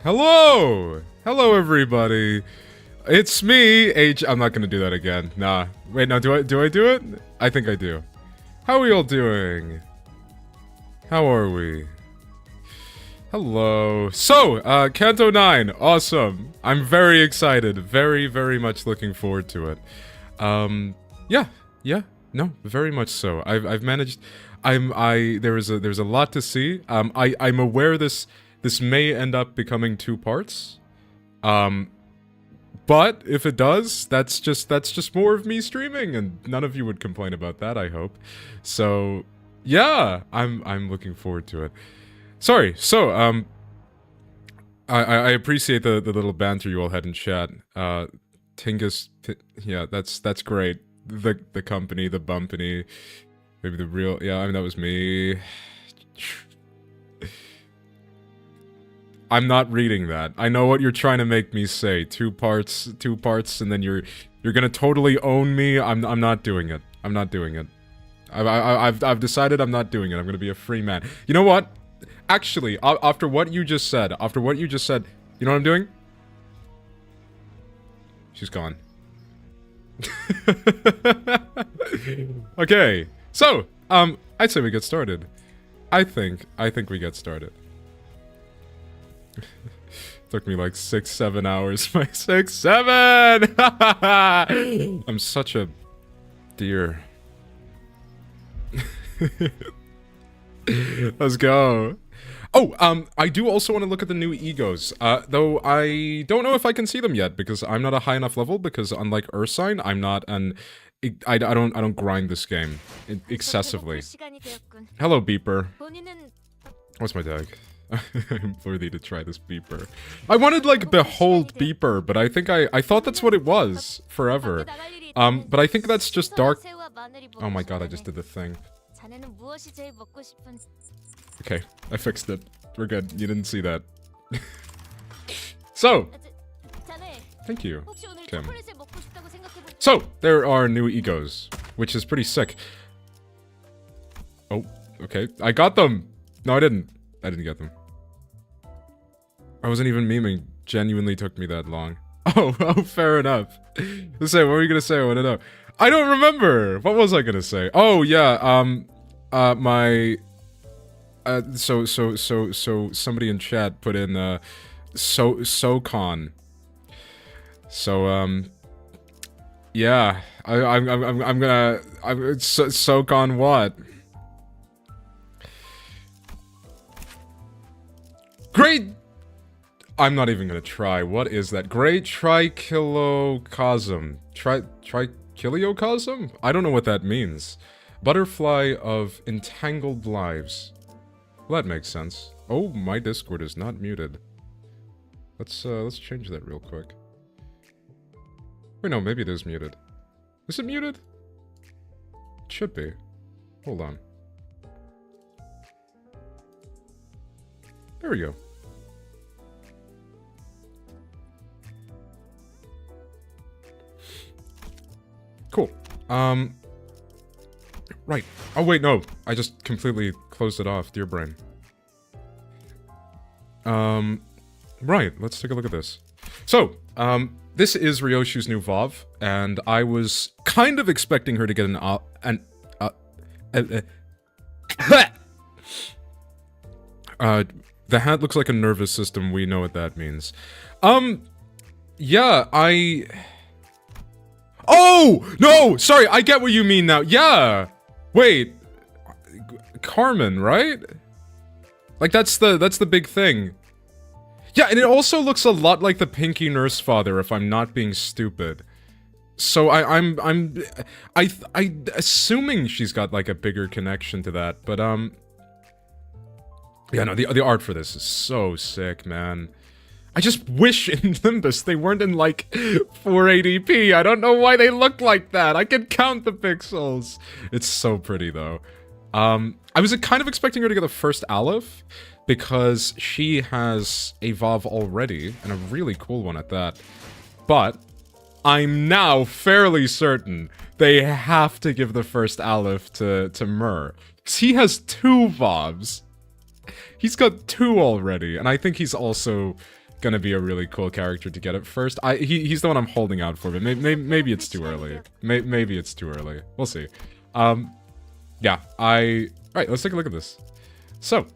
Hello! Hello, everybody. It's me, I'm not gonna do that again. Nah. Wait, no, do I do it? I think I do. How are we all doing? How are we? Hello. So, Canto 9. Awesome. I'm very excited. Very, very much looking forward to it. Yeah. No, very much so. I've managed... there's a lot to see. I'm aware this may end up becoming 2 parts. But if it does, that's just more of me streaming, and none of you would complain about that, I hope. So, yeah, I'm looking forward to it. Sorry, so, I appreciate the little banter you all had in chat. Tingus, yeah, that's great. The company, the bumpany, maybe the real, yeah, I mean, that was me. I'm not reading that. I know what you're trying to make me say. 2 parts, and then you're gonna totally own me. I'm not doing it. I'm not doing it. I've decided I'm not doing it. I'm gonna be a free man. You know what? Actually, after what you just said, you know what I'm doing? She's gone. Okay, so, I'd say we get started. I think we get started. Took me like 6-7 hours. My 6-7! I'm such a dear. Let's go. Oh, I do also want to look at the new egos, though I don't know if I can see them yet, because I'm not a high enough level, because unlike Ursine, I'm not an... I don't grind this game excessively. Hello, Beeper. What's my tag? I implore thee to try this Beeper. I wanted, like, Behold Beeper, but I think I thought that's what it was forever. But I think that's just dark... Oh my god, I just did the thing. Okay, I fixed it. We're good. You didn't see that. So! Thank you, Kim. So, there are new egos, which is pretty sick. Oh, okay. I got them! No, I didn't. I didn't get them. I wasn't even memeing. Genuinely took me that long. Oh, fair enough. Let's say, what were you gonna say? I wanna know. I don't remember! What was I gonna say? Oh, yeah, so somebody in chat put in, SoCon. So, yeah, I'm gonna, SoCon what? Great! I'm not even gonna try. What is that? Great trichilocosm. Trichiliocosm? I don't know what that means. Butterfly of entangled lives. Well, that makes sense. Oh, my Discord is not muted. Let's change that real quick. Wait, no, maybe it is muted. Is it muted? It should be. Hold on. There we go. Cool. Right. Oh, wait, no. I just completely closed it off. Dear brain. Right. Let's take a look at this. So, this is Ryoshu's new VOV, and I was kind of expecting her to get the hat looks like a nervous system. We know what that means. Yeah, Oh! No! Sorry, I get what you mean now. Yeah! Wait. Carmen, right? Like, that's the big thing. Yeah, and it also looks a lot like the Pinky Nurse Father, if I'm not being stupid. So I'm assuming she's got, like, a bigger connection to that, but, yeah, no, the art for this is so sick, man. I just wish in Limbus they weren't in, like, 480p. I don't know why they look like that. I can count the pixels. It's so pretty, though. I was kind of expecting her to get the first Aleph, because she has a VOV already, and a really cool one at that. But I'm now fairly certain they have to give the first Aleph to Mur. 'Cause he has 2 VOVs. He's got 2 already, and I think he's also gonna be a really cool character to get at first. He's the one I'm holding out for, but maybe it's too early. Maybe it's too early. We'll see. Yeah, Alright, let's take a look at this. So,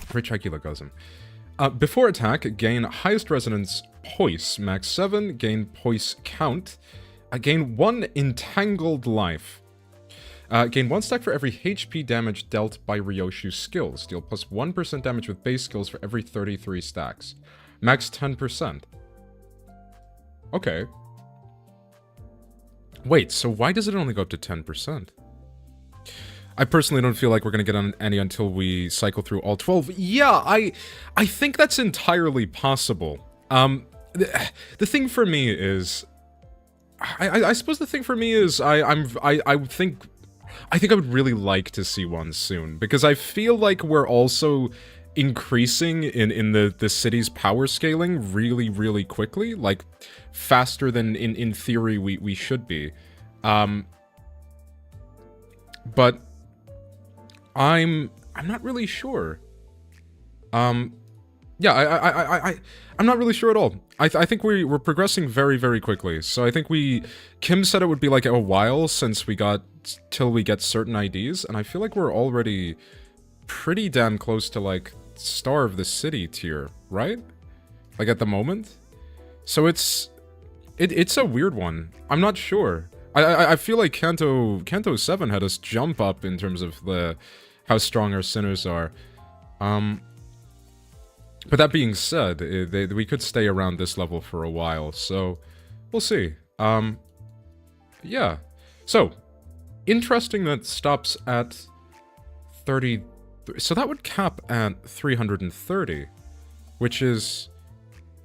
Retriculocosm. Before attack, gain highest resonance poise, max 7, gain poise count, gain 1 entangled life. Gain 1 stack for every HP damage dealt by Ryoshu skills. Deal plus 1% damage with base skills for every 33 stacks. Max 10%. Okay. Wait, so why does it only go up to 10%? I personally don't feel like we're gonna get on any until we cycle through all 12. Yeah, I think that's entirely possible. The thing for me is... I suppose the thing for me is I think I would really like to see one soon, because I feel like we're also increasing in the city's power scaling really, really quickly, like faster than in theory we should be. But I'm not really sure. Yeah, I'm not really sure at all. I think we're progressing very, very quickly. So I think Kim said it would be like a while since till we get certain IDs, and I feel like we're already pretty damn close to like Star of the City tier, right? Like at the moment. So it's a weird one. I'm not sure. I feel like Canto 7 had us jump up in terms of how strong our sinners are. But that being said, we could stay around this level for a while, so we'll see. Yeah. So, interesting that stops at 30... So that would cap at 330, which is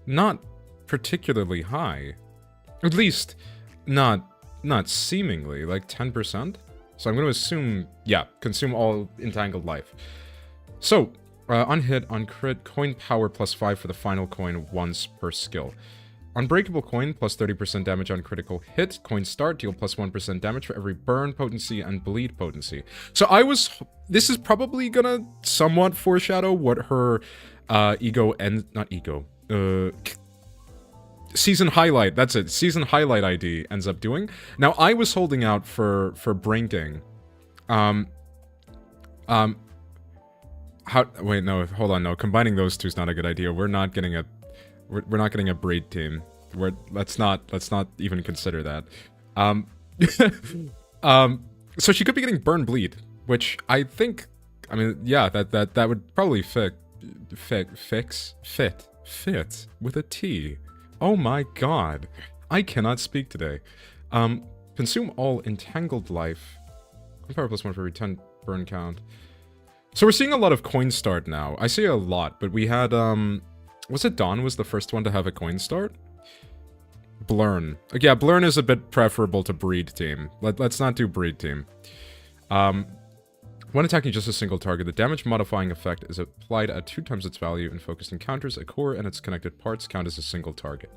not particularly high. At least, not seemingly, like 10%. So I'm going to assume, yeah, consume all entangled life. So, on hit, on crit, coin power plus 5 for the final coin once per skill. Unbreakable coin plus 30% damage on critical hit. Coin start, deal plus 1% damage for every burn potency and bleed potency. So this is probably gonna somewhat foreshadow what her season highlight, that's it, season highlight ID ends up doing. Now, I was holding out for brinking. Wait, no, hold on, no. Combining those two is not a good idea. We're not getting a braid team. Let's not even consider that. So she could be getting burn bleed, which I think, I mean, yeah, that would probably fit with a T. Oh my god. I cannot speak today. Consume all entangled life. Power plus 1 for every 10 burn count. So we're seeing a lot of coin start now. I say a lot, but we had, was it Dawn was the first one to have a coin start? Blurn. Yeah, Blurn is a bit preferable to Breed Team. Let's not do Breed Team. When attacking just a single target, the damage modifying effect is applied at 2 times its value and focused encounters. A core and its connected parts count as a single target.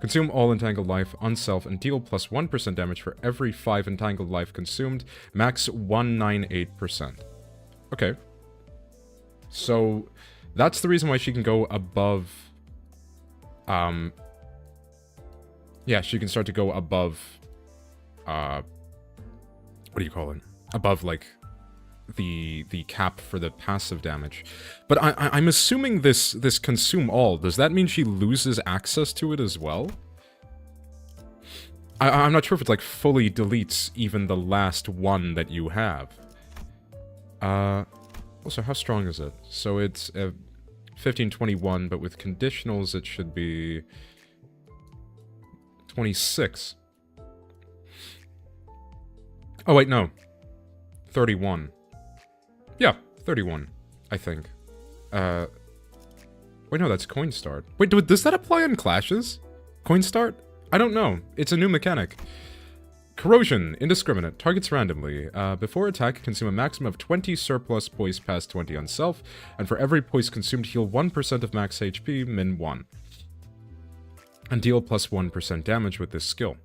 Consume all entangled life on self and deal plus 1% damage for every 5 entangled life consumed. Max 198%. Okay. So, that's the reason why she can go above... yeah, she can start to go above... what do you call it? Above, like, the cap for the passive damage. But I'm assuming this consume all. Does that mean she loses access to it as well? I'm not sure if it, like, fully deletes even the last one that you have. Also, how strong is it? So it's 1521, but with conditionals it should be 26. Oh wait, no. 31. Yeah, 31, I think. Wait, no, that's coin start. Wait, does that apply on clashes? Coin start? I don't know. It's a new mechanic. Corrosion, indiscriminate, targets randomly. Before attack, consume a maximum of 20 surplus poise past 20 on self, and for every poise consumed, heal 1% of max HP, min 1. And deal plus 1% damage with this skill.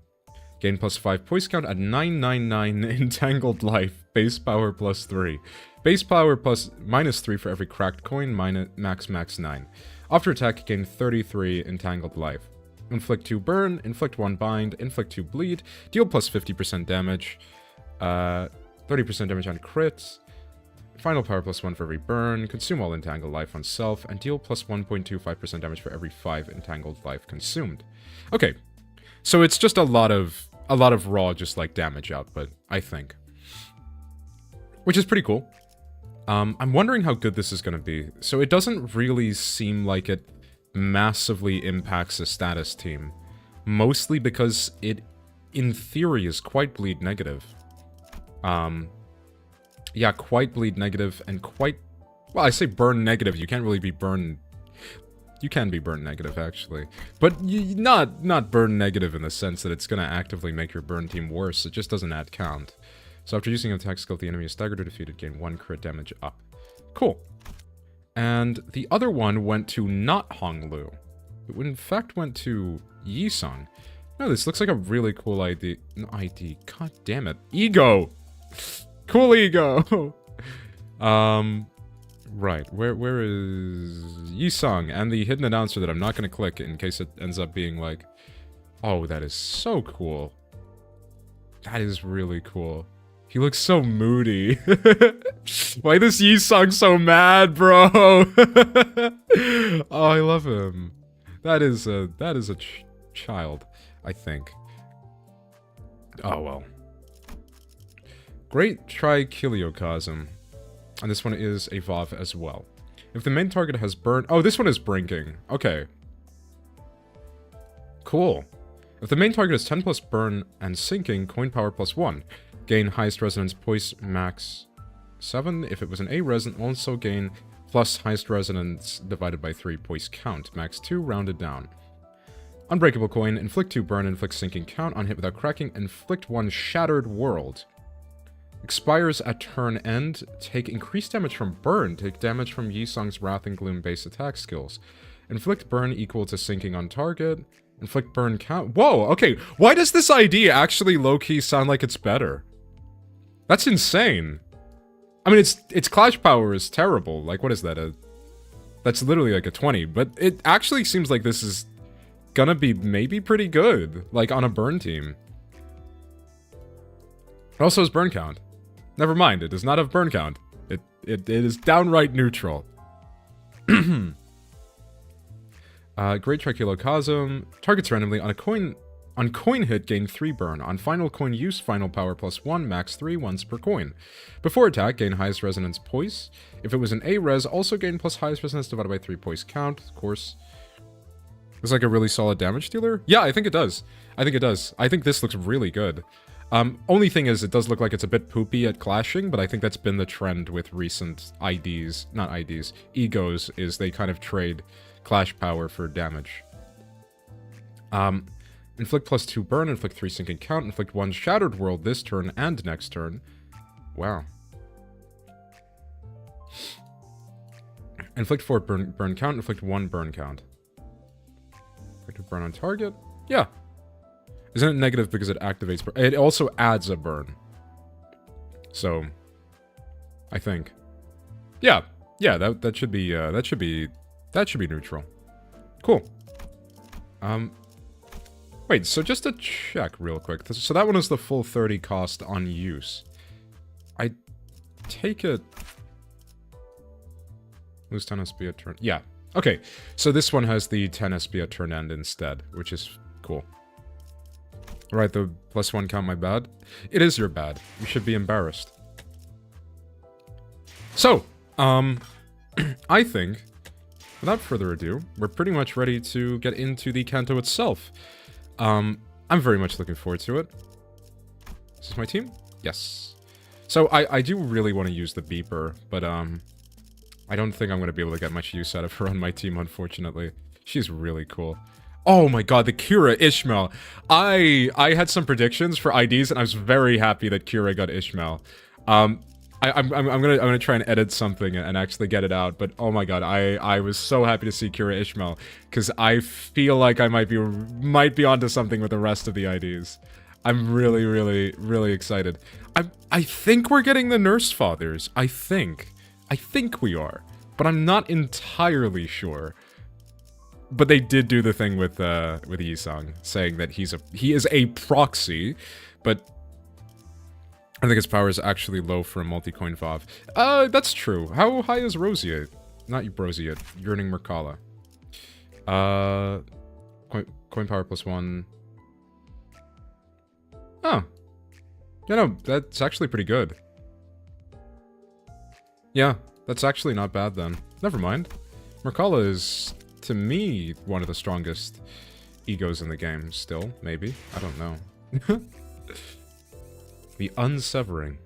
Gain +5 poise count at 999 entangled life. Base power +3. Base power -3 for every cracked coin, max 9. After attack, gain 33 entangled life. Inflict 2 burn, inflict 1 bind, inflict 2 bleed, deal +50% damage, 30% damage on crits, final power +1 for every burn, consume all entangled life on self, and deal +1.25% damage for every 5 entangled life consumed. Okay, so it's just a lot of raw, just like damage output, I think, which is pretty cool. I'm wondering how good this is going to be. So it doesn't really seem like it massively impacts a status team, mostly because it, in theory, is quite bleed negative. Yeah, quite bleed negative and quite... Well, I say burn negative. You can't really be burn... You can be burn negative, actually. But not burn negative in the sense that it's going to actively make your burn team worse. It just doesn't add count. So after using an attack skill, the enemy is staggered or defeated, gain 1 crit damage up. Cool. And the other one went to not Honglu. It in fact went to Yisung. No, this looks like a really cool ID. No, ID. God damn it. Ego! Cool ego! Right. Where is Yisung? And the hidden announcer that I'm not going to click in case it ends up being like... Oh, that is so cool. That is really cool. He looks so moody. Why this Yisung so mad, bro? Oh, I love him. That is a child, I think. Oh, well. Great Trichiliocosm. And this one is a VOV as well. If the main target has burn... Oh, this one is brinking. Okay. Cool. If the main target is 10 plus burn and sinking, coin power +1. Gain highest resonance poise max 7. If it was an A resonance, also gain plus highest resonance divided by 3 poise count. Max 2, rounded down. Unbreakable coin, inflict 2 burn, inflict sinking count. On hit without cracking, inflict 1 shattered world. Expires at turn end. Take increased damage from burn. Take damage from Yisung's Wrath and Gloom base attack skills. Inflict burn equal to sinking on target. Inflict burn count. Whoa, okay. Why does this ID actually low-key sound like it's better? That's insane. I mean, its clash power is terrible. Like, what is that? That's literally like a 20. But it actually seems like this is gonna be maybe pretty good. Like, on a burn team. It also has burn count. Never mind, it does not have burn count. It is downright neutral. Great Trichiliocosm. Targets randomly on a coin... On coin hit, gain 3 burn. On final coin use, final power +1, max 3, once per coin. Before attack, gain highest resonance poise. If it was an A res, also gain plus highest resonance divided by 3 poise count, of course. It's like a really solid damage dealer? Yeah, I think it does. I think it does. I think this looks really good. Only thing is, it does look like it's a bit poopy at clashing, but I think that's been the trend with recent IDs, not IDs, egos, is they kind of trade clash power for damage. Inflict +2 burn, inflict 3 sinking count, inflict 1 shattered world this turn and next turn. Wow. Inflict 4 burn count, inflict 1 burn count. Inflict a burn on target? Yeah. Isn't it negative because it activates burn? It also adds a burn. So, I think. Yeah. Yeah, that should be neutral. Cool. Wait, so just to check real quick. So that one is the full 30 cost on use. I take it... Lose 10 SP at turn... Yeah. Okay, so this one has the 10 SP at turn end instead, which is cool. Right, the +1 count my bad? It is your bad. You should be embarrassed. So, I think, without further ado, we're pretty much ready to get into the Canto itself. I'm very much looking forward to it. Is this my team? Yes. So, I do really want to use the beeper, but, I don't think I'm going to be able to get much use out of her on my team, unfortunately. She's really cool. Oh my god, the Kira Ishmael. I had some predictions for IDs, and I was very happy that Kira got Ishmael. I'm gonna try and edit something and actually get it out, but oh my god, I was so happy to see Kira Ishmael, because I feel like I might be onto something with the rest of the IDs. I'm really, really, really excited. I think we're getting the Nurse Fathers. I think we are, but I'm not entirely sure. But they did do the thing with Yisang, saying that he is a proxy, but I think his power is actually low for a multi-coin Vav. That's true. How high is Roseate? Not Roseate. Yearning Merkala. Coin power +1. Oh. Yeah, no, that's actually pretty good. Yeah, that's actually not bad then. Never mind. Merkala is, to me, one of the strongest egos in the game still, maybe. I don't know. The Unsevering.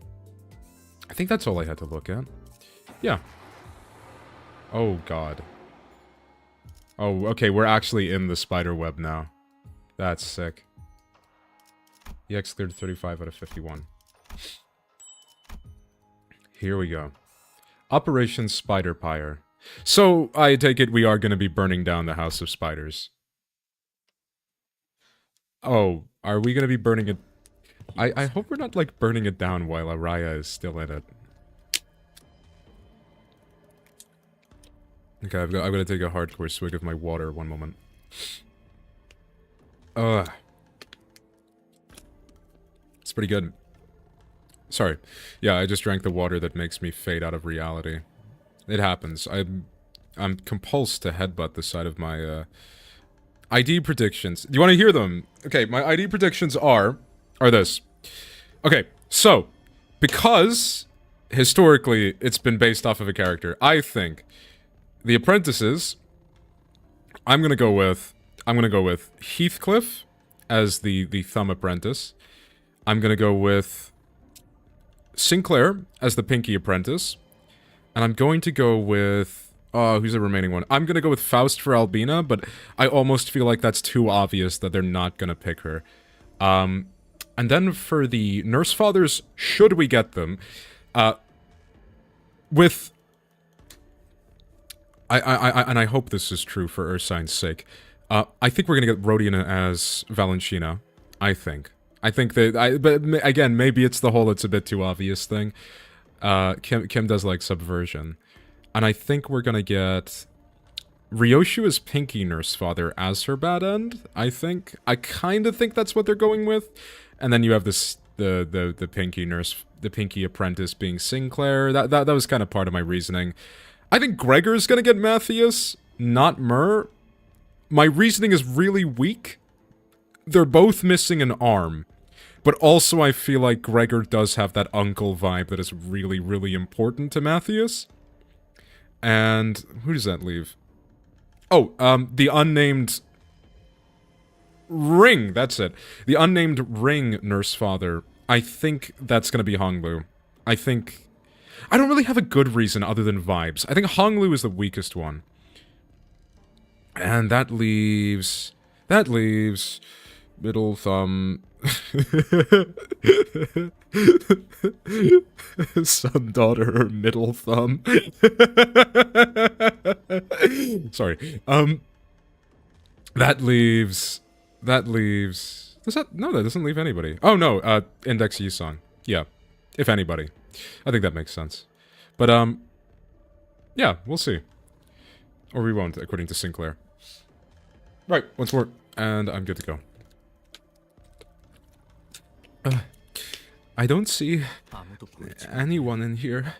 I think that's all I had to look at. Yeah. Oh, God. Oh, okay, we're actually in the spider web now. That's sick. EX cleared 35 out of 51. Here we go. Operation Spider Pyre. So, I take it we are going to be burning down the House of Spiders. Oh, are we going to be burning it? I hope we're not, like, burning it down while Araya is still in it. Okay, I've got to take a hardcore swig of my water. One moment. It's pretty good. Sorry. Yeah, I just drank the water that makes me fade out of reality. It happens. I'm compulsed to headbutt the side of my ID predictions. Do you want to hear them? Okay, my ID predictions are this. Okay, so because historically it's been based off of a character, I think the apprentices, I'm gonna go with Heathcliff as the thumb apprentice. I'm gonna go with Sinclair as the pinky apprentice. And I'm going to go with... Oh, who's the remaining one? I'm gonna go with Faust for Albina, but I almost feel like that's too obvious that they're not gonna pick her. And then for the Nurse Fathers, should we get them, with... and I hope this is true for Ursine's sake. I think we're gonna get Rodiana as Valentina. I think that... but again, maybe it's the whole it's a bit too obvious thing. Kim does like Subversion. And I think we're gonna get... Ryoshu as Pinky Nurse Father as her bad end, I think. I kind of think that's what they're going with. And then you have this... the Pinky Nurse... the Pinky Apprentice being Sinclair. That was kind of part of my reasoning. I think Gregor's gonna get Matthias, not Myrrh. My reasoning is really weak. They're both missing an arm. But also I feel like Gregor does have that uncle vibe that is really, really important to Matthias. And who does that leave? Oh, the unnamed... Ring, that's it. The unnamed Ring Nurse Father. I think that's gonna be Honglu. I think... I don't really have a good reason other than vibes. I think Honglu is the weakest one. And that leaves... Middle Thumb... Son, daughter, Middle Thumb. Sorry. That leaves... Does that... No, that doesn't leave anybody. Oh, no, Index Yisong. Yeah. If anybody. I think that makes sense. But, yeah, we'll see. Or we won't, according to Sinclair. Right, once more. And I'm good to go. I don't see anyone in here.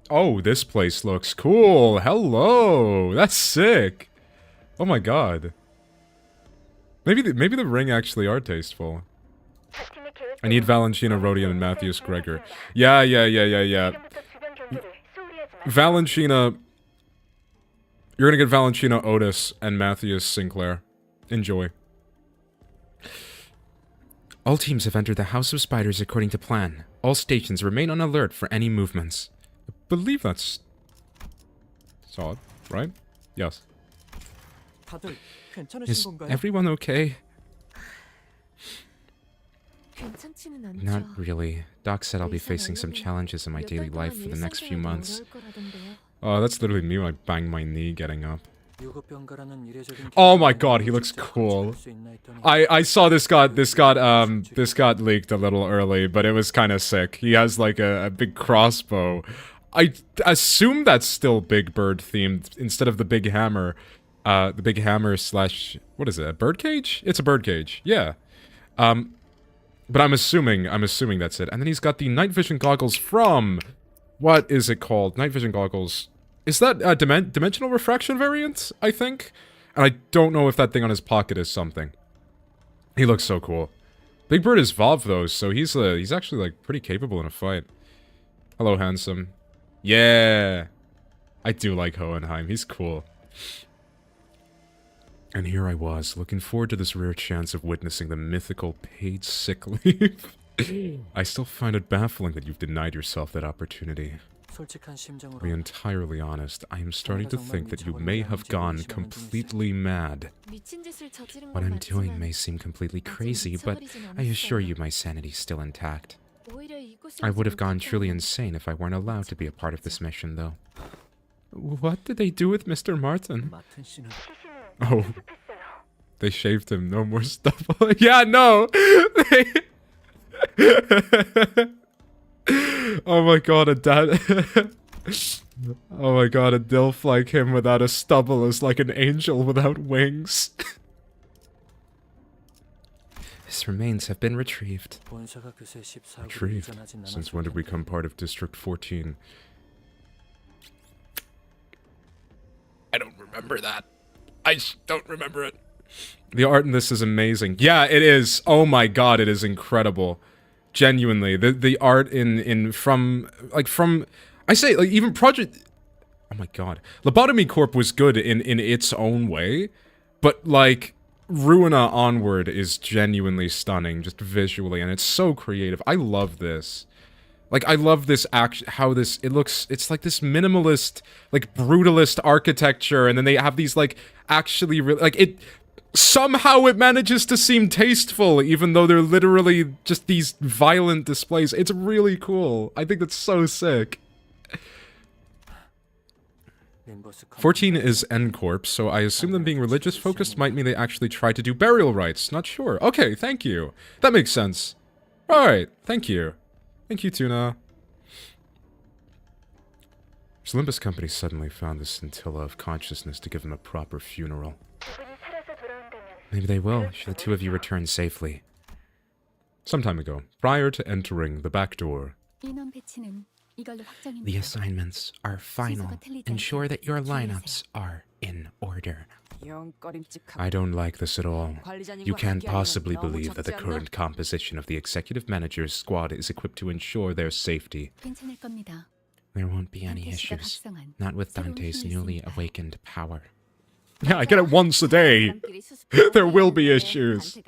Oh, this place looks cool. Hello. That's sick. Oh my god. Maybe the ring actually are tasteful. I need Valentina, Rodian, and Matthias Gregor. Yeah. Valentina... You're gonna get Valentina Otis and Matthias Sinclair. Enjoy. All teams have entered the House of Spiders according to plan. All stations remain on alert for any movements. I believe that's... solid, right? Yes. Is everyone okay? Not really. Doc said I'll be facing some challenges in my daily life for the next few months. Oh, that's literally me when I bang my knee getting up. Oh my god, he looks cool. I saw this got leaked a little early, but it was kind of sick. He has like a big crossbow. I assume that's still Big Bird themed instead of the big hammer. The big hammer slash, what is it? A bird cage? It's a bird cage. Yeah. But I'm assuming that's it. And then he's got the night vision goggles from, what is it called? Night vision goggles. Is that a dimensional refraction variant, I think? And I don't know if that thing on his pocket is something. He looks so cool. Big Bird is Vav though, so he's actually like pretty capable in a fight. Hello, handsome. Yeah! I do like Hohenheim, he's cool. And here I was, looking forward to this rare chance of witnessing the mythical paid sick leave. I still find it baffling that you've denied yourself that opportunity. To be entirely honest, I am starting to think that you may have gone completely mad. What I'm doing may seem completely crazy, but I assure you my sanity's still intact. I would have gone truly insane if I weren't allowed to be a part of this mission, though. What did they do with Mr. Martin? Oh. They shaved him, no more stuff. Yeah, no! Oh my god, a dad... Oh my god, a dilf like him without a stubble is like an angel without wings. His remains have been retrieved. Retrieved? Since when did we become part of District 14? I don't remember that. I don't remember it. The art in this is amazing. Yeah, it is. Oh my god, it is incredible. Genuinely. The art from I say, like, even Project... Oh my god. Lobotomy Corp was good in its own way, but, like, Ruina Onward is genuinely stunning, just visually, and it's so creative. I love this. Like, I love this how this, it looks, it's like this minimalist, like, brutalist architecture, and then they have these, like, actually, somehow it manages to seem tasteful, even though they're literally just these violent displays. It's really cool. I think that's so sick. 14 is N-Corp, so I assume them being religious-focused might mean they actually try to do burial rites. Not sure. Okay, thank you. That makes sense. Alright, thank you. Thank you, Tuna. So Limbus Company suddenly found this scintilla of consciousness to give him a proper funeral. Maybe they will, should the two of you return safely. Some time ago, prior to entering the back door. The assignments are final. Ensure that your lineups are in order. I don't like this at all. You can't possibly believe that the current composition of the executive manager's squad is equipped to ensure their safety. There won't be any issues, not with Dante's newly awakened power. Yeah, I get it once a day. There will be issues.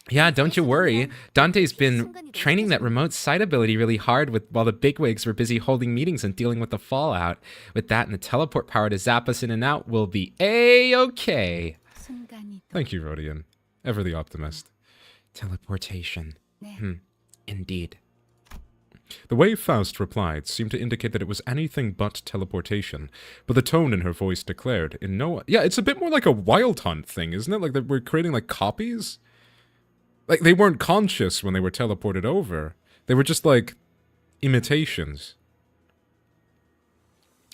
Yeah, don't you worry. Dante's been training that remote sight ability really hard while the bigwigs were busy holding meetings and dealing with the fallout. With that and the teleport power to zap us in and out, we'll be A-okay. Thank you, Rodian. Ever the optimist. Teleportation. Indeed. The way Faust replied seemed to indicate that it was anything but teleportation, but the tone in her voice declared, in no... Yeah, it's a bit more like a Wild Hunt thing, isn't it? Like that we're creating, like, copies? Like, they weren't conscious when they were teleported over. They were just, like, imitations.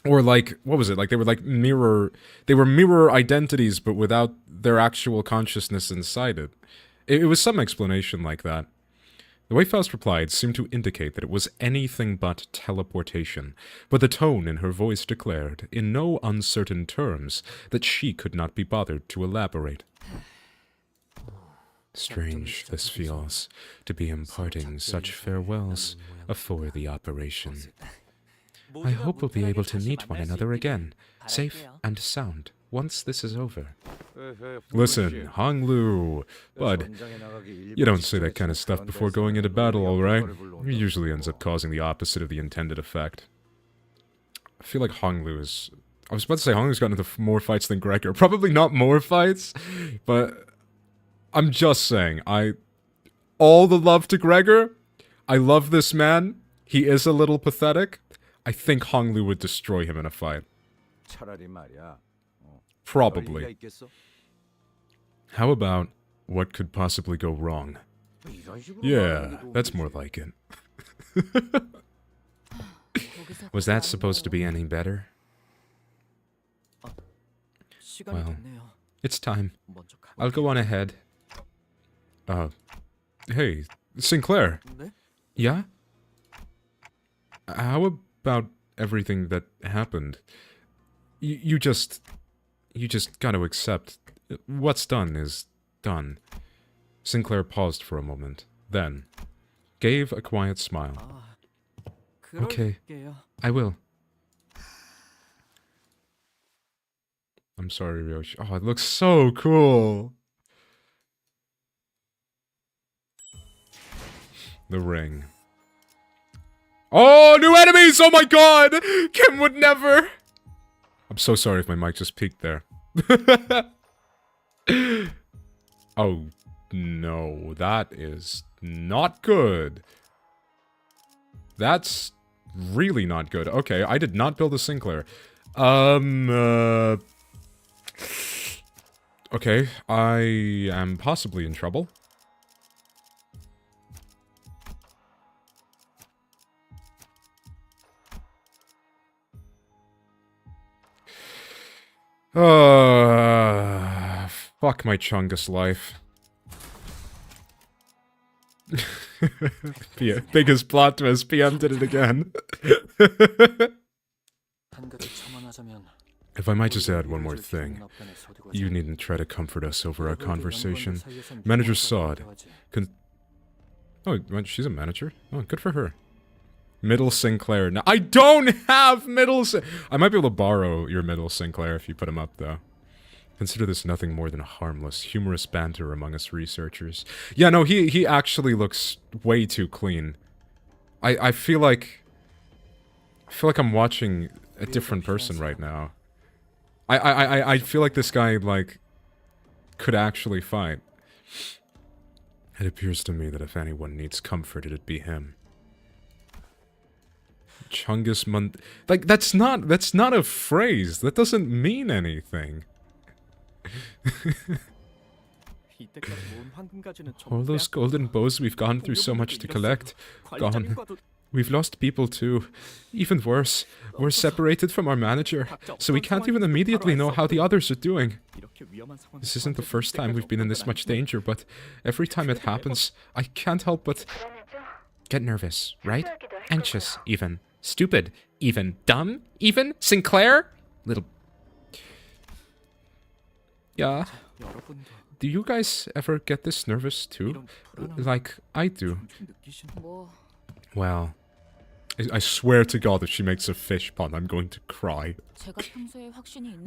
Or, like, what was it? Like, they were, like, mirror... They were mirror identities, but without their actual consciousness inside it. It was some explanation like that. The way Faust replied seemed to indicate that it was anything but teleportation, but the tone in her voice declared, in no uncertain terms, that she could not be bothered to elaborate. Strange this feels, to be imparting such farewells afore the operation. I hope we'll be able to meet one another again, safe and sound, once this is over. Listen, Honglu, bud, you don't say that kind of stuff before going into battle, alright? It usually ends up causing the opposite of the intended effect. I feel like Honglu is... I was about to say Honglu's gotten into more fights than Gregor. Probably not more fights, but... I'm just saying, all the love to Gregor. I love this man. He is a little pathetic. I think Honglu would destroy him in a fight. Probably. How about what could possibly go wrong? Yeah, that's more like it. Was that supposed to be any better? Well, it's time. I'll go on ahead. Hey, Sinclair. Yeah? How about everything that happened? You just gotta accept what's done is done. Sinclair paused for a moment, then gave a quiet smile. Okay, I will. I'm sorry, Ryoshi. Oh, it looks so cool. The ring. Oh, new enemies! Oh my god! Kim would never! I'm so sorry if my mic just peaked there. Oh, no. That is not good. That's really not good. Okay, I did not build a Sinclair. Okay, I am possibly in trouble. Fuck my Chungus life. Biggest plot twist, PM did it again. If I might just add one more thing. You needn't try to comfort us over our conversation. Manager Sod. Oh, she's a manager? Oh, good for her. Middle Sinclair. Now, I don't have Middle I might be able to borrow your Middle Sinclair if you put him up, though. Consider this nothing more than a harmless, humorous banter among us researchers. Yeah, no, he actually looks way too clean. I feel like... I feel like I'm watching a different person right now. I feel like this guy, like, could actually fight. It appears to me that if anyone needs comfort, it'd be him. Chungus like, that's not a phrase. That doesn't mean anything. All those golden bows we've gone through so much to collect, gone. We've lost people too. Even worse, we're separated from our manager, so we can't even immediately know how the others are doing. This isn't the first time we've been in this much danger, but every time it happens, I can't help but get nervous, right? Anxious, even. Stupid, even. Dumb, even. Sinclair? Little... Yeah. Do you guys ever get this nervous too? Like I do. Well, I swear to God if she makes a fish pun, I'm going to cry.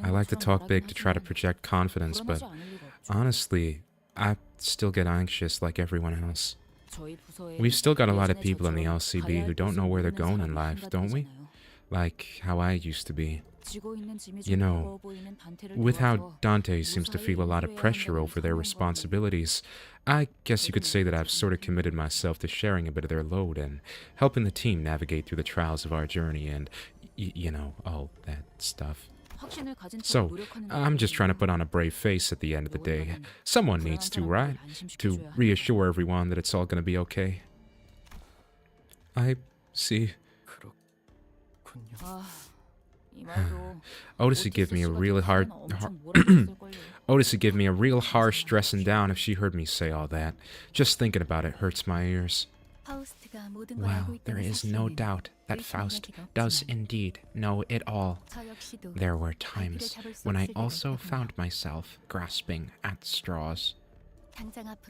I like to talk big to try to project confidence, but honestly, I still get anxious like everyone else. We've still got a lot of people in the LCB who don't know where they're going in life, don't we? Like how I used to be. You know, with how Dante seems to feel a lot of pressure over their responsibilities, I guess you could say that I've sort of committed myself to sharing a bit of their load and helping the team navigate through the trials of our journey and, you know, all that stuff. So, I'm just trying to put on a brave face at the end of the day. Someone needs to, right? To reassure everyone that it's all gonna be okay. I see. Otis would give me a real Otis would give me a real harsh dressing down if she heard me say all that. Just thinking about it hurts my ears. Well, there is no doubt that Faust does indeed know it all. There were times when I also found myself grasping at straws,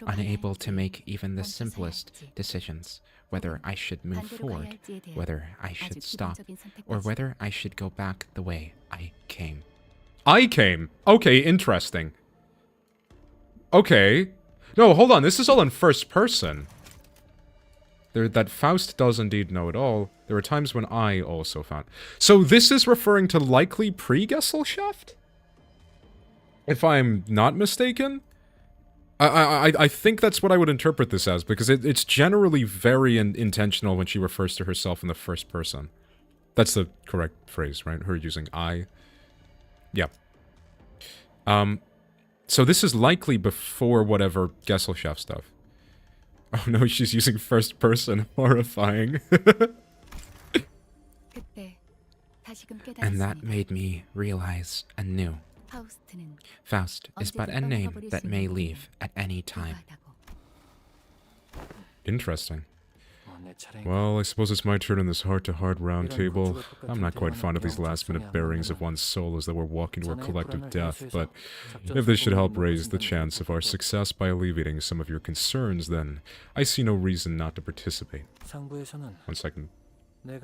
unable to make even the simplest decisions, whether I should move forward, whether I should stop, or whether I should go back the way I came. I came? Okay, interesting. Okay. No, hold on, this is all in first person. That Faust does indeed know it all. There were times when I also found... So this is referring to likely pre-Gesellschaft? If I'm not mistaken? I think that's what I would interpret this as, because it's generally very intentional when she refers to herself in the first person. That's the correct phrase, right? Her using I. Yeah. So this is likely before whatever Gesellschaft stuff. Oh no, she's using first person. Horrifying. And that made me realize anew. Faust is but a name that may leave at any time. Interesting. Well, I suppose it's my turn in this heart-to-heart round table. I'm not quite fond of these last-minute bearings of one's soul as though we're walking to our collective death, but if this should help raise the chance of our success by alleviating some of your concerns, then I see no reason not to participate. 1 second. Oh,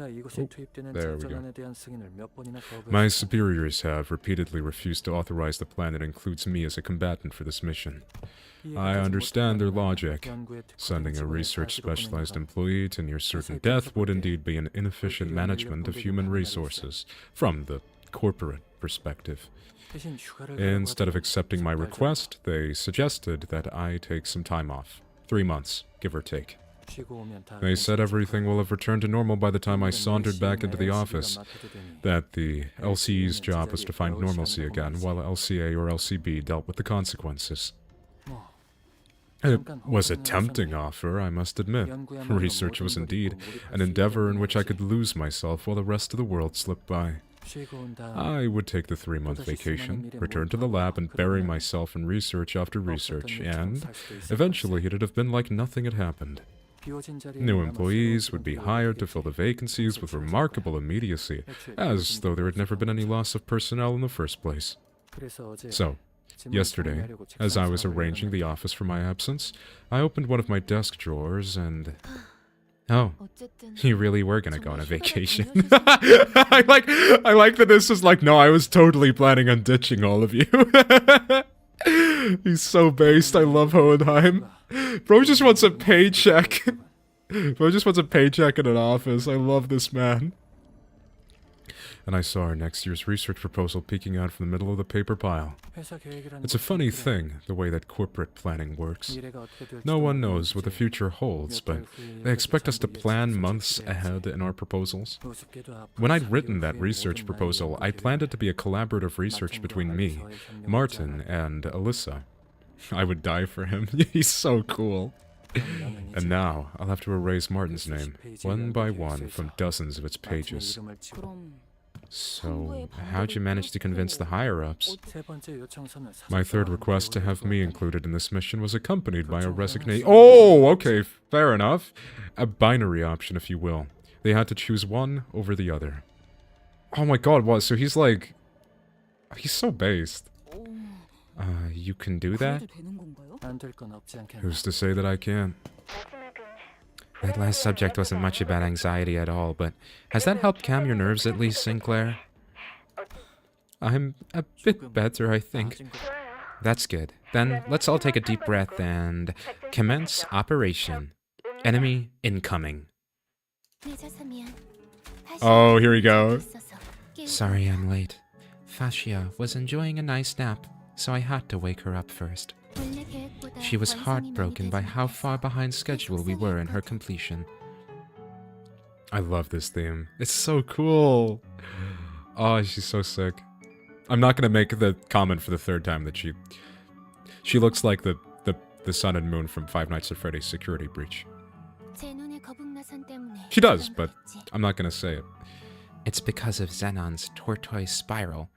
there we go. My superiors have repeatedly refused to authorize the plan that includes me as a combatant for this mission. I understand their logic. Sending a research-specialized employee to near certain death would indeed be an inefficient management of human resources, from the corporate perspective. Instead of accepting my request, they suggested that I take some time off. 3 months, give or take. They said everything will have returned to normal by the time I sauntered back into the office, that the LCE's job was to find normalcy again, while LCA or LCB dealt with the consequences. It was a tempting offer, I must admit. Research was indeed an endeavor in which I could lose myself while the rest of the world slipped by. I would take the 3-month vacation, return to the lab and bury myself in research after research, and eventually it'd have been like nothing had happened. New employees would be hired to fill the vacancies with remarkable immediacy, as though there had never been any loss of personnel in the first place. So, yesterday, as I was arranging the office for my absence, I opened one of my desk drawers and... Oh, you really were gonna go on a vacation. I like that this is like, no, I was totally planning on ditching all of you. He's so based, I love Hohenheim. Bro just wants a paycheck. Bro just wants a paycheck in an office. I love this man. And I saw our next year's research proposal peeking out from the middle of the paper pile. It's a funny thing, the way that corporate planning works. No one knows what the future holds, but they expect us to plan months ahead in our proposals. When I'd written that research proposal, I planned it to be a collaborative research between me, Martin, and Alyssa. I would die for him. He's so cool. And now, I'll have to erase Martin's name, one by one, from dozens of its pages. So, how'd you manage to convince the higher-ups? My third request to have me included in this mission was accompanied by a resignation. Oh, okay, fair enough. A binary option, if you will. They had to choose one over the other. Oh my god, what? So he's like... He's so based. You can do that? Who's to say that I can't? That last subject wasn't much about anxiety at all, but has that helped calm your nerves at least, Sinclair? I'm a bit better, I think. That's good. Then let's all take a deep breath and commence operation. Enemy incoming. Oh, here we go. Sorry I'm late. Fascia was enjoying a nice nap, so I had to wake her up first. She was heartbroken by how far behind schedule we were in her completion. I love this theme. It's so cool. Oh, she's so sick. I'm not gonna make the comment for the third time that she looks like the sun and moon from Five Nights at Freddy's Security Breach. She does, but I'm not gonna say it. It's because of Xenon's tortoise spiral.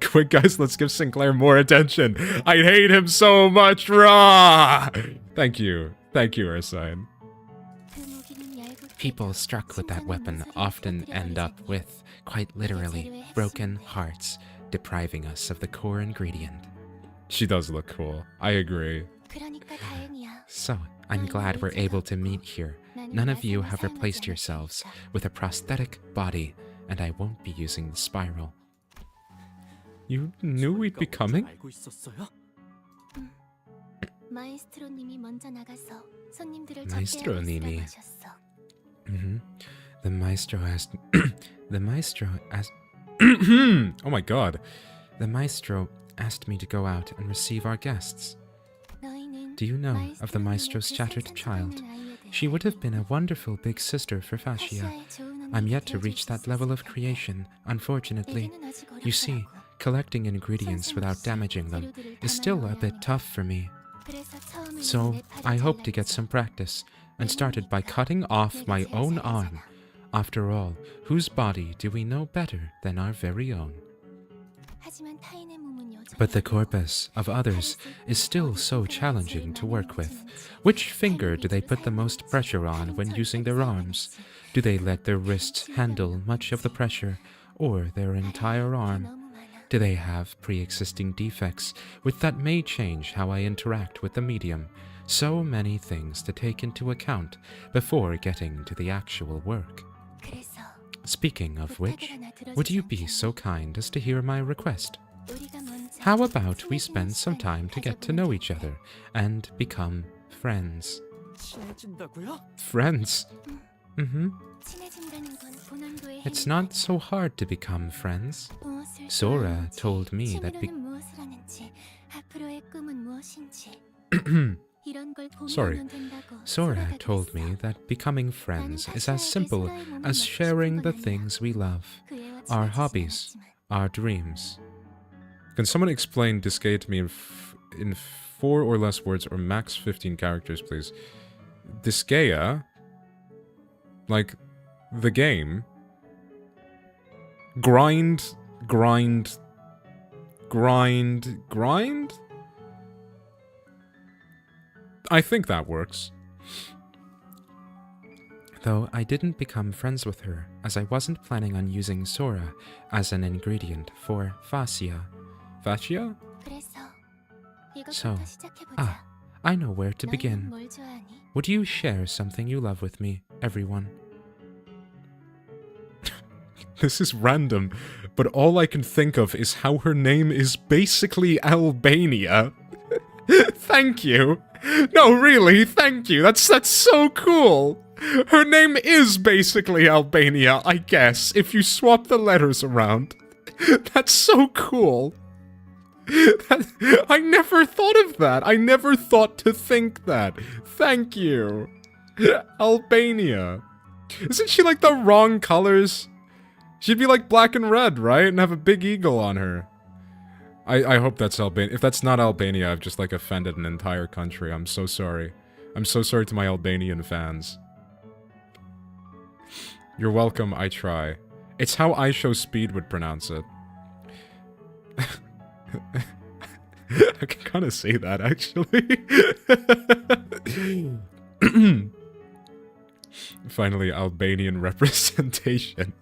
Quick, guys, let's give Sinclair more attention. I hate him so much. Rah! Thank you, Ursine. People struck with that weapon often end up with, quite literally, broken hearts, depriving us of the core ingredient. She does look cool. I agree. So, I'm glad we're able to meet here. None of you have replaced yourselves with a prosthetic body, and I won't be using the spiral. You knew we'd be coming? Maestro Nimi. The maestro asked... the maestro asked... Oh my god. The maestro asked me to go out and receive our guests. Do you know of the maestro's shattered child? She would have been a wonderful big sister for Fascia. I'm yet to reach that level of creation, unfortunately. You see, collecting ingredients without damaging them is still a bit tough for me. So, I hope to get some practice, and started by cutting off my own arm. After all, whose body do we know better than our very own? But the corpus of others is still so challenging to work with. Which finger do they put the most pressure on when using their arms? Do they let their wrists handle much of the pressure, or their entire arm? Do they have pre-existing defects with that may change how I interact with the medium? So many things to take into account before getting to the actual work. Speaking of which, would you be so kind as to hear my request? How about we spend some time to get to know each other and become friends? Friends? It's not so hard to become friends. Sora told me that Sora told me that becoming friends is as simple as sharing the things we love, our hobbies, our dreams. Can someone explain Disgaea to me in 4 or less words or max 15 characters, please? Disgaea? Like, the game? Grind? I think that works. Though I didn't become friends with her, as I wasn't planning on using Sora as an ingredient for fascia. Fascia? So, I know where to begin. Would you share something you love with me, everyone? This is random, but all I can think of is how her name is basically Albania. Thank you. No, really, thank you. That's so cool. Her name is basically Albania, I guess, if you swap the letters around. That's so cool. I never thought of that. I never thought to think that. Thank you. Albania. Isn't she like the wrong colors? She'd be like black and red, right? And have a big eagle on her. I hope that's Albania. If that's not Albania, I've just like offended an entire country. I'm so sorry. I'm so sorry to my Albanian fans. You're welcome, I try. It's how I Show Speed would pronounce it. I can kind of say that, actually. Finally, Albanian representation.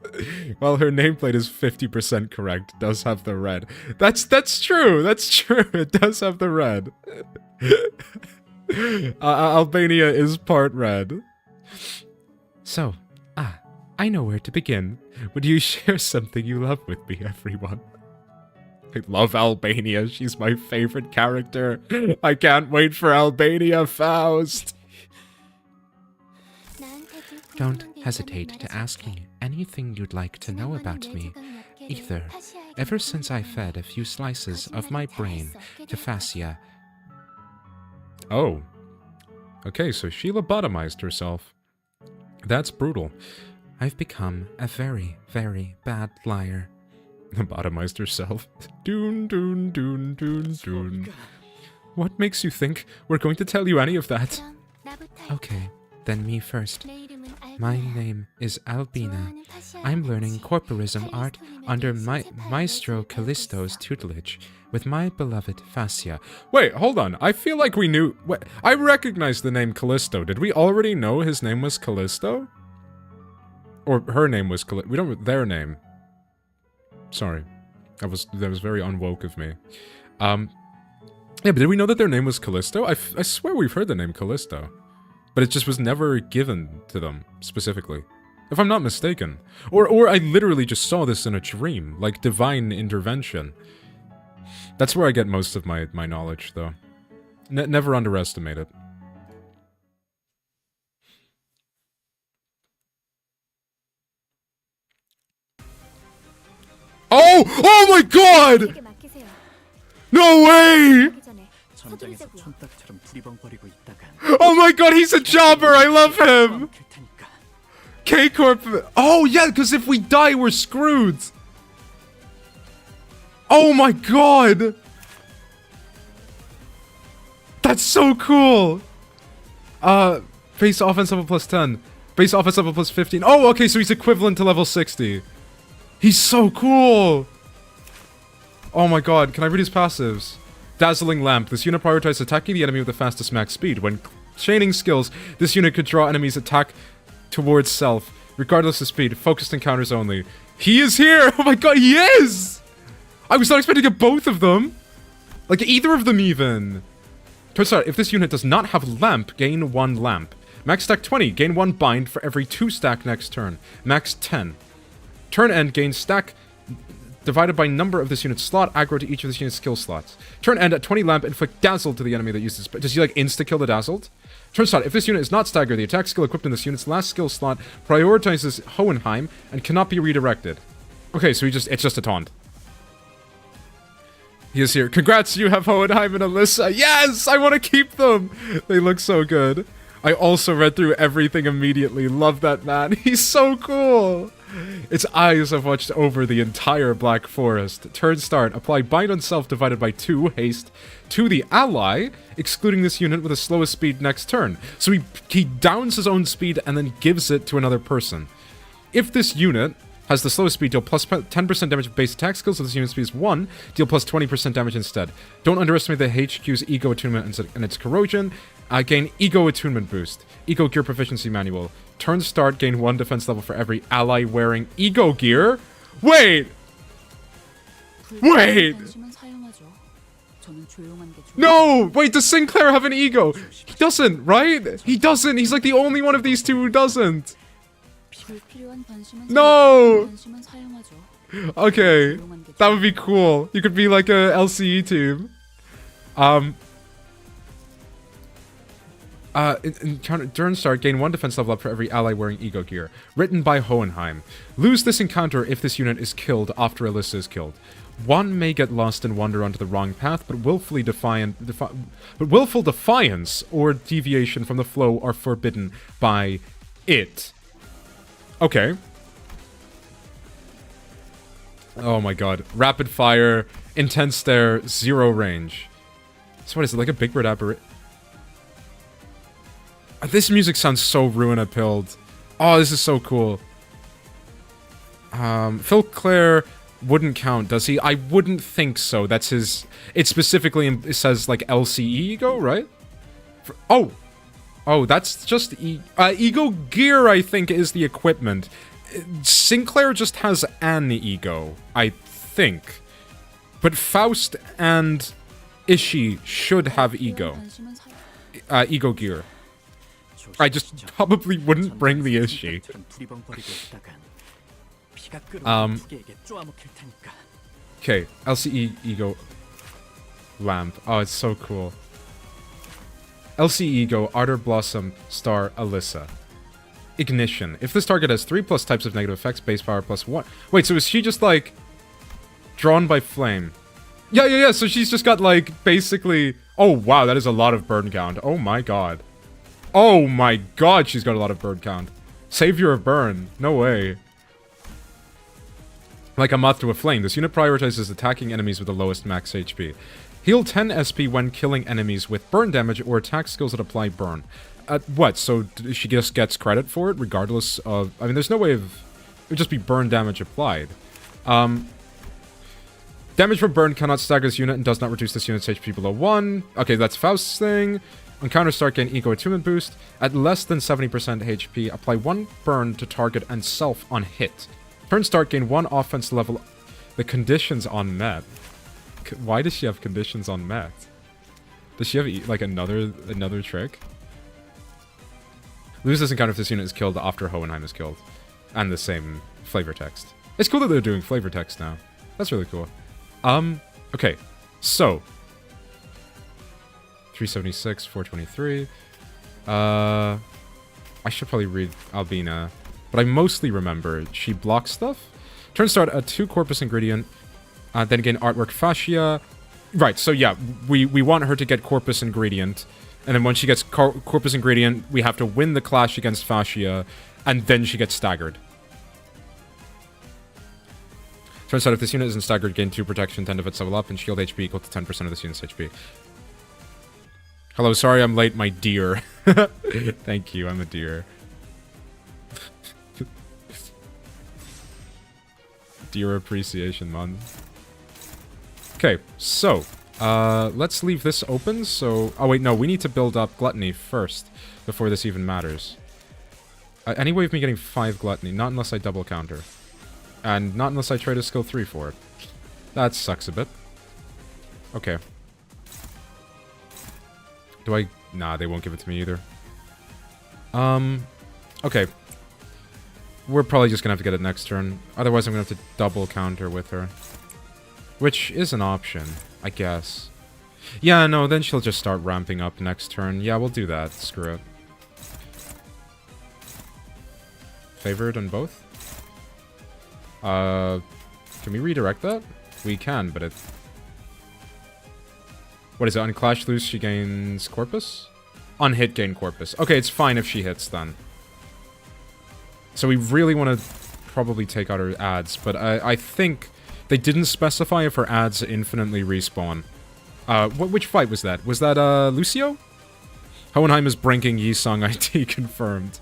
While her nameplate is 50% correct, does have the red. That's true, that's true, it does have the red. Albania is part red. So, I know where to begin. Would you share something you love with me, everyone? I love Albania, she's my favorite character. I can't wait for Albania, Faust. Don't hesitate to ask me anything you'd like to know about me, either. Ever since I fed a few slices of my brain to Fascia. Oh. Okay, so she lobotomized herself. That's brutal. I've become a very, very bad liar. Lobotomized herself. Doon, doon, doon, doon, doon. What makes you think we're going to tell you any of that? Okay, then me first. My name is Albina. I'm learning corporism art under Maestro Callisto's tutelage with my beloved Fascia. Wait, hold on. I feel like we knew... Wait, I recognize the name Callisto. Did we already know his name was Callisto? Or her name was Callisto? We don't know their name. Sorry. That was very unwoke of me. Yeah, but did we know that their name was Callisto? I swear we've heard the name Callisto. But it just was never given to them, specifically. If I'm not mistaken. Or I literally just saw this in a dream, like divine intervention. That's where I get most of my knowledge, though. Never underestimate it. Oh! Oh my god! No way! Oh my god, he's a jobber! I love him! K-Corp. Oh, yeah, because if we die, we're screwed. Oh my god. That's so cool. Base offense level plus 10. Base offense level plus 15. Oh, okay, so he's equivalent to level 60. He's so cool. Oh my god, can I read his passives? Dazzling Lamp. This unit prioritizes attacking the enemy with the fastest max speed. When chaining skills, this unit could draw enemies' attack towards self, regardless of speed. Focused encounters only. He is here! Oh my god, he is! I was not expecting to get both of them. Like, either of them even. To start, if this unit does not have Lamp, gain 1 Lamp. Max stack 20, gain 1 Bind for every 2 stack next turn. Max 10. Turn end, gain stack divided by number of this unit's slot, aggro to each of this unit's skill slots. Turn end, at 20 Lamp, inflict Dazzle to the enemy that uses... Does he, like, insta-kill the Dazzled? Turn start, if this unit is not staggered, the attack skill equipped in this unit's last skill slot prioritizes Hohenheim and cannot be redirected. Okay, so it's just a taunt. He is here. Congrats, you have Hohenheim and Alyssa. Yes! I want to keep them! They look so good. I also read through everything immediately. Love that man. He's so cool! Its eyes have watched over the entire Black Forest. Turn start. Apply Bind on Self divided by 2 haste to the ally, excluding this unit with the slowest speed next turn. So he downs his own speed and then gives it to another person. If this unit has the slowest speed, deal plus 10% damage with base attack skills. If this unit's speed is 1, deal plus 20% damage instead. Don't underestimate the HQ's Ego Attunement and its Corrosion. Gain Ego Attunement boost. Ego Gear Proficiency Manual. Turn start, gain 1 defense level for every ally wearing Ego Gear. Wait! Wait! No! Wait, does Sinclair have an ego? He doesn't, right? He doesn't. He's like the only one of these two who doesn't. No! Okay. That would be cool. You could be like a LCE team. Turn start, gain 1 defense level up for every ally wearing Ego Gear. Written by Hohenheim. Lose this encounter if this unit is killed after Alyssa is killed. One may get lost and wander onto the wrong path, but willful defiance or deviation from the flow are forbidden by it. Okay. Oh my god. Rapid fire, intense stare, 0 range. So what is it, like a Big Bird aberration? This music sounds so Ruina-pilled. Oh, this is so cool. Phil Clare wouldn't count, does he? I wouldn't think so. That's his... It specifically it says, like, LCE Ego, right? Oh! Oh, that's just... Ego Gear, I think, is the equipment. Sinclair just has an Ego, I think. But Faust and Ishii should have Ego. Ego Gear. I just probably wouldn't bring the Ishii. Okay, LCE Ego Lamp. Oh, it's so cool. LCE Ego, Ardor Blossom, Star, Alyssa. Ignition. If this target has 3 plus types of negative effects, base power plus 1. Wait, so is she just like drawn by flame? Yeah, so she's just got like basically... Oh wow, that is a lot of burn count. Oh my god. Oh my god, she's got a lot of burn count. Savior of Burn. No way. Like a moth to a flame, this unit prioritizes attacking enemies with the lowest max HP. Heal 10 SP when killing enemies with burn damage or attack skills that apply burn. What? So she just gets credit for it regardless of... I mean, there's no way of... It would just be burn damage applied. Damage from burn cannot stagger this unit and does not reduce this unit's HP below 1. Okay, that's Faust's thing. On counter start, gain Ego Attunement boost. At less than 70% HP, apply 1 burn to target and self on hit. Turn start, gain 1 offense level. The conditions on met. Why does she have conditions on met? Does she have like another trick? Lose this encounter if this unit is killed after Hohenheim is killed. And the same flavor text. It's cool that they're doing flavor text now. That's really cool. Okay. So 376, 423. I should probably read Albina. But I mostly remember she blocks stuff. Turn start a 2 corpus ingredient. Then again, artwork fascia. Right, so yeah, we want her to get corpus ingredient. And then when she gets corpus ingredient, we have to win the clash against fascia. and then she gets staggered. Turns out if this unit isn't staggered, gain 2 protection, 10 of its level up, and shield HP equal to 10% of this unit's HP. Hello, sorry I'm late, my dear. Thank you, I'm a dear. Dear appreciation month. Okay, so, let's leave this open, so... Oh, wait, no, we need to build up Gluttony first, before this even matters. Any way of me getting 5 Gluttony, not unless I double counter. And not unless I trade a skill 3 for it. That sucks a bit. Okay. Do I... Nah, they won't give it to me either. Okay. We're probably just gonna have to get it next turn. Otherwise, I'm gonna have to double counter with her. Which is an option, I guess. Yeah, no, then she'll just start ramping up next turn. Yeah, we'll do that. Screw it. Favored on both? Can we redirect that? We can, but it... What is it? On Clash Loose, she gains Corpus? On hit, gain Corpus. Okay, it's fine if she hits, then. So we really want to probably take out her ads, but I think they didn't specify if her ads infinitely respawn. Which fight was that? Was that, Lucio? Hohenheim is Brinking Yisung IT confirmed.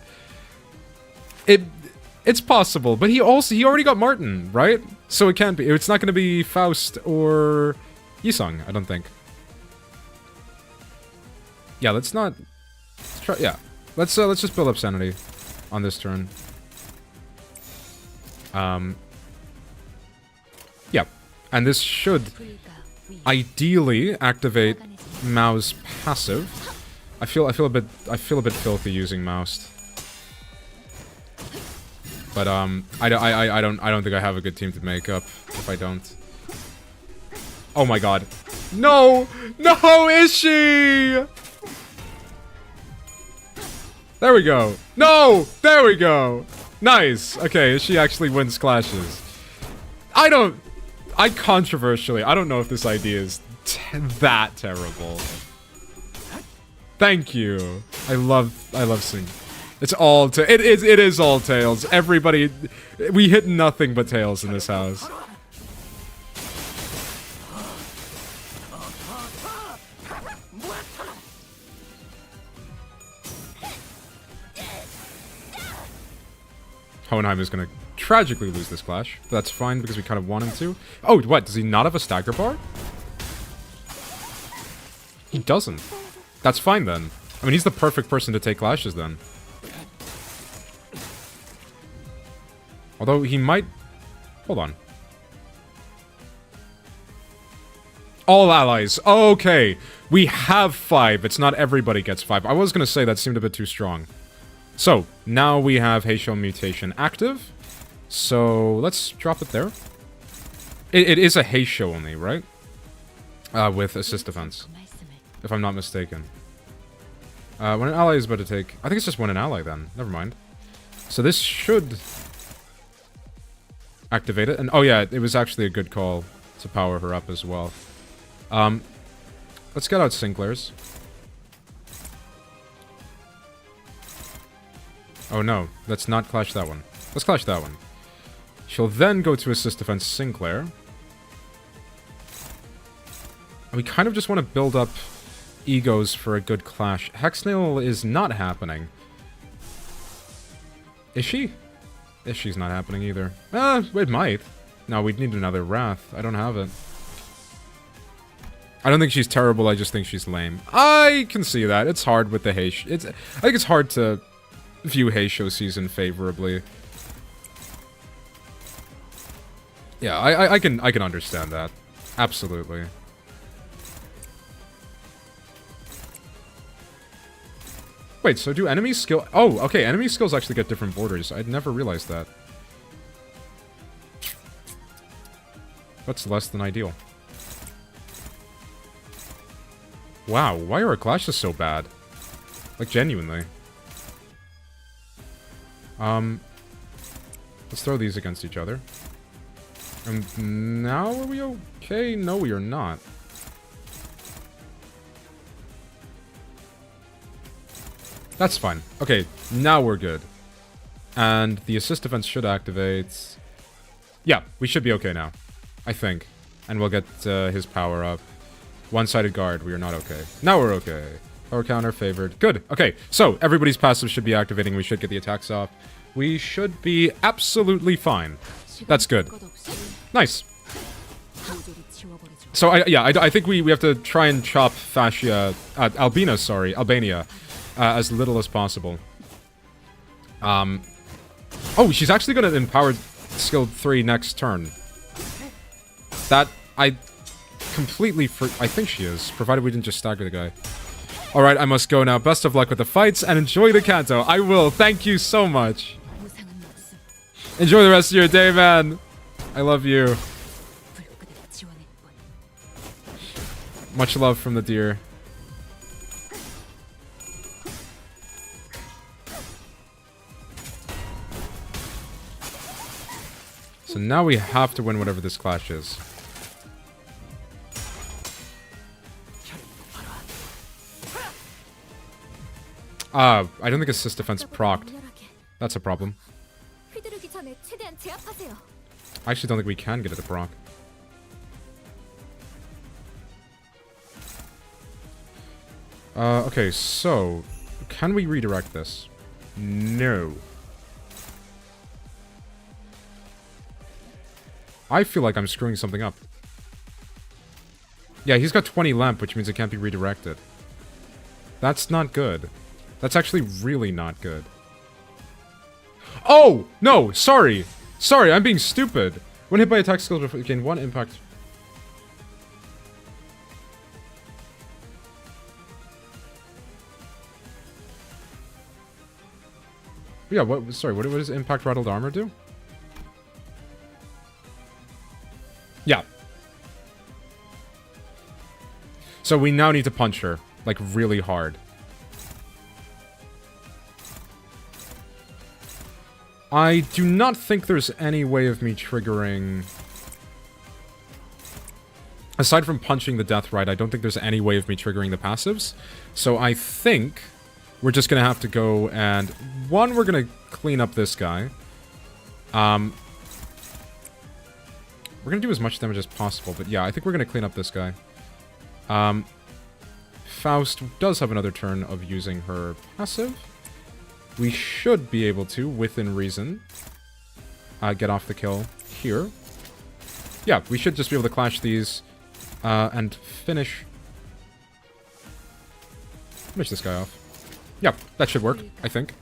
It's possible, but he already got Martin, right? So it can't be. It's not going to be Faust or Yisung, I don't think. Yeah, let's not... Let's try, yeah. Let's just build up Sanity on this turn. Yeah. And this should ideally activate Mao's passive. I feel a bit filthy using Mouse. But I don't think I have a good team to make up if I don't. Oh my god. No! No, is she? There we go. No! There we go! Nice! Okay, she actually wins clashes. Controversially, I don't know if this idea is that terrible. Thank you. I love seeing... It's all it is all tails. Everybody... We hit nothing but tails in this house. Hohenheim is gonna tragically lose this clash. But that's fine because we kind of want him to. Oh, what? Does he not have a stagger bar? He doesn't. That's fine then. I mean, he's the perfect person to take clashes then. Although he might... Hold on. All allies. Okay. We have 5. It's not everybody gets 5. I was gonna say that seemed a bit too strong. So, now we have Heisho Mutation active. So, let's drop it there. It is a Heisho only, right? With assist defense. If I'm not mistaken. When an ally is about to take... I think it's just when an ally then. Never mind. So this should... activate it. And oh yeah, it was actually a good call to power her up as well. Let's get out Sinclair's. Oh no, let's not clash that one. Let's clash that one. She'll then go to assist defense Sinclair. And we kind of just want to build up egos for a good clash. Hexnail is not happening. Is she? She's not happening either. It might. No, we'd need another Wrath. I don't have it. I don't think she's terrible, I just think she's lame. I can see that. It's hard with the Heisho. I think it's hard to view Heisho season favorably. Yeah, I can understand that. Absolutely. Wait, so do enemy skill... Oh, okay, enemy skills actually get different borders. I'd never realized that. That's less than ideal. Wow, why are our clashes so bad? Like, genuinely. Let's throw these against each other. And now are we okay? No, we are not. That's fine. Okay, now we're good. And the assist defense should activate. Yeah, we should be okay now. I think. And we'll get his power up. One-sided guard, we are not okay. Now we're okay. Power counter favored. Good. Okay, so everybody's passive should be activating. We should get the attacks off. We should be absolutely fine. That's good. Nice. So, I think we have to try and chop Albania, as little as possible. Oh, she's actually going to empower skill 3 next turn. That, I completely I think she is, provided we didn't just stagger the guy. Alright, I must go now. Best of luck with the fights, and enjoy the Canto. I will. Thank you so much. Enjoy the rest of your day, man. I love you. Much love from the deer. So now we have to win whatever this clash is. I don't think assist defense procced. That's a problem. I actually don't think we can get it to proc. Okay, so... Can we redirect this? No. I feel like I'm screwing something up. Yeah, he's got 20 lamp, which means it can't be redirected. That's not good. That's actually really not good. Oh! No! Sorry! Sorry, I'm being stupid! When hit by attack skill, gain 1 impact. Yeah, what? Sorry, what does impact rattled armor do? Yeah. So we now need to punch her, like, really hard. I do not think there's any way of me triggering... Aside from punching the death right, I don't think there's any way of me triggering the passives. So I think we're just gonna have to go and... One, we're gonna clean up this guy. We're gonna do as much damage as possible, but yeah, I think we're gonna clean up this guy. Faust does have another turn of using her passive. We should be able to, within reason, get off the kill here. Yeah, we should just be able to clash these, and finish this guy off. Yeah, that should work, I think.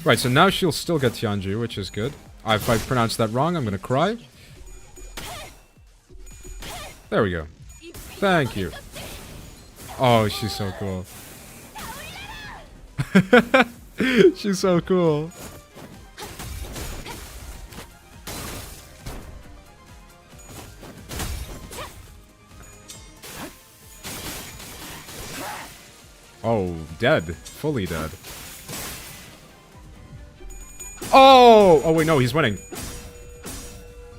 Right, so now she'll still get Tianju, which is good. If I pronounced that wrong, I'm gonna cry. There we go. Thank you. Oh, she's so cool. She's so cool. Oh, dead. Fully dead. Oh! Oh, wait, no, he's winning.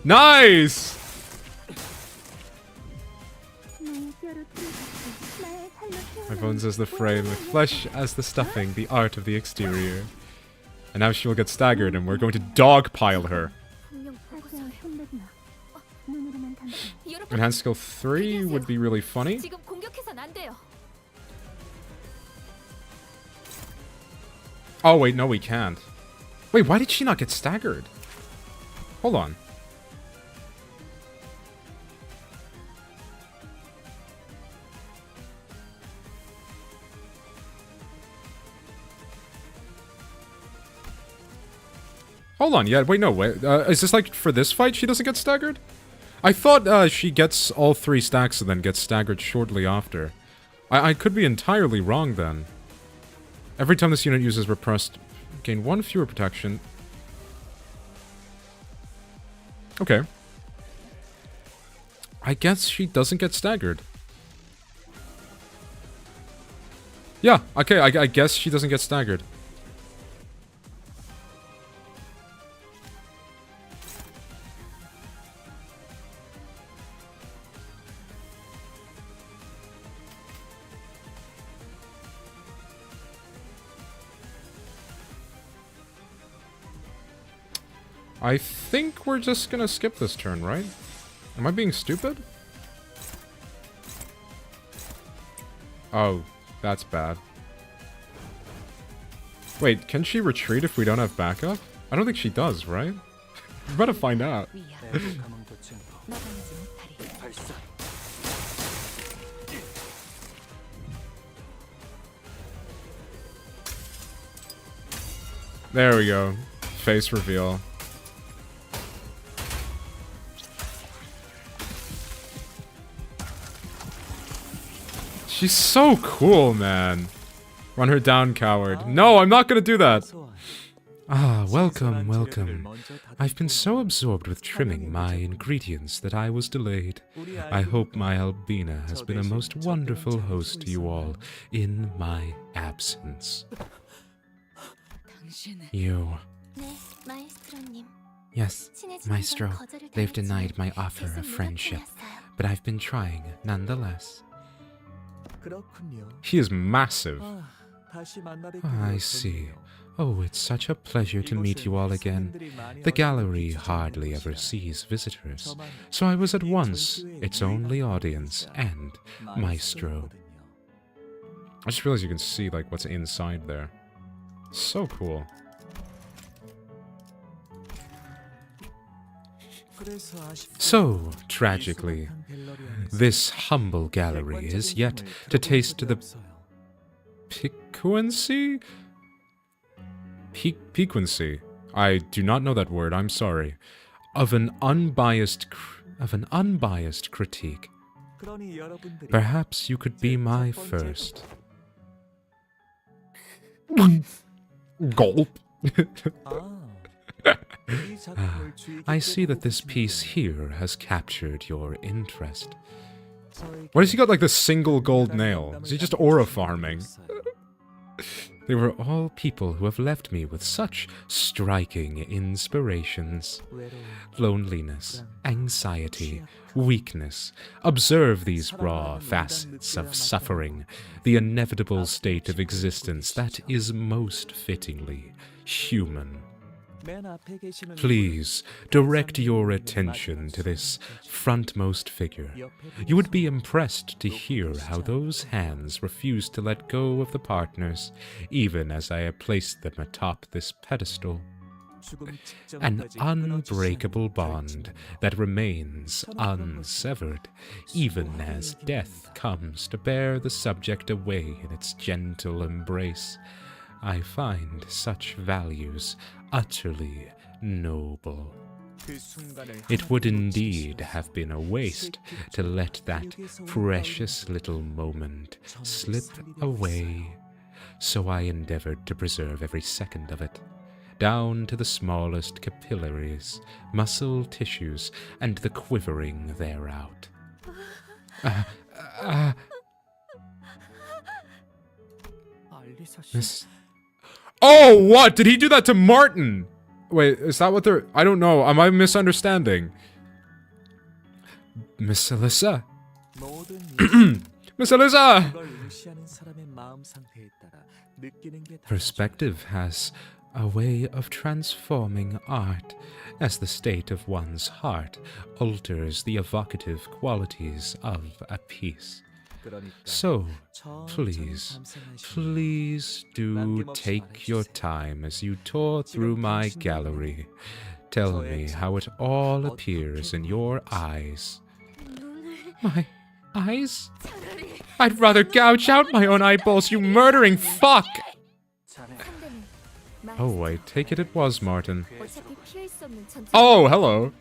Nice! My bones as the frame, with flesh as the stuffing, the art of the exterior. And now she will get staggered, and we're going to dogpile her. Enhanced skill 3 would be really funny. Oh, wait, no, we can't. Wait, why did she not get staggered? Hold on. Hold on, yeah, wait, no, wait. Is this like for this fight she doesn't get staggered? I thought she gets all 3 stacks and then gets staggered shortly after. I could be entirely wrong then. Every time this unit uses repressed, gain 1 fewer protection. Okay. I guess she doesn't get staggered. Yeah, okay, I guess she doesn't get staggered. I think we're just gonna skip this turn, right? Am I being stupid? Oh, that's bad. Wait, can she retreat if we don't have backup? I don't think she does, right? We're about to find out. There we go. Face reveal. She's so cool, man. Run her down, coward. No, I'm not gonna do that. Ah, welcome, welcome. I've been so absorbed with trimming my ingredients that I was delayed. I hope my Albina has been a most wonderful host to you all in my absence. You... Yes, Maestro, they've denied my offer of friendship, but I've been trying nonetheless. He is massive. I see. Oh, it's such a pleasure to meet you all again. The gallery hardly ever sees visitors, so I was at once its only audience and maestro. I just realized you can see, like, what's inside there. So cool. So, tragically, this humble gallery is yet to taste the piquancy? Piquancy. I do not know that word, I'm sorry. Of an unbiased critique. Perhaps you could be my first. Gulp. I see that this piece here has captured your interest. Why does he got like the single gold nail? Is he just aura farming? They were all people who have left me with such striking inspirations. Loneliness, anxiety, weakness. Observe these raw facets of suffering, the inevitable state of existence that is most fittingly human. Please, direct your attention to this frontmost figure. You would be impressed to hear how those hands refuse to let go of the partners, even as I have placed them atop this pedestal. An unbreakable bond that remains unsevered, even as death comes to bear the subject away in its gentle embrace. I find such values utterly noble. It would indeed have been a waste to let that precious little moment slip away, so I endeavored to preserve every second of it, down to the smallest capillaries, muscle tissues, and the quivering thereout. Miss... Oh, what? Did he do that to Martin? Wait, is that what they're... I don't know. Am I misunderstanding? Miss Alyssa? Miss Alyssa! Perspective has a way of transforming art, as the state of one's heart alters the evocative qualities of a piece. So, please do take your time as you tour through my gallery. Tell me how it all appears in your eyes. My eyes? I'd rather gouge out my own eyeballs, you murdering fuck! Oh, I take it was Martin. Oh, hello.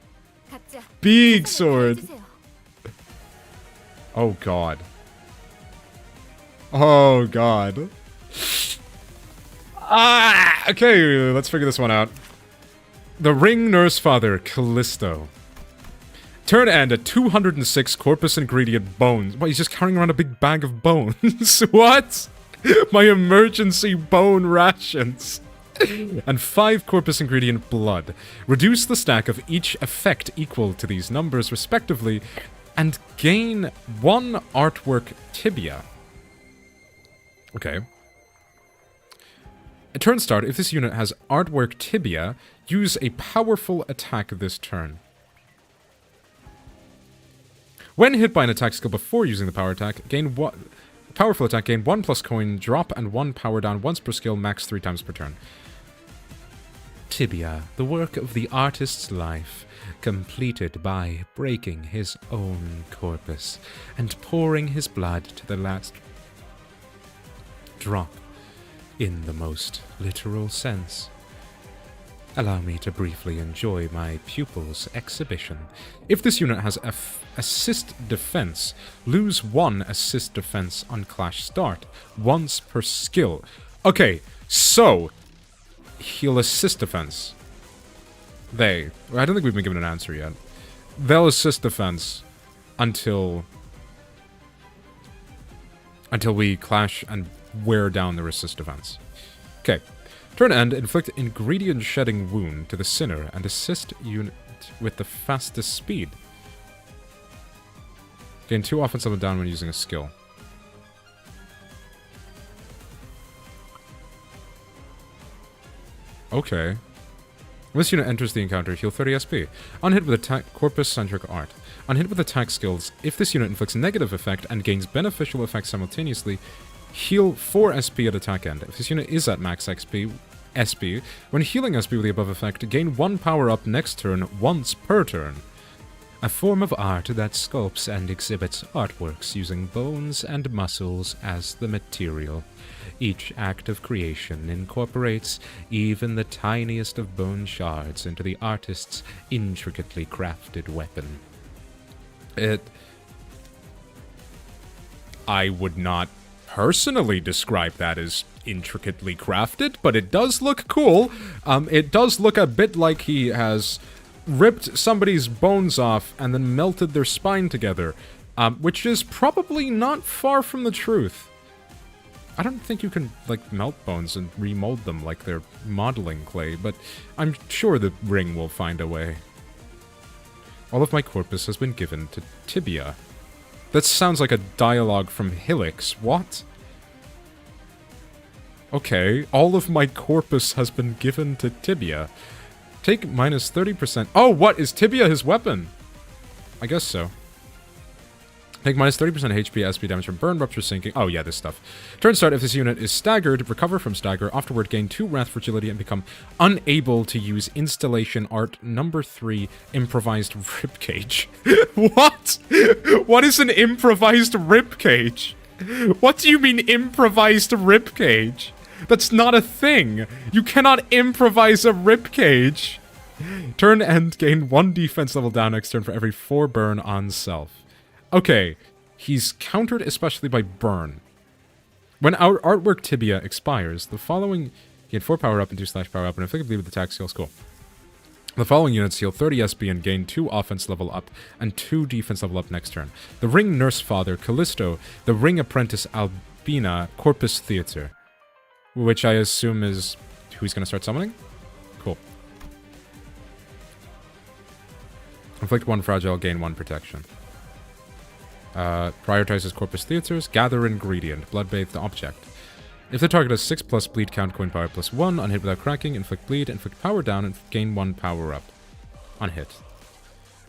Big sword. Oh, God. Oh, God. Ah! Okay, let's figure this one out. The Ring Nurse Father, Callisto. Turn end at 206 corpus ingredient bones. What, he's just carrying around a big bag of bones? What? My emergency bone rations. And 5 corpus ingredient blood. Reduce the stack of each effect equal to these numbers respectively, and gain 1 artwork tibia. Okay. At turn start, if this unit has artwork tibia, use a powerful attack this turn. When hit by an attack skill before using the power attack, gain one powerful attack, gain 1+ coin, drop, and 1 power down once per skill, max 3 times per turn. Tibia, the work of the artist's life, completed by breaking his own corpus and pouring his blood to the last drop, in the most literal sense. Allow me to briefly enjoy my pupil's exhibition. If this unit has assist defense, lose 1 assist defense on clash start, once per skill. Okay, so he'll assist defense. I don't think we've been given an answer yet. They'll assist defense until we clash and wear down their assist defense. Okay. Turn end, inflict ingredient shedding wound to the sinner and assist unit with the fastest speed. Gain 2 offense level down when using a skill. Okay. When this unit enters the encounter, heal 30 SP. On hit with attack corpus-centric art. On hit with attack skills, if this unit inflicts negative effect and gains beneficial effects simultaneously, heal 4 SP at attack end. If this unit is at max SP, when healing SP with the above effect, gain 1 power up next turn once per turn. A form of art that sculpts and exhibits artworks using bones and muscles as the material. Each act of creation incorporates even the tiniest of bone shards into the artist's intricately crafted weapon. I would not personally describe that as intricately crafted, but it does look cool. It does look a bit like he has ripped somebody's bones off and then melted their spine together, which is probably not far from the truth. I don't think you can, like, melt bones and remold them like they're modeling clay, but I'm sure the ring will find a way. All of my corpus has been given to Tibia. That sounds like a dialogue from Helix. What? Okay, all of my corpus has been given to Tibia. Take minus 30%. Oh, what? Is Tibia his weapon? I guess so. Take minus 30% HP, SP damage from burn, rupture, sinking. Oh, yeah, this stuff. Turn start, if this unit is staggered, recover from stagger. Afterward, gain 2 Wrath Fragility and become unable to use Installation Art number 3, Improvised Ribcage. What? What is an Improvised Ribcage? What do you mean, Improvised Ribcage? That's not a thing. You cannot improvise a ribcage. Turn end, gain 1 defense level down next turn for every 4 burn on self. Okay, he's countered especially by burn. When our artwork tibia expires, the following gain 4 power up and 2 slash power up and effectively with attack skills. Cool. The following units heal 30 SP and gain 2 offense level up and 2 defense level up next turn. The Ring Nurse Father, Callisto, the Ring Apprentice Albina, Corpus Theater. Which I assume is who he's going to start summoning? Cool. Inflict 1 fragile, gain 1 protection. Prioritizes Corpus Theaters. Gather ingredient. Blood-bathed object. If the target has 6+ bleed count, coin power +1. On hit without cracking, inflict bleed, inflict power down, and gain 1 power up. On hit.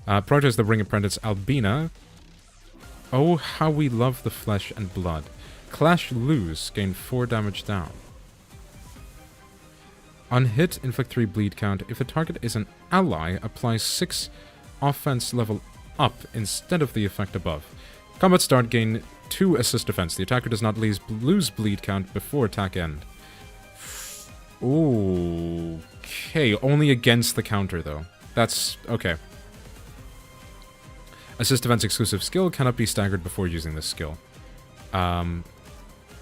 Prioritize the Ring Apprentice Albina. Oh, how we love the flesh and blood. Clash lose, gain 4 damage down. On hit, inflict 3 bleed count. If the target is an ally, apply 6 offense level up instead of the effect above. Combat start, gain 2 assist defense. The attacker does not lose bleed count before attack end. Okay, only against the counter, though. That's okay. Assist defense exclusive skill cannot be staggered before using this skill.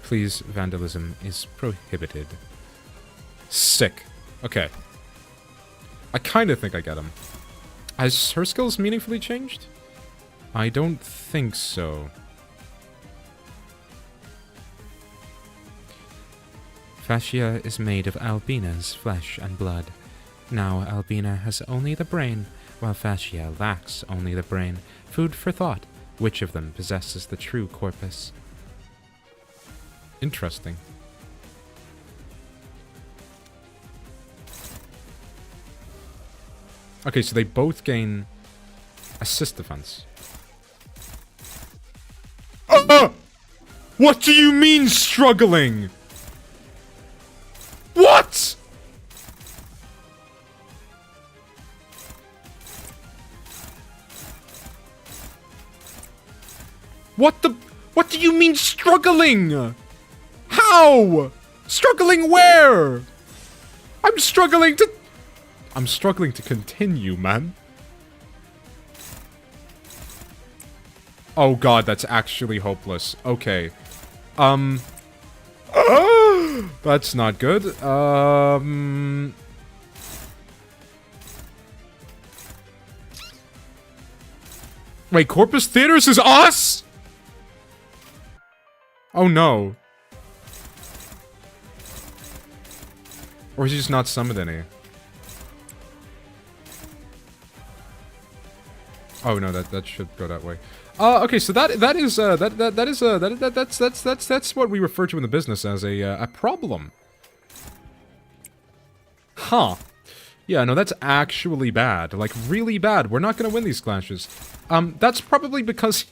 Please, vandalism is prohibited. Sick. Okay. I kind of think I get him. Has her skills meaningfully changed? I don't think so. Fascia is made of Albina's flesh and blood. Now Albina has only the brain, while Fascia lacks only the brain. Food for thought. Which of them possesses the true corpus? Interesting. Okay, so they both gain assist defense. What do you mean struggling? What? What do you mean struggling? How? Struggling where? I'm struggling to continue, man. Oh god, that's actually hopeless. Okay. That's not good. Wait, Corpus Theaters is us? Oh no. Or is he just not summoned any? Oh no, that should go that way. Okay, so that's what we refer to in the business as a problem. Huh. Yeah, no, that's actually bad. Like, really bad. We're not gonna win these clashes. That's probably because...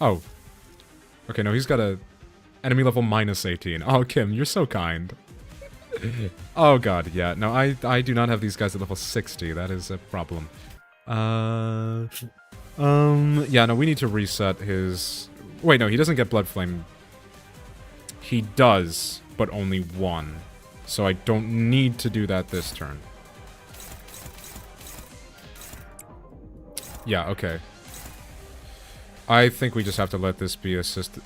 Oh. Okay, no, he's got a enemy level minus 18. Oh, Kim, you're so kind. Oh god, yeah. No, I do not have these guys at level 60. That is a problem. Yeah, no, we need to reset his... Wait, no, he doesn't get Blood Flame. He does, but only one. So I don't need to do that this turn. Yeah, okay. I think we just have to let this be assisted.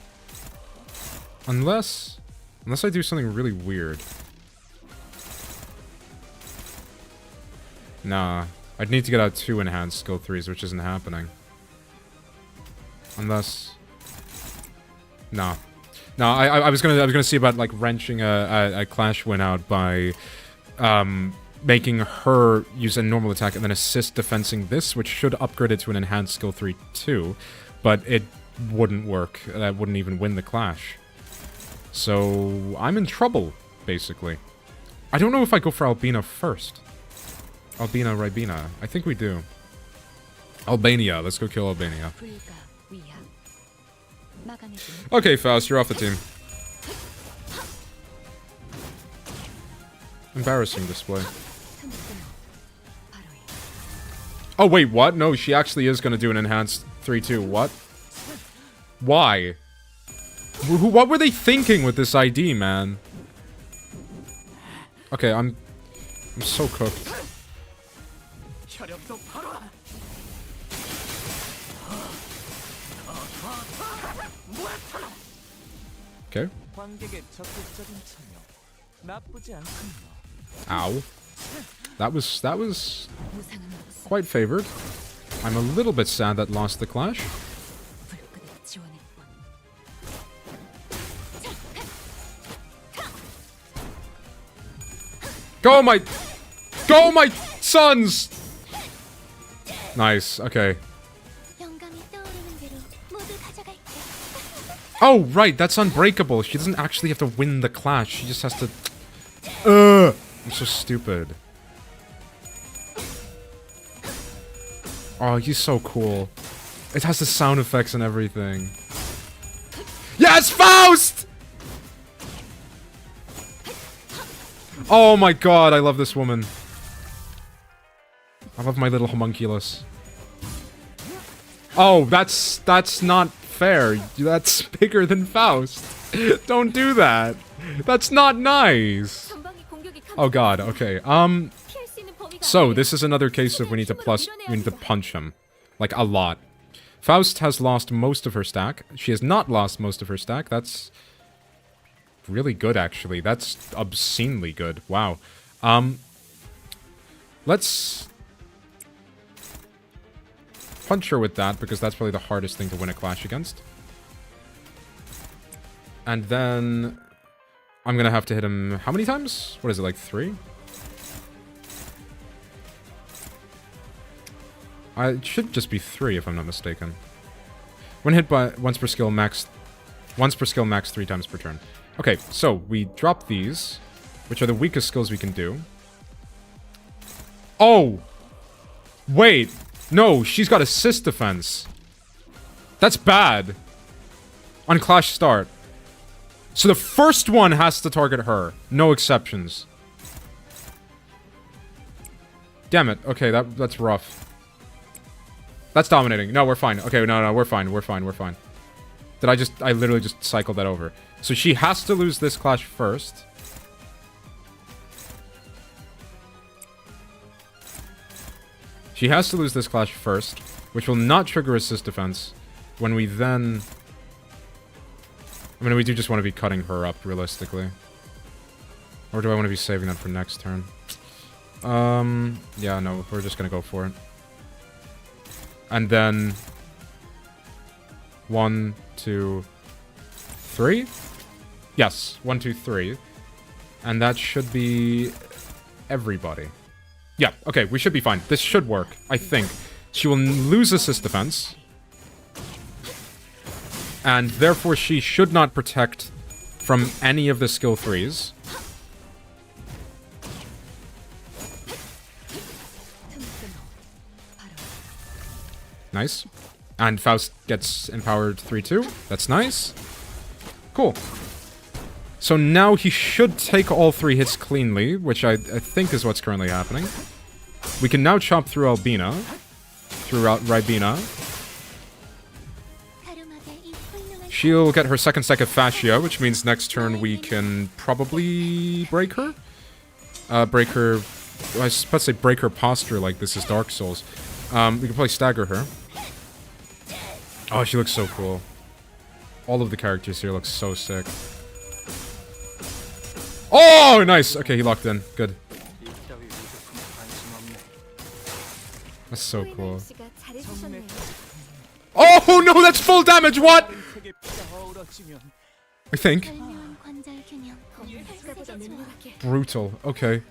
Unless I do something really weird. Nah. I'd need to get out 2 enhanced skill 3s, which isn't happening. Unless... Nah. No, I was gonna see about, like, wrenching a Clash win out by, making her use a normal attack and then assist defensing this, which should upgrade it to an enhanced skill 3 too. But it wouldn't work. That wouldn't even win the Clash. So, I'm in trouble, basically. I don't know if I go for Albina first. Albina, Ribena. I think we do. Albania. Let's go kill Albania. Okay, Faust, you're off the team. Embarrassing display. Oh, wait, what? No, she actually is going to do an enhanced 3-2. What? Why? What were they thinking with this ID, man? Okay, I'm so cooked. Okay. Ow. That was quite favored. I'm a little bit sad that lost the clash. Go my sons! Nice, okay. Oh, right, that's unbreakable. She doesn't actually have to win the clash. She just has to... I'm so stupid. Oh, he's so cool. It has the sound effects and everything. Yes, Faust! Oh my god, I love this woman. I love my little homunculus. Oh, that's not fair. That's bigger than Faust. Don't do that. That's not nice. Oh god, okay. So this is another case of we need to punch him. Like a lot. Faust has lost most of her stack. She has not lost most of her stack. That's really good, actually. That's obscenely good. Wow. Let's punch her with that, because that's probably the hardest thing to win a clash against. And then I'm gonna have to hit him how many times? What is it, like 3? It should just be 3 if I'm not mistaken. When hit by once per skill max 3 times per turn. Okay, so we drop these, which are the weakest skills we can do. Oh! Wait. No, she's got assist defense. That's bad. On Clash Start. So the first one has to target her. No exceptions. Damn it. Okay, that's rough. That's dominating. No, we're fine. Okay, no, we're fine. We're fine. We're fine. I literally just cycled that over. So she has to lose this clash first. She has to lose this clash first, which will not trigger assist defense. When we then... I mean, we do just want to be cutting her up, realistically. Or do I want to be saving that for next turn? Yeah, no, we're just gonna go for it. And then... 1, 2, 3? Yes, 1, 2, 3. And that should be... everybody. Yeah, okay, we should be fine. This should work, I think. She will lose assist defense. And therefore she should not protect from any of the skill 3s. Nice. And Faust gets empowered 3-2. That's nice. Cool. So now he should take all 3 hits cleanly, which I think is what's currently happening. We can now chop through Albina. Through Ribena. She'll get her second stack of Fascia, which means next turn we can probably break her? Break her... I was supposed to say break her posture like this is Dark Souls. We can probably stagger her. Oh, she looks so cool. All of the characters here look so sick. Oh, nice! Okay, he locked in. Good. That's so cool. Oh, no, that's full damage! What? I think. Brutal. Okay.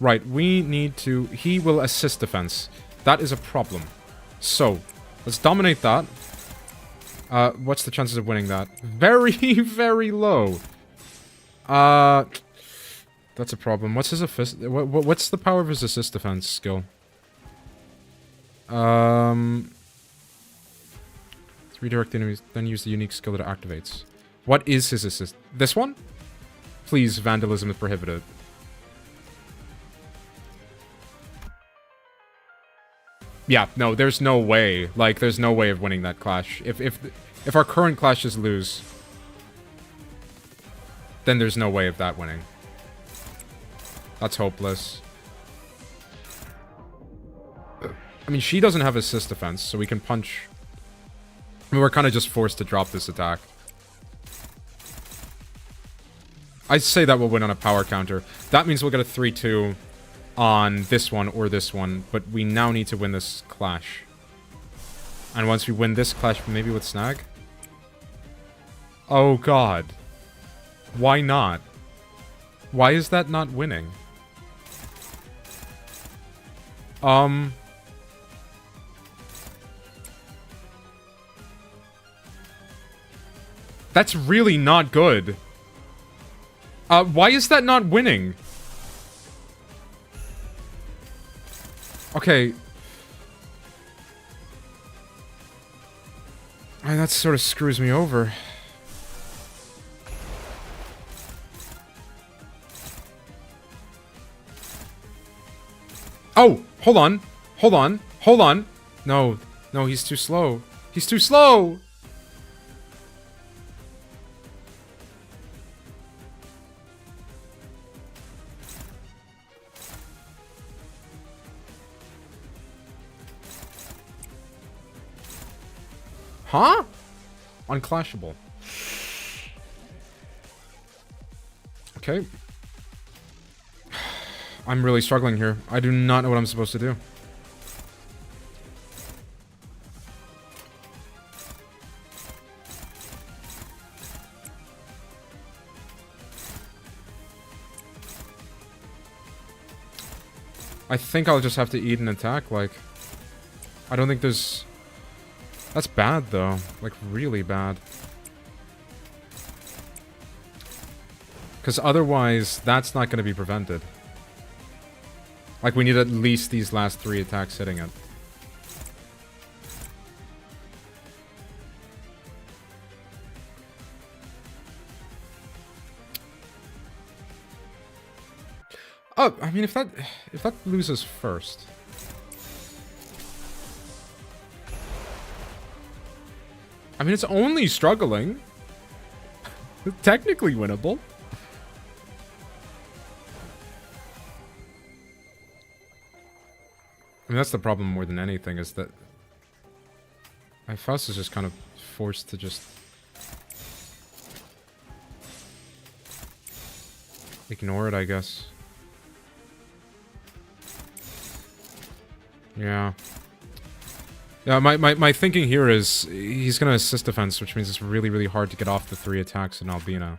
Right, we need to... He will assist defense. That is a problem. So, let's dominate that. What's the chances of winning that? Very, very low. That's a problem. What's his assist? What's the power of his assist defense skill? Redirect the enemies, then use the unique skill that it activates. What is his assist? This one? Please, vandalism is prohibited. Yeah, no, there's no way. Like, there's no way of winning that clash. If our current clashes lose, then there's no way of that winning. That's hopeless. I mean, she doesn't have assist defense, so we can punch. I mean, we're kind of just forced to drop this attack. I'd say that we'll win on a power counter. That means we'll get a 3-2 on this one or this one, but we now need to win this clash. And once we win this clash, maybe with Snag? Oh god. Why not? Why is that not winning? That's really not good. Why is that not winning? Okay. And that sort of screws me over. Oh! Hold on! Hold on! Hold on! No. No, he's too slow. He's too slow! Huh? Unclashable. Okay. I'm really struggling here. I do not know what I'm supposed to do. I think I'll just have to eat an attack, like... I don't think there's... That's bad, though. Like, really bad. Because otherwise, that's not going to be prevented. Like, we need at least these last 3 attacks hitting it. Oh, I mean, if that loses first. I mean, it's only struggling. Technically winnable. I mean, that's the problem more than anything, is that my Faust is just kind of forced to just ignore it, I guess. Yeah. Yeah, my thinking here is he's gonna assist defense, which means it's really, really hard to get off the 3 attacks in Albina.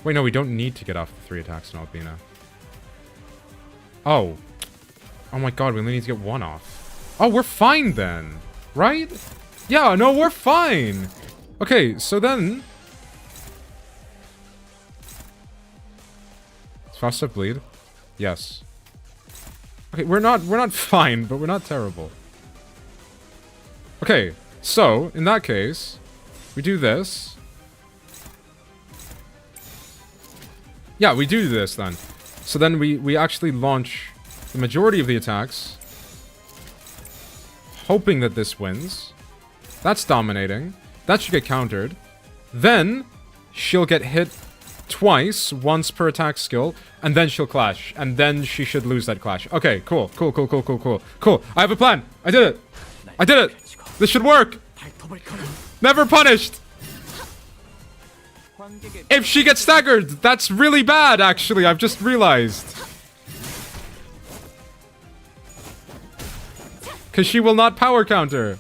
Wait, no, we don't need to get off the 3 attacks in Albina. Oh. Oh my god, we only need to get 1 off. Oh, we're fine then. Right? Yeah, no, we're fine. Okay, so then... Does Faust have bleed? Yes. Okay, we're not fine, but we're not terrible. Okay, so, in that case, we do this. Yeah, we do this then. So then we actually launch the majority of the attacks, hoping that this wins. That's dominating. That should get countered. Then, she'll get hit twice, once per attack skill, and then she'll clash. And then she should lose that clash. Okay, cool. Cool. I have a plan. I did it. I did it. This should work. Never punished. If she gets staggered, that's really bad, actually. I've just realized. Because she will not power counter.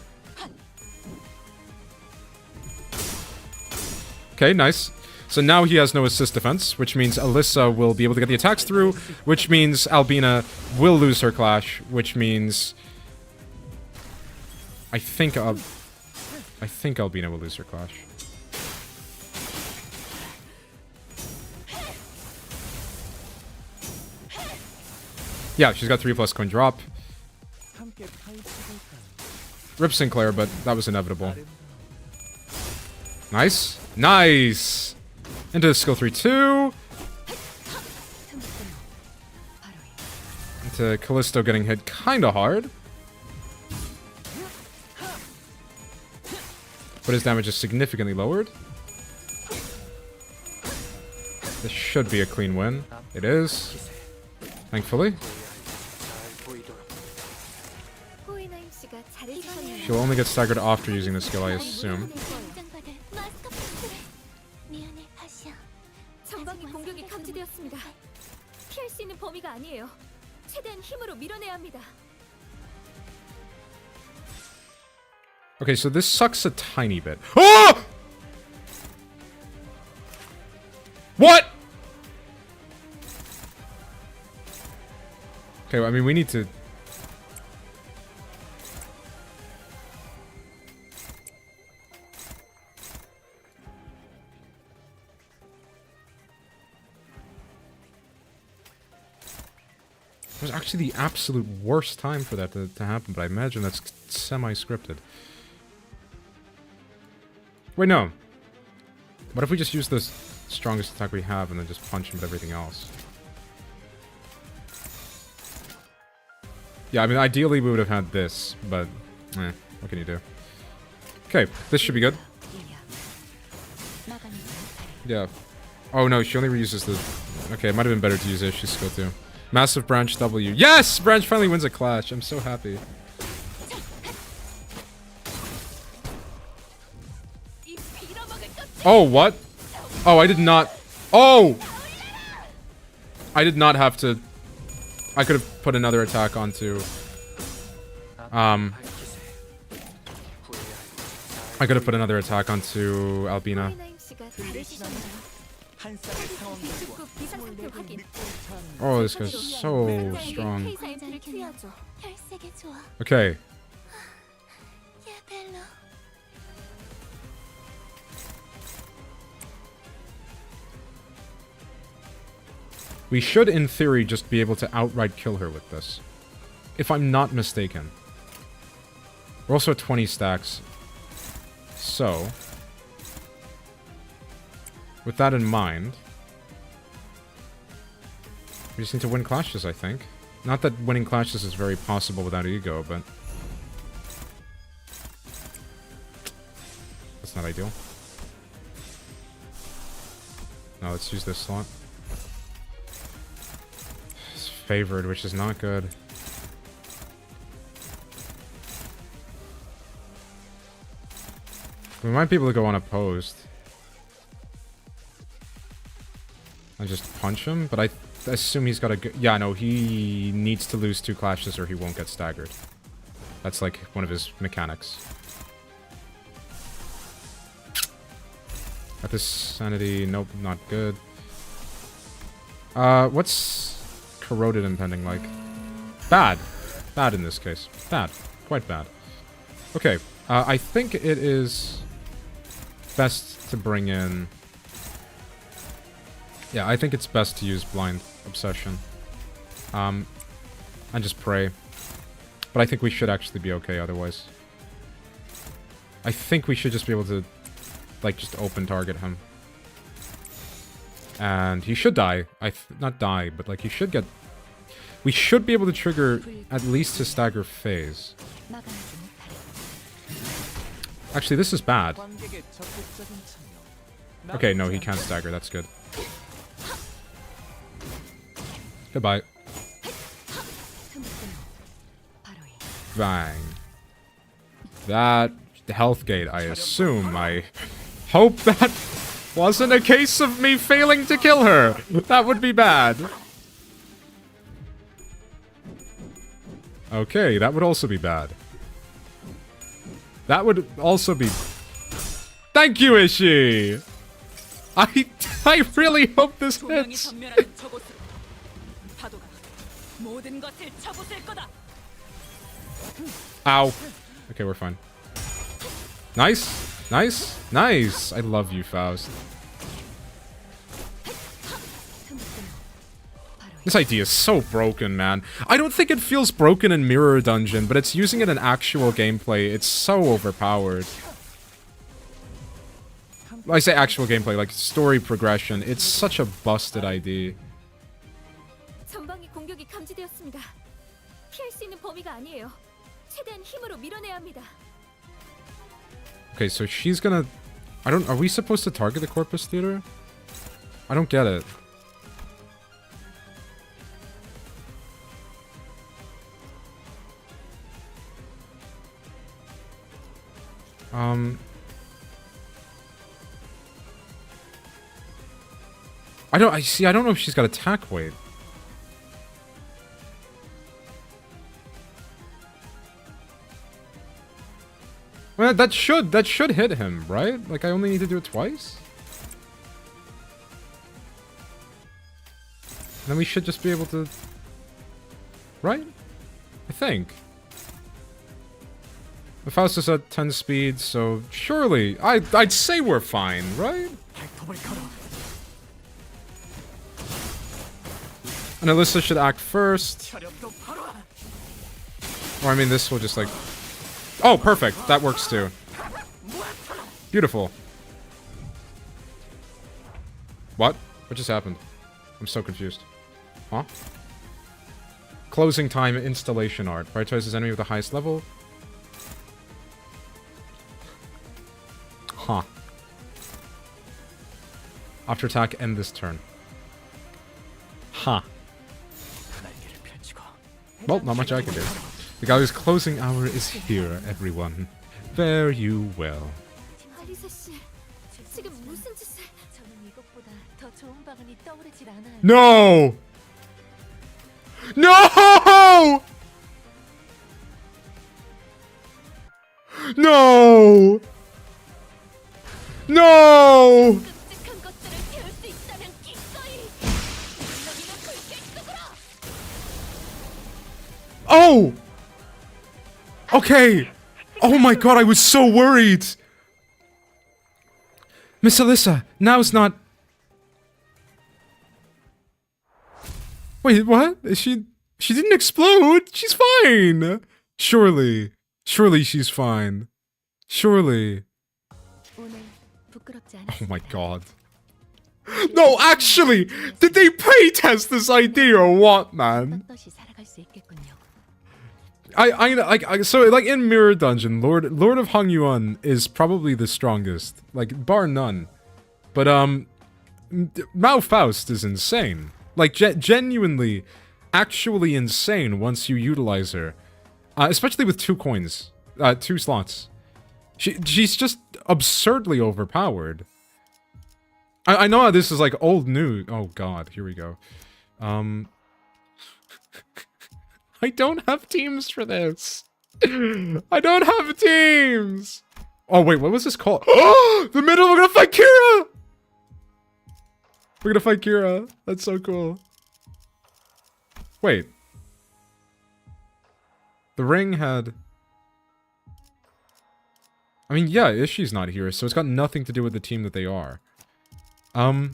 Okay, nice. So now he has no assist defense, which means Alyssa will be able to get the attacks through, which means Albina will lose her clash, which means... I think Albina will lose her clash. Yeah, she's got 3+ coin drop. Rip Sinclair, but that was inevitable. Nice. Nice! Into skill 3-2. Into Callisto getting hit kinda hard. But his damage is significantly lowered. This should be a clean win. It is. Thankfully. She'll only get staggered after using the skill, I assume. Okay, so this sucks a tiny bit. Oh! What? Okay, well, I mean, we need to... It was actually the absolute worst time for that to happen, but I imagine that's semi-scripted. Wait, no. What if we just use the strongest attack we have and then just punch him with everything else? Yeah, I mean, ideally we would have had this, but... what can you do? Okay, this should be good. Yeah. Oh no, she only reuses the... Okay, it might have been better to use Ishi's skill too. Massive Branch W. Yes! Branch finally wins a clash. I'm so happy. Oh, what? Oh, I did not... Oh! I did not have to... I could have put another attack onto... I could have put another attack onto Albina. Oh, this guy's so strong. Okay. We should, in theory, just be able to outright kill her with this. If I'm not mistaken. We're also at 20 stacks. So, with that in mind, we just need to win clashes, I think. Not that winning clashes is very possible without ego, but that's not ideal. Now let's use this slot. It's favored, which is not good. We might be able to go unopposed. And just punch him, but I assume he's got a yeah, no, he needs to lose 2 clashes or he won't get staggered. That's like one of his mechanics. At this sanity, nope, not good. What's corroded impending like? Bad. Bad in this case. Bad. Quite bad. Okay, I think it is best to bring in... Yeah, I think it's best to use Blind Obsession. And just pray. But I think we should actually be okay otherwise. I think we should just be able to, like, just open target him. And he should die. Not die, but, like, he should get... We should be able to trigger at least his stagger phase. Actually, this is bad. Okay, no, he can't stagger. That's good. Goodbye. Bang. That health gate, I assume. I hope that wasn't a case of me failing to kill her. That would be bad. Okay, that would also be bad. That would also be... Thank you, Ishi! I really hope this hits. Ow. Okay, we're fine. Nice. Nice. Nice. I love you, Faust. This idea is so broken, man. I don't think it feels broken in Mirror Dungeon, but it's using it in actual gameplay. It's so overpowered. I say actual gameplay, like story progression. It's such a busted idea. 전방의 공격이 감지되었습니다. 피할 수 있는 범위가 아니에요. 최대한 힘으로 밀어내야 합니다. Okay, so she's gonna... Are we supposed to target the Corpus Theater? I don't get it. I don't know if she's got attack weight. Well, that should hit him, right? Like, I only need to do it twice? And then we should just be able to... Right? I think. The Faust is at 10 speed, so surely... I'd say we're fine, right? And Alyssa should act first. Or, I mean, this will just, like... Oh, perfect. That works, too. Beautiful. What? What just happened? I'm so confused. Huh? Closing time installation art. Prioritizes enemy with the highest level. Huh. After attack, end this turn. Huh. Well, not much I can do. The gallery's closing hour is here, everyone. Fare you well. 아리사 씨, 지금 무슨 짓을? 저는 이것보다 더 좋은 방안이 떠오르질 않아요. No! No! No! No! 끔찍한 것들을 배울 수 있다면 기꺼이. 너희는 불길 속으로. Oh! Okay! Oh my god, I was so worried! Miss Alyssa, now's not... Wait, what? She didn't explode. She's fine. Surely she's fine. Surely. Oh my god. No, actually, did they pay test this idea or what, man? So like in Mirror Dungeon, Lord of Hangyuan is probably the strongest, like bar none. But Mao Faust is insane, like genuinely, actually insane once you utilize her, especially with 2 coins, 2 slots. She's just absurdly overpowered. I know how this is like old news. Oh god, here we go. I don't have teams for this. I don't have teams. Oh wait, what was this called? Oh, the middle. We're gonna fight Kira. We're gonna fight Kira. That's so cool. Wait. The ring had. I mean, yeah, Ishii's not here, so it's got nothing to do with the team that they are. I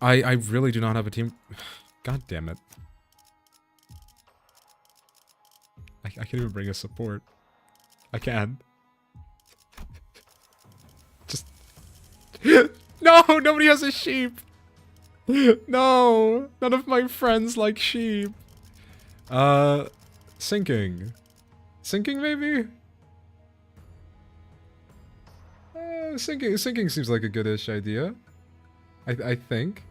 really do not have a team. God damn it. I can't even bring a support. I can. Just... No! Nobody has a sheep! No! None of my friends like sheep. Sinking. Sinking, maybe? Sinking seems like a good-ish idea. I think.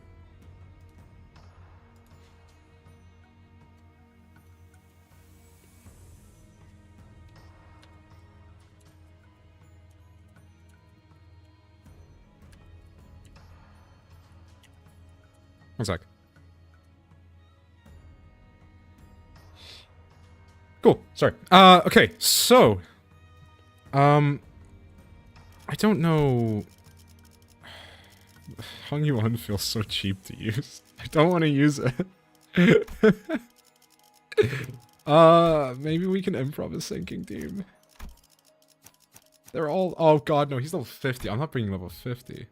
One sec. Cool. Sorry. Okay. So, I don't know. Hangyuan feels so cheap to use. I don't want to use it. Maybe we can improv a sinking team. They're all. Oh god, no. He's level 50. I'm not bringing level 50. Do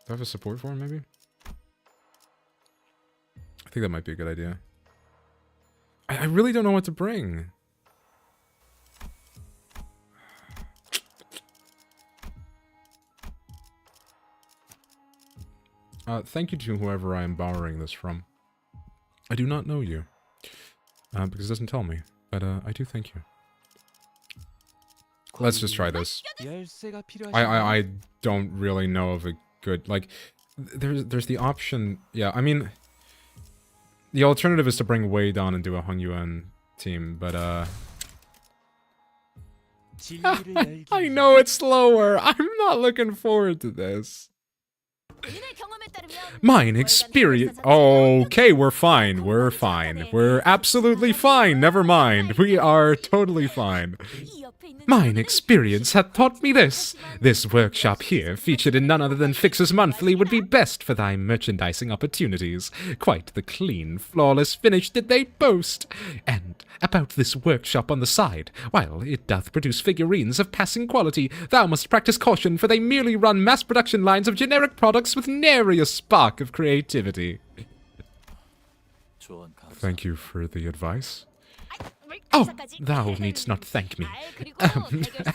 I have a support for him? Maybe. I think that might be a good idea. I really don't know what to bring. Thank you to whoever I am borrowing this from. I do not know you. Because it doesn't tell me. But, I do thank you. Let's just try this. I don't really know of a good, like... There's the option... Yeah, I mean... The alternative is to bring Wade on and do a Hangyuan team, but, I know it's slower! I'm not looking forward to this. Mine experience. Okay, we're fine. We're fine. We're absolutely fine. Never mind. We are totally fine. Mine experience hath taught me this. This workshop here, featured in none other than Fixers Monthly, would be best for thy merchandising opportunities. Quite the clean, flawless finish did they boast. And about this workshop on the side, while it doth produce figurines of passing quality, thou must practice caution, for they merely run mass production lines of generic products with nary a spark of creativity. Thank you for the advice. Oh, thou needst not thank me.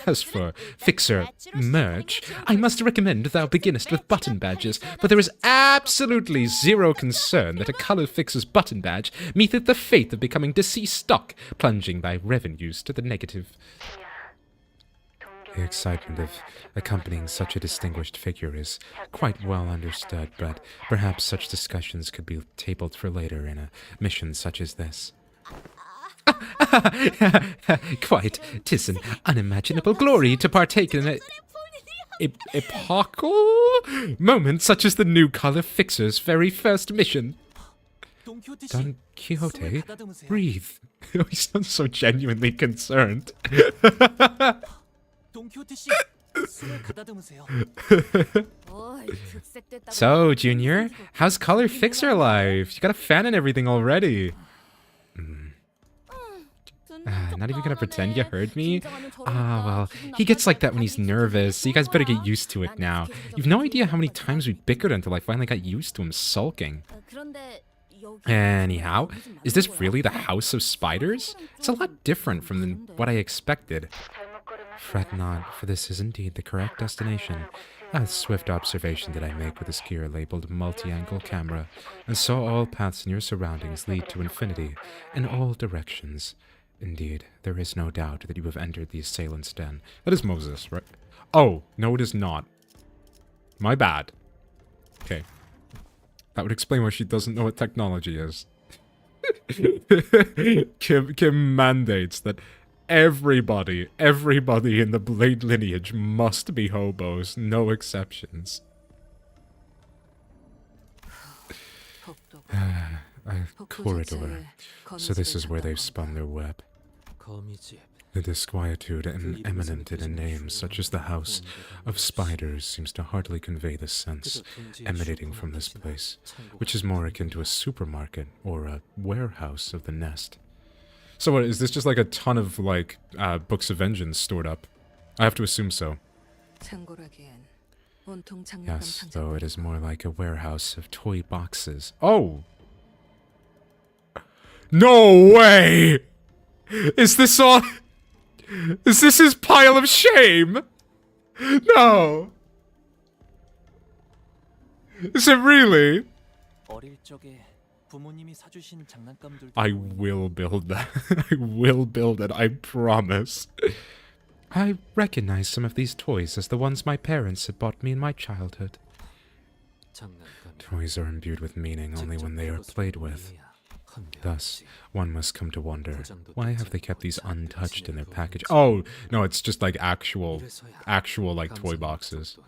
As for Fixer merch, I must recommend thou beginnest with button badges, but there is absolutely zero concern that a Color Fixer's button badge meeteth the fate of becoming deceased stock, plunging thy revenues to the negative. The excitement of accompanying such a distinguished figure is quite well understood, but perhaps such discussions could be tabled for later in a mission such as this. Quite, 'tis an unimaginable glory to partake in an epochal moment such as the new Color Fixer's very first mission. Don Quixote, breathe. He sounds so genuinely concerned. So, Junior, how's Color Fixer life? You got a fan and everything already. Not even gonna pretend you heard me? Ah, well, he gets like that when he's nervous, so you guys better get used to it now. You've no idea how many times we bickered until I finally got used to him sulking. Anyhow, is this really the House of Spiders? It's a lot different from what I expected. Fret not, for this is indeed the correct destination. A swift observation did I make with a skier labeled multi-angle camera, and saw all paths in your surroundings lead to infinity, in all directions. Indeed, there is no doubt that you have entered the assailant's den. That is Moses, right? Oh, no it is not. My bad. Okay. That would explain why she doesn't know what technology is. Kim mandates that everybody in the Blade lineage must be hobos, no exceptions. A corridor. So this is where they've spun their web. The disquietude imminent in a name such as the House of Spiders seems to hardly convey the sense emanating from this place, which is more akin to a supermarket or a warehouse of the nest. So what, is this just like a ton of, like, books of vengeance stored up? I have to assume so. Yes, though it is more like a warehouse of toy boxes. Oh! No way! Is this all... Is this his pile of shame? No! Is it really? I will build that. I will build it, I promise. I recognize some of these toys as the ones my parents had bought me in my childhood. Toys are imbued with meaning only when they are played with. Thus, one must come to wonder, why have they kept these untouched in their package? Oh, no, it's just like actual like toy boxes.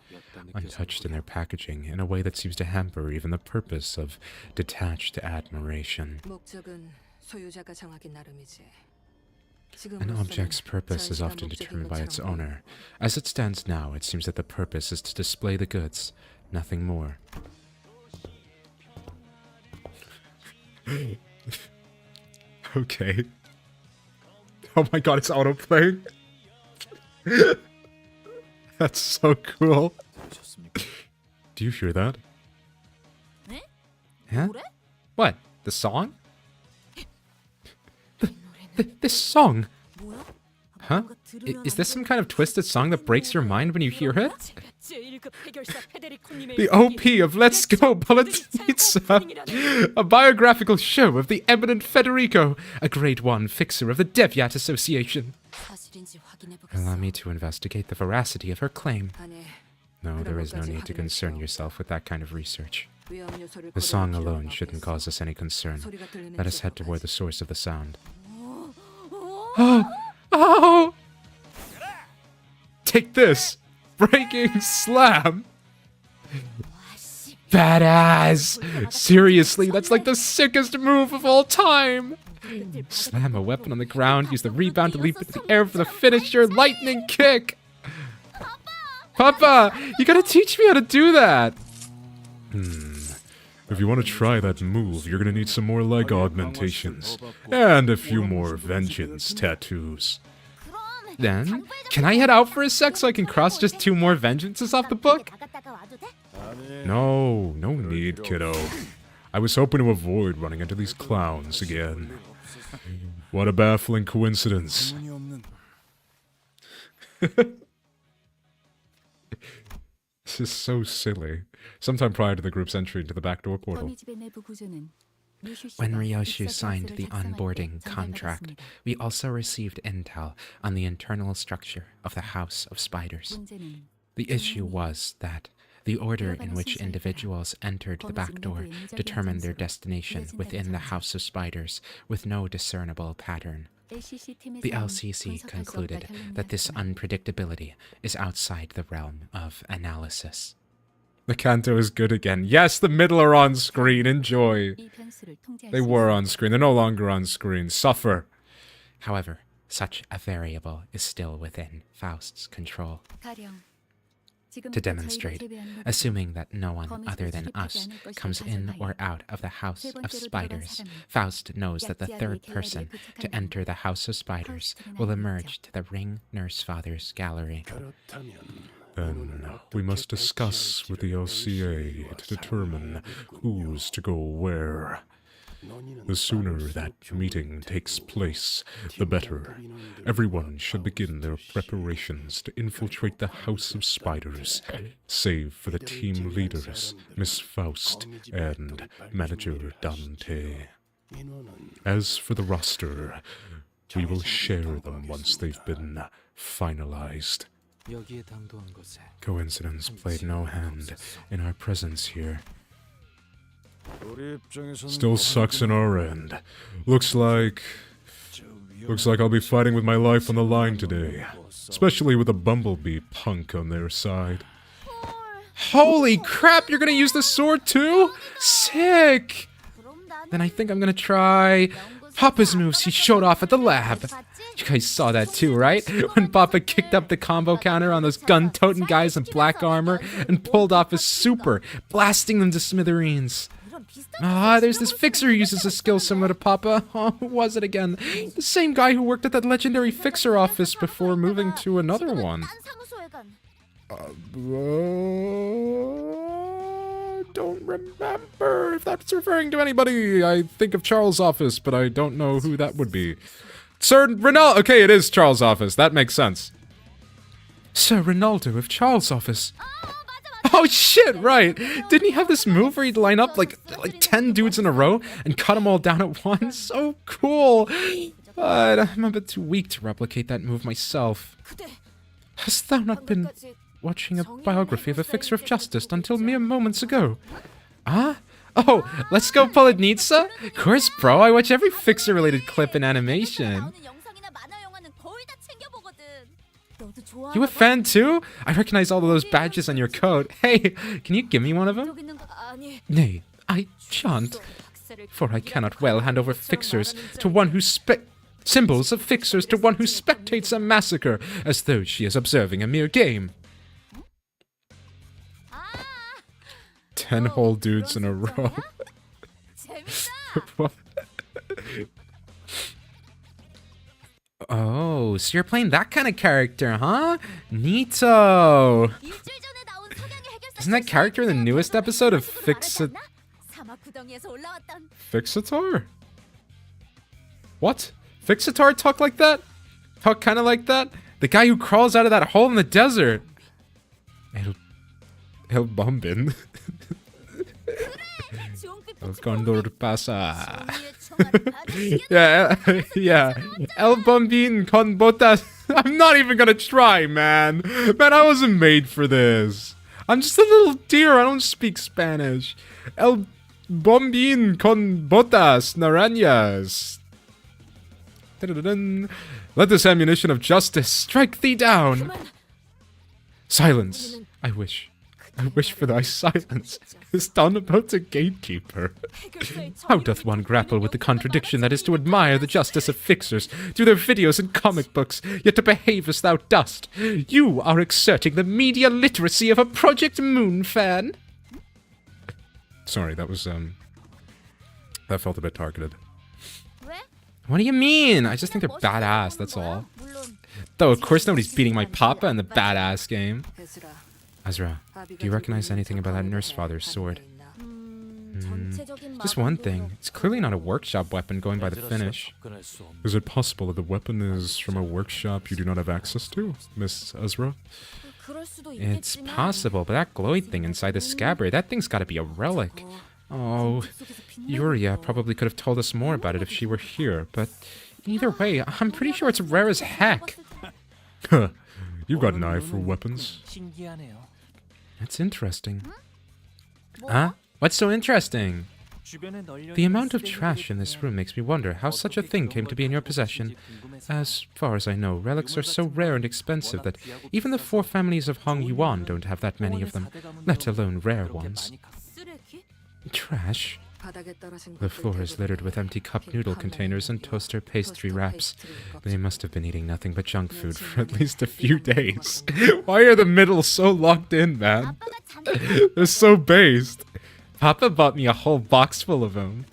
Untouched in their packaging in a way that seems to hamper even the purpose of detached admiration. An object's purpose is often determined by its owner. As it stands now, it seems that the purpose is to display the goods, nothing more. Okay. Oh my god, it's autoplaying. That's so cool. Do you hear that? Huh? What? The song? This song? Huh? Is this some kind of twisted song that breaks your mind when you hear it? The OP of Let's Go Pizza, a biographical show of the eminent Federico, a grade 1 fixer of the Devyat Association. Allow me to investigate the veracity of her claim. No, there is no need to concern yourself with that kind of research. The song alone shouldn't cause us any concern. Let us head toward the source of the sound. Oh! Take this! Breaking slam! Badass! Seriously, that's like the sickest move of all time! Slam a weapon on the ground, use the rebound to leap into the air for the finisher, lightning kick! Papa! You gotta teach me how to do that! If you want to try that move, you're gonna need some more leg augmentations. And a few more vengeance tattoos. Then, can I head out for a sec so I can cross just 2 more vengeances off the book? No need, kiddo. I was hoping to avoid running into these clowns again. What a baffling coincidence. This is so silly. Sometime prior to the group's entry into the backdoor portal. When Ryoshu signed the onboarding contract, we also received intel on the internal structure of the House of Spiders. The issue was that the order in which individuals entered the back door determined their destination within the House of Spiders with no discernible pattern. The LCC concluded that this unpredictability is outside the realm of analysis. The Canto is good again. Yes, the middle are on screen. Enjoy. They were on screen. They're no longer on screen. Suffer. However, such a variable is still within Faust's control. to demonstrate, assuming that no one other than us comes in or out of the House of Spiders. Faust knows that the third person to enter the House of Spiders will emerge to the Ring Nurse Father's gallery. Then we must discuss with the LCA to determine who's to go where. The sooner that meeting takes place, the better. Everyone should begin their preparations to infiltrate the House of Spiders, save for the team leaders, Miss Faust and Manager Dante. As for the roster, we will share them once they've been finalized. Coincidence played no hand in our presence here. Still sucks in our end. Looks like I'll be fighting with my life on the line today. Especially with a bumblebee punk on their side. Holy crap, you're gonna use the sword too? Sick! Then I think I'm gonna try Papa's moves he showed off at the lab. You guys saw that too, right? When Papa kicked up the combo counter on those gun-toting guys in black armor and pulled off his super, blasting them to smithereens. There's this fixer who uses a skill similar to Papa. Oh, who was it again? The same guy who worked at that legendary fixer office before moving to another one. Don't remember if that's referring to anybody. I think of Charles' office, but I don't know who that would be. Sir Ronaldo. Okay, it is Charles' office. That makes sense. Sir Ronaldo of Charles' office. Oh shit, right. Didn't he have this move where he'd line up like 10 dudes in a row and cut them all down at once? So cool. But I'm a bit too weak to replicate that move myself. Hast thou not been watching a biography of a fixer of justice until mere moments ago? Ah? Oh, let's go Polonitsa? Of course, bro. I watch every fixer-related clip in animation. You a fan too? I recognize all of those badges on your coat. Hey, can you give me one of them? Nay, I shan't. For I cannot well hand over fixers to one who symbols of fixers to one who spectates a massacre as though she is observing a mere game. 10 whole dudes in a row. What? Oh, so you're playing that kind of character, huh? Neato! Isn't that character in the newest episode of Fixitar? What? Fixitar talk like that? Talk kind of like that? The guy who crawls out of that hole in the desert. El Bombin. El Condor pasa. yeah. El Bombin con botas. I'm not even gonna try, man. Man, I wasn't made for this. I'm just a little deer. I don't speak Spanish. El Bombin con botas naranjas. Let this ammunition of justice strike thee down. Silence. I wish for thy silence is done about a gatekeeper. How doth one grapple with the contradiction that is to admire the justice of fixers through their videos and comic books, yet to behave as thou dost? You are exerting the media literacy of a Project Moon fan. Sorry, that was, that felt a bit targeted. What do you mean? I just think they're badass, that's all. Though, of course, nobody's beating my papa in the badass game. Azra, do you recognize anything about that nurse father's sword? Just one thing. It's clearly not a workshop weapon going by the finish. Is it possible that the weapon is from a workshop you do not have access to, Miss Ezra? It's possible, but that glowy thing inside the scabbard, that thing's gotta be a relic. Oh, Yuria probably could have told us more about it if she were here, but either way, I'm pretty sure it's rare as heck. Huh. You've got an eye for weapons. That's interesting. Huh? What's so interesting? The amount of trash in this room makes me wonder how such a thing came to be in your possession. As far as I know, relics are so rare and expensive that even the 4 families of Hong Yuan don't have that many of them, let alone rare ones. Trash? The floor is littered with empty cup noodle containers and toaster pastry wraps. They must have been eating nothing but junk food for at least a few days. Why are the middles so locked in, man? They're so based. Papa bought me a whole box full of them.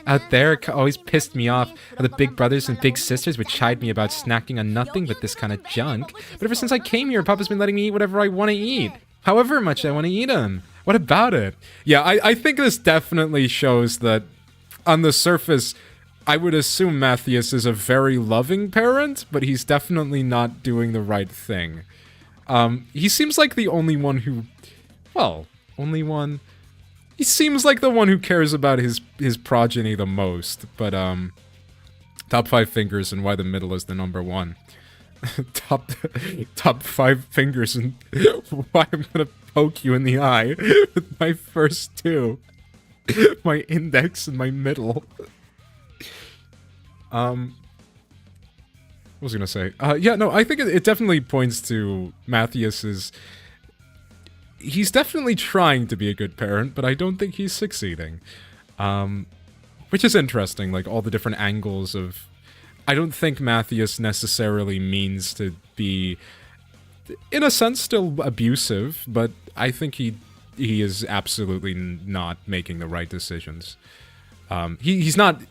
Out there, it always pissed me off how the big brothers and big sisters would chide me about snacking on nothing but this kind of junk. But ever since I came here, Papa's been letting me eat whatever I want to eat. However much I want to eat them. What about it? Yeah, I think this definitely shows that, on the surface, I would assume Matthias is a very loving parent, but he's definitely not doing the right thing. He seems like the only one who... Well, only one... He seems like the one who cares about his progeny the most, but, top 5 fingers and why the middle is the number 1. top 5 fingers and why I'm gonna poke you in the eye with my first 2. My index and my middle. What was I gonna say? Yeah, no, I think it definitely points to Matthias's... He's definitely trying to be a good parent, but I don't think he's succeeding. Which is interesting, like, all the different angles of... I don't think Matthias necessarily means to be, in a sense, still abusive, but I think he is absolutely not making the right decisions. He's not...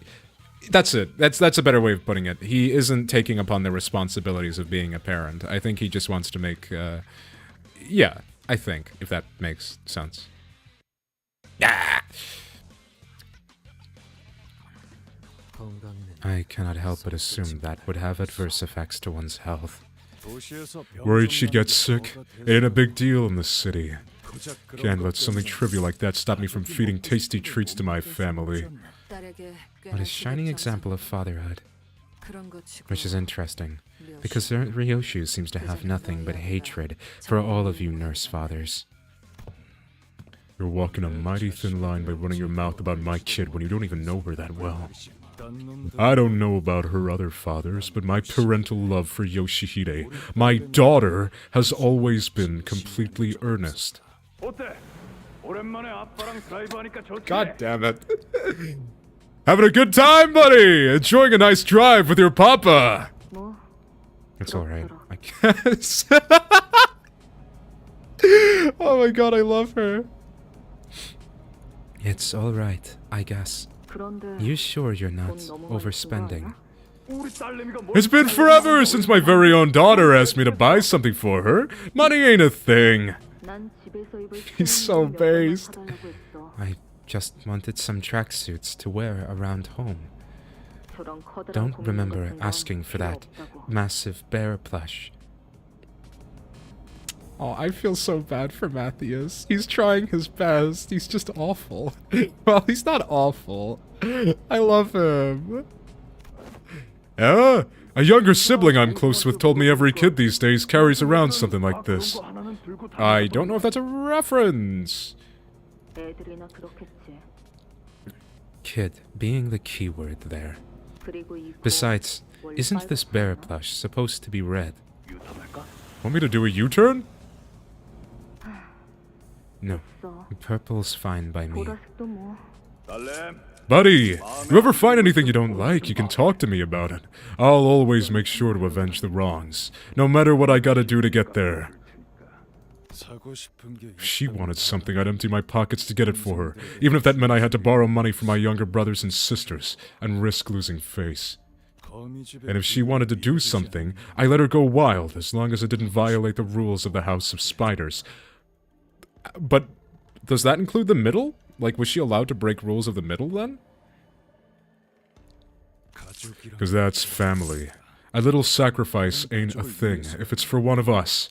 That's it. That's a better way of putting it. He isn't taking upon the responsibilities of being a parent. I think he just wants to make... yeah, I think, if that makes sense. Yeah! I cannot help but assume that would have adverse effects to one's health. Worried she'd get sick? It ain't a big deal in this city. Can't let something trivial like that stop me from feeding tasty treats to my family. What a shining example of fatherhood. Which is interesting, because Ryoshu seems to have nothing but hatred for all of you nurse fathers. You're walking a mighty thin line by running your mouth about my kid when you don't even know her that well. I don't know about her other fathers, but my parental love for Yoshihide, my daughter, has always been completely earnest. God damn it. Having a good time, buddy! Enjoying a nice drive with your papa! It's alright, I guess. Oh my god, I love her. It's alright, I guess. You sure you're not overspending? It's been forever since my very own daughter asked me to buy something for her. Money ain't a thing. He's so based. I just wanted some tracksuits to wear around home. Don't remember asking for that massive bear plush. Oh, I feel so bad for Matthias. He's trying his best. He's just awful. Well, he's not awful. I love him. Yeah, a younger sibling I'm close with told me every kid these days carries around something like this. I don't know if that's a reference. Kid being the key word there. Besides, isn't this bear plush supposed to be red? Want me to do a U-turn? No, purple's fine by me. Buddy, you ever find anything you don't like, you can talk to me about it. I'll always make sure to avenge the wrongs, no matter what I gotta do to get there. If she wanted something, I'd empty my pockets to get it for her, even if that meant I had to borrow money from my younger brothers and sisters, and risk losing face. And if she wanted to do something, I let her go wild, as long as it didn't violate the rules of the House of Spiders. But does that include the middle? Like, was she allowed to break rules of the middle, then? Because that's family. A little sacrifice ain't a thing, if it's for one of us.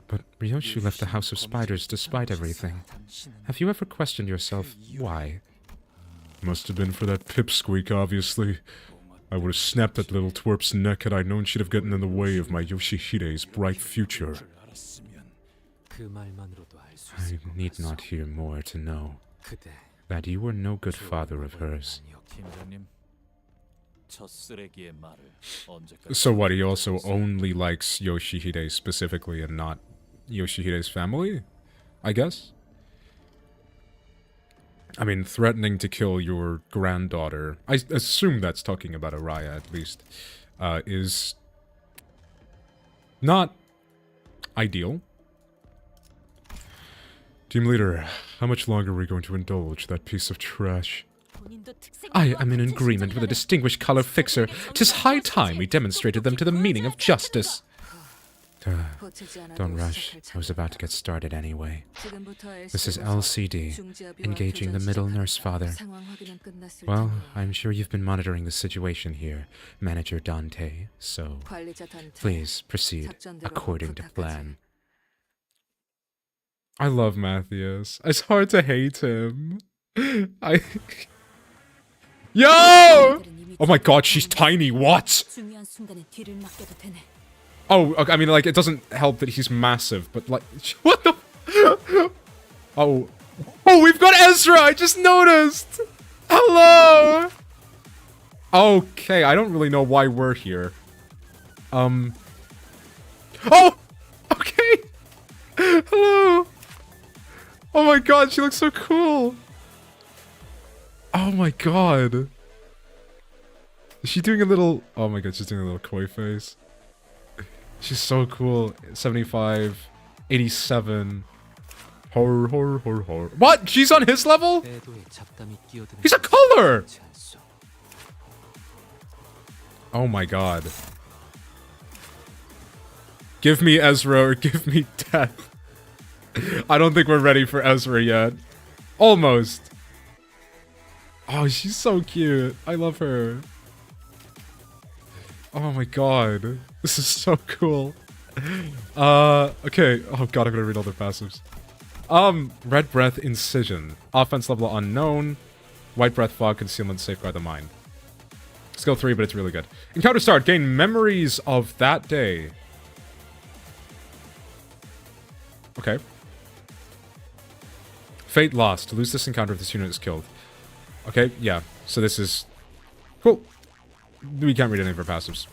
But Ryoshu left the House of Spiders despite everything. Have you ever questioned yourself why? Must have been for that pipsqueak, obviously. I would have snapped that little twerp's neck had I known she'd have gotten in the way of my Yoshihide's bright future. I need not hear more to know that you were no good father of hers. So what, he also only likes Yoshihide specifically and not Yoshihide's family? I guess? I mean, threatening to kill your granddaughter, I assume that's talking about Araya at least, is not ideal. Team leader, how much longer are we going to indulge that piece of trash? I am in agreement with the distinguished color fixer. 'Tis high time we demonstrated them to the meaning of justice. Don't rush. I was about to get started anyway. This is LCD, engaging the middle nurse father. Well, I'm sure you've been monitoring the situation here, Manager Dante, so please proceed according to plan. I love Matthias. It's hard to hate him. Yo! Oh my god, she's tiny, what? Oh, okay, I mean, like, it doesn't help that he's massive, but, like, what the... Oh. Oh, we've got Ezra! I just noticed! Hello! Okay, I don't really know why we're here. Oh! Okay! Hello! Oh my god, she looks so cool! Oh my god. Is she doing a little... Oh my god, she's doing a little koi face. She's so cool. 75, 87. Horror. What? She's on his level? He's a color! Oh my god. Give me Ezra or give me death. I don't think we're ready for Ezra yet. Almost. Oh, she's so cute. I love her. Oh my god. This is so cool. Okay. Oh god, I'm gonna read all their passives. Red Breath, Incision. Offense level unknown. White Breath, Fog, Concealment, Safeguard the Mind. Skill 3, but it's really good. Encounter start. Gain memories of that day. Okay. Fate lost. Lose this encounter if this unit is killed. Okay, yeah. So this is... Cool. We can't read any of our passives.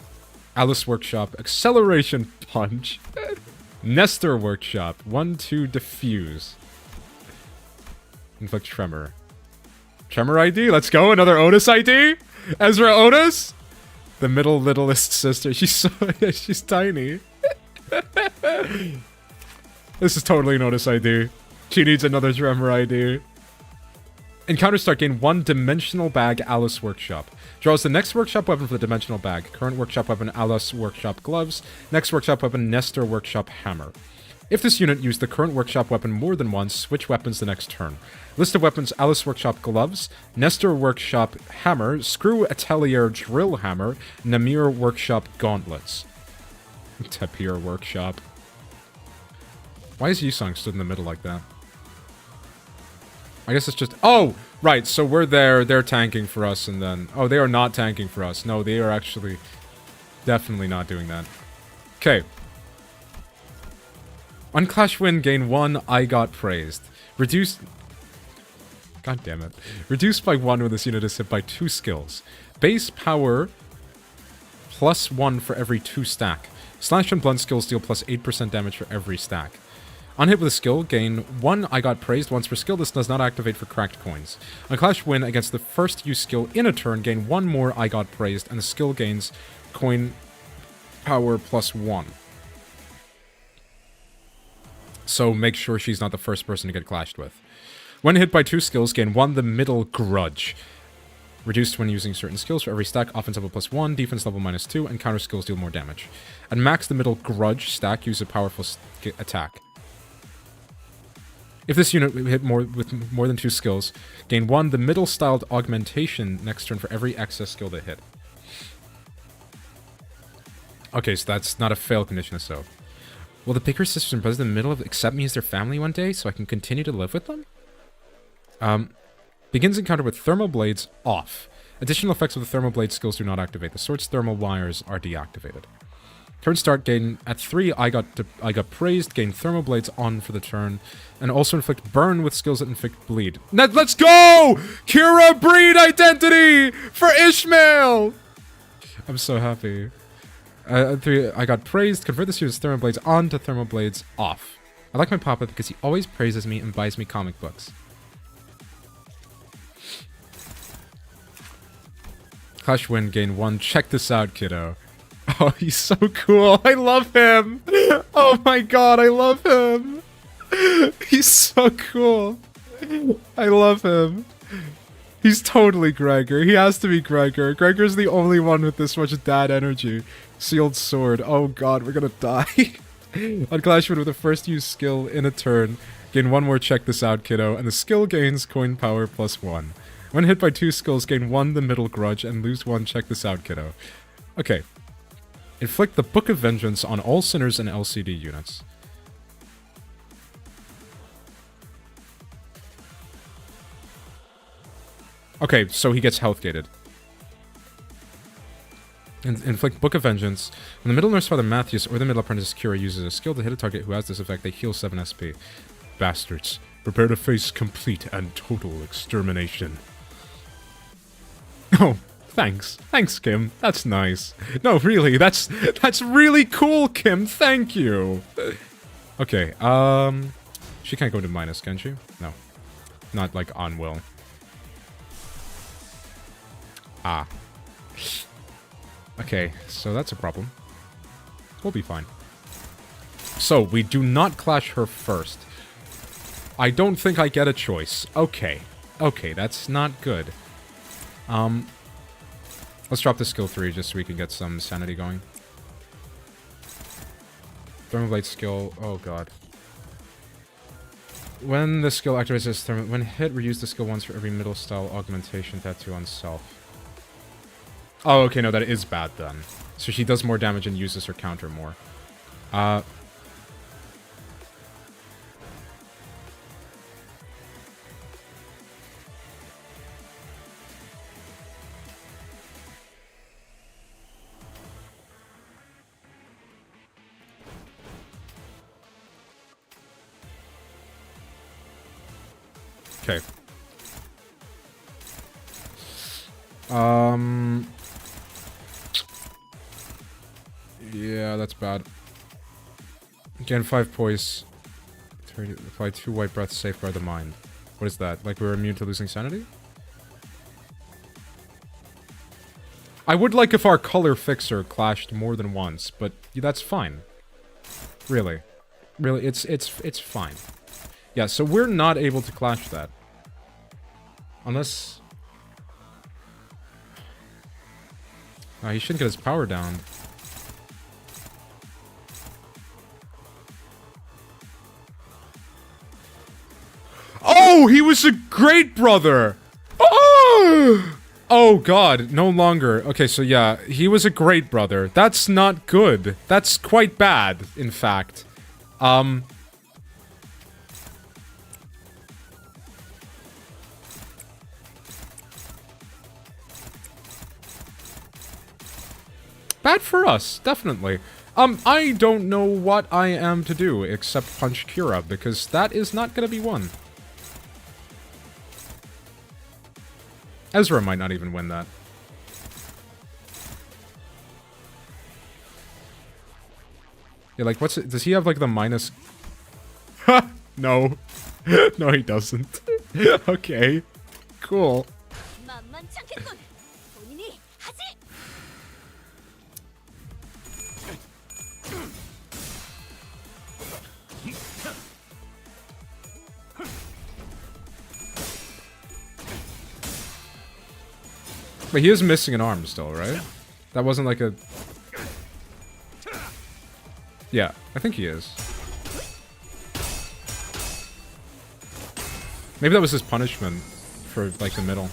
Alice Workshop. Acceleration Punch. Nestor Workshop. 1-2 Diffuse. Inflict Tremor. Tremor ID? Let's go. Another Otis ID? Ezra Otis? The middle littlest sister. She's so... Yeah, she's tiny. This is totally an Otis ID. She needs another Tremor ID. Encounter start. Gain 1 Dimensional Bag Alice Workshop. Draws the next Workshop weapon for the Dimensional Bag. Current Workshop weapon Alice Workshop Gloves. Next Workshop weapon Nestor Workshop Hammer. If this unit used the current Workshop weapon more than once, switch weapons the next turn. List of weapons: Alice Workshop Gloves, Nestor Workshop Hammer, Screw Atelier Drill Hammer, Namir Workshop Gauntlets. Tapir Workshop. Why is Yusong stood in the middle like that? I guess it's just... Oh! Right, so we're there, they're tanking for us, and then... Oh, they are not tanking for us. No, they are actually definitely not doing that. Okay. On Clash Win, gain 1 I Got Praised. Reduced... God damn it. Reduced by 1 when this unit is hit by 2 skills. Base power +1 for every 2 stack. Slash and blunt skills deal +8% damage for every stack. On hit with a skill, gain 1 I Got Praised once per skill. This does not activate for cracked coins. On Clash Win, against the first use skill in a turn, gain 1 more I Got Praised, and the skill gains coin power +1. So make sure she's not the first person to get clashed with. When hit by 2 skills, gain 1 the Middle Grudge. Reduced when using certain skills for every stack. Offense level +1, defense level -2, and counter skills deal more damage. At max, the Middle Grudge stack, use a powerful attack. If this unit hit with more than 2 skills, gain 1 the Middle-styled Augmentation next turn for every excess skill they hit. Okay, so that's not a fail condition, so... Will the Baker sisters and brothers in the middle accept me as their family one day so I can continue to live with them? Begins encounter with Thermal Blades off. Additional effects of the Thermal Blade skills do not activate. The sword's thermal wires are deactivated. Turn start, gain at 3 I got praised, gain Thermal Blades on for the turn, and also inflict burn with skills that inflict bleed. Let's go! Kira breed identity for Ishmael! I'm so happy. 3 I got praised, convert this unit's Thermal Blades on to Thermal Blades off. I like my papa because he always praises me and buys me comic books. Clash win, gain 1. Check this out, kiddo. Oh, he's so cool. I love him. Oh my god, I love him. He's so cool. I love him. He's totally Gregor. He has to be Gregor. Gregor's the only one with this much dad energy. Sealed sword. Oh god, we're gonna die. On Clash win with the first use skill in a turn. Gain 1 more check this out, kiddo. And the skill gains coin power +1. When hit by 2 skills, gain 1 the middle grudge and lose 1 check this out, kiddo. Okay. Inflict the Book of Vengeance on all sinners and LCD units. Okay, so he gets health gated. Inflict Book of Vengeance. When the Middle Nurse Father Matthias or the Middle Apprentice Kira uses a skill to hit a target who has this effect, they heal 7 SP. Bastards. Prepare to face complete and total extermination. Oh, thanks. Thanks, Kim. That's nice. No, really, that's really cool, Kim. Thank you. Okay, she can't go to minus, can she? No. Not, like, on will. Ah. Okay, so that's a problem. We'll be fine. So, we do not clash her first. I don't think I get a choice. Okay. Okay, that's not good. Let's drop the skill 3 just so we can get some sanity going. Thermoblade skill. Oh god. When the skill activates this when hit, reuse the skill once for every middle style augmentation tattoo on self. Oh, okay, no, that is bad then. So she does more damage and uses her counter more. Okay. Yeah, that's bad. Again, 5 poise. Apply 2 white breaths, safeguard the mind. What is that? Like we're immune to losing sanity? I would like if our color fixer clashed more than once, but that's fine. Really. Really, it's fine. Yeah, so we're not able to clash that. Unless... he shouldn't get his power down. Oh, he was a great brother! Oh! Oh god, no longer. Okay, so yeah, he was a great brother. That's not good. That's quite bad, in fact. Bad for us, definitely. I don't know what I am to do except punch Kira, because that is not gonna be one. Ezra might not even win that. Yeah, like, what's it? Does he have, like, the minus... No. No, he doesn't. Okay. Cool. But he is missing an arm still, right? That wasn't like a... Yeah, I think he is. Maybe that was his punishment for, like, the middle.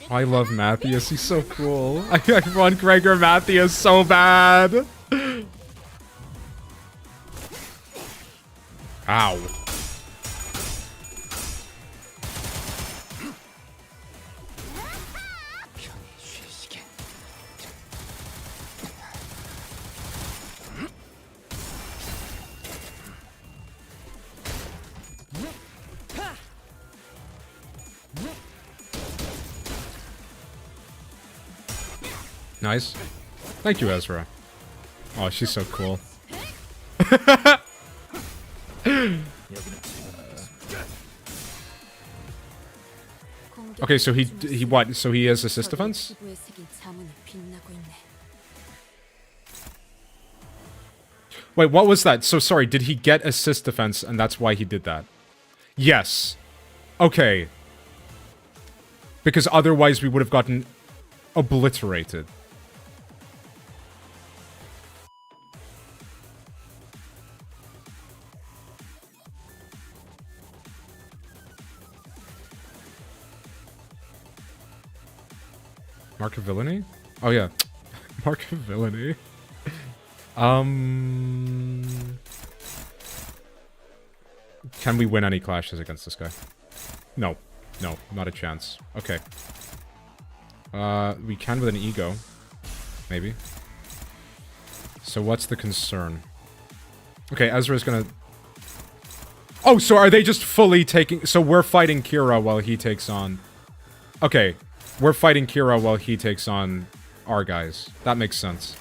I love Matthias, he's so cool. I want Gregor Matthias so bad! Ow. Nice. Thank you, Ezra. Oh, she's so cool. Okay, so he what? So he has assist defense? Wait, what was that? So sorry, did he get assist defense and that's why he did that? Yes. Okay. Because otherwise we would have gotten obliterated. Mark of Villainy? Oh yeah. Mark of Villainy. Can we win any clashes against this guy? No. No, not a chance. Okay. We can with an ego. Maybe. So what's the concern? Okay, Ezra's gonna... Oh, so are they just fully taking... So we're fighting Kira while he takes on... Okay. We're fighting Kira while he takes on our guys. That makes sense.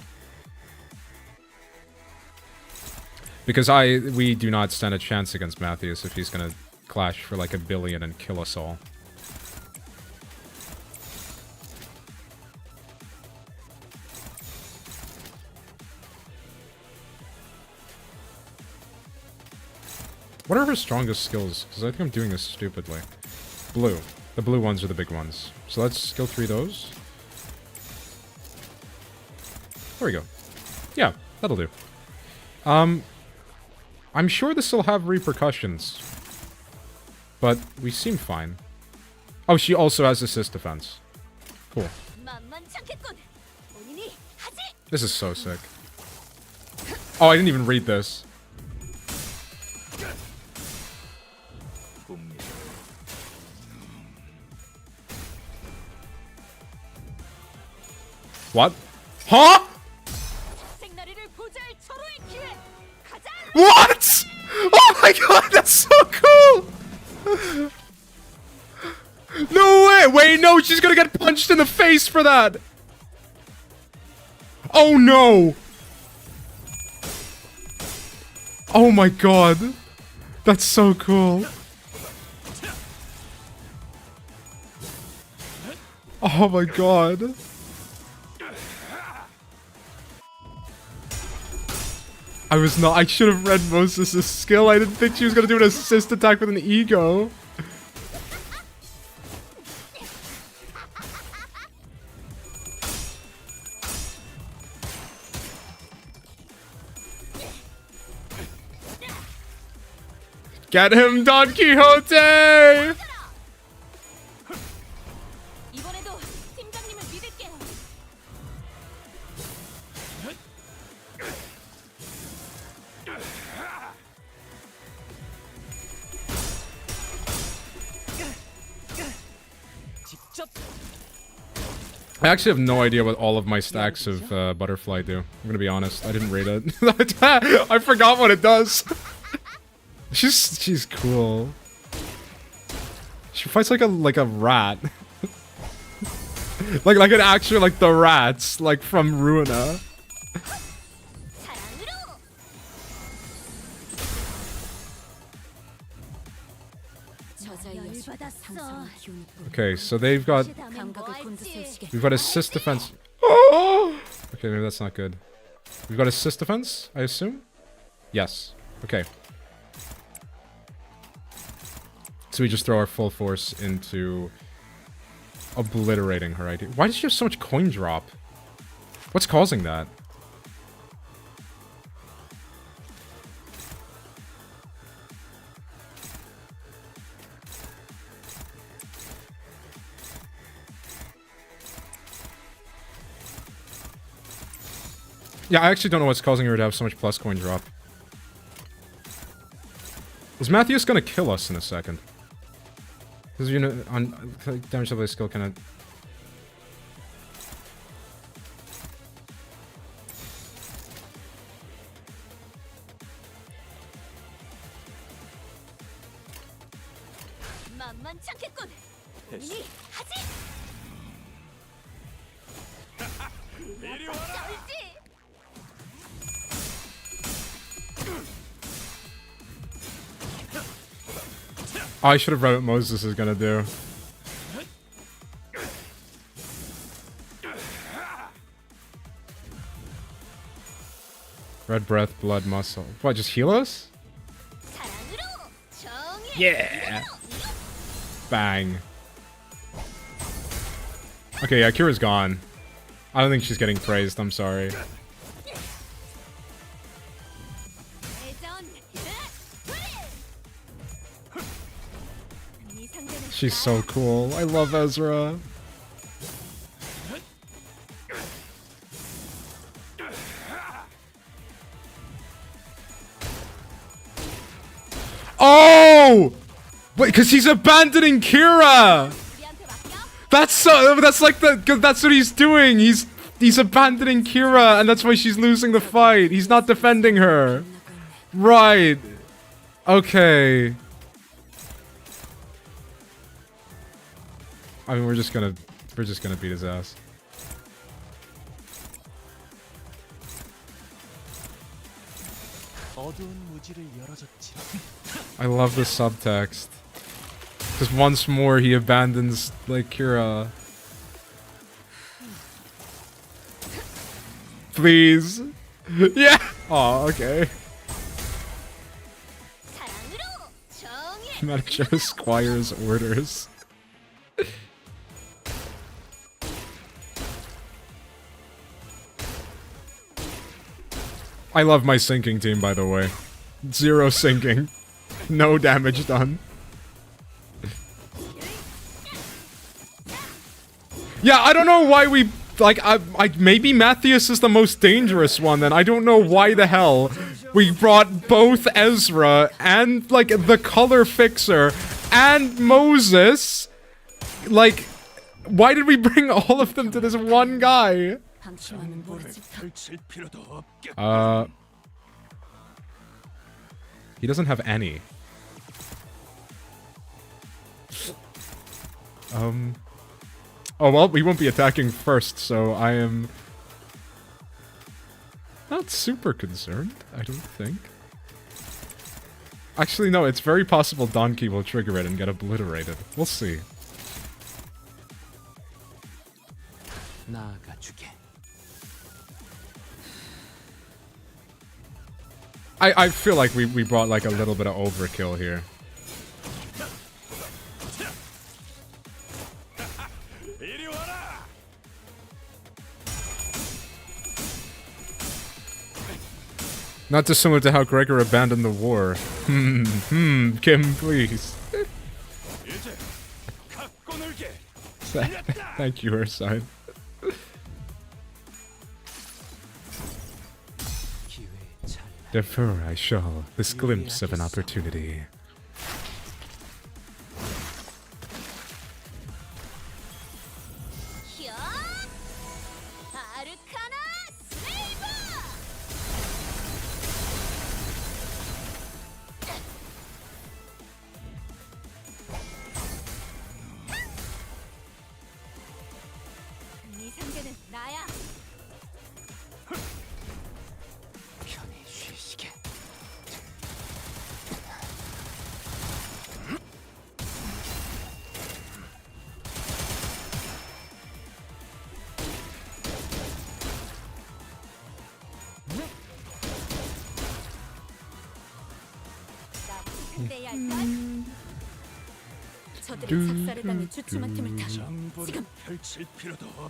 Because we do not stand a chance against Matthews if he's gonna clash for like 1 billion and kill us all. What are her strongest skills? Because I think I'm doing this stupidly. Blue. The blue ones are the big ones. So let's skill 3 those. There we go. Yeah, that'll do. I'm sure this will have repercussions. But we seem fine. Oh, she also has assist defense. Cool. This is so sick. Oh, I didn't even read this. What? Huh? What? Oh my god, that's so cool! No way! Wait, no, she's gonna get punched in the face for that! Oh no! Oh my god. That's so cool. Oh my god. I should have read Moses' skill. I didn't think she was gonna do an assist attack with an ego. Get him, Don Quixote! I actually have no idea what all of my stacks of butterfly do. I'm gonna be honest. I didn't read it. I forgot what it does. She's cool. She fights like a rat. like an actual like the rats like from Ruina. Okay, so we've got assist defense. Oh! Okay, maybe that's not good. We've got assist defense, I assume? Yes. Okay. So we just throw our full force into obliterating her idea. Why does she have so much coin drop? What's causing that? Yeah, I actually don't know what's causing her to have so much plus coin drop. Is Matthews gonna kill us in a second? Because, you know, on damage level skill kind of... Oh, I should have read what Moses is gonna do. Red breath, blood, muscle. What, just heal us? Yeah! Bang. Okay, yeah, Kira's gone. I don't think she's getting praised, I'm sorry. She's so cool. I love Ezra. Oh! Wait, because he's abandoning Kira! That's like that's what he's doing. He's abandoning Kira, and that's why she's losing the fight. He's not defending her. Right. Okay. I mean, we're just gonna beat his ass. I love the subtext. Because once more he abandons, like, Kira. Please. Yeah! Oh, okay. Manager Squire's orders. I love my sinking team, by the way. 0 sinking. No damage done. Yeah, I don't know why we... Like, maybe Matthias is the most dangerous one, then. I don't know why the hell we brought both Ezra and, like, the color fixer and Moses. Like, why did we bring all of them to this one guy? He doesn't have any. Oh well, we won't be attacking first, so I am not super concerned, I don't think. Actually, no, it's very possible Donkey will trigger it and get obliterated. We'll see. I feel like we brought like a little bit of overkill here. Not dissimilar to how Gregor abandoned the war. Kim, please. Thank you, Ursine. Defer I shall, this glimpse of an opportunity.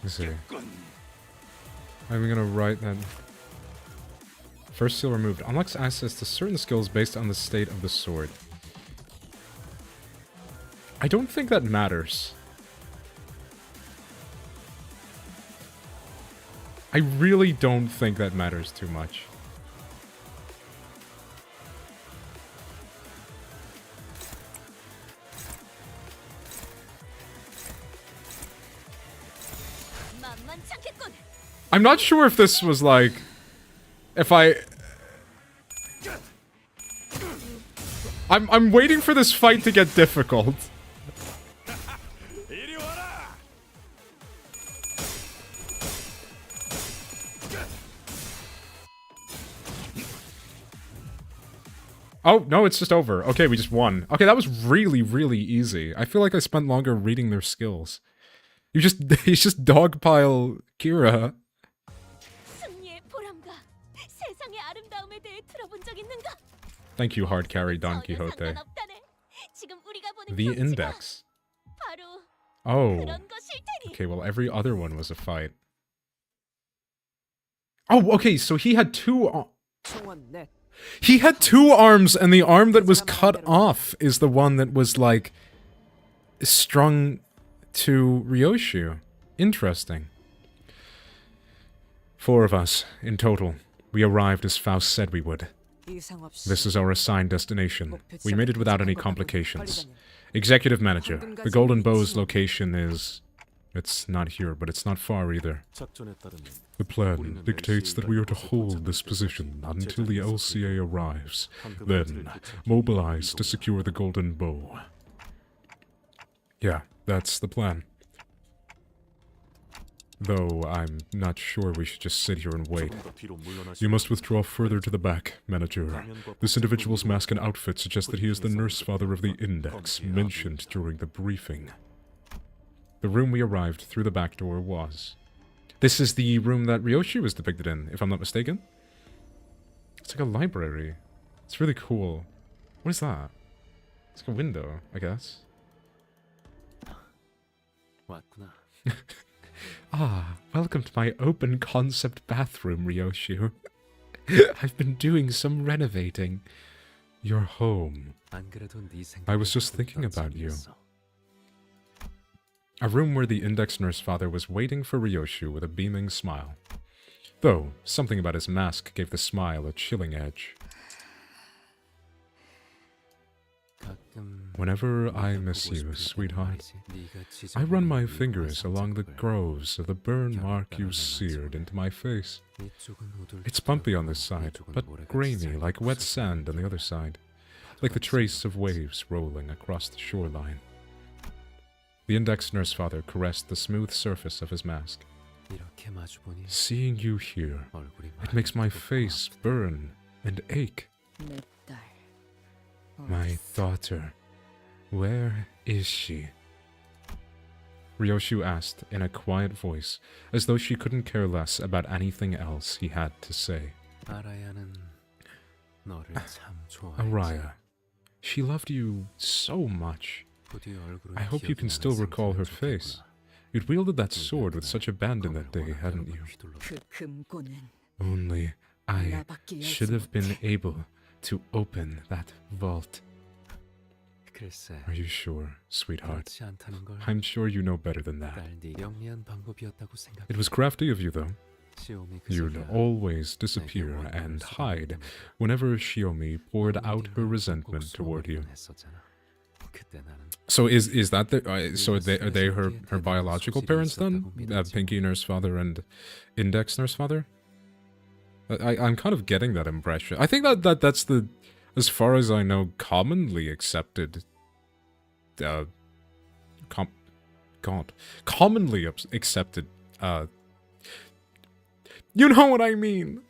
Let's see. I'm gonna write that. First seal removed. Unlocks access to certain skills based on the state of the sword. I don't think that matters. I really don't think that matters too much. I'm not sure if this was like... I'm waiting for this fight to get difficult. Oh, no, it's just over. Okay, we just won. Okay, that was really, really easy. I feel like I spent longer reading their skills. He's just dogpile Kira. 세상의 아름다움에 대해 들어본 적 있는가? Thank you, hard carry Don 전혀 Quixote. 상관없다네. 지금 우리가 보는 The 경치가 index. 바로 Oh. 그런 것일 테니. Okay, well, every other one was a fight. Oh, okay, so he had two... He had two arms, and the arm that was cut off is the one that was, like, strung to Ryoshu. Interesting. 4 of us, in total. We arrived as Faust said we would. This is our assigned destination. We made it without any complications. Executive Manager, the Golden Bow's location is... It's not here, but it's not far either. The plan dictates that we are to hold this position until the LCA arrives, then mobilize to secure the Golden Bow. Yeah, that's the plan. Though I'm not sure we should just sit here and wait. You must withdraw further to the back, Manager. This individual's mask and outfit suggest that he is the nurse father of the Index, mentioned during the briefing. The room we arrived through the back door was... This is the room that Ryoshu was depicted in, if I'm not mistaken. It's like a library. It's really cool. What is that? It's like a window, I guess. Ah, welcome to my open concept bathroom, Ryoshu. I've been doing some renovating. Your home. I was just thinking about you. A room where the Index Nurse Father was waiting for Ryoshu with a beaming smile. Though, something about his mask gave the smile a chilling edge. Whenever I miss you, sweetheart, I run my fingers along the grooves of the burn mark you seared into my face. It's bumpy on this side, but grainy like wet sand on the other side, like the trace of waves rolling across the shoreline. The Index Nurse Father caressed the smooth surface of his mask. Seeing you here, it makes my face burn and ache. My daughter, where is she? Ryoshu asked in a quiet voice, as though she couldn't care less about anything else he had to say. Araya, she loved you so much. I hope you can still recall her face. You'd wielded that sword with such abandon that day, hadn't you? Only I should have been able to open that vault. Are you sure, sweetheart? I'm sure you know better than that. It was crafty of you, though. You'd always disappear and hide whenever Shiomi poured out her resentment toward you. So is that the, so are they her biological parents then? Pinky Nurse Father and Index Nurse Father? I'm kind of getting that impression. I think that's the, as far as I know, commonly accepted. Commonly accepted. You know what I mean.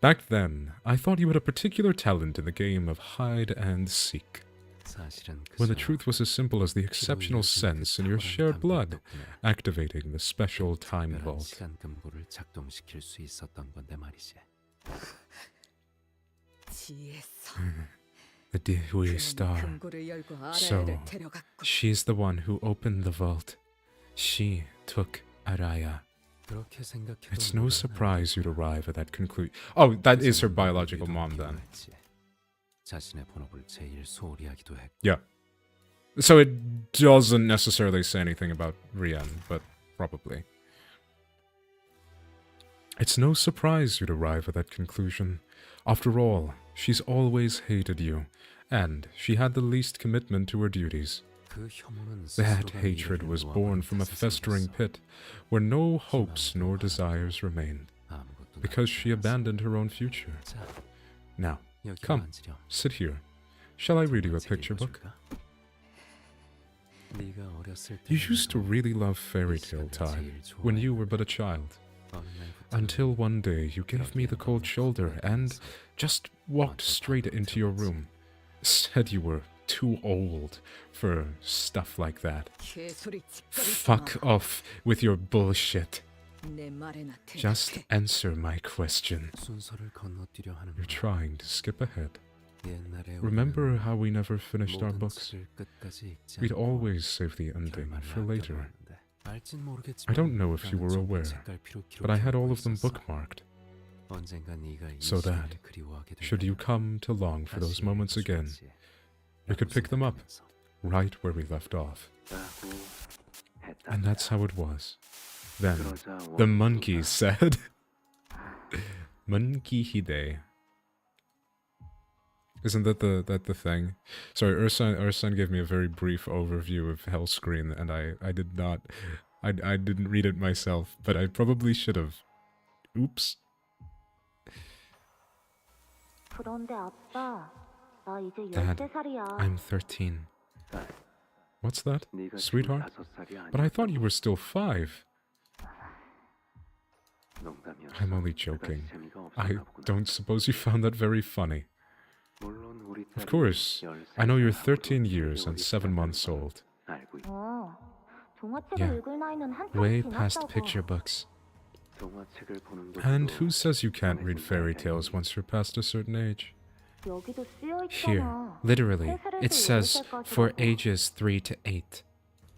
Back then, I thought you had a particular talent in the game of hide and seek. When the truth was as simple as the exceptional sense in your shared blood, activating the special time vault. The Dihui star. So, she's the one who opened the vault. She took Araya. It's no surprise you'd arrive at that conclusion. Oh, that is her biological mom then. Yeah. So it doesn't necessarily say anything about Rien, but probably. It's no surprise you'd arrive at that conclusion. After all, she's always hated you, and she had the least commitment to her duties. That hatred was born from a festering pit, where no hopes nor desires remained, because she abandoned her own future. Now, come, sit here. Shall I read you a picture book? You used to really love fairy tale time, when you were but a child. Until one day you gave me the cold shoulder and just walked straight into your room. Said you were too old for stuff like that. Fuck off with your bullshit. Just answer my question. 순서를 건너뛰려 하는 You're trying to skip ahead. 옛날에 Remember how we never finished our 모든 books? 책을 끝까지 읽지 We'd 않고 always save the ending 결말을 for later. 아껴놓았는데 알진 모르겠지만 I don't know if you were 나는 aware, 색깔피로 but I had all of them 기록해놓고 있었어. bookmarked, 언젠가 네가 이 so that, 시간을 그리워하게 should you 된다면 come to long for those 다시 moments again, 읽어줘야지. we could pick them up 라고 right where we left off. 생각하면서. And that's how it was. Then, 그러자 the 원수가 monkeys said, Monkey Hide. Isn't that the thing? Sorry, Ursan gave me a very brief overview of Hellscreen, and I did not, I didn't read it myself, but I probably should have. Oops. Dad, I'm 13. What's that? 네가 Sweetheart? 15살이 But I thought you were still 5. 농담이었어. I'm only 그다지 joking. 재미가 I 없었나 보구나. don't suppose you found that very funny. 물론 우리 Of 딸이 course, 13 I know you're 살하고도 13 years and 되게 7 어리다는 months 걸 old. 알고 있어. Yeah, way past picture books. 동화책을 보는 것도 And who says you can't read fairy tales once you're past a certain age? Here, literally, it says for ages 3 to 8.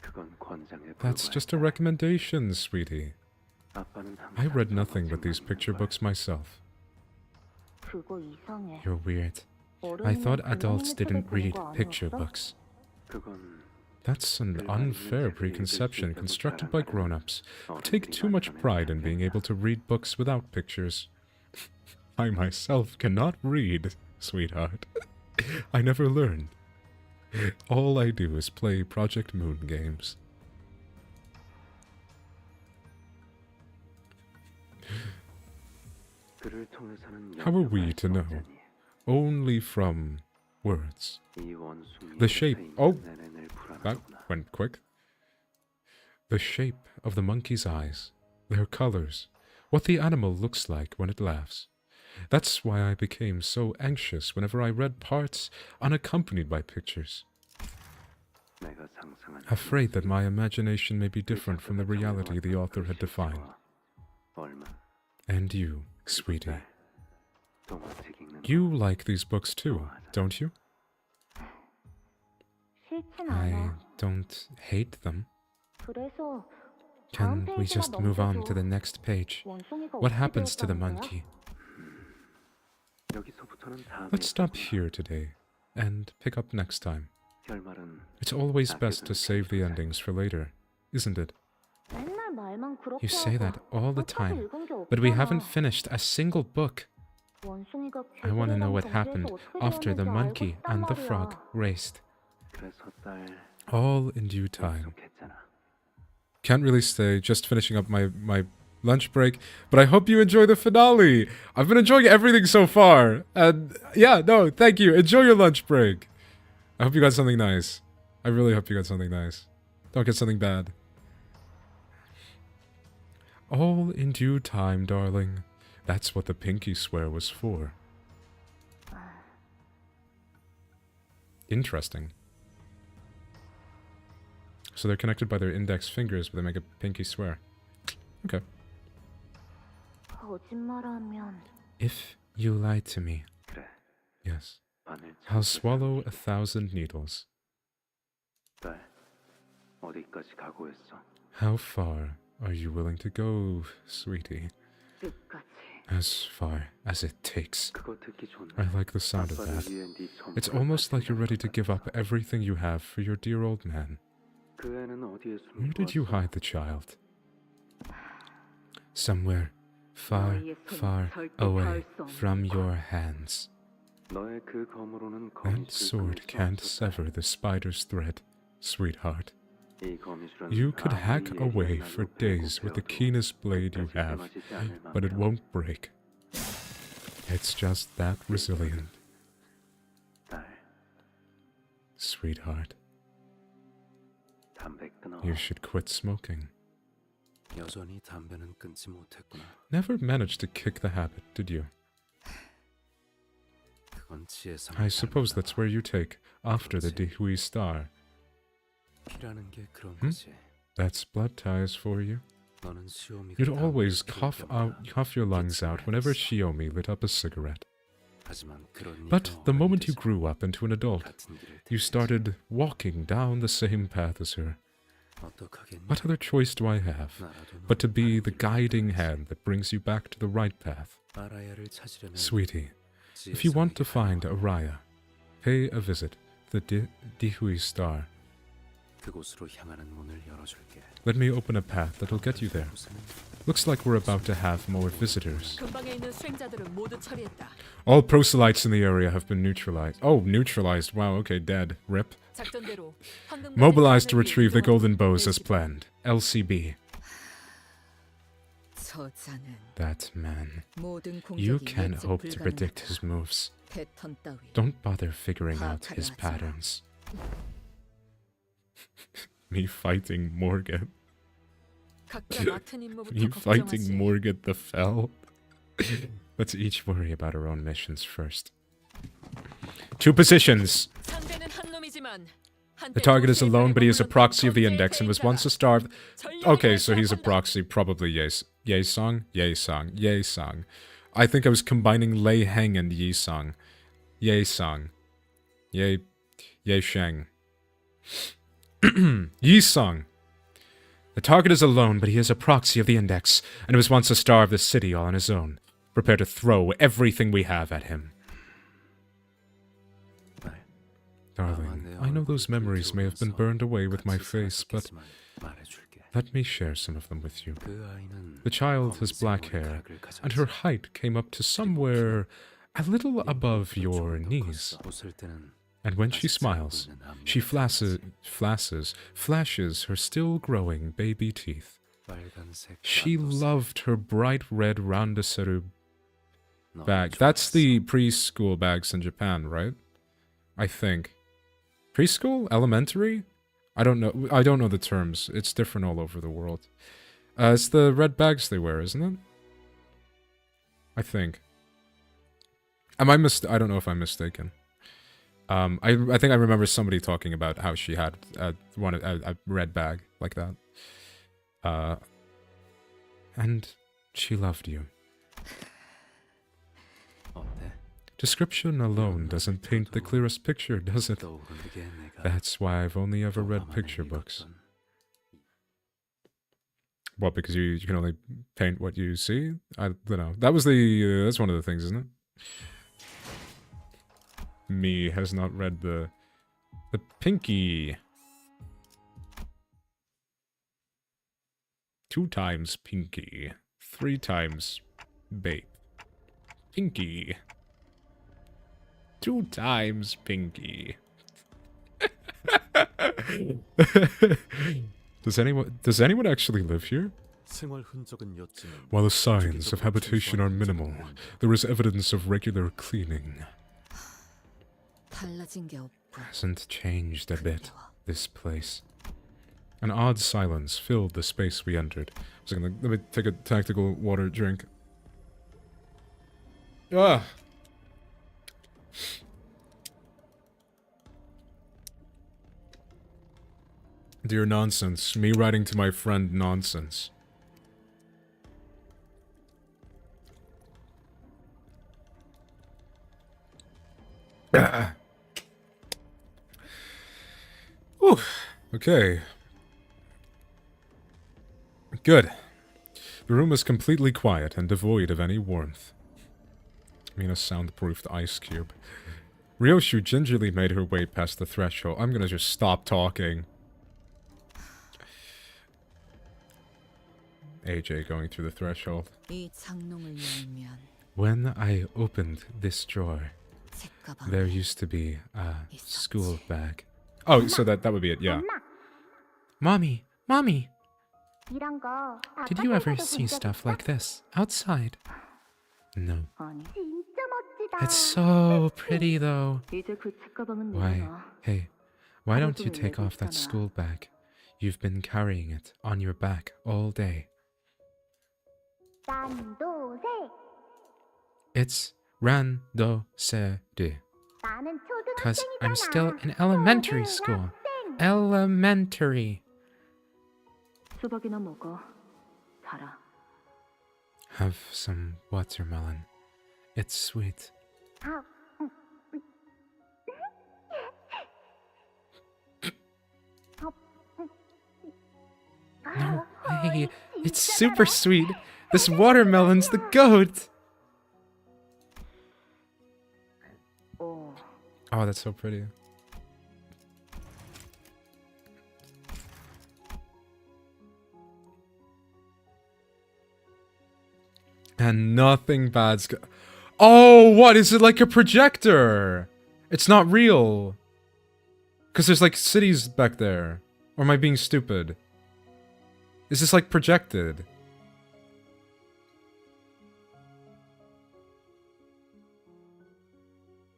그건 권장에 That's 불과해. just a recommendation, sweetie. 아빠는 항상 I read nothing but 동화책만 these 읽는 picture 거야. books myself. You're weird. I thought adults didn't read picture books. 그건 That's an unfair preconception constructed by grown-ups who take too much pride in being able to read books without pictures. I myself cannot read, sweetheart. I never learned. All I do is play Project Moon games. 글을 통해서는 How are we 연습할 to 수 know? 없잖니. Only from words. 이 원숭이의 The shape. 옆에 Oh, 있는 내내 늘 that 불안하구나. went quick. The shape of the monkey's eyes, their colors, what the animal looks like when it laughs. That's why I became so anxious whenever I read parts unaccompanied by pictures, 내가 상상한 afraid that my imagination may be different from the reality the author had defined. 얼마 And you, sweetie, 동화책 읽는 you like these books too, don't you? I don't hate them. Can we just move on to the next page? What happens to the monkey? 여기서부터는 다음에 Let's stop here today and pick up next time. 결말은 It's always best to save the endings for later, isn't it? You say that all the time, but we haven't finished a single book. I want to know what happened after the monkey and the frog raced. 그래서 딸 All in due time. 약속했잖아. Can't really stay, just finishing up my lunch break, but I hope you enjoy the finale. I've been enjoying everything so far. And yeah, no, thank you. Enjoy your lunch break. I hope you got something nice. I really hope you got something nice. Don't get something bad. All in due time, darling. That's what the pinky swear was for. Interesting. So they're connected by their index fingers, but they make a pinky swear. Okay. If you lie to me, 그래. Yes. 바늘 I'll swallow 1,000 needles. 딸 어디까지 각오했어? How far are you willing to go, sweetie? As far as it takes. 그거 듣기 좋네. I like the sound of 아빠를 that. 위해 네 전부를 It's almost like you're ready to 바친다는 give up 것 같아. everything you have for your dear old man. 그 애는 어디에 Where did you 숨겨왔어? hide the child? Somewhere far, far away from your hands. 너의 그 검으로는 That 거미줄을 sword 끊을 수 can't 없어, sever the spider's thread, sweetheart. 딸. 이 거미줄은 You could 아무리 hack 예리한 away 날로 for 베고 days with the 베어도 keenest blade you 끝까지 have, 쓰러지지 않을 but it 맘이야. won't break. It's just that resilient, 딸, sweetheart. 담배 끊어. You should quit smoking. 여전히 담배는 끊지 못했구나. Never managed to kick the habit, did you? 그건 지혜상. I suppose that's where you take after the Dihui star. 피라는 게 그런 Hmm? 거지. That's blood ties for you. 너는 시오미가 You'd 다음으로 always 필요하면 cough your lungs out whenever 했어. Shiomi lit up a cigarette. 하지만 그런 But 일도 the moment you 어른이 grew up into an adult, 같은 길을 you 택했지. started walking down the same path as her. 어떡하겠니? What other choice do I have 나라도 but to 넌 be 다른 the 길을 guiding 택하지. hand that brings you back to the right path? 아라야를 찾으려면 Sweetie, if you want to find Araya, pay a visit to the Dihui Star. 그곳으로 향하는 문을 열어줄게. Let me open a path that'll get you there. Looks like we're about to have more visitors. 근방에 있는 수행자들은 모두 처리했다. All proselytes in the area have been neutralized. Oh, neutralized. Wow, okay, dead. Rip. 작전대로 황금관의 Mobilized to 하늘 위에 retrieve the 이동하는 golden bows as LCB. planned. LCB. 저자는 That man. 모든 You 공격이 can't 예측 hope to predict 불가능하다. his moves. 패턴 따위 Don't bother figuring out his 파악하려 하지 마. patterns. Me fighting Morgan. 각자 맡은 임무부터 Me fighting 걱정하지. Morgan the Fell. Let's each worry about our own missions first. Two positions. 상대는 한 놈이지만 The target is alone, but he is a proxy of the index and was once a star of... Okay, so he's a proxy, probably Ye-song? Ye-song. Ye-song. I think I was combining Lei Heng and Yi-song. Ye-song. Ye-sheng. Yi-song. The target is alone, but he is a proxy of the index, and was once a star of the city all on his own. Prepare to throw everything we have at him. Darling, I know those memories may have been burned away with my face, but let me share some of them with you. The child has black hair, and her height came up to somewhere a little above your knees. And when she smiles, she flashes her still growing baby teeth. She loved her bright red randaseru bag. That's the preschool bags in Japan, right? I think. Preschool? Elementary? I don't know. I don't know the terms. It's different all over the world. It's the red bags they wear, isn't it? I think. I don't know if I'm mistaken. I think I remember somebody talking about how she had a red bag like that. And she loved you. Description alone doesn't paint the clearest picture, does it? That's why I've only ever read picture books. What, because you can only paint what you see? I don't know. That's one of the things, isn't it? Me has not read the Pinky. 2 times Pinky. 3 times Babe. Pinky. 2 times Pinky. Does anyone actually live here? While the signs of habitation are minimal, there is evidence of regular cleaning. 달라진 게 없고 Hasn't changed a bit, this place. An odd silence filled the space we entered. Let me take a tactical water drink. Ah! Dear Nonsense, me writing to my friend Nonsense. Whew. Okay. Good. The room is completely quiet and devoid of any warmth. I mean, a soundproofed ice cube. Ryoshu gingerly made her way past the threshold. I'm gonna just stop talking. AJ going through the threshold. 이 창농을 열면 When I opened this drawer, 책가방 there used to be a school bag. Oh, so that would be it, yeah. Mommy, Mommy, 이런 거 Did you ever see stuff like this outside? No. 진짜 멋지다. It's so pretty though. 이제 그 책가방은 Why? 내놔. Hey, why don't you take off that school bag? You've been carrying it on your back all day. 난도세. It's randoseru. 나는 Cause 초등학생이잖아. I'm still in elementary school. 초등학생. Elementary. 수박이나 먹어. 달아. Have some watermelon. It's sweet. 아, No way. It's super sweet. This watermelon's the goat. 오, Oh, that's so pretty. And nothing bad's Oh, what? Is it like a projector? It's not real. Because there's like cities back there. Or am I being stupid? Is this like projected?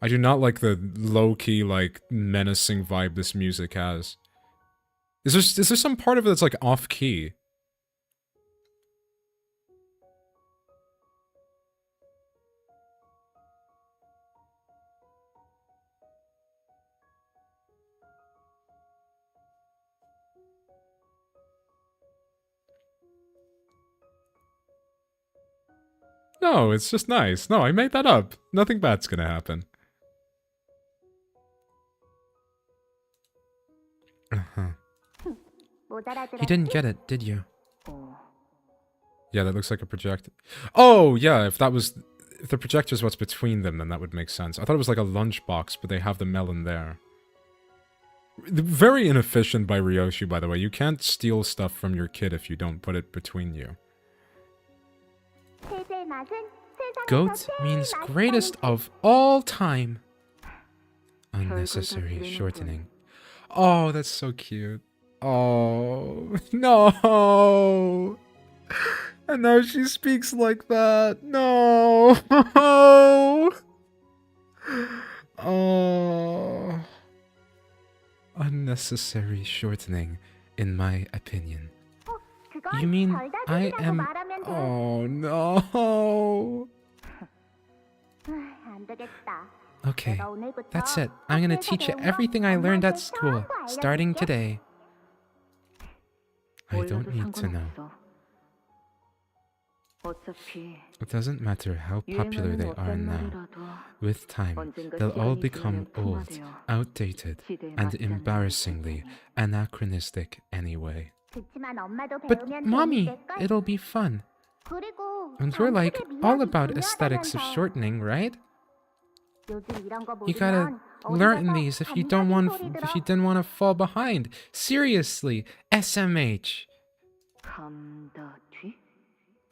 I do not like the low-key, like, menacing vibe this music has. Is there some part of it that's like off-key? No, it's just nice. No, I made that up. Nothing bad's gonna happen. Uh-huh. 못 알아들었지? You didn't get it, did you? 오. Yeah, that looks like a projector. Oh, yeah, if the projector's what's between them, then that would make sense. I thought it was like a lunchbox, but they have the melon there. Very inefficient by Ryoshu, by the way. You can't steal stuff from your kid if you don't put it between you. 세제의 맛은 세상에서 Goat 제일 means 맛있다는 greatest 뜻. of all time. Unnecessary shortening. Oh, that's so cute. Oh, no. And now she speaks like that. No. Oh. Unnecessary shortening, in my opinion. 그건 You mean I 별다죽이라고 am... 말하면 돼. Oh, no. 안 되겠다. Okay, 내가 오늘부터 that's it. I'm gonna teach you everything I learned at school, starting today. I don't 몰라도 need to know. 상관없어. 어차피 It doesn't matter how popular they 유행하는 are 어떤 now. 말이라도 With time, 언젠가 they'll all 시간이 become 지나면 old, 풍화되어 outdated, 시대에 and 맞지 않는 embarrassingly 것들이. anachronistic anyway. 그치만 엄마도 But 배우면 mommy, 재밌을걸? it'll be fun. 그리고 And you're like 장식의 all 미학이 about aesthetics of 중요하다면서. shortening, right? 요즘 이런 거 You gotta 모르면 learn 어디 these 가서 if you don't want 겁나는 소리 if you 들어. didn't want to fall behind. Seriously, SMH. 감다 뒤?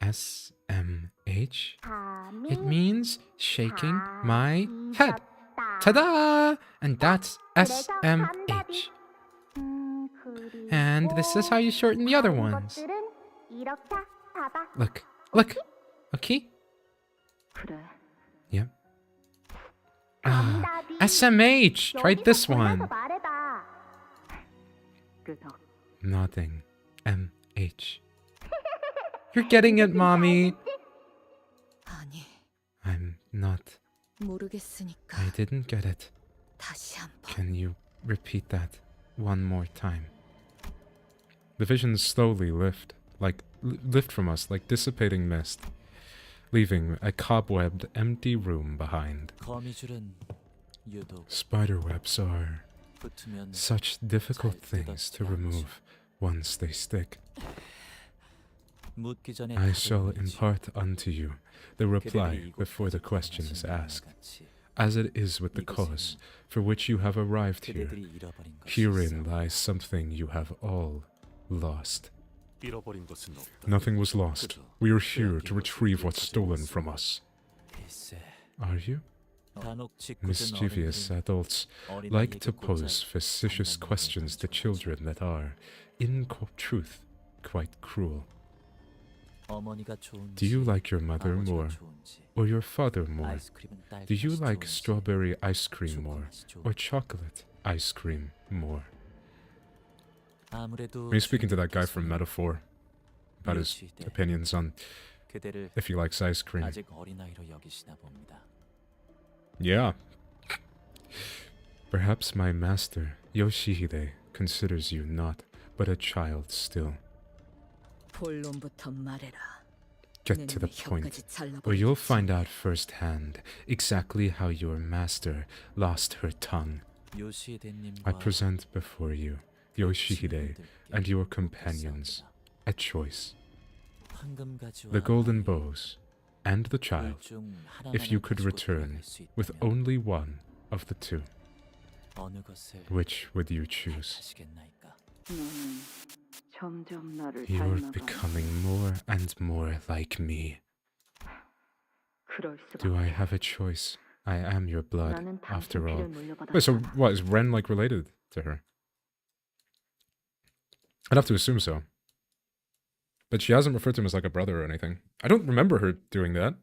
SMH? 감히 It means shaking my 감이 head. 졌다. Ta-da! And that's 그래서 SMH. 그리고 And this is how you shorten the other 다른 ones. 것들은 이렇게 봐봐. Look, look. Okay? 그래. Yep. 정답이 SMH! Try 여기서 this 골라서 one. 말해봐. 끄덕. Nothing. MH. You're getting it, mommy. 아니, I'm not. 모르겠으니까 I didn't get it. 다시 한 번. Can you repeat that one more time? The visions slowly lift, lift from us like dissipating mist, leaving a cobwebbed, empty room behind. 거미줄은 유독 Spiderwebs are 붙으면 such difficult things to remove once they stick. 묻기 전에 I 답을 shall 물지. impart unto you the reply 그대들이 before the 이곳까지 question is 오신 asked, 같이 as it is with the cause for which you have arrived here. 그대들이 잃어버린 것이 Herein 있어. lies something you have all lost. 잃어버린 것은 없다. Nothing was lost. We are here to retrieve what's stolen from us. 글쎄, Are you? 단옥치 굳은 Mischievous 어른들은 adults 어린아이에게 like to 고작 pose facetious 장난감을 questions to 던져주는 children that are, in truth, quite cruel. 어머니가 좋은지, Do you like your mother 아버지가 more, 좋은지, or your father more? 아이스크림은 딸기 Do you 맛이 like 좋은지, strawberry ice cream more, 초코맛이 좋은지. or chocolate ice cream more? 아무래도 Are you speaking to that guy 중국에서 from Metaphor about his 유치대. opinions on 그대를 if he likes ice cream? 아직 어린아이로 여기시나 봅니다. Yeah. Perhaps my master, Yoshihide, considers you not but a child still. 본론부터 말해라. Get to the point, or you'll find out firsthand exactly how your master lost her tongue. 요시히데님과 I present before you Yoshihide and your companions a choice, 황금가지와 the golden 아이, bows and the child, 둘중 if you 하나만을 could 가지고 return 돌아갈 수 with 있다면 only one of the two. 어느 것을 Which would you choose? 하시겠나이까? 너는 점점 나를 You're 닮아가. becoming more and more like me. 그럴 Do I 수밖에. have a choice? I am your blood, 나는 after 당신 all. 피를 물려받았잖아. Wait, so what, is Ren like related to her? I'd have to assume so. But she hasn't referred to him as like a brother or anything. I don't remember her doing that.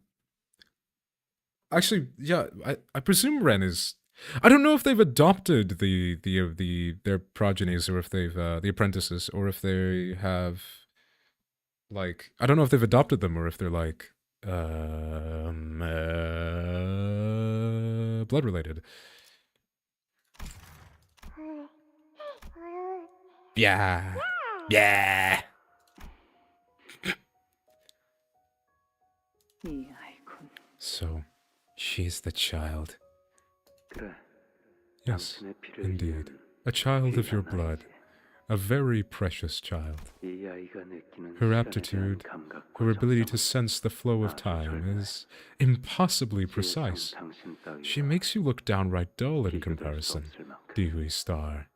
Actually, yeah, I presume Ren is. I don't know if they've adopted their progenies, or if they've the apprentices, or if they have like, I don't know if they've adopted them, or if they're like blood related. Yeah. Yeah. 이 아이콘. So, she's the child. Yes, indeed. A child of your blood. A very precious child. Her aptitude, her ability to sense the flow of time is impossibly precise. She makes you look downright dull in comparison, Dewy Star.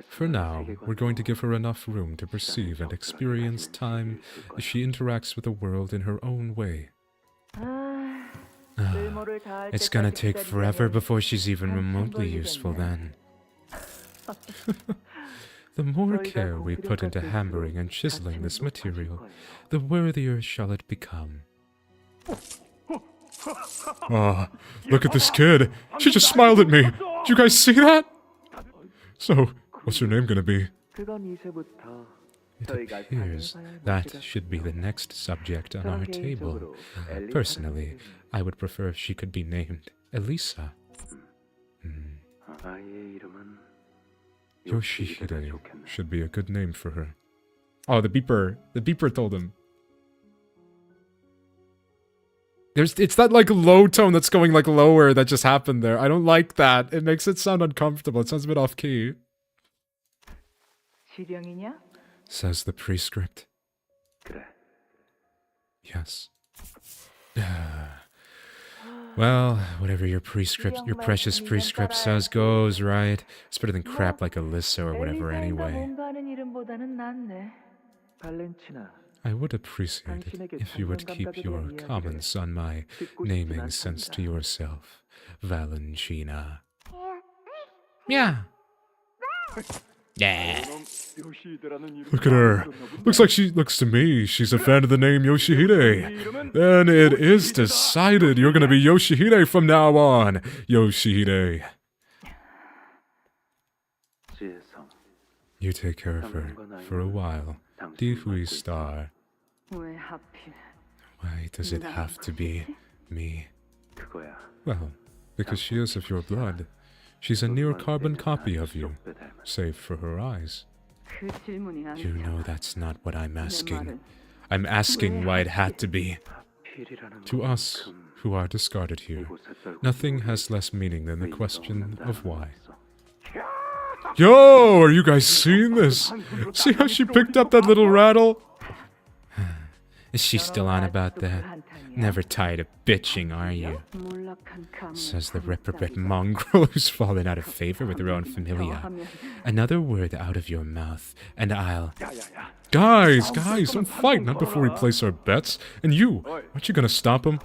For now, we're going to give her enough room to perceive and experience time as she interacts with the world in her own way. It's gonna take forever before she's even remotely useful then. The more care we put into hammering and chiseling this material, the worthier shall it become. Ah, look at this kid! She just smiled at me! Did you guys see that? So, what's her name gonna be? It appears that should be the next subject on our table. Personally, I would prefer if she could be named Elisa. Yoshihide should be a good name for her. Oh, the beeper. The beeper told him. It's that like low tone that's going like lower that just happened there. I don't like that. It makes it sound uncomfortable. It sounds a bit off key. 지령이냐? Says the prescript. Yes. Well, whatever your prescript, your precious prescript says goes, right? It's better than crap like Alyssa or whatever anyway. I would appreciate it if you would keep your comments on my naming sense to yourself, Valentina. Yeah. Yeah. Look at her. Looks to me, she's a fan of the name Yoshihide. Then it is decided you're gonna be Yoshihide from now on. Yoshihide. You take care of her for a while. Dehui Star. 왜 하필? Why does it have to be me? Well, because she is of your blood. She's a near carbon copy of you, save for her eyes. 그 질문이 아니야. You know that's not what I'm asking. I'm asking why it had to be. To us, who are discarded here, nothing has less meaning than the question of why. Yo, are you guys seeing this? See how she picked up that little rattle? Is she still on about that? Never tired of bitching, are you? Says the reprobate mongrel who's fallen out of favor with her own familia. Another word out of your mouth, and I'll... Guys, don't fight, not before we place our bets. And you, aren't you gonna stop him?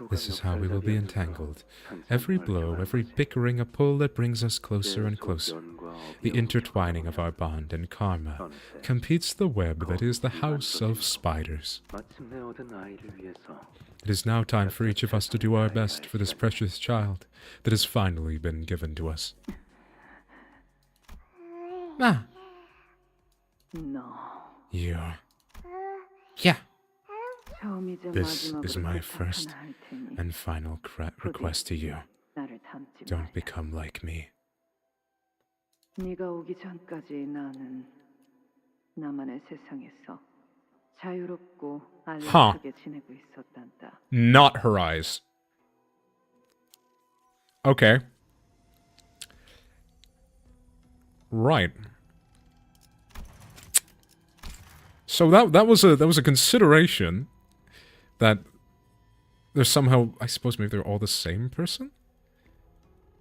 This is how we will be entangled. Every blow, every bickering, a pull that brings us closer and closer. The intertwining of our bond and karma competes the web that is the house of spiders. It is now time for each of us to do our best for this precious child that has finally been given to us. Ah. No. You. Yeah. This is my first and final request to you. Don't become like me. 네가 오기 전까지 나는 나만의 세상에서 자유롭고 안락하게 지내고 있었단다. Not her eyes. Okay. Right. So that was a consideration that they're somehow, I suppose maybe they're all the same person?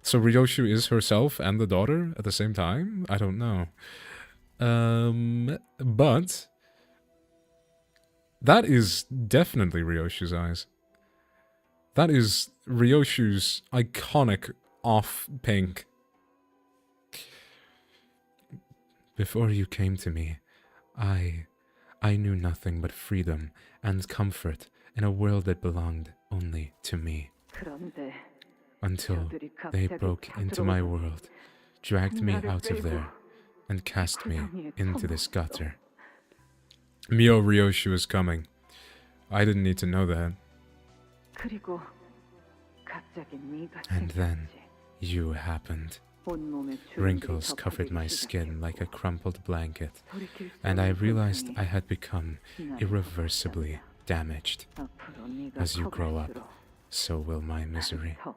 So Ryoshu is herself and the daughter at the same time? I don't know. But that is definitely Ryoshu's eyes. That is Ryoshu's iconic off pink. Before you came to me, I knew nothing but freedom and comfort in a world that belonged only to me. 그런데 Until they broke into my world, dragged me out of there, and cast me into this gutter. Mio Ryoshu is coming. I didn't need to know that. 그리고 갑자기 네가 And then 생겼지. you happened. 온몸에 Wrinkles 주름들이 covered my 덮어지기 skin like a 시작했고, crumpled blanket, 돌이킬 수 and I 없는 realized 고통이 I had become 나를 irreversibly damaged. 앞으로 네가 As you grow up, 커갈수록 so will my misery, 더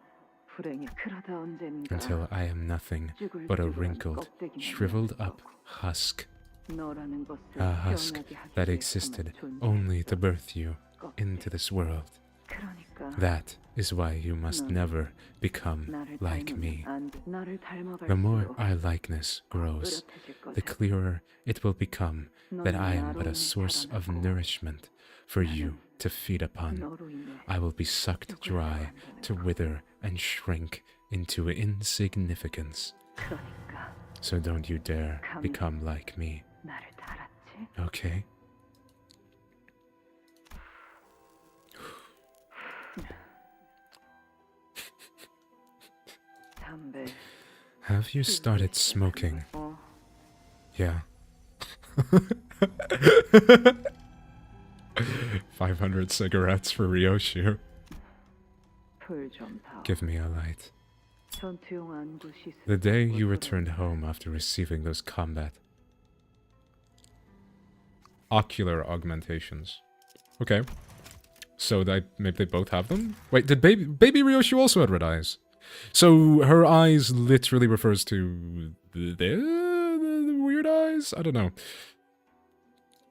불행해. 그러다 언젠가 until I am nothing but a wrinkled, shriveled up husk, 너라는 것을 a husk 태어나게 하기 that 위해서만 existed 존재했어. only to birth you 껍데기. into this world. 그러니까 That is why you must never become 나를 like 닮으면 me. 안 돼. 나를 닮아갈수록 The more our likeness grows, 뚜렷해질 the 거다. clearer it will become that 너는 I am but a 나로 source 인해 of 자라나고 nourishment for you to feed upon. 너로 인해 I will be sucked dry to wither and shrink into insignificance. 그러니까 So don't you dare become like me, 나를 달았지. okay? 담배 Have you started smoking? 어, Yeah. 500 cigarettes for Ryoshu. 불좀 봐. Give me a light. 전투용 안구 시술. The day you returned home after receiving those combat. Ocular augmentations. Okay. So maybe they both have them? Wait, did baby Ryoshu also had red eyes? So her eyes literally refers to the weird eyes? I don't know.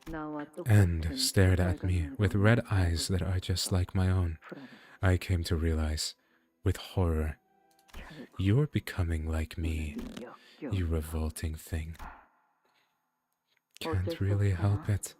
나와 And 똑같은 stared at me 빨간 with 눈으로 red 나를 eyes that are just like my own. 불안해. I came to realize, with horror, 결국 you're becoming like me, 네 역겨운 you revolting thing. 어쩔 Can't 수 really 없잖아. help it.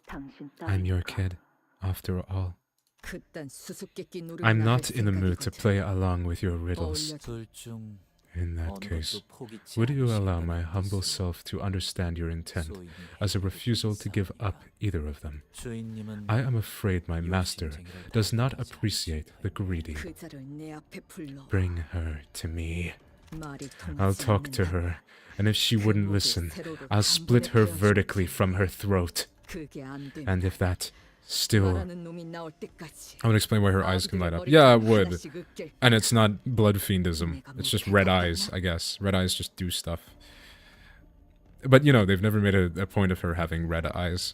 당신 I'm your 딸이니까. kid, after all. 그딴 수수께끼 노릇 I'm not in the mood to play along with your riddles. 둘중 In that 어느 case, 것도 포기치 would you allow 않으신다는 my humble 것을 self to understand your intent 소인이 as a refusal to give 해드리겠사옵니다. up either of them? 주인님은 I am afraid my master 욕심쟁이를 does not 당하지 appreciate the greedy. 그자를 내 앞에 불러 Bring her to me. 말이 I'll 통하지 talk to 않는다면 her, and if she wouldn't 그 listen, 목의 세로를 I'll split her 단번에 vertically from her throat. 그게 안 되면 And if that still... 말하는 놈이 나올 때까지 I would explain why her eyes can light 아비들의 up. Yeah, it 머리카락 would. 하나씩 으깰 And it's not blood fiendism. It's just red eyes, I guess. Red eyes just do stuff. But, you know, they've never made a point of her having red eyes.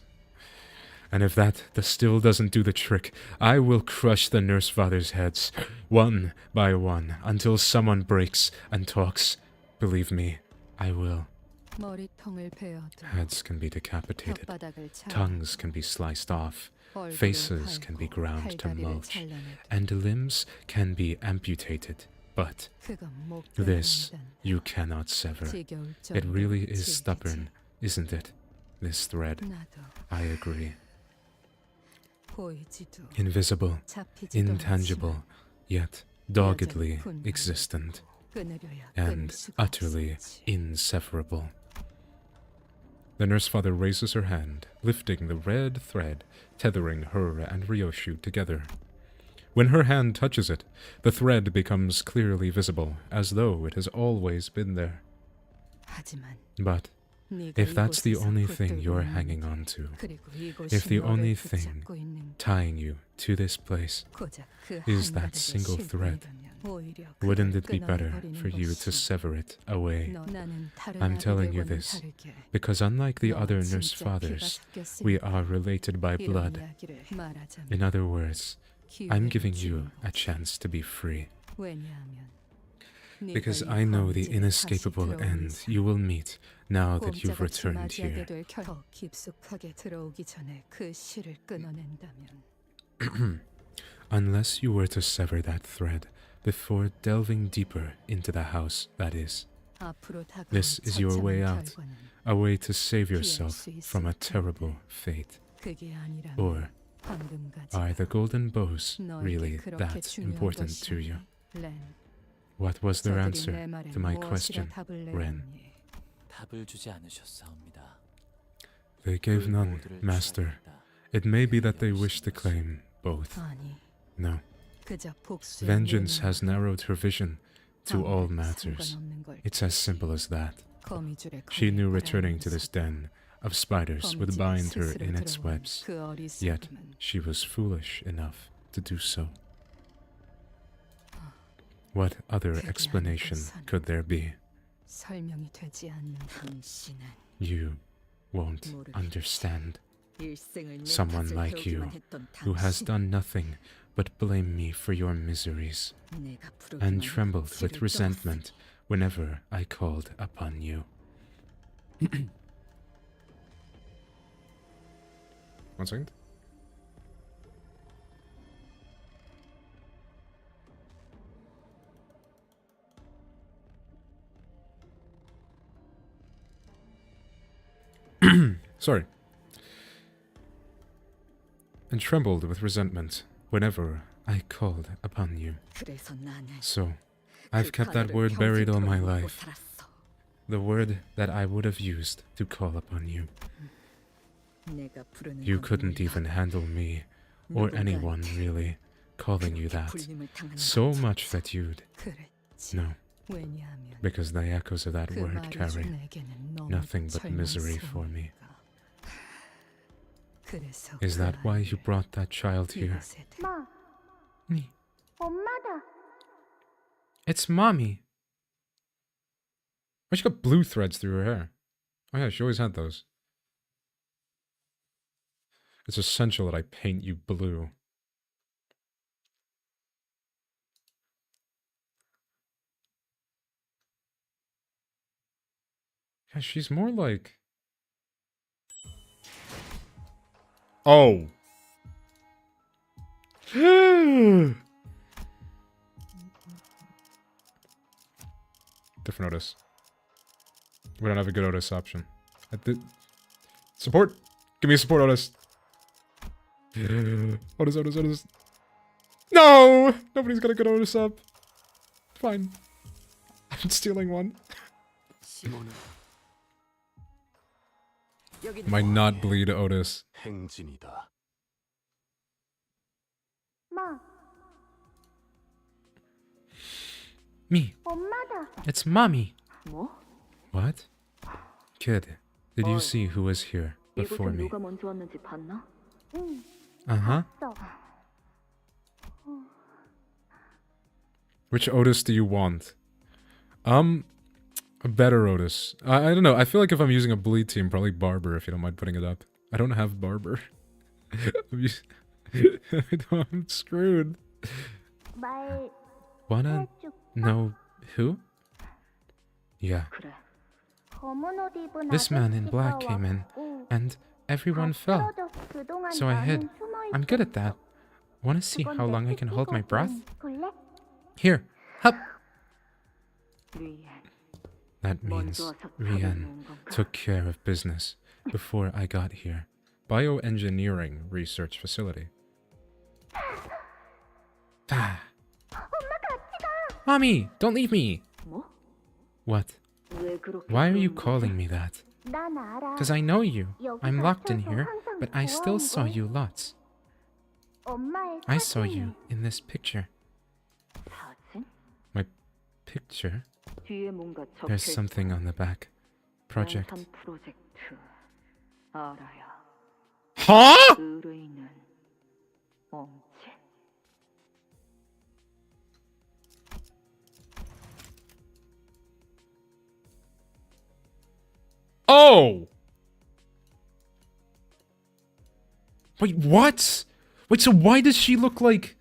And if that still doesn't do the trick, I will crush the nurse fathers' heads, one by one, until someone breaks and talks. Believe me, I will. 머리통을 베어도 Heads can be decapitated, 혓바닥을 차 tongues can be sliced off, 얼굴을 faces can be 갈고 ground to 팔다리를 mulch, 잘라내도 and limbs can be amputated. But 그건 못 this 베는단 you cannot sever. 지겨울 It really 정도로 is 질기지. stubborn, isn't it? This thread. 나도 I agree. 보이지도 Invisible, 잡히지도 intangible, yet doggedly existent, 끊으려야 and 끊을 수가 utterly 없었지. inseparable. The nurse father raises her hand, lifting the red thread, tethering her and Ryoshu together. When her hand touches it, the thread becomes clearly visible, as though it has always been there. 하지만 But If that's the only thing you're hanging on to, if the only thing tying you to this place is that single thread, wouldn't it be better for you to sever it away? I'm telling you this because unlike the other nurse fathers, we are related by blood. In other words, I'm giving you a chance to be free. Because I know the inescapable end you will meet now that you've returned here. Unless you were to sever that thread before delving deeper into the house, that is. This is your way out, a way to save yourself from a terrible fate. Or are the golden bows really that important to you? What was their answer to my question, Ren? 답을 주지 않으셨사옵니다. They gave none, Master. It may be that they wish to claim both. No. Vengeance has narrowed her vision to all matters. It's as simple as that. She knew returning to this den of spiders would bind her in its webs, yet she was foolish enough to do so. What other explanation could there be? You won't understand. Someone like you, who has done nothing but blame me for your miseries, and trembled with resentment whenever I called upon you. 1 second. Sorry. And trembled with resentment whenever I called upon you. So, I've kept that word buried all my life. The word that I would have used to call upon you. You couldn't even handle me, or anyone really, calling you that. So much that you'd... No. Because the echoes of that word carry nothing but misery for me. Is that why you brought that child here? 마, Me. 엄마다. It's mommy. Oh, she got blue threads through her hair. Oh yeah, she always had those. It's essential that I paint you blue. Yeah, she's more like... Oh! Different Otis. We don't have a good Otis option. Support! Give me a support, Otis! Otis, Otis, Otis. No! Nobody's got a good Otis up. Fine. I'm stealing one. Might not bleed Otis. 행진이다. 마, Me. 엄마다. It's mommy. 뭐? What? Kid, did you see who was here before 이곳에 me? 누가 먼저 왔는지 봤나? 응, Uh-huh. 써. Which Otis do you want? A better Otis. I don't know. I feel like if I'm using a bleed team, probably Barber, if you don't mind putting it up. I don't have Barber. I'm screwed. 말 Wanna 해줄까? know who? Yeah. 그래. 검은 옷 입은 This man in black 아저씨가 came in, 왔고, and everyone 다 fell. 쓰러져 그동안 So I hid. 나는 숨어 I'm good at that. Wanna see 그건 how 내 long I can hold my breath? 특기거든. 볼래? Here, hup! 리엔. That means 먼저 와서 Rian 잡아놓은 건가? took care of business before I got here. Bioengineering Research Facility. Ah. Mommy, don't leave me! 뭐? What? 왜 그렇게 Why are you 그런 거지? calling me that? 난 알아. Because I know you. 여기 I'm locked in 갇혀서 here, 항상 but I still saw 보아온 you 걸. lots. 엄마의 I saw 사진을. you in this picture. 사진? My picture? 뒤에 뭔가 적혀 There's 있어. something on the back. Project. 양산 프로젝트 알아야. Huh? 의뢰인은 엄지. Oh! Wait, what? Wait, so why does she look like...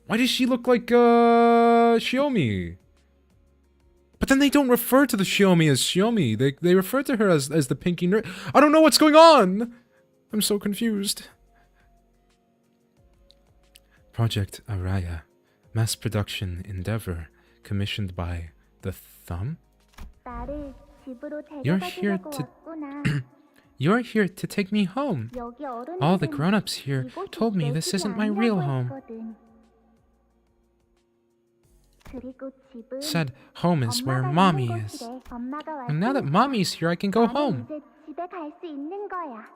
Why does she look like, Shiomi? But then they don't refer to the Shiomi as Shiomi. They refer to her as the Pinky Nerd. I don't know what's going on! I'm so confused. Project Araya. Mass production endeavor. Commissioned by the Thumb? 나를 집으로 You're 데려다 here 주려고 to- 왔구나. You're here to take me home. 여기 All the 어른들은 grown-ups here 이곳이 told me 내 this 집이 isn't my real 아니라고 home. 했거든. 그리고 집은 Said home is where 엄마가 mommy 있는 is. 곳이래. 엄마가 And now that 왔으니까 mommy's here, I can go 나는 home. 이제 집에 갈 수 있는 거야.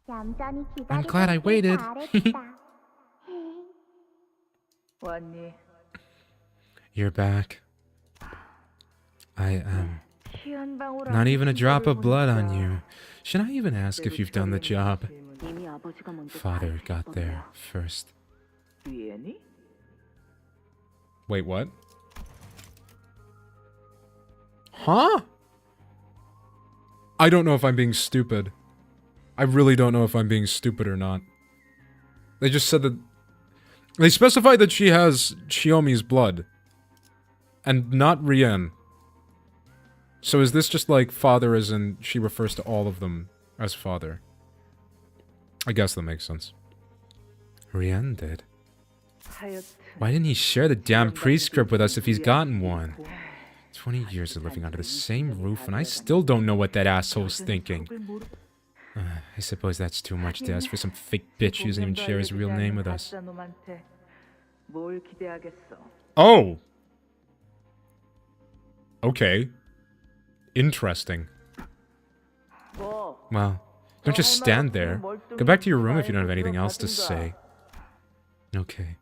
얌전히 I'm glad I 기다리고 waited. 잘했다. 왔니? You're back. I am. 희한 방울 Not even a drop of 보니까 blood on you. Should I even ask if you've done the job? 이미 아버지가 먼저 Father 다 got there 했을 first. 거야. 위에니? Wait, what? Huh? I don't know if I'm being stupid. I really don't know if I'm being stupid or not. They just said that... They specified that she has Shiomi's blood. And not Rien. So is this just like father as in she refers to all of them as father? I guess that makes sense. Rian did. 하여튼 Why didn't he share the damn prescript with us if he's gotten one? 20 years of living under the same roof and I still don't know what that asshole's thinking. I suppose that's too much to ask for some fake bitch who doesn't even share his real name with us. 뭘 기대하겠어? Oh! Okay. Interesting. 뭐? Well, don't just stand there. Go back to your room if you don't have anything else to say. Okay.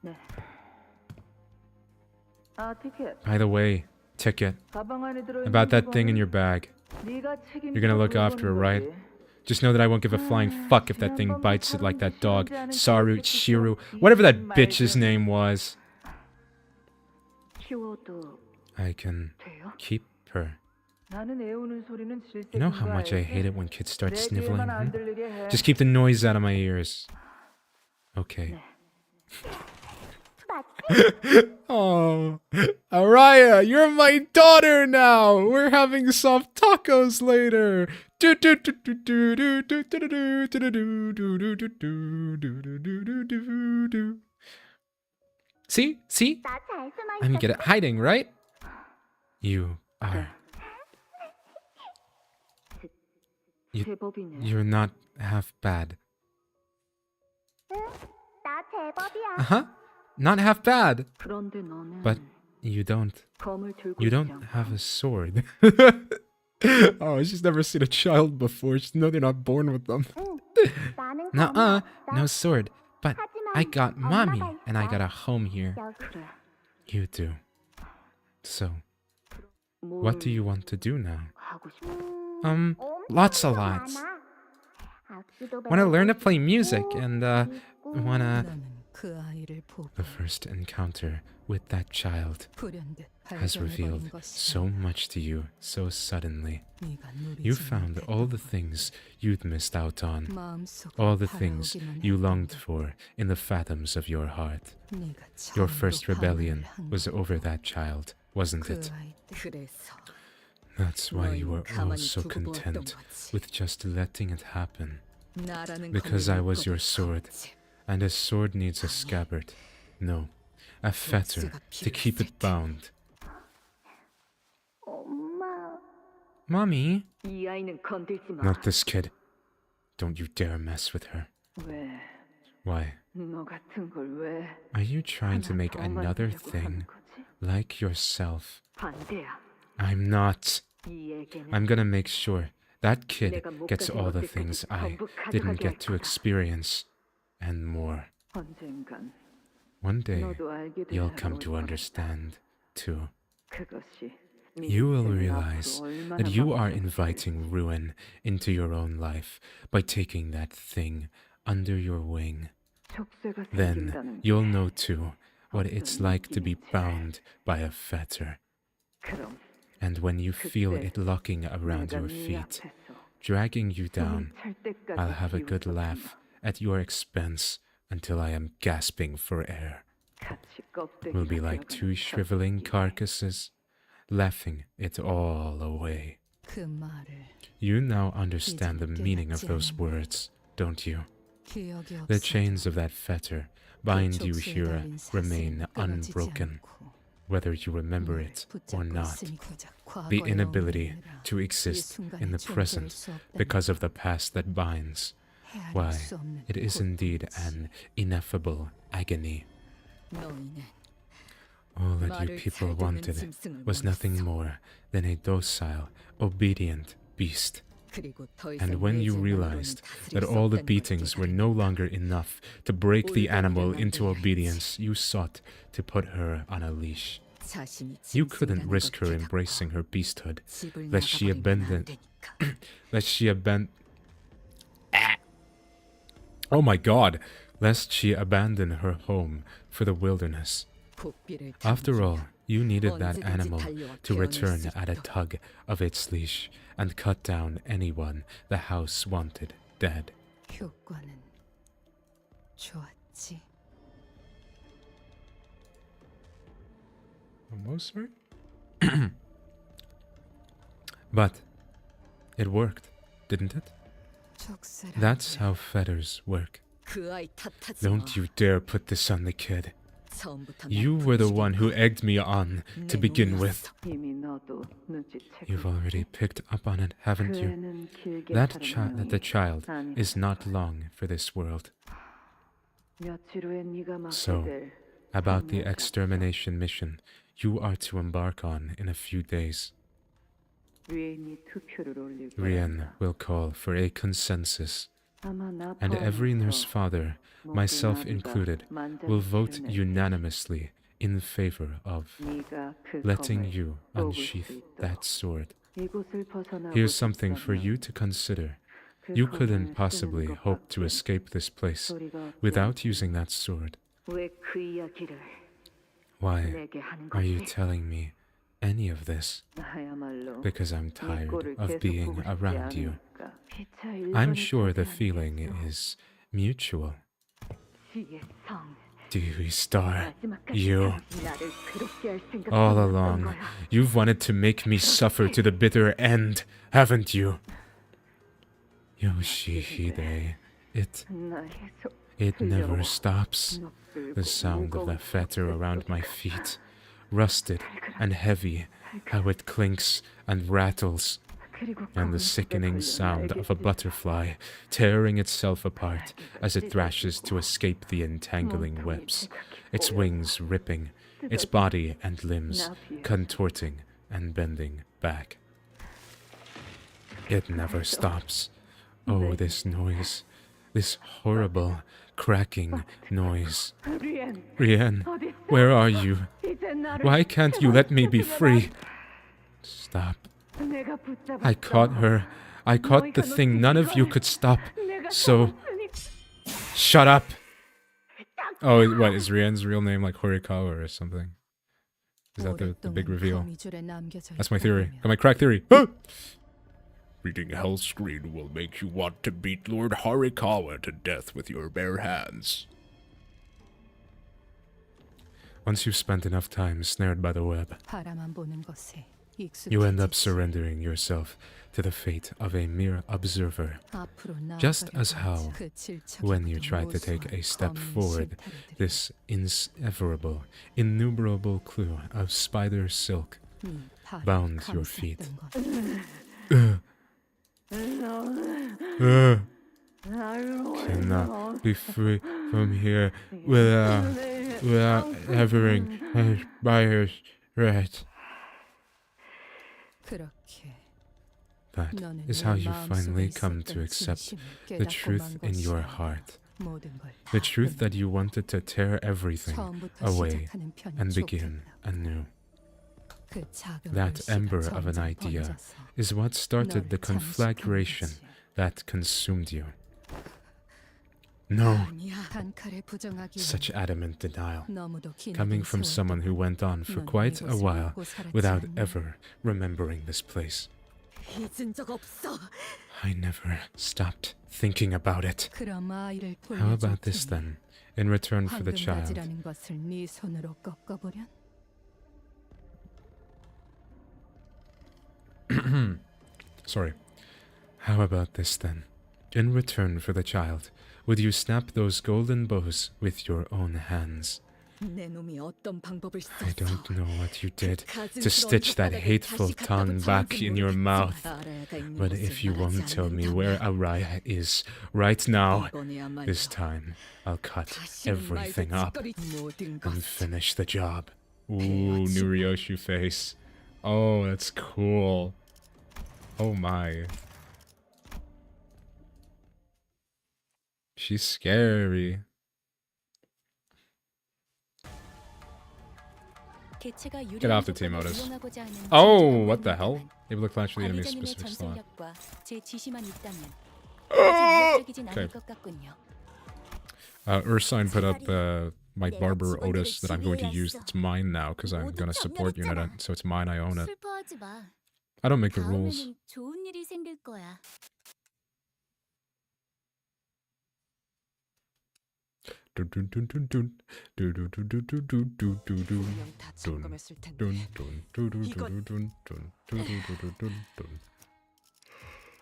아, 티켓. By the way, ticket. 가방 안에 들어 About that thing in your bag. You're gonna look after it, right? Just know that I won't give a flying fuck if that thing bites it like that dog, Saru, Shiru, whatever that bitch's name was. 키워도 I can 돼요? keep her. 나는 애우는 소리는 질색인 You know how 거 much I 알지? hate it when kids start 내 sniveling? 귀에만 안 Hmm? 들리게 해. Just keep the noise out of my ears. Okay. Oh, Araya, you're my daughter now. We're having soft tacos later. See? See? 나 잘 숨어 I'm good 있었어. at hiding, right? You are. 제법이네. You're not half bad. 나 제법이야. Uh-huh. Not half bad. 그런데 너는 But you don't. 검을 들고 You 있지 don't 않고 have a sword. Oh, she's never seen a child before. She know they're not born with them. 나는 Nuh-uh. 검이 No 없어. sword. But I got mommy, and I got a home here. 여기 그래. You do. So, 뭘 what do you want to do now? 하고 싶어? Lots of lots. Want to learn to play music and, wanna... 나는 그 아이를 보고 The first encounter with that child 불현듯 has revealed 발견해버린 so 것이다. much to you so suddenly. 네가 누리지 You found 못했던 all the things you'd missed out on, 마음속으로 all the things 달아오기만 you 했던 longed 것. for in the fathoms of your heart. 네가 Your 처음으로 first rebellion 방황을 한 was 것. over that child, wasn't 그 it? 아이 그래서 That's why you were all 가만히 so 두고 보았던 content 거지. with just letting it happen. 나라는 Because 검을 I was your 묶어도 sword. 검지. And a sword needs a scabbard. No, a fetter to keep it bound. 엄마. Mommy? 이 아이는 건들지 마. Not this kid. Don't you dare mess with her. 왜? Why? 너 같은 걸 왜? Are you trying to 하나 make 더 another 만들려고 하는 thing 거지? like yourself? 반대야. I'm not. 이 애기는 I'm gonna make sure that kid 내가 못 gets 가진 all the 것들까지 things I 전부 didn't 가져가게 할 get to 거야. experience and more. 언젠간 One day, 너도 알게 될 you'll 날이 come 올 to 거란다. understand, too. 그것이 You will realize that you are inviting ruin into your own life by taking that thing under your wing. Then you'll know too what it's like to be bound by a fetter. And when you feel it locking around your feet, dragging you down, I'll have a good laugh at your expense until I am gasping for air. We'll be like two shriveling carcasses, laughing it all away. 그 말을 You now understand the meaning of those words, don't you? The chains of that fetter bind you here remain unbroken, whether you remember it or not. The inability to exist in the present because of the past that binds, why, it is indeed an ineffable agony. All that you people wanted was nothing more than a docile, obedient beast. And when you realized that all the beatings were no longer enough to break the animal into obedience, you sought to put her on a leash. You couldn't risk her embracing her beasthood, lest she abandon... Oh my god! Lest she abandon her home for the wilderness. After all, you needed that animal to return at a tug of its leash and cut down anyone the house wanted dead. 효과는 좋았지. Almost right? But it worked, didn't it? That's how fetters work. Don't you dare put this on the kid. You were the one who egged me on to begin with. You've already picked up on it, haven't you? That the child is not long for this world. So, about the extermination mission you are to embark on in a few days. Rien will call for a consensus, and every nurse father, myself included, will vote unanimously in favor of letting you unsheath that sword. Here's something for you to consider. You couldn't possibly hope to escape this place without using that sword. Why are you telling me any of this? Because I'm tired of being around you. I'm sure the feeling is mutual. Dewy Star, you. All along, you've wanted to make me suffer to the bitter end, haven't you? Yoshihide, it never stops. The sound of the fetter around my feet, rusted and heavy, how it clinks and rattles, and the sickening sound of a butterfly tearing itself apart as it thrashes to escape the entangling webs, its wings ripping, its body and limbs contorting and bending back. It never stops. Oh, this noise, this horrible, cracking noise. Rien, where are you? Why can't you let me be free? Stop. I caught her. I caught the thing none of you could stop. So... Shut up! Oh, what, is Rien's real name like Horikawa or something? Is that the big reveal? That's my theory. Got my crack theory. Ah! Reading Hell's Screen will make you want to beat Lord Horikawa to death with your bare hands. Once you've spent enough time snared by the web, you end up surrendering yourself to the fate of a mere observer, just as how, when you tried to take a step forward, this inseverable, innumerable clue of spider silk bound your feet. Cannot be free from here without having a spider's threat. That is how you finally come to accept the truth in your heart. The truth that you wanted to tear everything away and begin anew. 그 작은 That 불씨가 ember of an 점점 idea 번져서 is what started the 너를 conflagration 잠식하는 that consumed you. No, 아니야. 단칼에 부정하기 such adamant denial, 너무도 긴 coming 여긴 from someone who went on for 넌 quite a 이곳을 while 잊고 살았지 without 않니? ever remembering this place. 잊은 적 없어. I never stopped thinking about it. 그럼 아이를 How about this 돌려줄 then? In return for the 테니 child, 황금가지라는 것을 네 손으로 꺾어보련? sorry. How about this then? In return for the child, would you snap those golden bows with your own hands? 내 놈이 어떤 방법을 I 써서 don't know what you did 가증스러운 to stitch that 혓바닥을 hateful 다시 갖다 tongue back in your 붙였는지 mouth. 아라야가 있는 But 곳을 if you 말하지 won't tell me where 않는다면 Araya is right now, 이번에야말로 this time I'll cut 다시는 everything 말도 up 짓거리 모든 and 것 finish the job. Ooh, new Ryoshu face. Oh, that's cool. Oh my. She's scary. Get off the team, Otis. Oh, what the hell? Able to clash with the enemy's specific slot. Okay. Ursine put up my Barber Otis that I'm going to use. It's mine now because I'm going to support unit it, so it's mine. I own it. I don't make the rules.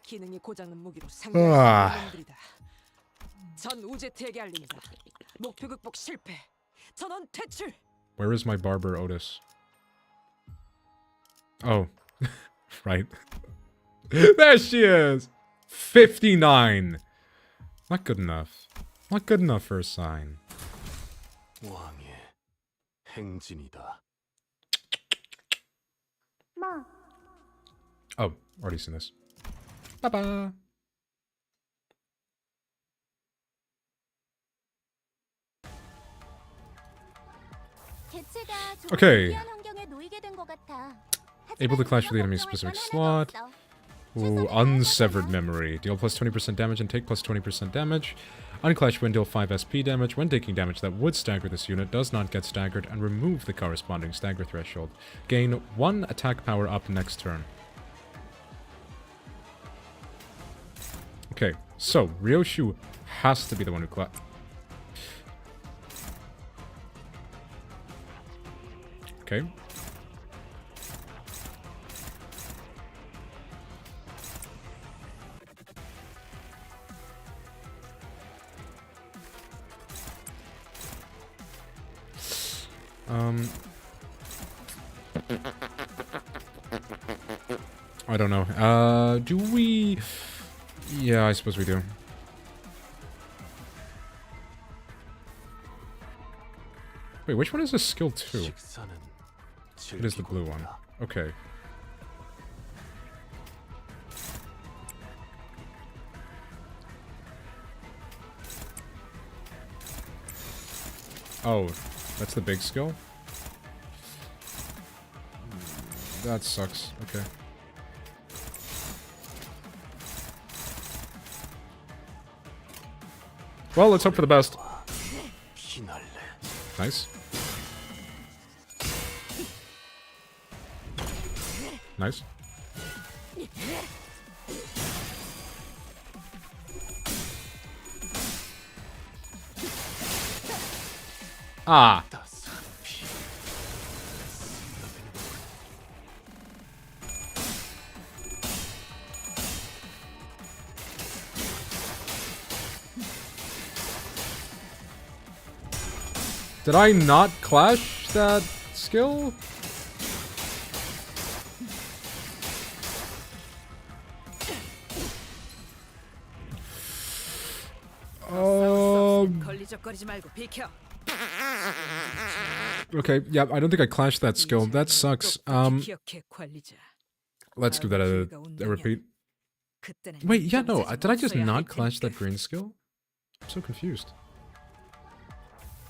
기능이 고장난 무기로 아. 상대할 수 있는 놈들이다. 전 우제트에게 알립니다. 목표 극복 실패. 전원 퇴출. Where is my Barber Otis? Oh, right. There she is! 59! Not good enough. Not good enough for a sign. 왕의 행진이다. 뭐 Oh, already seen this. Bye-bye. Okay. Able to clash with the enemy's specific slot. Ooh, unsevered memory. Deal plus 20% damage and take plus 20% damage. Unclash when deal 5 SP damage. When taking damage that would stagger this unit, does not get staggered, and remove the corresponding stagger threshold. Gain 1 attack power up next turn. Okay, so Ryoshu has to be the one who clash. Okay. I don't know. Do we... Yeah, I suppose we do. Wait, which one is a skill 2? 식사는 It is the blue one. Okay. Oh, that's the big skill? That sucks. Okay. Well, let's hope for the best. 피날래. Nice. Nice. Ah. Did I not clash that skill? 걸리적거리지 말고 비켜. Okay, yeah, I don't think I clashed that skill. That sucks. 기억해 관리자. Let's give that a repeat. 그때는 Wait, yeah, no, 인정하지 did I just 못해야 할 not clash that 테니까. green skill? I'm so confused.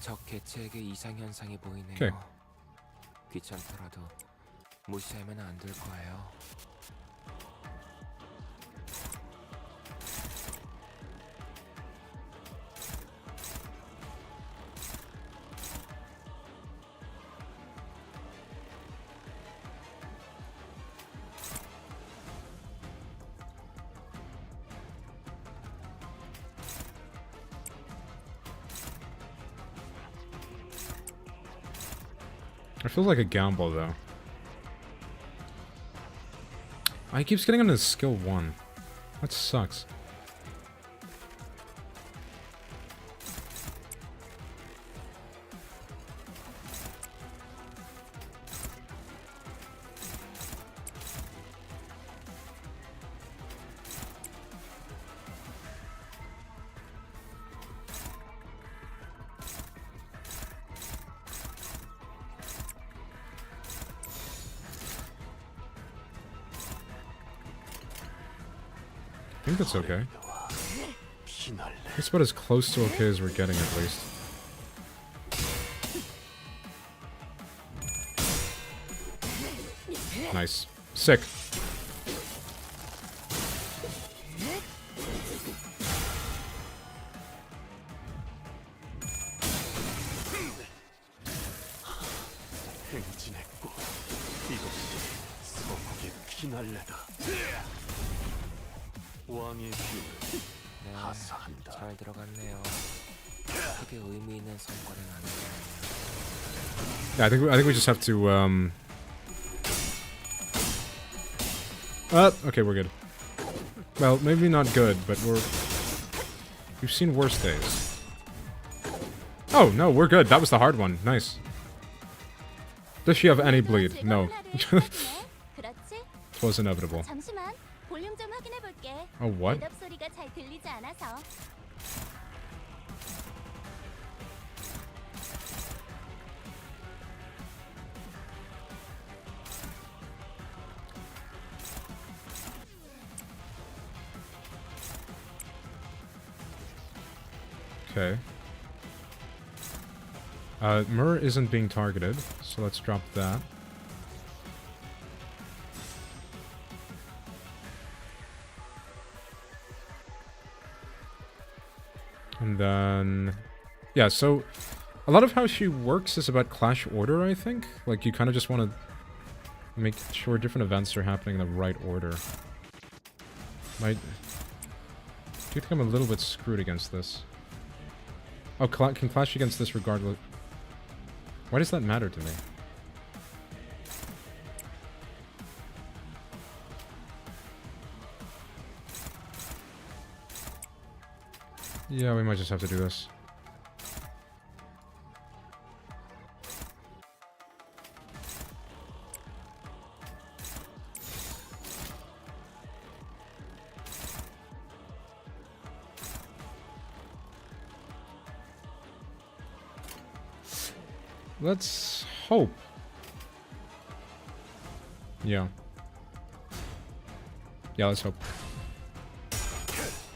적 개체에게 이상 현상이 보이네요. Okay. 귀찮더라도 무시하면 안 될 거예요. It feels like a gamble, though. He keeps getting into skill 1. That sucks. I think that's okay. It's about as close to okay as we're getting, at least. Nice. Sick. 행진했고 이것이 서곡의 피날레다. 왕의 힘을 네, 하사한다. 잘 들어갔네요. 크게 의미 있는 성과는 아니에요. Yeah, I think we just have to okay, we're good. Well, maybe not good, but we've seen worse days. Oh, no, we're good. That was the hard one. Nice. Does she have any bleed? No. It was inevitable. 잠시만. 볼륨 좀 확인해 볼게. Oh, what? 대답 소리가 잘 들리지 않아서. Okay. Mur isn't being targeted, so let's drop that. And then... yeah, so... a lot of how she works is about clash order, I think. Like, you kind of just want to make sure different events are happening in the right order. Do you think I'm a little bit screwed against this? Oh, can clash against this regardless. Why does that matter to me? Yeah, we might just have to do this. Let's hope. Yeah. Yeah, let's hope.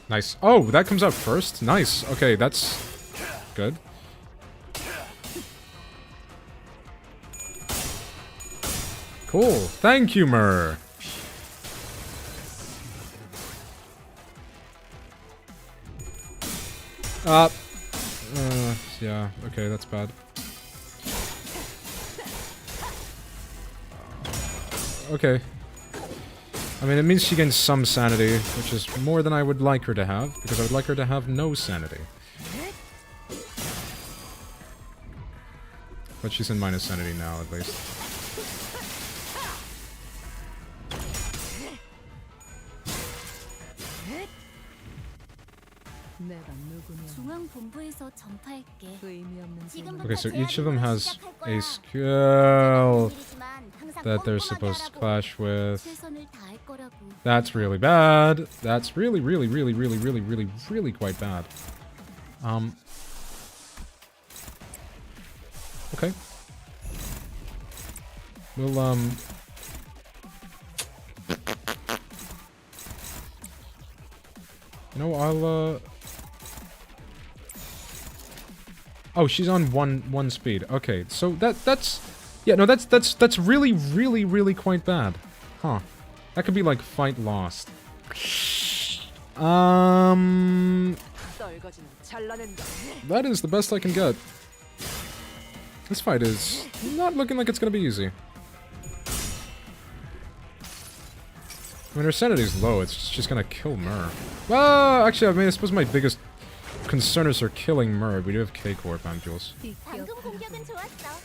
Nice. Oh, that comes out first? Nice. Okay, that's good. Cool. Thank you, Mur. Yeah, okay, that's bad. Okay. I mean, it means she gains some sanity, which is more than I would like her to have, because I would like her to have no sanity. But she's in minus sanity now, at least. Okay, so each of them has a skill that they're supposed to clash with. That's really bad. That's really, really, really, really, really, really, really quite bad. Okay. We'll, you know, I'll, oh, she's on one speed. Okay, so that's Yeah, no, that's really, really, really quite bad. Huh. That could be like fight lost. 떨거지는 잘라낸다. That is the best I can get. This fight is not looking like it's gonna be easy. I mean, her sanity is low, it's just gonna kill Mur. Well, actually, I mean, I suppose my biggest concern is her killing Mur. We do have K-Corp ampules. 방금 공격은 좋았어.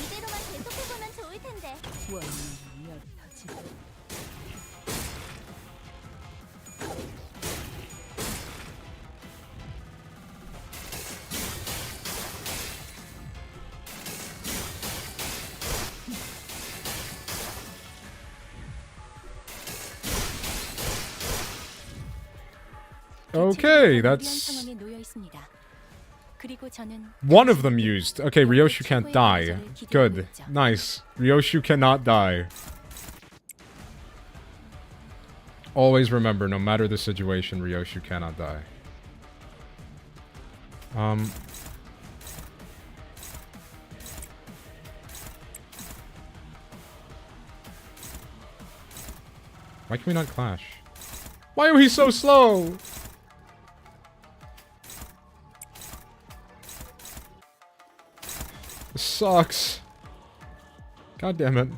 이대로만 계속해보면 좋을 텐데. 원인이 옅어지고 Okay, that's 상황에 놓여 있습니다. 그리고 저는 one of them used. Okay, Ryoshu can't die. Good. Nice. Ryoshu cannot die. Always remember, no matter the situation, Ryoshu cannot die. Why can we not clash? Why are we so slow? This sucks. God damn it.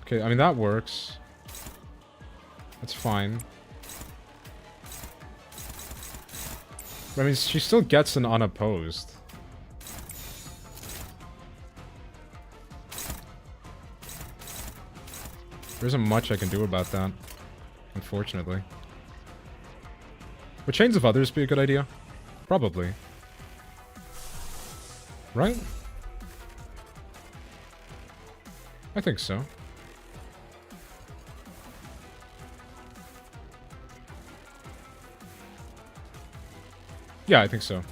Okay, I mean that works. That's fine. I mean, she still gets an unopposed. There isn't much I can do about that, unfortunately. Would Chains of Others be a good idea? Probably. Right? I think so. Yeah, I think so.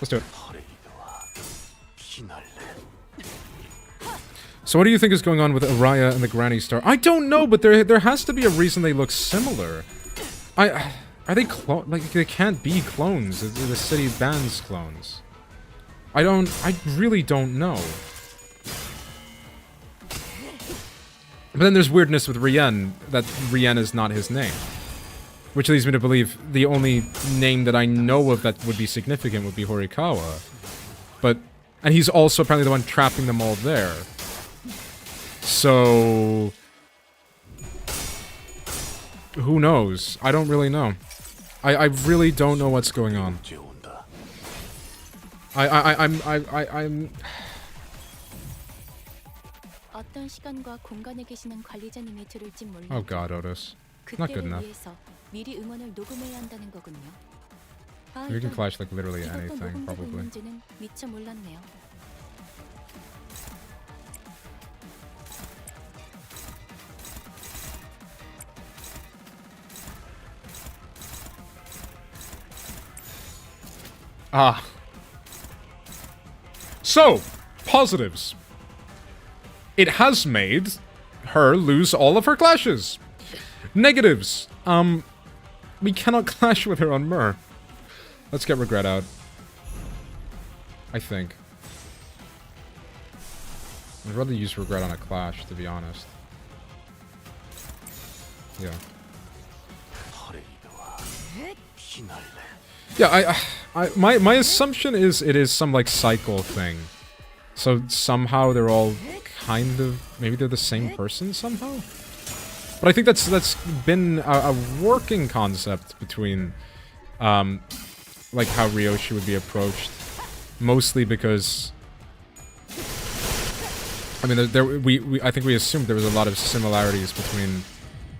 Let's do it. So what do you think is going on with Araya and the Granny Star? I don't know, but there has to be a reason they look similar. Are they like, they can't be clones. The city bans clones. I really don't know. But then there's weirdness with Rien, that Rien is not his name. Which leads me to believe the only name that I know of that would be significant would be Horikawa. And he's also apparently the one trapping them all there. So... who knows? I don't really know. I really don't know what's going on. I'm... 어떤 시간과 공간에 계시는 관리자님이 들을지 몰라도 Oh god, Otis. Not good 그때를 enough. 위해서 미리 응원을 녹음해야 한다는 거군요. We can clash like literally 이것도 anything, 녹음되고 probably. 있는지는 미처 몰랐네요. Ah. So, positives. It has made her lose all of her clashes. Negatives. We cannot clash with her on Mur. Let's get Regret out. I think. I'd rather use Regret on a clash, to be honest. Yeah. Yeah, my assumption is it is some like cycle thing. So somehow they're all kind of, maybe they're the same person somehow? But I think that's been a working concept between like how Ryoshu would be approached, mostly because I mean I think we assumed there was a lot of similarities between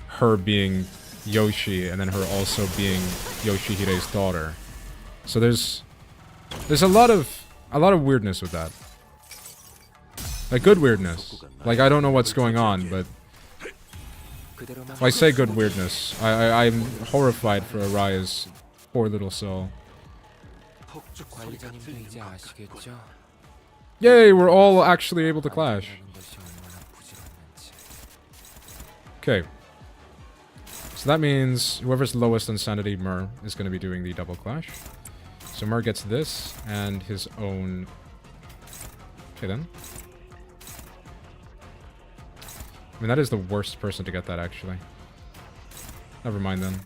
her being Yoshi and then her also being Yoshihide's daughter. So there's a lot of weirdness with that. Like good weirdness. Like I don't know what's going on, but if I say good weirdness, I'm horrified for Araya's poor little soul. 관리자님도 이제 아시겠죠? Yay, we're all actually able to clash. Okay. So So that means whoever's lowest on sanity, Mur, is going to be doing the double clash. So Mur gets this and his own... Okay then. I mean, that is the worst person to get that, actually. Never mind then.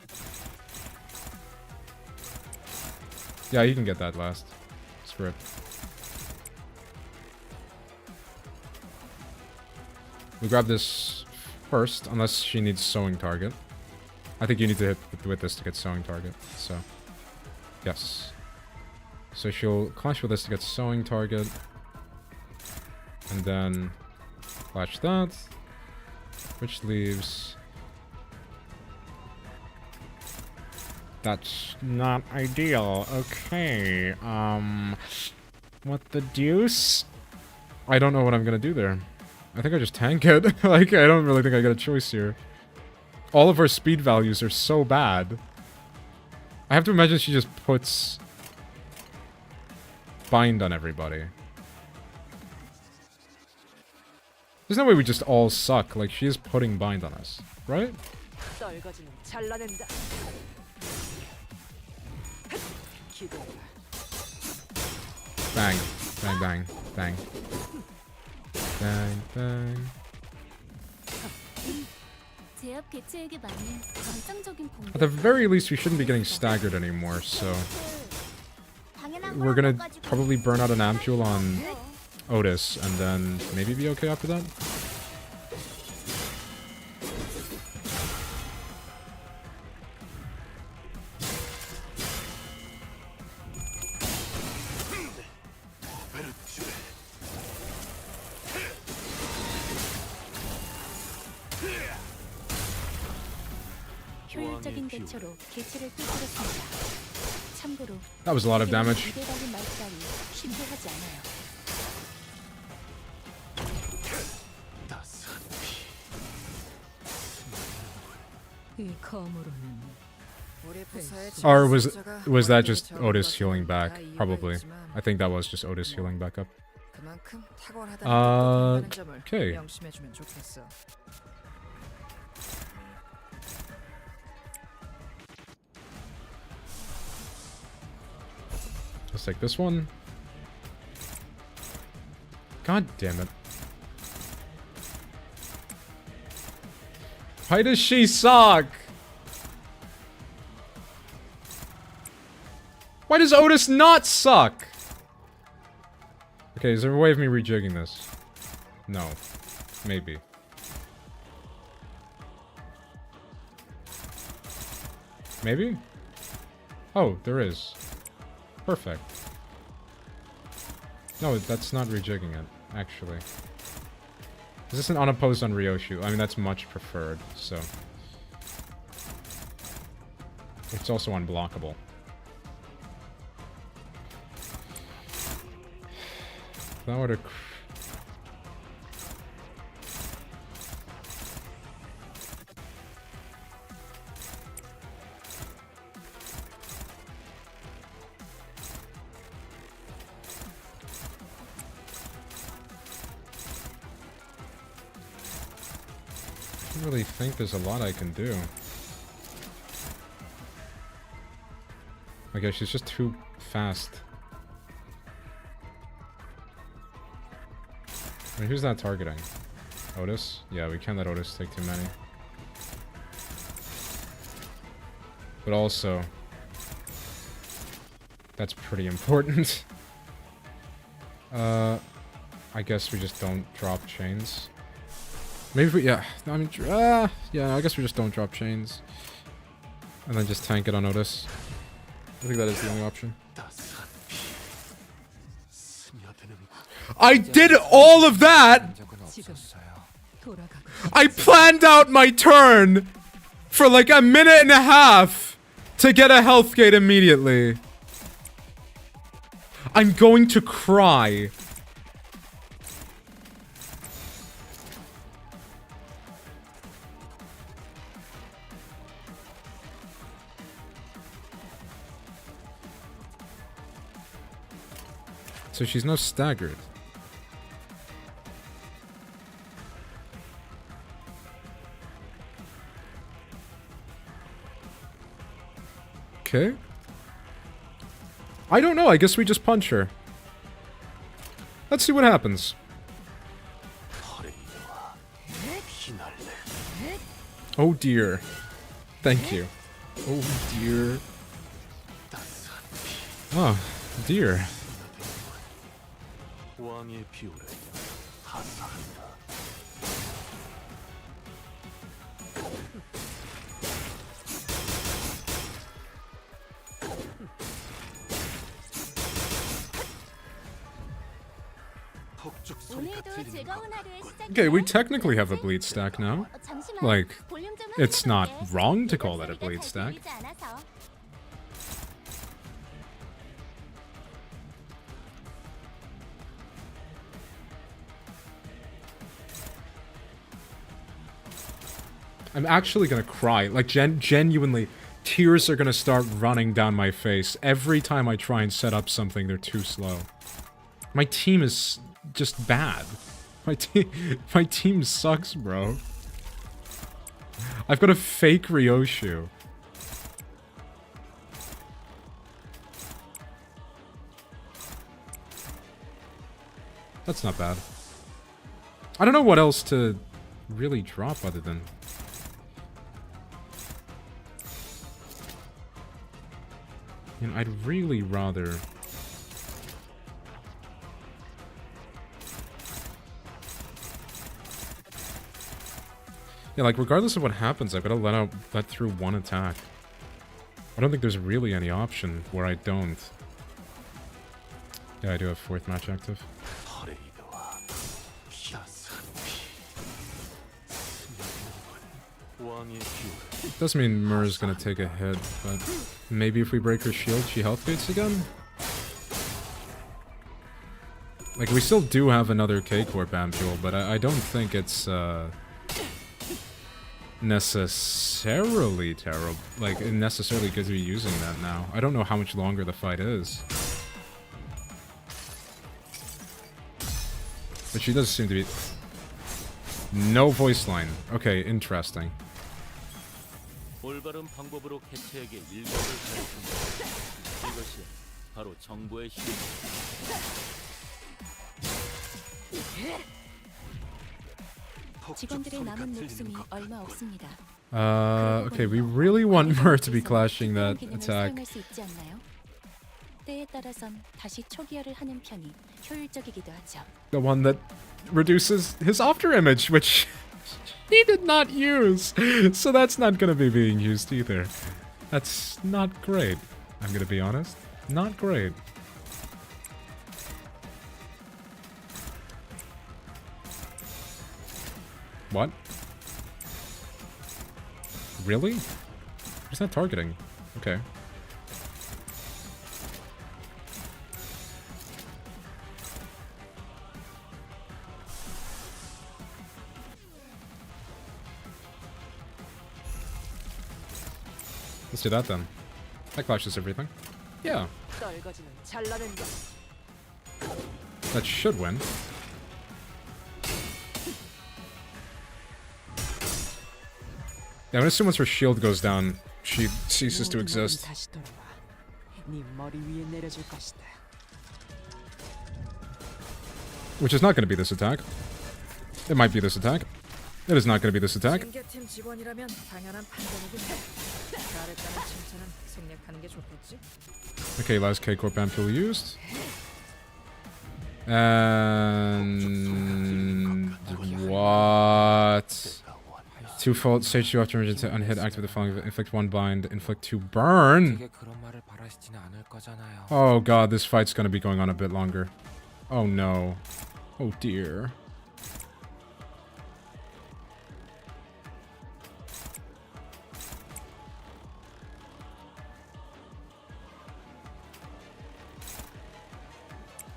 Yeah, you can get that last. Screw it. We grab this first, unless she needs sewing target. I think you need to hit with this to get sewing target, so... Yes. So she'll clash with this to get sewing target. And then... Clash that. Which leaves... That's not ideal. Okay, what the deuce? I don't know what I'm gonna do there. I think I just tank it. Like, I don't really think I got a choice here. All of our speed values are so bad. I have to imagine she just puts... bind on everybody. There's no way we just all suck. Like, she is putting bind on us, right? 떨거지는 잘라낸다. 기도가 Bang. Bang, bang, bang. Bang, bang. 제압 개체에게 맞는 정상적인 공격. At the very least, we shouldn't be getting staggered anymore, so... 당연한 We're 거라고 gonna 가지고 probably burn out an ampule on Otis, and then maybe be okay after that? 효율적인 대처로 개체를 뚫어냈습니다. 참고로 That was a lot of damage. 입에 달린 말 따위 쉽게 하지 않아요. 따스한 피. 이 검으로는 우리 부서의 Or 숫자가 was that just 원인이 Otis 적은 healing 것은 back? 다 이유가 Probably. 있지만 I think that was just Otis healing back up. 그만큼 탁월하다는 뜻도 된다는 점을 okay. 명심해주면 좋겠어. Let's take this one. God damn it. Why does she suck? Why does Otis not suck? Okay, is there a way of me rejigging this? No. Maybe. Maybe? Oh, there is. Perfect. No, that's not rejigging it, actually. Is this an unopposed on Ryoshu? I mean, that's much preferred, so... It's also unblockable. That would have... I don't really think there's a lot I can do. I guess she's just too fast. I mean, who's that targeting? Otis? Yeah, we can't let Otis take too many. But also... That's pretty important. I guess we just don't drop chains. Maybe if we... Yeah, I mean... yeah, I guess we just don't drop chains. And then just tank it on Otis. I think that is the only option. 따스한 피. 스며드는 I did all of that! 지금 돌아가고 I planned out my turn for like a minute and a half to get a health gate immediately. I'm going to cry. So she's no staggered. Okay. I don't know, I guess we just punch her. Let's see what happens. Oh dear. Thank you. Oh dear. Oh dear. 오늘도 즐거운 하루의 시작이야. Okay, we technically have a bleed stack now. 잠시만. Like, 볼륨 좀 it's not 확인해볼게. wrong to call that a 목소리가 bleed 잘 stack. 들리지 않아서. I'm actually gonna cry. Like, genuinely, tears are gonna start running down my face every time I try and set up something. They're too slow. My team is just bad. My team sucks, bro. I've got a fake Ryoshu. That's not bad. I don't know what else to really drop other than... You know, I'd really rather... Yeah, like, regardless of what happens, I've got to let through one attack. I don't think there's really any option where I don't. Yeah, I do have 4th match active. Does mean Mur's gonna take a hit, but maybe if we break her shield, she health gates again? Like, we still do have another K-Corp ampule, but I don't think it's, necessarily terrible. Like, necessarily good to be using that now. I don't know how much longer the fight is. But she does seem to be... No voice line. Okay, interesting. 올바른 방법으로 개체에게 일격을 가해줍니다. 이것이 바로 정보의 힘입니다. 직원들의 남은 목숨이 얼마 없습니다. Okay, we really want Mur to be clashing that attack. 사용할 수 있지 않나요? 때에 따라선 다시 초기화를 하는 편이 효율적이기도 하죠. The one that reduces his after image, which he did not use. So that's not gonna be being used either. That's not great. I'm gonna be honest. Not great. What? Really? Where's that targeting? Okay. Let's do that then. That clashes everything. Yeah. 떨거지는 잘나는 것. That should win. Yeah, I'm gonna assume once her shield goes down, she ceases to exist. 다시 돌아와. 네 머리 위에 내려줄 것이다. Which is not gonna be this attack. It might be this attack. It is not gonna be this attack. 팀 직원이라면 당연한 판단이긴 해. 잘했다는 칭찬은 생략하는 게 좋겠지? Okay, last K-Corp ampule used. And... What? Twofold, stage 2 after emergency, unhit, activate the following, inflict 1 bind, inflict 2 burn! Oh god, this fight's gonna be going on a bit longer. Oh no. Oh dear.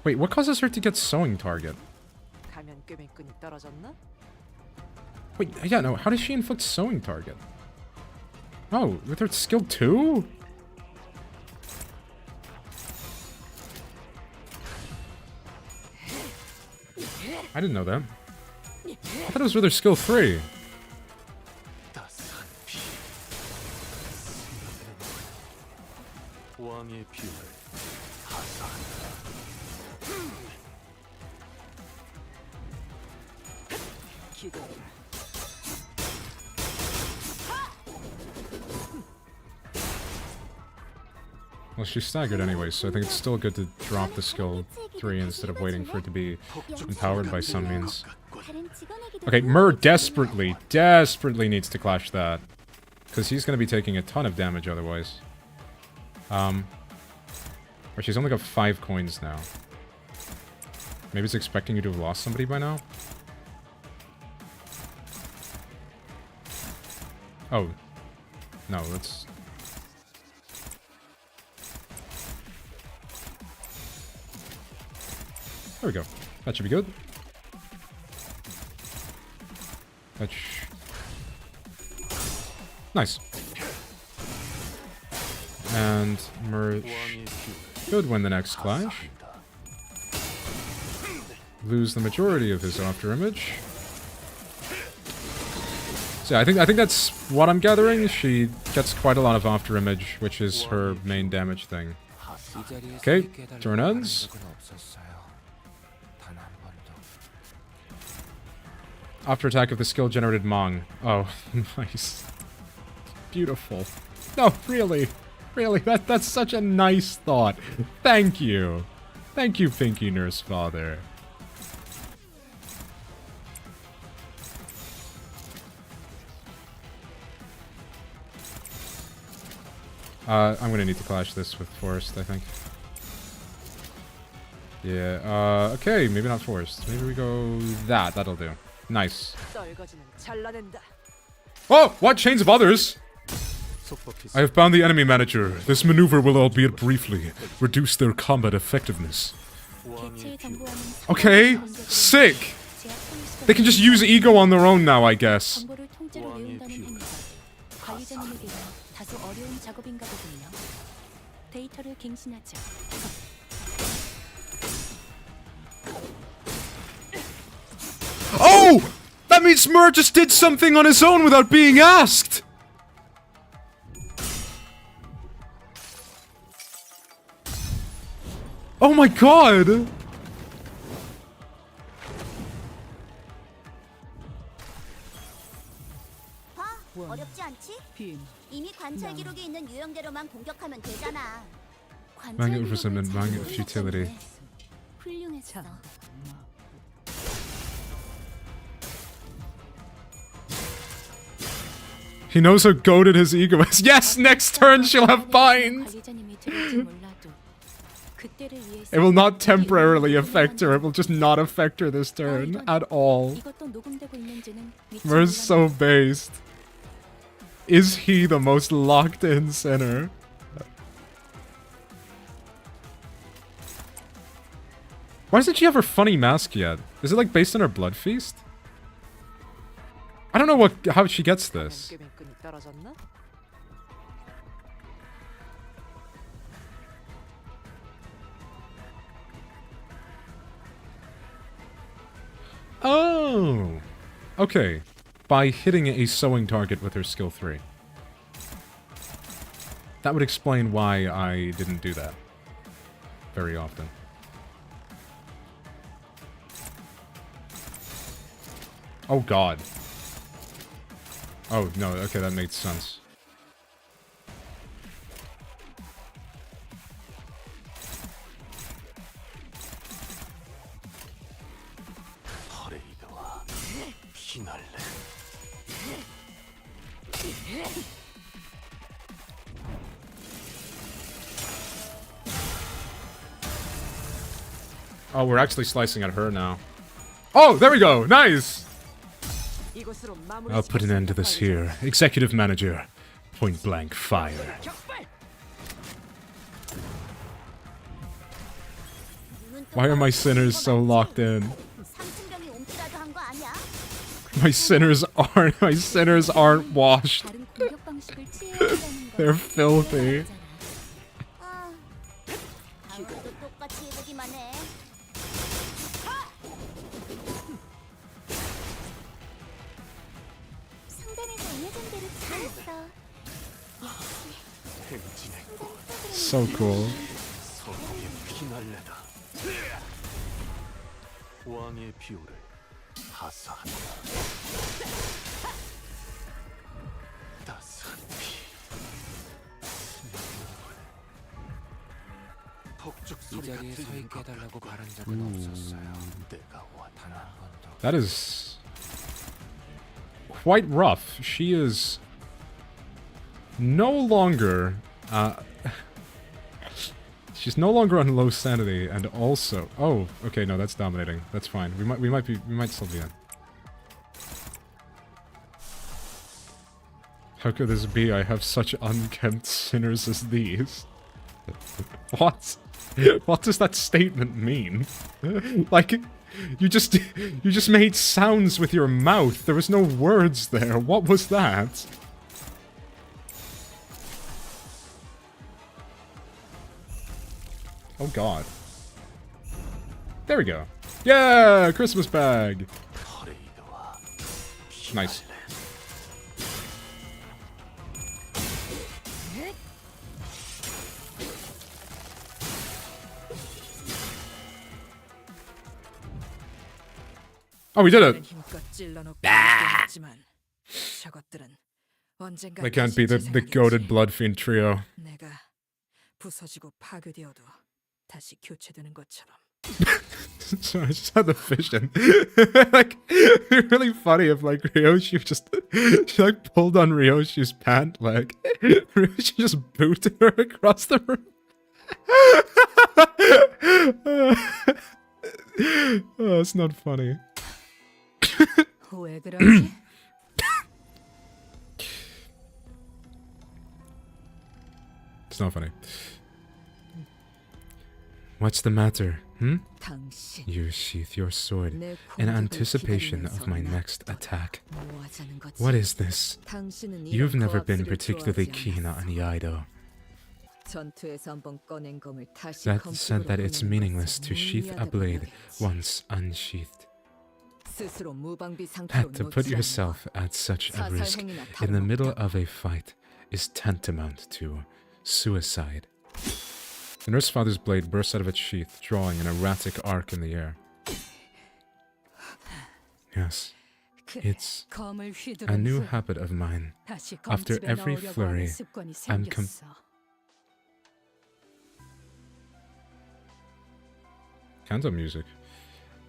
Wait, what causes her to get sewing target? 가면 꾀맨끈이 떨어졌나? Wait, yeah, no, how does she inflict sewing target? Oh, with her skill 2? I didn't know that. I thought it was with her skill 3. 왕의 비를 기도해라. Well, she's staggered anyway, so I think it's still good to drop the skill 3 instead of waiting for it to be empowered by some means. 다른 직원에게도 Okay, Mur desperately needs to clash that. Because he's going to be taking a ton of damage otherwise. Or she's only got 5 coins now. Maybe it's expecting you to have lost somebody by now? Oh. No, let's... There we go. That should be good. Nice. And Merge should win the next clash. Lose the majority of his after image. So yeah, I think that's what I'm gathering. She gets quite a lot of after image, which is her main damage thing. Okay, turn ends. After attack of the skill generated Mang. Oh, nice. Beautiful. No, really. Really, that's such a nice thought. Thank you. Thank you, Pinky Nurse Father. I'm gonna need to clash this with Forest, I think. Yeah, okay, maybe not Forest. Maybe we go that. That'll do. Nice. Oh! What? Chains of others? I have found the enemy manager. This maneuver will, albeit briefly, reduce their combat effectiveness. Okay, sick! They can just use ego on their own now, I guess. 정보를 통째로 외운다는 행위가 관리자님에게는 다소 어려운 작업인가 보군요. 데이터를 갱신하죠. Oh! That means Mur just did something on his own without being asked! Oh my god! 봐, 어렵지 않지? 빔. 이미 관찰 기록이 있는 유형대로만 공격하면 되잖아. Magnet resentment, magnet of futility. 훌륭했어. He knows how goated his ego is. Yes, next turn she'll have bind! 관리자님이 들을지 몰라도 그때를 위해서 It will not temporarily affect her. It will just not affect her this turn at all. 이것도 녹음되고 있는지는 믿지 Mur's 몰라. so based. Is he the most locked in sinner? Why doesn't she have her funny mask yet? Is it like based on her blood feast? I don't know how she gets this. Oh! Okay. By hitting a sewing target with her skill 3. That would explain why I didn't do that very often. Oh god. Oh, no, okay, that makes sense. 퍼레이드와 피날레. Oh, we're actually slicing at her now. Oh, there we go! Nice! I'll put an end to this here. Executive Manager. Point blank fire. Why are my sinners so locked in? 상층병이 옮기라도 한 거 아니야? My sinners aren't washed. 다른 공격 방식을 취해야 한다는 거. They're filthy. 아, 다음에도 똑같이 해보기만 해. 상담에서 예전대로 잘했어. so cool. 서곡의 피날레다. 왕의 비호를 하사한다. 따스한 피. 폭죽 이 소리가 자리에 서 들리는 있게 것 해달라고 같구나. 바란 적은 없었어요. 내가 단 한 왔다. 번도. That is quite rough. She is no longer she's no longer on low sanity, and also okay, no, that's dominating. That's fine. We might still be in. How could this be? I have such unkempt sinners as these. What? What does that statement mean? Like, you just made sounds with your mouth. There was no words there. What was that? Oh god. There we go. Yeah, Christmas bag. 퍼레이드와 Nice. 피날레. Oh, we did it. 힘껏 찔러놓고 있지만 저것들은 언젠가 They can't be 다시 the goated 재생하겠지. blood fiend trio. 내가 부서지고 파괴되어도 다시 교체되는 것처럼. So I just had the vision. Like, it'd be really funny if like Ryoshi just she like pulled on Ryoshi's pant leg. Ryoshi just booted her across the room. Oh, it's not funny. 왜 그러지? It's not funny. What's the matter? 당신 You sheath your sword 내 in 공격을 anticipation of my 기다리면서 next attack. 뭐 하자는 거지? What is this? 당신은 You've 이런 never been 고압수를 particularly 좋아하지 keen 않았어. on Yaido. 전투에서 한번 꺼낸 검을 다시 That said that 검식으로 it's 보내는 meaningless 것은 to sheath a 무의미하다고 blade 말했지. once unsheathed. 스스로 무방비 상태로 Had to put 놓지 yourself at such a 않는 거. risk 사살행위나 in the middle 다름없다고. of a fight is tantamount to suicide. The nurse father's blade bursts out of its sheath, drawing an erratic arc in the air. Yes, 그래, it's 검을 휘두른 a new 후 habit of mine. 다시 After 검집에 every 넣으려고 flurry, 하는 습관이 I'm 생겼어. Canto music.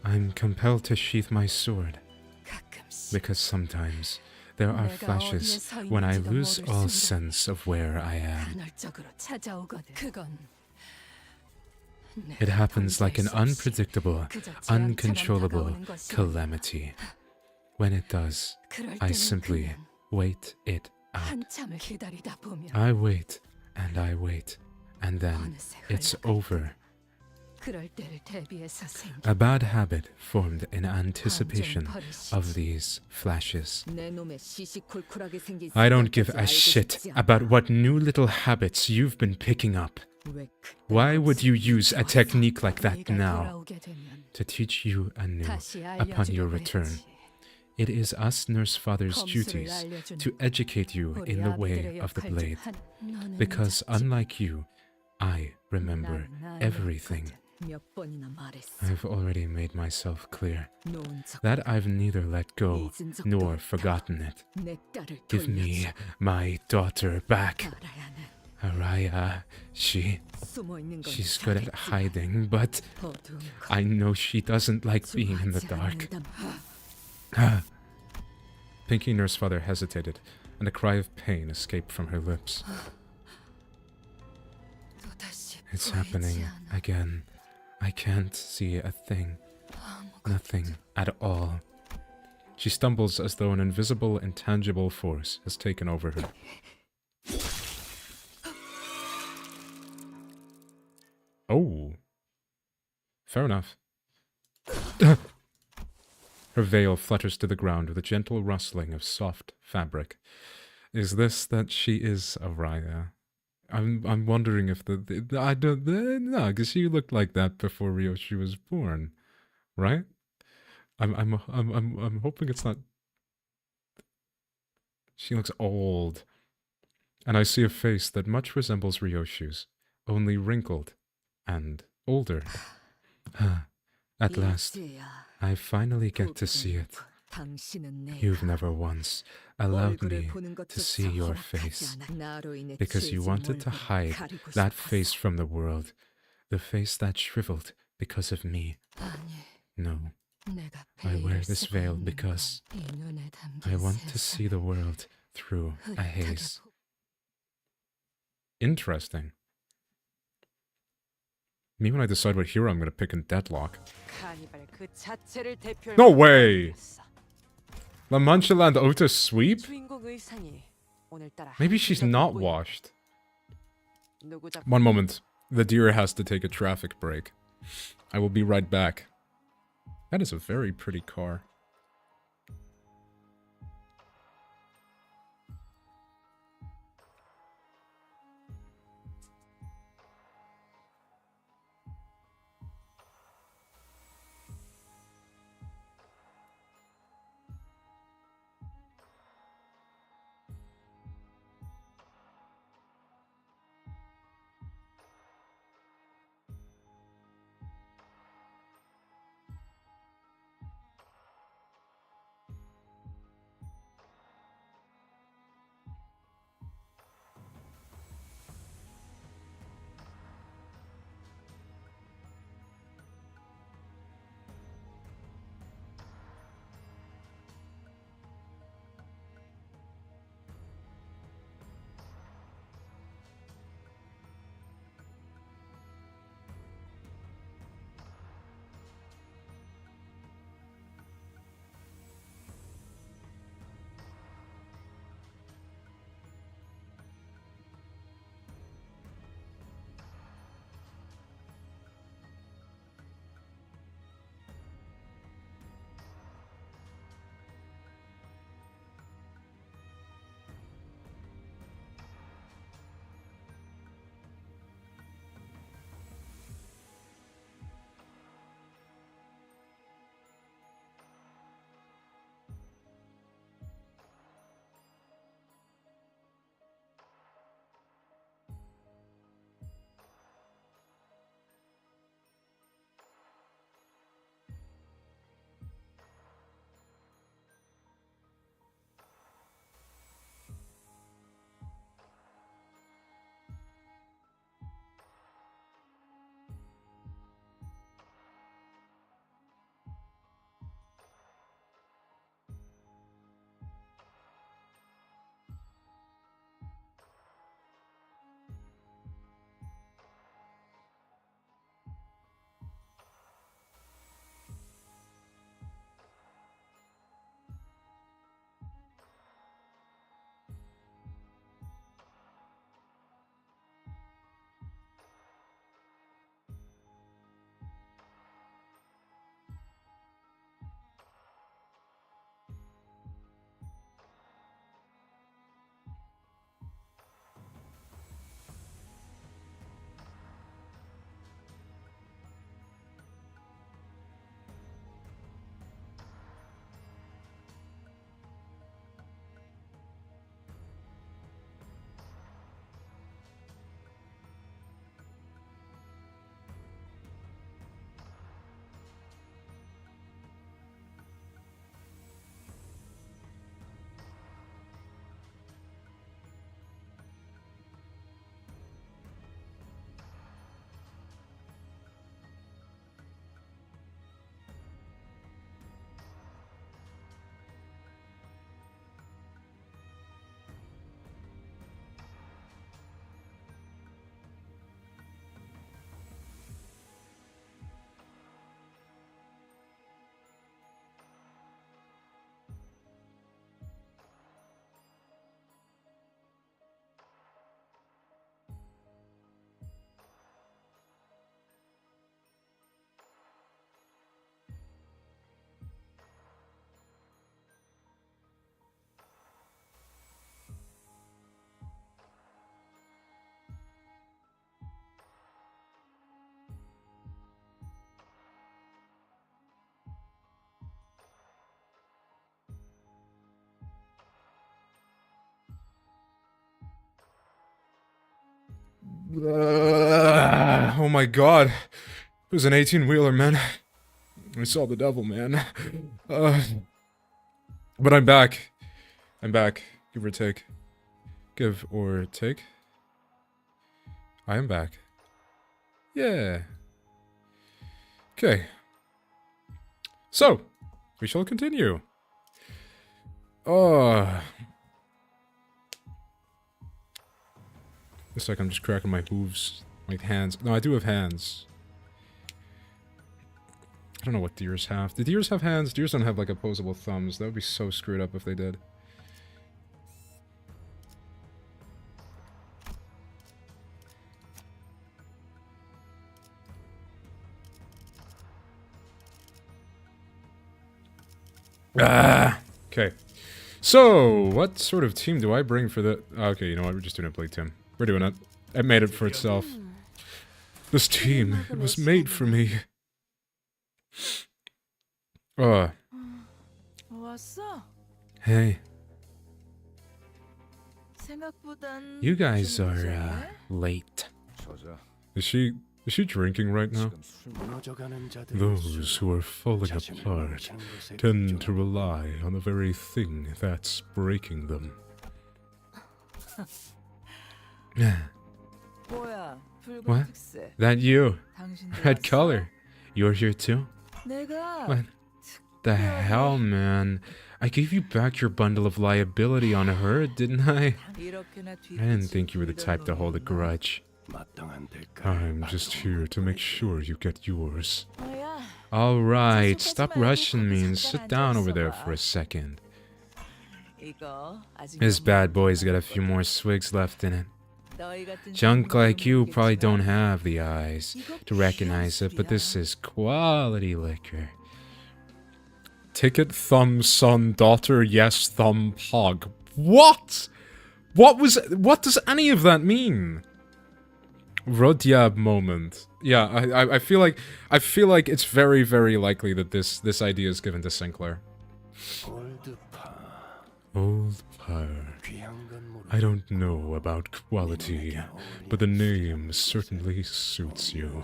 I'm compelled to sheath my sword, 가끔씩 because sometimes there are 내가 flashes 어디에 서 when I 있는지도 lose 모를 all 순간 sense of where I am. 간헐적으로 찾아오거든. 그건 It happens like an 감지할 수 없이 unpredictable, 그저 재앙처럼 uncontrollable 다가오는 것이 calamity. When it does, 그럴 I 때는 simply 그냥 wait it out. 한참을 기다리다 보면 I wait, and then 어느새 it's 흘러갈 over. 그럴 때를 대비해서 생긴 A bad habit formed in anticipation 감정 버릇이지. of these flashes. 내 놈의 시시콜콜하게 생긴 I don't give 습관까지 a 알고 shit 싶지 않아. about what new little habits you've been picking up. 왜 그때 Why would you 없이 use a 좋았어? technique like that 네가 now 돌아오게 되면 to teach you anew 다시 upon your 알려주려고 return? 했지. It is us nurse fathers' 검술을 duties 알려주는 to educate you 우리 in the 아비들의 way of the 역할 중 blade, 한- 너는 because 잊었지. unlike you, I remember 난 everything. 알거든. 몇 번이나 말했어. I've already made myself clear 놓은 적 that I've neither let go 잊은 적도 nor 없다. forgotten it. 내 딸을 Give me 돌려줘. my daughter back. 알아야는 Araya, 숨어 있는 건 she's good at 잘했지만 hiding, but 어두운 건 I know she doesn't like being in the 좋아하지 dark. 않는단 Pinky Nurse Father hesitated, and a cry of pain escaped from her lips. 또다시 It's 보이지 happening 않아. again. I can't see a thing. Nothing at all. She stumbles as though an invisible, intangible force has taken over her. Oh. Fair enough. Her veil flutters to the ground with a gentle rustling of soft fabric. Is this that she is Araya? I'm wondering if the I don't no, because she looked like that before Ryoshi was born, right? I'm hoping it's not. She looks old, and I see a face that much resembles Ryoshi's, only wrinkled and older. At last, I finally get to see it. You've never once allowed me to see your face because you wanted to hide that face from the world, the face that shriveled because of me. No, I wear this veil because I want to see the world through a haze. Interesting. Me when I decide what hero I'm gonna pick in Deadlock. No way! La Mancha Land Otis sweep? Maybe she's not washed. One moment. The deer has to take a traffic break. I will be right back. That is a very pretty car. my god. It was an 18-wheeler, man. I saw the devil, man. But I'm back. I'm back. Give or take. Give or take. I am back. Yeah. Okay. So, we shall continue. Looks like I'm just cracking my hooves. My hands. No, I do have hands. I don't know what deers have. Do deers have hands? Deers don't have, like, opposable thumbs. That would be so screwed up if they did. Okay. So, what sort of team do I bring for the... Okay, you know what? We're just doing a play team. We're doing it. It made it for itself. This team, it was made for me. Hey. You guys are, late. Is she drinking right now? Those who are falling apart tend to rely on the very thing that's breaking them. What? That you? Red color. You're here too? What the hell, man? I gave you back your bundle of liability on her, didn't I? I didn't think you were the type to hold a grudge. I'm just here to make sure you get yours. Alright, stop rushing me and sit down over there for a second. This bad boy's got a few more swigs left in it. Junk like you probably don't have the eyes to recognize it, but this is quality liquor. Ticket, thumb, son, daughter, yes, thumb, hog. What? What does any of that mean? Rudyard moment. Yeah, I feel like it's very, very likely that this idea is given to Sinclair. Old pyre. I don't know about quality, but the name certainly suits you.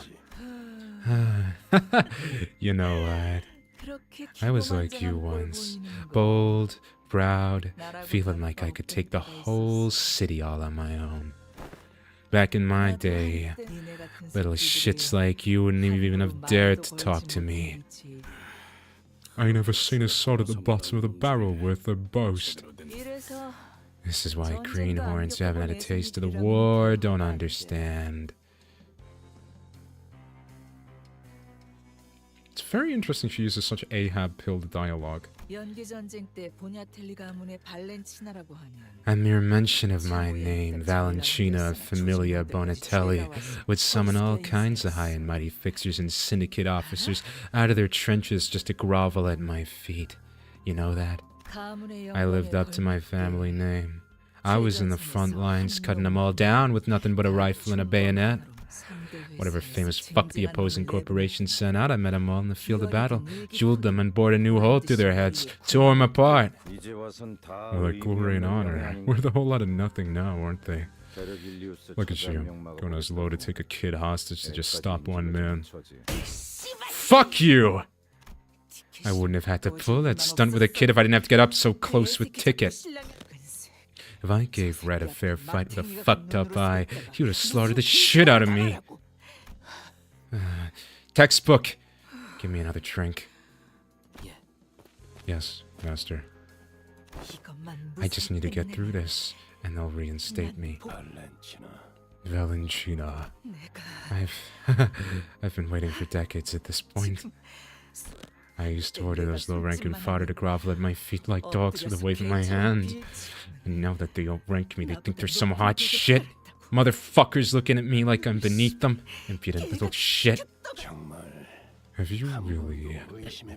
You know what? I was like you once. Bold, proud, feeling like I could take the whole city all on my own. Back in my day, little shits like you wouldn't even have dared to talk to me. I ain't never seen a sod at the bottom of the barrel worth a boast. This is why greenhorns who haven't had a taste of the war don't understand. It's very interesting she uses such Ahab-pilled dialogue. A mere mention of my name, Valentina of Familia Bonatelli, would summon all kinds of high and mighty fixers and syndicate officers out of their trenches just to grovel at my feet. You know that? I lived up to my family name. I was in the front lines, cutting them all down with nothing but a rifle and a bayonet. Whatever famous fuck the opposing corporation sent out, I met them all in the field of battle, jeweled them and bored a new hole through their heads, tore them apart. Well, like glory and honor, worth a whole lot of nothing now, aren't they? Look at you, going as low to take a kid hostage to just stop one man. Fuck you! I wouldn't have had to pull that stunt with a kid if I didn't have to get up so close with Ticket. If I gave Red a fair fight with a fucked up eye, he would have slaughtered the shit out of me. Textbook! Give me another drink. Yes, Master. I just need to get through this, and they'll reinstate me. Valentina. I've been waiting for decades at this point. I used to order those low-ranking fodder to grovel at my feet like dogs with a wave of my hand. And now that they outrank me, they think they're some hot shit. Motherfuckers looking at me like I'm beneath them. Impudent little shit. Have you really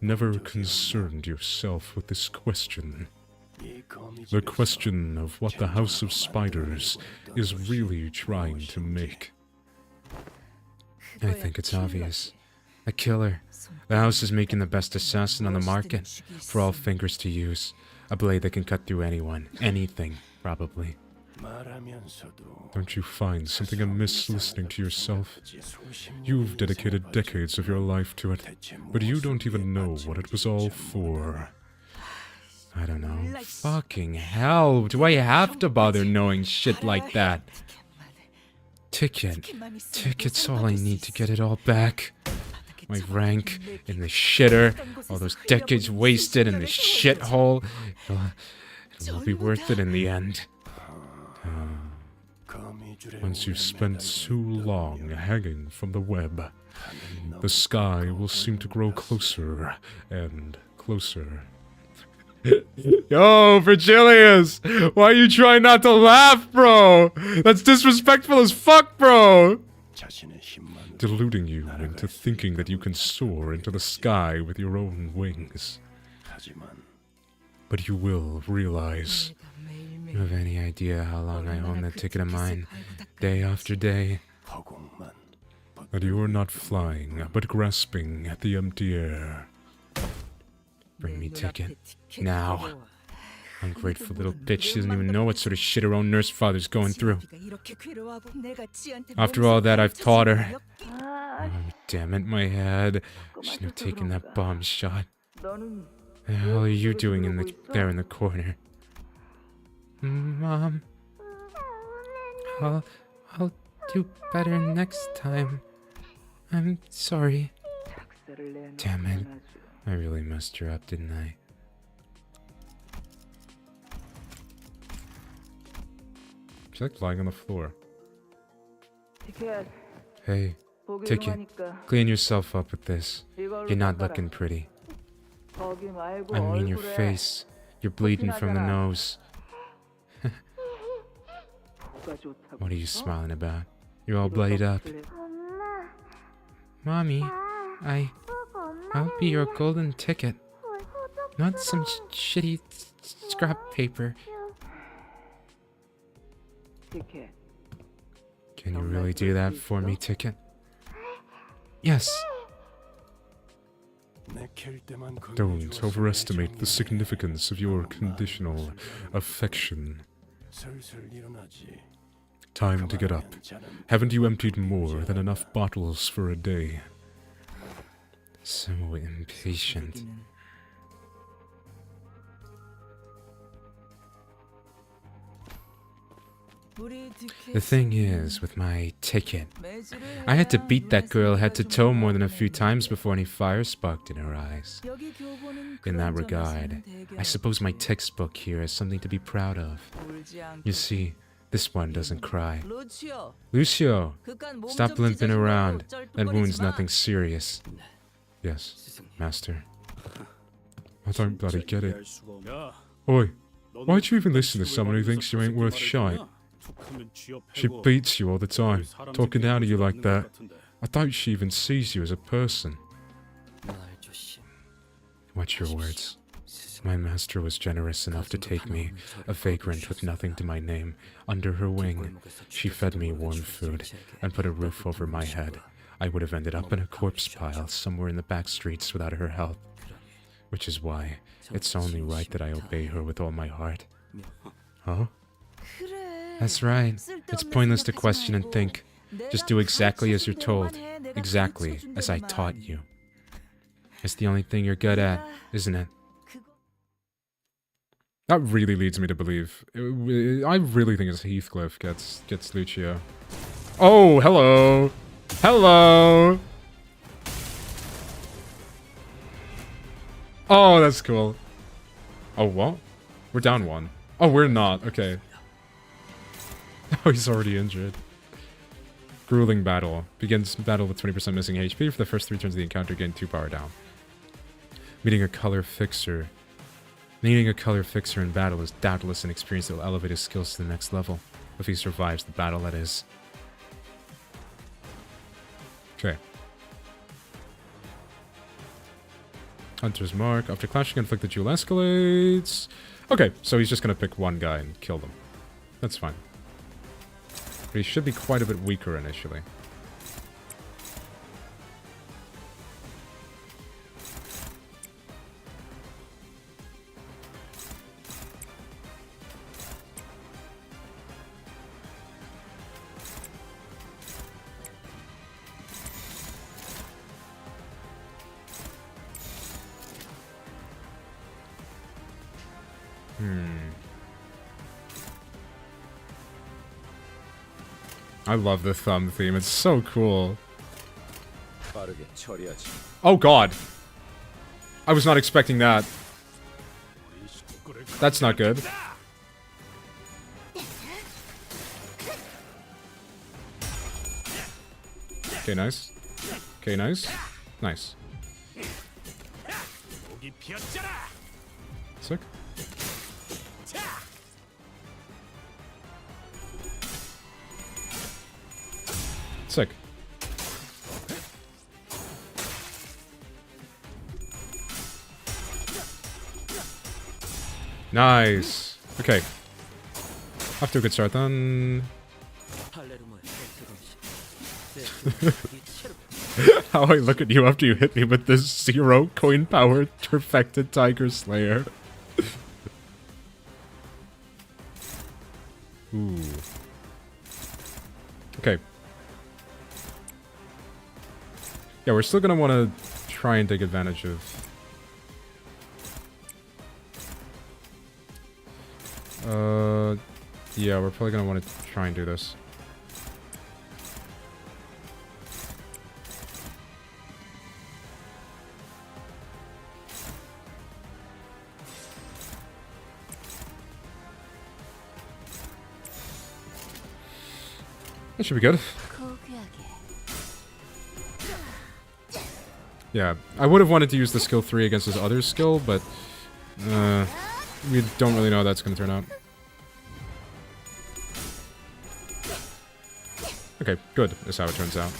never concerned yourself with this question? The question of what the House of Spiders is really trying to make. I think it's obvious. A killer. The house is making the best assassin on the market, for all fingers to use. A blade that can cut through anyone. Anything, probably. Don't you find something amiss listening to yourself? You've dedicated decades of your life to it, but you don't even know what it was all for. I don't know. Fucking hell, do I have to bother knowing shit like that? Ticket. Ticket's all I need to get it all back. My rank in the shitter, all those decades wasted in the shithole. It'll be worth it in the end. Once you've spent too long hanging from the web, the sky will seem to grow closer and closer. Yo, Virgilius! Why are you trying not to laugh, bro? That's disrespectful as fuck, bro! Deluding you into thinking that you can soar into the sky with your own wings. But you will realize. You have any idea how long I own that ticket of mine, day after day? That you are not flying, but grasping at the empty air. Bring me ticket. Now. Ungrateful little bitch, she doesn't even know what sort of shit her own nurse father's going through. After all that I've taught her. Oh, damn it, my head. Shouldn't have taken that bomb shot. The hell are you doing there in the corner? Mom. I'll do better next time. I'm sorry. Damn it. I really messed her up, didn't I? She's like lying on the floor. Hey, Ticket, clean yourself up with this. You're not looking pretty. I mean your face. You're bleeding from the nose. What are you smiling about? You're all bloodied up. Mommy, I'll be your golden ticket. Not some shitty scrap paper. Can you really do that for me, Ticket? Yes. Don't overestimate the significance of your conditional affection. Time to get up. Haven't you emptied more than enough bottles for a day? So impatient. The thing is, with my ticket, I had to beat that girl head to toe more than a few times before any fire sparked in her eyes. In that regard, I suppose my textbook here is something to be proud of. You see, this one doesn't cry. Lucio! Stop limping around. That wound's nothing serious. Yes, master. I don't bloody get it. Oi, why'd you even listen to someone who thinks you ain't worth shite? She beats you all the time, talking down to you like that. I doubt she even sees you as a person. Watch your words. My master was generous enough to take me, a vagrant with nothing to my name, under her wing. She fed me warm food and put a roof over my head. I would have ended up in a corpse pile somewhere in the back streets without her help. Which is why it's only right that I obey her with all my heart. Huh? That's right. It's pointless to question and think. Just do exactly as you're told. Exactly as I taught you. It's the only thing you're good at, isn't it? That really leads me to believe. I really think it's Heathcliff gets Lucio. Oh, hello! Hello! Oh, that's cool. Oh, what? We're down one. Oh, we're not. Okay. Oh, he's already injured. Grueling battle. Begins battle with 20% missing HP. For the first 3 turns of the encounter, gain 2 power down. Meeting a color fixer. Needing a color fixer in battle is doubtless an experience that will elevate his skills to the next level. If he survives the battle, that is. Okay. Hunter's Mark. After clashing conflict, the duel escalates. Okay, so he's just gonna pick one guy and kill them. That's fine. But he should be quite a bit weaker initially. I love the thumb theme. It's so cool. 빠르게 처리하지. Oh god. I was not expecting that. That's not good. Okay, nice. Okay, nice. Nice. Sick. Sick. Nice. Okay. Off to a good start then. 팔레르모의 세트 검식. How I look at you after you hit me with this 0 coin power perfected Tiger Slayer. Ooh. Okay. Yeah, we're still gonna want to try and take advantage of... yeah, we're probably gonna want to try and do this. That should be good. Yeah, I would have wanted to use the skill 3 against his other skill, but we don't really know how that's going to turn out. Okay, good, is how it turns out.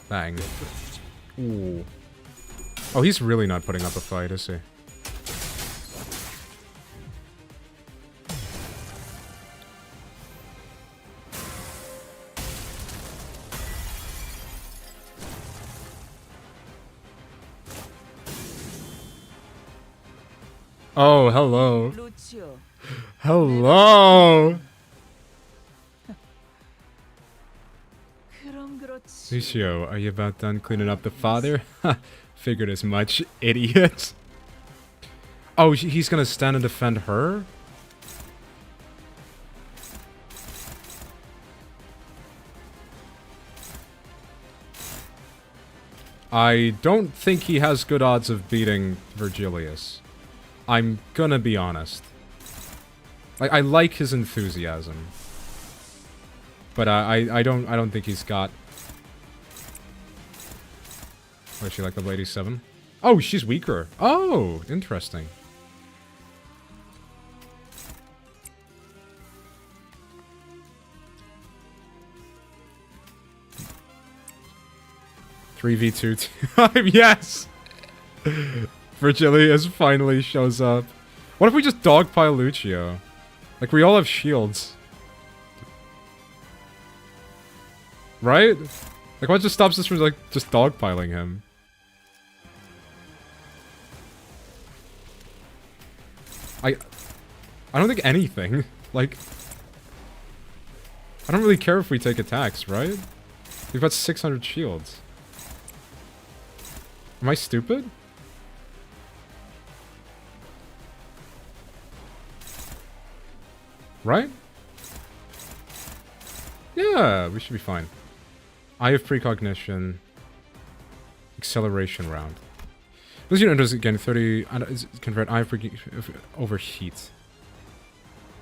Bang. Ooh. Oh, he's really not putting up a fight, is he? Oh, hello. 루치오, Hello! 그럼 그렇지. Lucio, are you about done cleaning up the father? Ha, figured as much, idiot. Oh, he's gonna stand and defend her? I don't think he has good odds of beating Virgilius. I'm gonna be honest. Like, I like his enthusiasm. But I don't think he's got... What is she, like the Lady 7? Oh, she's weaker. Oh, interesting. Three v2 time, yes! Virgilius finally shows up. What if we just dogpile Lucio? Like, we all have shields. Right? Like, what just stops us from, like, just dogpiling him? I don't think anything. Like... I don't really care if we take attacks, right? We've got 600 shields. Am I stupid? Right? Yeah, we should be fine. Eye of Precognition. Acceleration round. This unit does again 30... convert Eye of Overheat.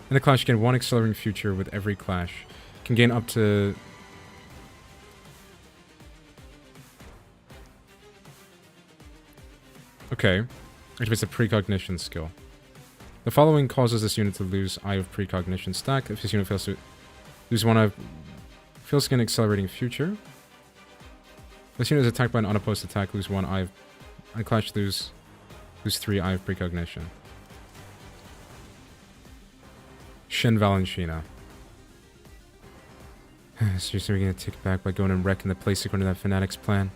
In the clash, you gain 1 accelerating future with every clash. Can gain up to... Okay. Activates the Precognition skill. The following causes this unit to lose Eye of Precognition stack. If this unit fails to lose 1 Eye of... Fails to gain accelerating future. This unit is attacked by an unopposed attack, lose 1 Eye of... And clash lose 3 Eye of Precognition. Shin Valentina. Seriously, we're gonna take it back by going and wrecking the place according to that Fanatic's plan.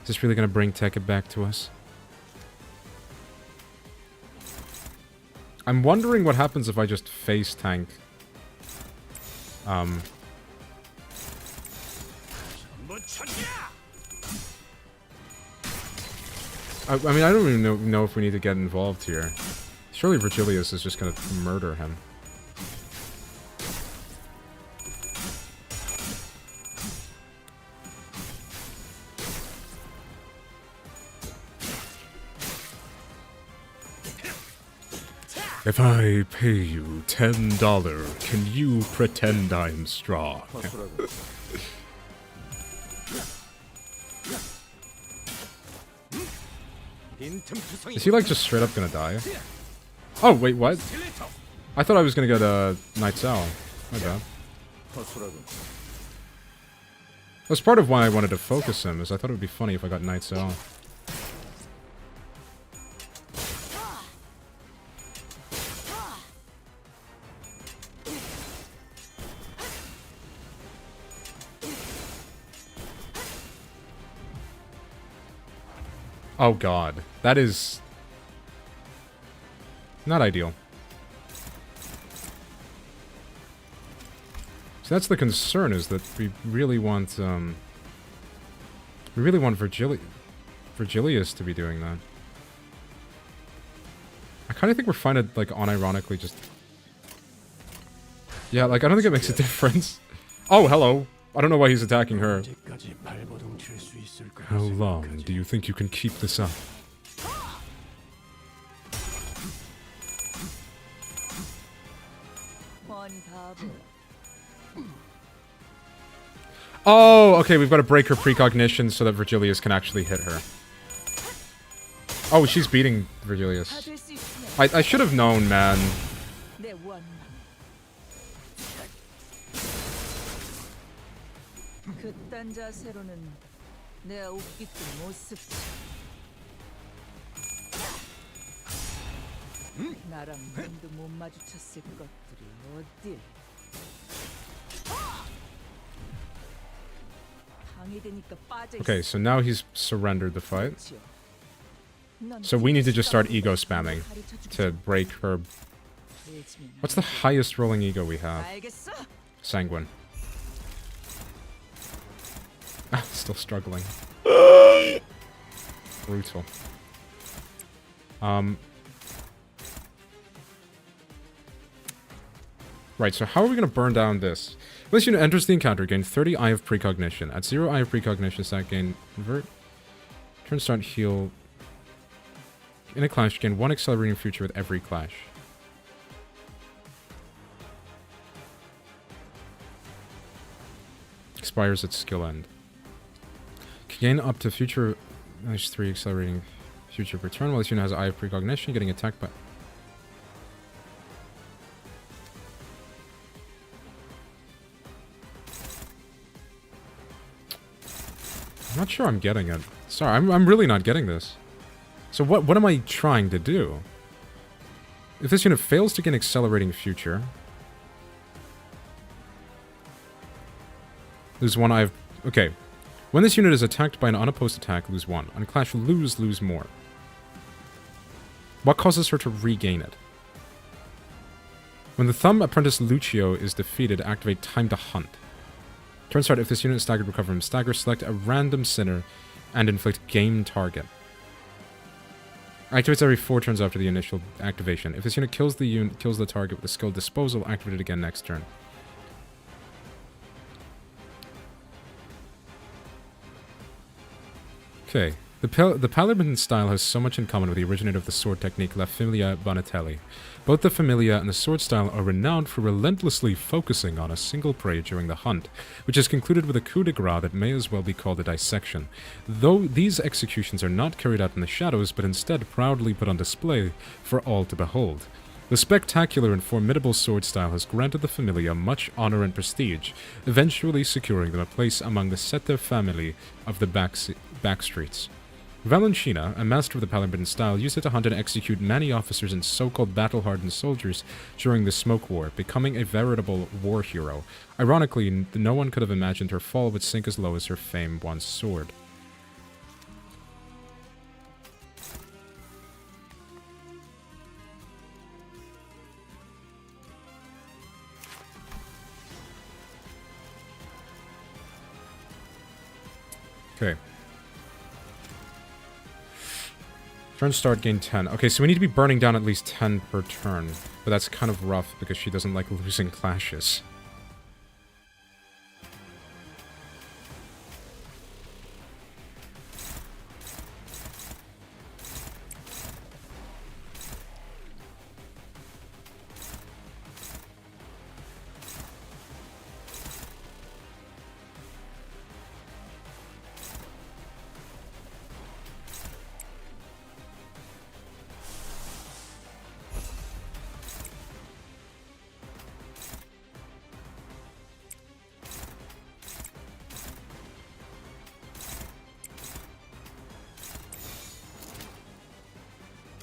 Is this really gonna bring Tekka back to us? I'm wondering what happens if I just face tank. I mean, I don't even know if we need to get involved here. Surely Virgilius is just gonna murder him. If I pay you $10, can you pretend I'm strong? Is he like just straight up gonna die? Oh wait, what? I thought I was gonna get a Knight's Owl. My bad. That's part of why I wanted to focus him, is I thought it would be funny if I got Knight's Owl. Oh god, that is not ideal. So that's the concern, is that we really want Virgilius to be doing that. I kind of think we're fine to like unironically just, yeah, like I don't think it makes a difference. Oh, hello. I don't know why he's attacking her. How long do you think you can keep this up? Oh, okay, we've got to break her precognition so that Virgilius can actually hit her. Oh, she's beating Virgilius. I should have known, man. 그딴 자세로는 내가 웃기도 못 습지. 나랑 눈도 못 마주쳤을 것들이 어딜. 방해되니까 빠져. Okay, so now he's surrendered the fight. So we need to just start ego spamming to break her. What's the highest rolling ego we have? Sanguine. Ah, still struggling. Brutal. Right, so how are we going to burn down this? This unit enters the encounter, gain 30 Eye of Precognition. At 0 Eye of Precognition, stack gain convert. Turn start heal. In a clash, gain 1 accelerating future with every clash. Expires at skill end. Gain up to future -3 accelerating future per turn while this unit has Eye of Precognition, getting attacked by. I'm not sure I'm getting it. Sorry, I'm really not getting this. So what am I trying to do? If this unit fails to gain accelerating future, lose 1 Eye of... Okay. When this unit is attacked by an unopposed attack, lose 1. On clash, lose more. What causes her to regain it? When the Thumb Apprentice Lucio is defeated, activate Time to Hunt. Turn start, if this unit is staggered, recover from stagger, select a random sinner, and inflict game target. Activates every 4 turns after the initial activation. If this unit kills the target with a skill disposal, activate it again next turn. Okay. The Paladin style has so much in common with the originator of the sword technique, La Familia Bonatelli. Both the Familia and the sword style are renowned for relentlessly focusing on a single prey during the hunt, which is concluded with a coup de grace that may as well be called a dissection. Though these executions are not carried out in the shadows, but instead proudly put on display for all to behold. The spectacular and formidable sword style has granted the Familia much honor and prestige, eventually securing them a place among the Sette family of the backstreets. Valentina, a master of the Paladin style, used it to hunt and execute many officers and so-called battle-hardened soldiers during the Smoke War, becoming a veritable war hero. Ironically, no one could have imagined her fall would sink as low as her fame once soared. Okay. Turn start, gain 10. Okay, so we need to be burning down at least 10 per turn. But that's kind of rough because she doesn't like losing clashes.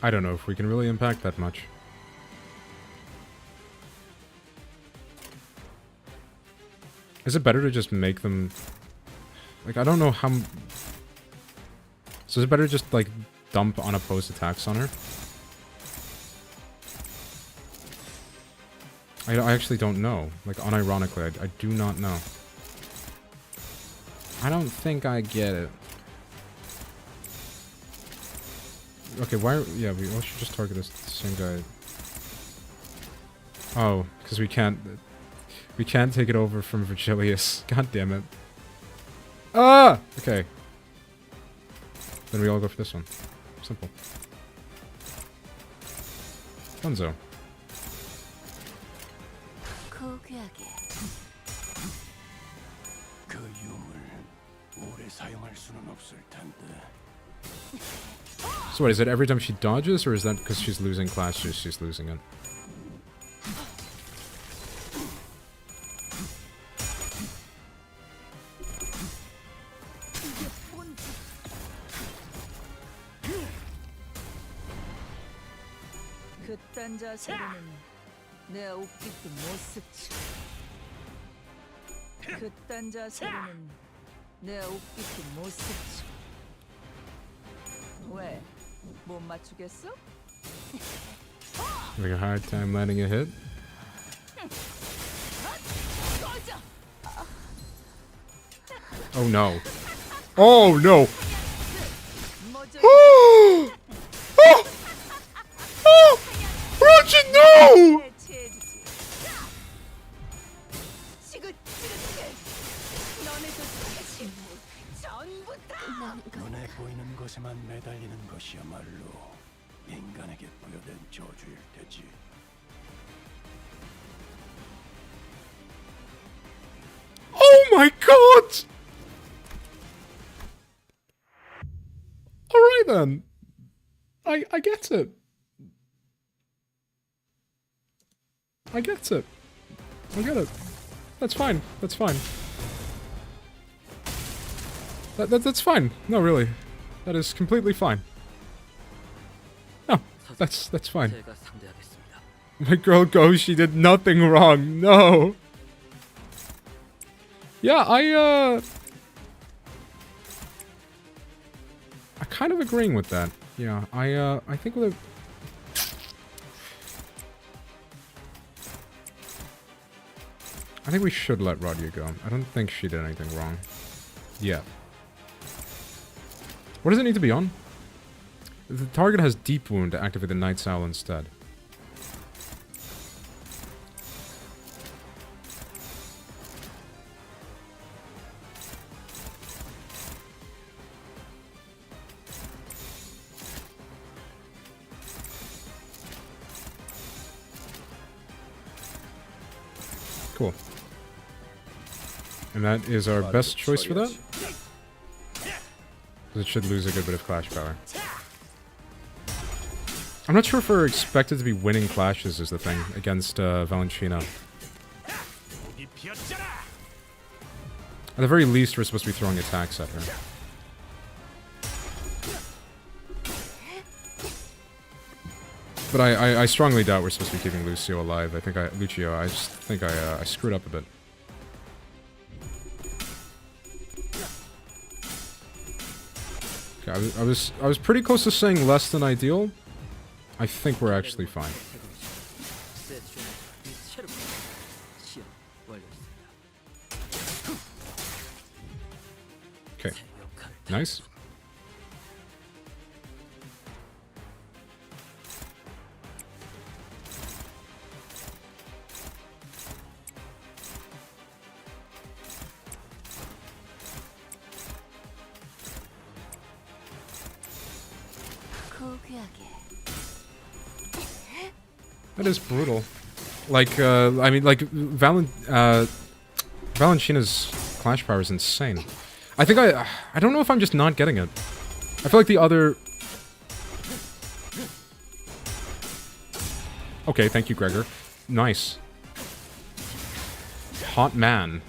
I don't know if we can really impact that much. Is it better to just make them... Like, I don't know how... So is it better to just, like, dump unopposed attacks on her? I actually don't know. Like, unironically, I do not know. I don't think I get it. Okay, why? Yeah, we all should just target this same guy. Oh, because we can't take it over from Virgilius. God damn it. Ah! Okay. Then we all go for this one. Simple. Dunzo. 그 유물 오래 사용할 수는 없을 텐데. So what, is it every time she dodges, or is that because she's losing clashes, she's losing it? 그딴 자세로는 내 옷깃도 못 스치. 그딴 자세로는 내 옷깃도 못 스치. 왜? 못 맞추겠어? Having a hard time landing a hit? Oh no. Oh no! Oh! Oh! Oh! Roger, no! 눈에 보이는 것에만 매달리는 것이야말로 인간에게 부여된 저주일 테지. Oh my god! Alright then. I get it. I get it. I get it. That's fine. That's fine. That's fine. No, really. That is completely fine. No, that's fine. My girl goes, she did nothing wrong. No. Yeah, I'm kind of agreeing with that. Yeah, I think with a... I think we should let Radia go. I don't think she did anything wrong. Yeah. What does it need to be on? The target has Deep Wound to activate the Night's Owl instead. Cool. And that is our best choice for that? It should lose a good bit of clash power. I'm not sure if we're expected to be winning clashes is the thing against Valentina. At the very least, we're supposed to be throwing attacks at her. But I strongly doubt we're supposed to be keeping Lucio alive. I think Lucio, I just think I screwed up a bit. Okay, I was pretty close to saying less than ideal. I think we're actually fine. Okay. Nice. That is brutal. Like, I mean, like, Valentina's Clash power is insane. I think I don't know if I'm just not getting it. I feel like the other... Okay, thank you, Gregor. Nice. Hot man.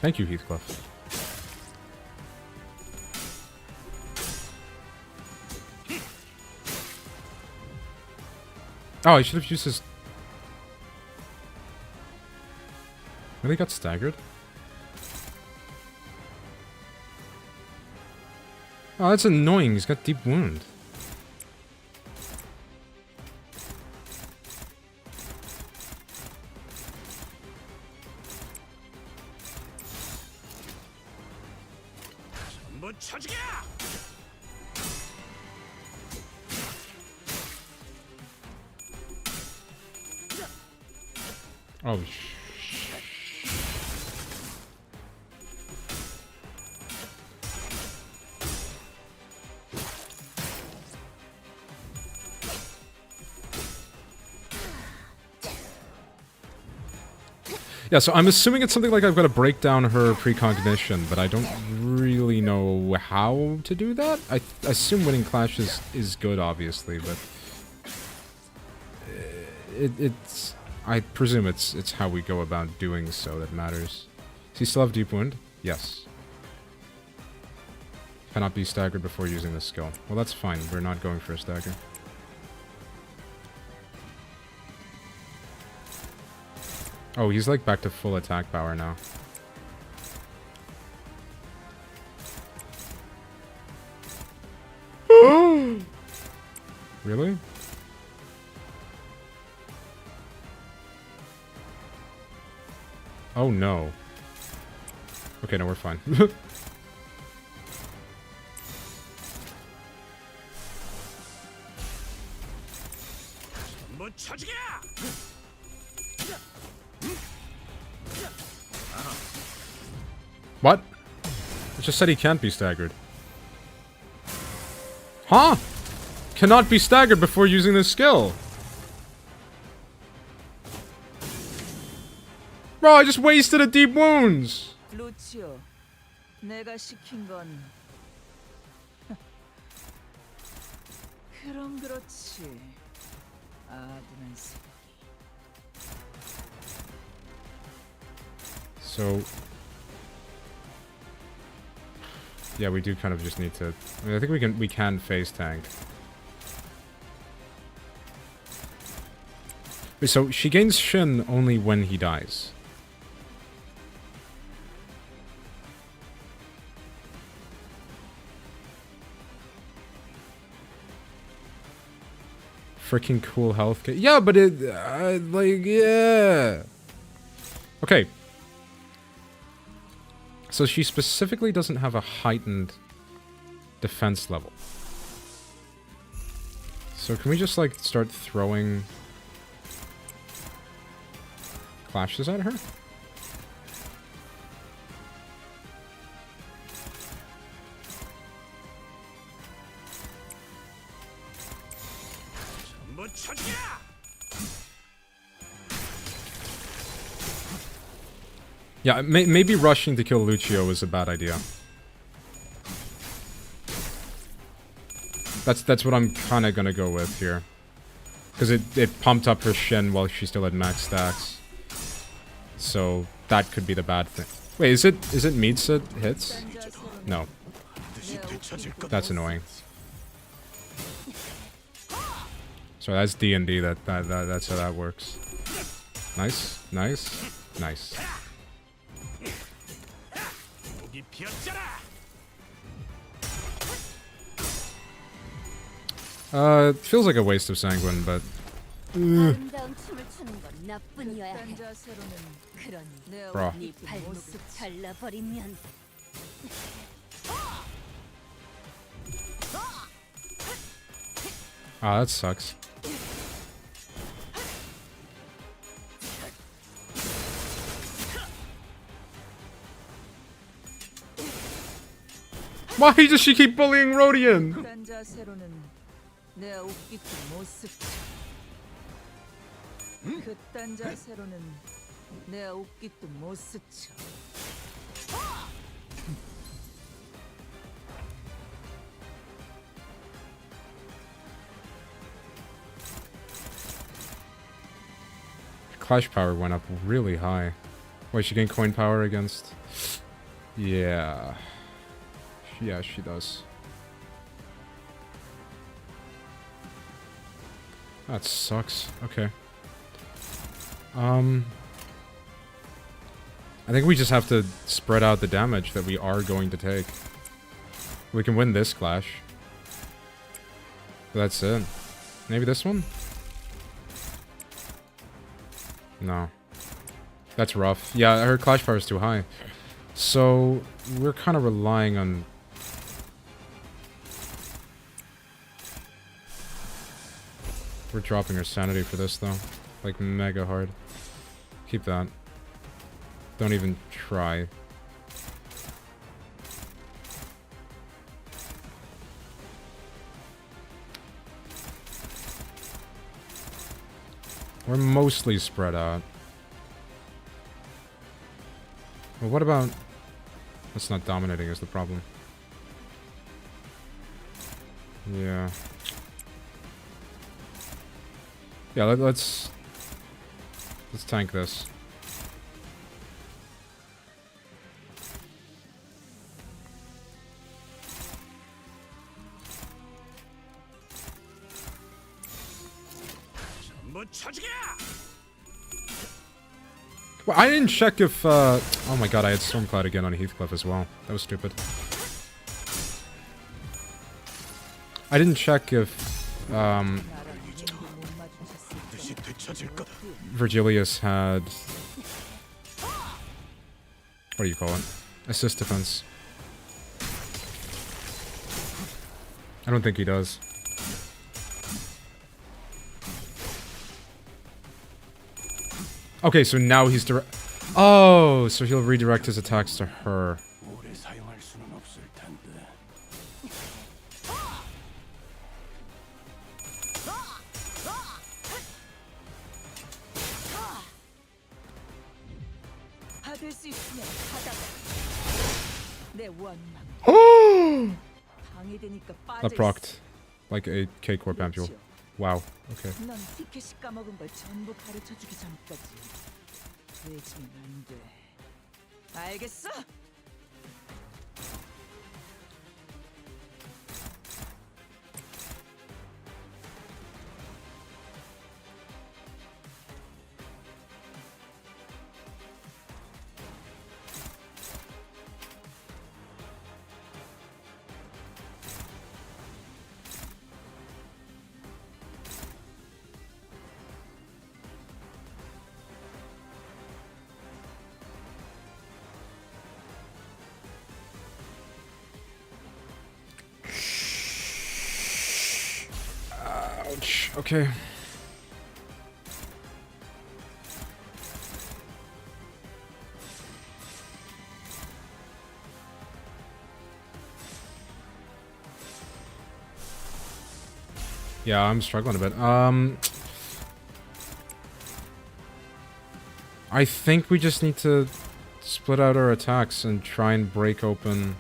Thank you, Heathcliff. Oh, I should have used his... Really got staggered? Oh, that's annoying. He's got deep wound. Oh, yeah, so I'm assuming it's something like I've got to break down her precognition, but I don't really know how to do that. I assume winning Clash is good, obviously, but... It's... I presume it's how we go about doing so that matters. Does he still have deep wound? Yes. Cannot be staggered before using this skill. Well, that's fine. We're not going for a stagger. Oh, he's like back to full attack power now. Really? Oh no. Okay, no, we're fine. What? It just said he can't be staggered. Huh? Cannot be staggered before using this skill. Bro, I just wasted a deep wounds. 루치오, 내가 시킨 건 그럼 그렇지. 아드는 새끼. So, yeah, we do kind of just need to. I mean, I think we can phase tank. Wait, so she gains Shin only when he dies. Freaking cool health kit. Yeah, but it, like, yeah. Okay. So she specifically doesn't have a heightened defense level. So can we just, like, start throwing clashes at her? Yeah, maybe rushing to kill Lucio was a bad idea. That's what I'm kind of gonna go with here, because it pumped up her Shin while she still had max stacks. So that could be the bad thing. Wait, is it Meadsa hits? No. That's annoying. So that's D&D. That's how that works. Nice, nice, nice. Feels like a waste of Sanguine, but 아름다운 춤을 추는 건 나뿐이어야 해. 딴 자세로는 그러니 내 Bro. 네 발목을 잘라버리면 Ah, that sucks. Why does she keep bullying Rodian? 딴 자세로는 내 옷깃도 못 스쳐. 그딴 자세로는 내 옷깃도 못 스쳐. Clash power went up really high. Wait, she gained coin power against... Yeah. Yeah, she does. That sucks. Okay. I think we just have to spread out the damage that we are going to take. We can win this clash. That's it. Maybe this one? No. That's rough. Yeah, her clash power is too high. So, we're kind of relying on... We're dropping her sanity for this, though. Like, mega hard. Keep that. Don't even try. We're mostly spread out. Well, what about... That's not dominating is the problem. Yeah. Yeah, let's tank this. Well, I didn't check if, oh my god, I had Stormcloud again on Heathcliff as well. That was stupid. I didn't check if, Virgilius had... What do you call it? Assist defense. I don't think he does. Okay, so now he's direct... Oh, so he'll redirect his attacks to her. 오래 사용할 수는 없을 텐데. 받을 수 있으면 받아봐. 내 원망. 방해되니까 빠져. That procced like a K-Corp ampule. Wow, okay. 넌 티켓이 까먹은 걸 전부 가르쳐주기 전까지 돼지면 안 돼. 알겠어? Ouch, okay. Yeah, I'm struggling a bit. I think we just need to split out our attacks and try and break open...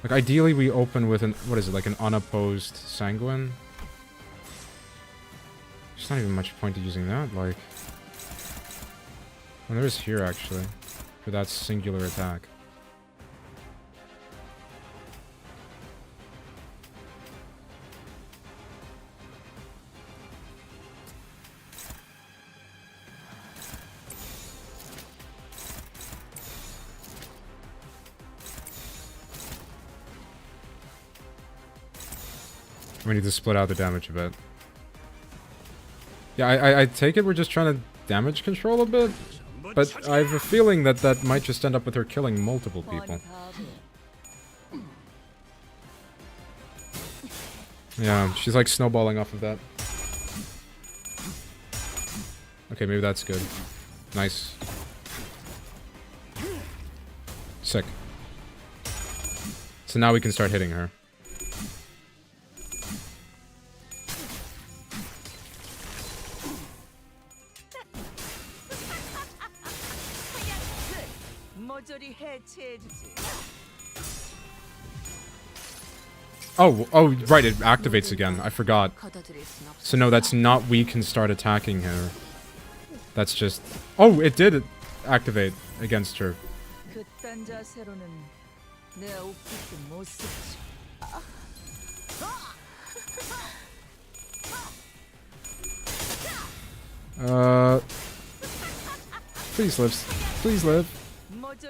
Like, ideally we open with an... What is it, like an unopposed Sanguine? There's not even much point to using that, like... Well, there is here, actually. For that singular attack. We need to split out the damage a bit. Yeah, I take it we're just trying to damage control a bit, but I have a feeling that that might just end up with her killing multiple people. Yeah, she's like snowballing off of that. Okay, maybe that's good. Nice. Sick. So now we can start hitting her. Oh, right, it activates again. I forgot. So no, that's not we can start attacking her. That's just... Oh, it did activate against her. Please live. Please live.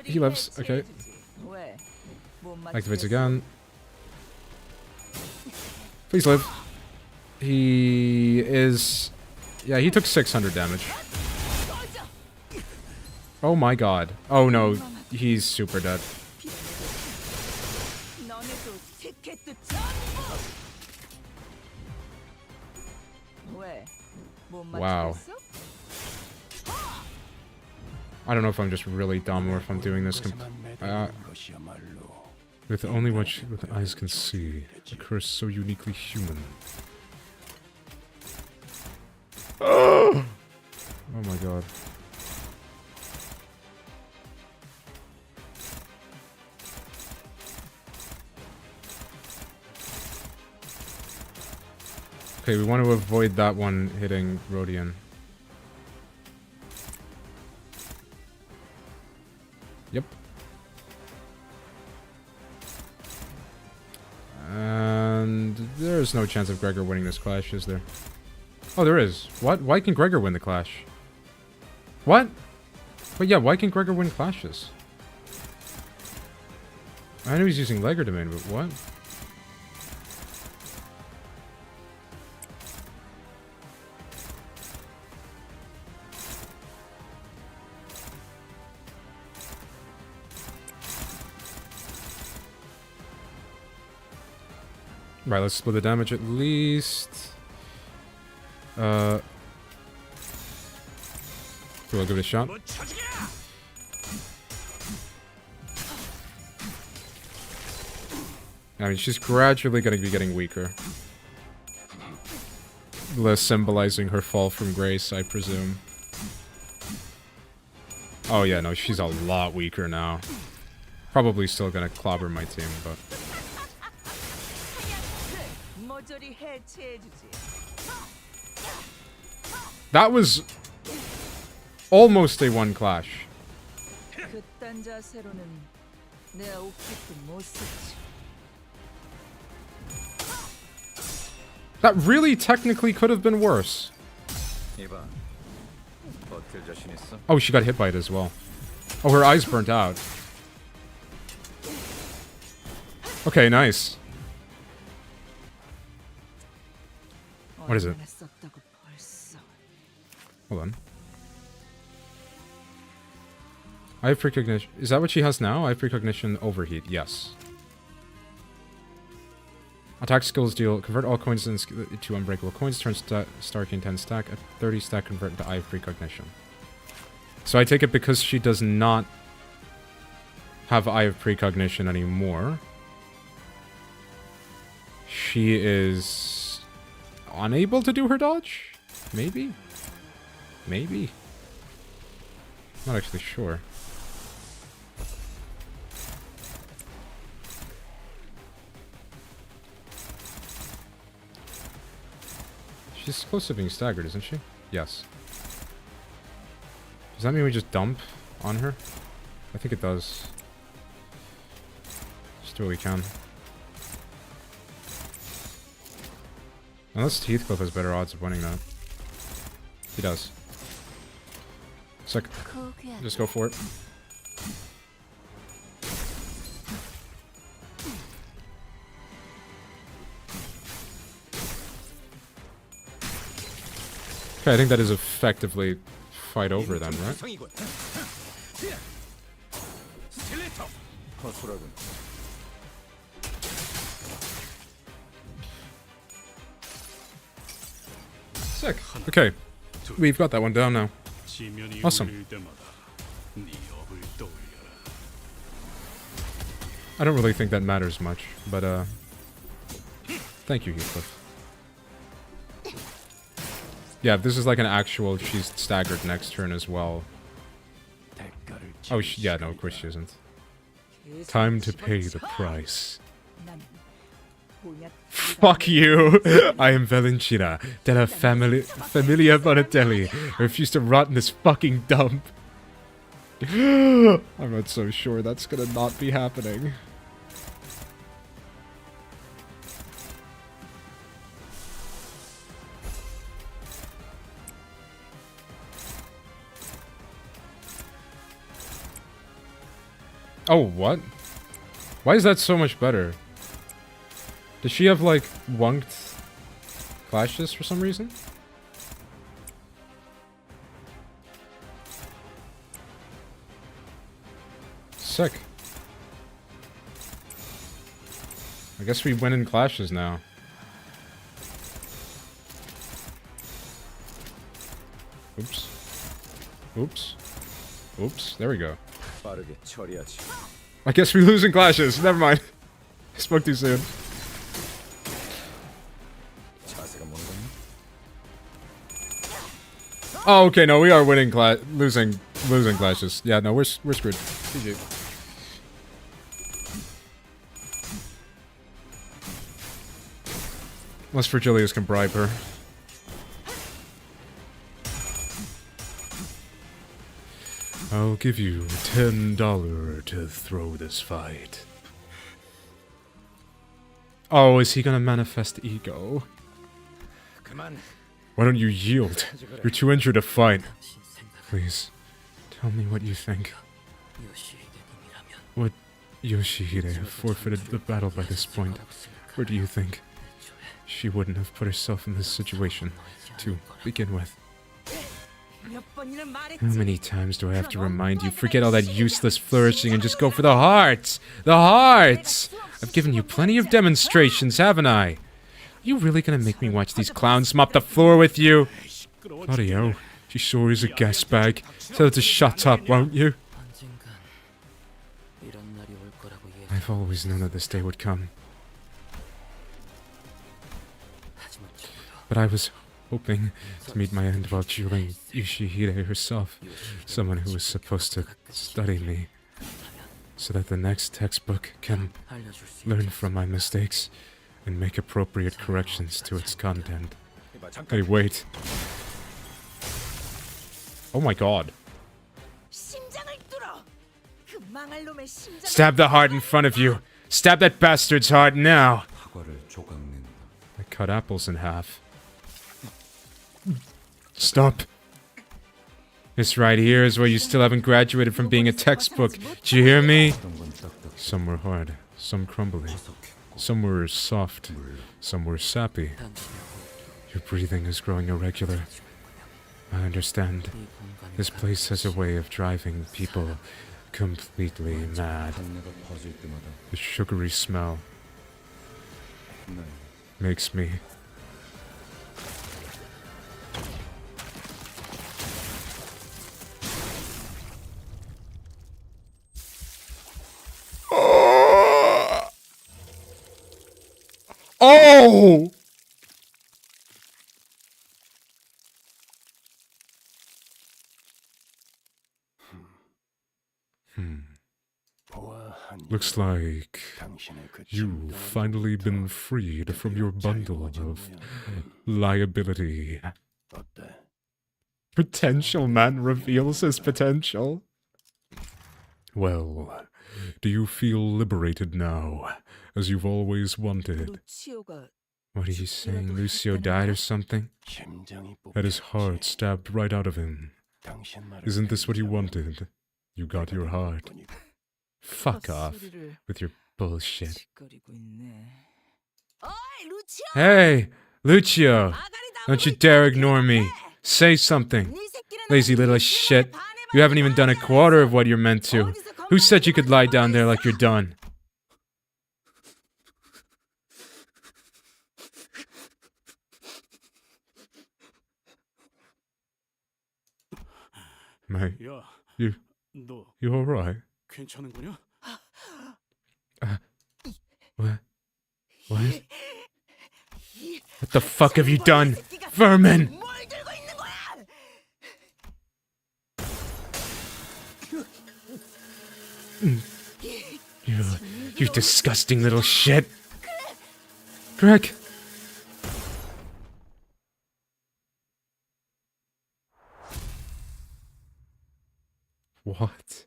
He lives. Okay. Activates again. Please live. He is... Yeah, he took 600 damage. Oh my god. Oh no, he's super dead. Wow. I don't know if I'm just really dumb or if I'm doing this with only what the eyes can see. A curse so uniquely human. Oh my god. Okay, we want to avoid that one hitting Rodian. Yep. And there's no chance of Gregor winning this clash, is there? Oh, there is. What? Why can Gregor win the clash? What? But yeah, why can Gregor win clashes? I know he's using Legger Domain, but what? Right, let's split the damage at least. Cool, I'll give it a shot. I mean, she's gradually going to be getting weaker. Less symbolizing her fall from grace, I presume. Oh yeah, no, she's a lot weaker now. Probably still going to clobber my team, but... That was almost a one clash. That really technically could have been worse. Oh, she got hit by it as well. Oh, her eyes burnt out. Okay, nice. What is it? Hold on. I have precognition. Is that what she has now? I have precognition overheat. Yes. Attack skills deal. Convert all coins into unbreakable coins. Turn Starkey 10 stack. At 30 stack, convert into Eye of Precognition. So I take it because she does not have Eye of Precognition anymore. She is unable to do her dodge? Maybe? Maybe? Not actually sure. She's close to being staggered, isn't she? Yes. Does that mean we just dump on her? I think it does. Just do what we can. Unless Heathcliff has better odds of winning that. He does. Sick. Just go for it. Okay, I think that is effectively fight over then, right? Sick. Okay, we've got that one down now. Awesome. I don't really think that matters much, but thank you, Heathcliff. Yeah, this is like an actual, she's staggered next turn as well. Oh, yeah, no, of course she isn't. Time to pay the price. Fuck you! I am Valentina, della Familia Bonatelli. I refuse to rot in this fucking dump. I'm not so sure that's gonna not be happening. Oh, what? Why is that so much better? Does she have, like, wonked clashes for some reason? Sick. I guess we win in clashes now. Oops. Oops. Oops. There we go. I guess we lose in clashes. Never mind. I spoke too soon. Oh, okay. No, we are winning losing clashes. Yeah, no, we're screwed. GG. Unless Virgilius can bribe her. I'll give you $10 to throw this fight. Oh, is he gonna manifest ego? Why don't you yield? You're too injured to fight. Please, tell me what you think. Would Yoshihide have forfeited the battle by this point? Or do you think she wouldn't have put herself in this situation to begin with? How many times do I have to remind you? Forget all that useless flourishing and just go for the hearts! The hearts! I've given you plenty of demonstrations, haven't I? Are you really gonna make me watch these clowns mop the floor with you? Bloody hell, she sure is a gas bag. Tell her to shut up, won't you? I've always known that this day would come. But I was hoping to meet my end while dueling Yoshihide herself, someone who was supposed to study me, so that the next textbook can learn from my mistakes and make appropriate corrections to its content. Hey, wait. Oh my god. Stab the heart in front of you. Stab that bastard's heart now. I cut apples in half. Stop. This right here is where you still haven't graduated from being a textbook. Did you hear me? Some were hard, some crumbly. Some were soft, some were sappy. Your breathing is growing irregular. I understand. This place has a way of driving people completely mad. The sugary smell makes me... Oh! Looks like you've finally been freed from your bundle of liability. Potential man reveals his potential. Well, do you feel liberated now, as you've always wanted? What are you saying? Lucio died or something? Had his heart stabbed right out of him. Isn't this what you wanted? You got your heart. Fuck off with your bullshit. Hey, Lucio! Don't you dare ignore me. Say something. Lazy little shit. You haven't even done a quarter of what you're meant to. Who said you could lie down there like you're done? Mate, 야, you 너 you alright? 괜찮은 거냐? What? What? What the fuck have you done? Vermin! You disgusting little shit! Greg! What?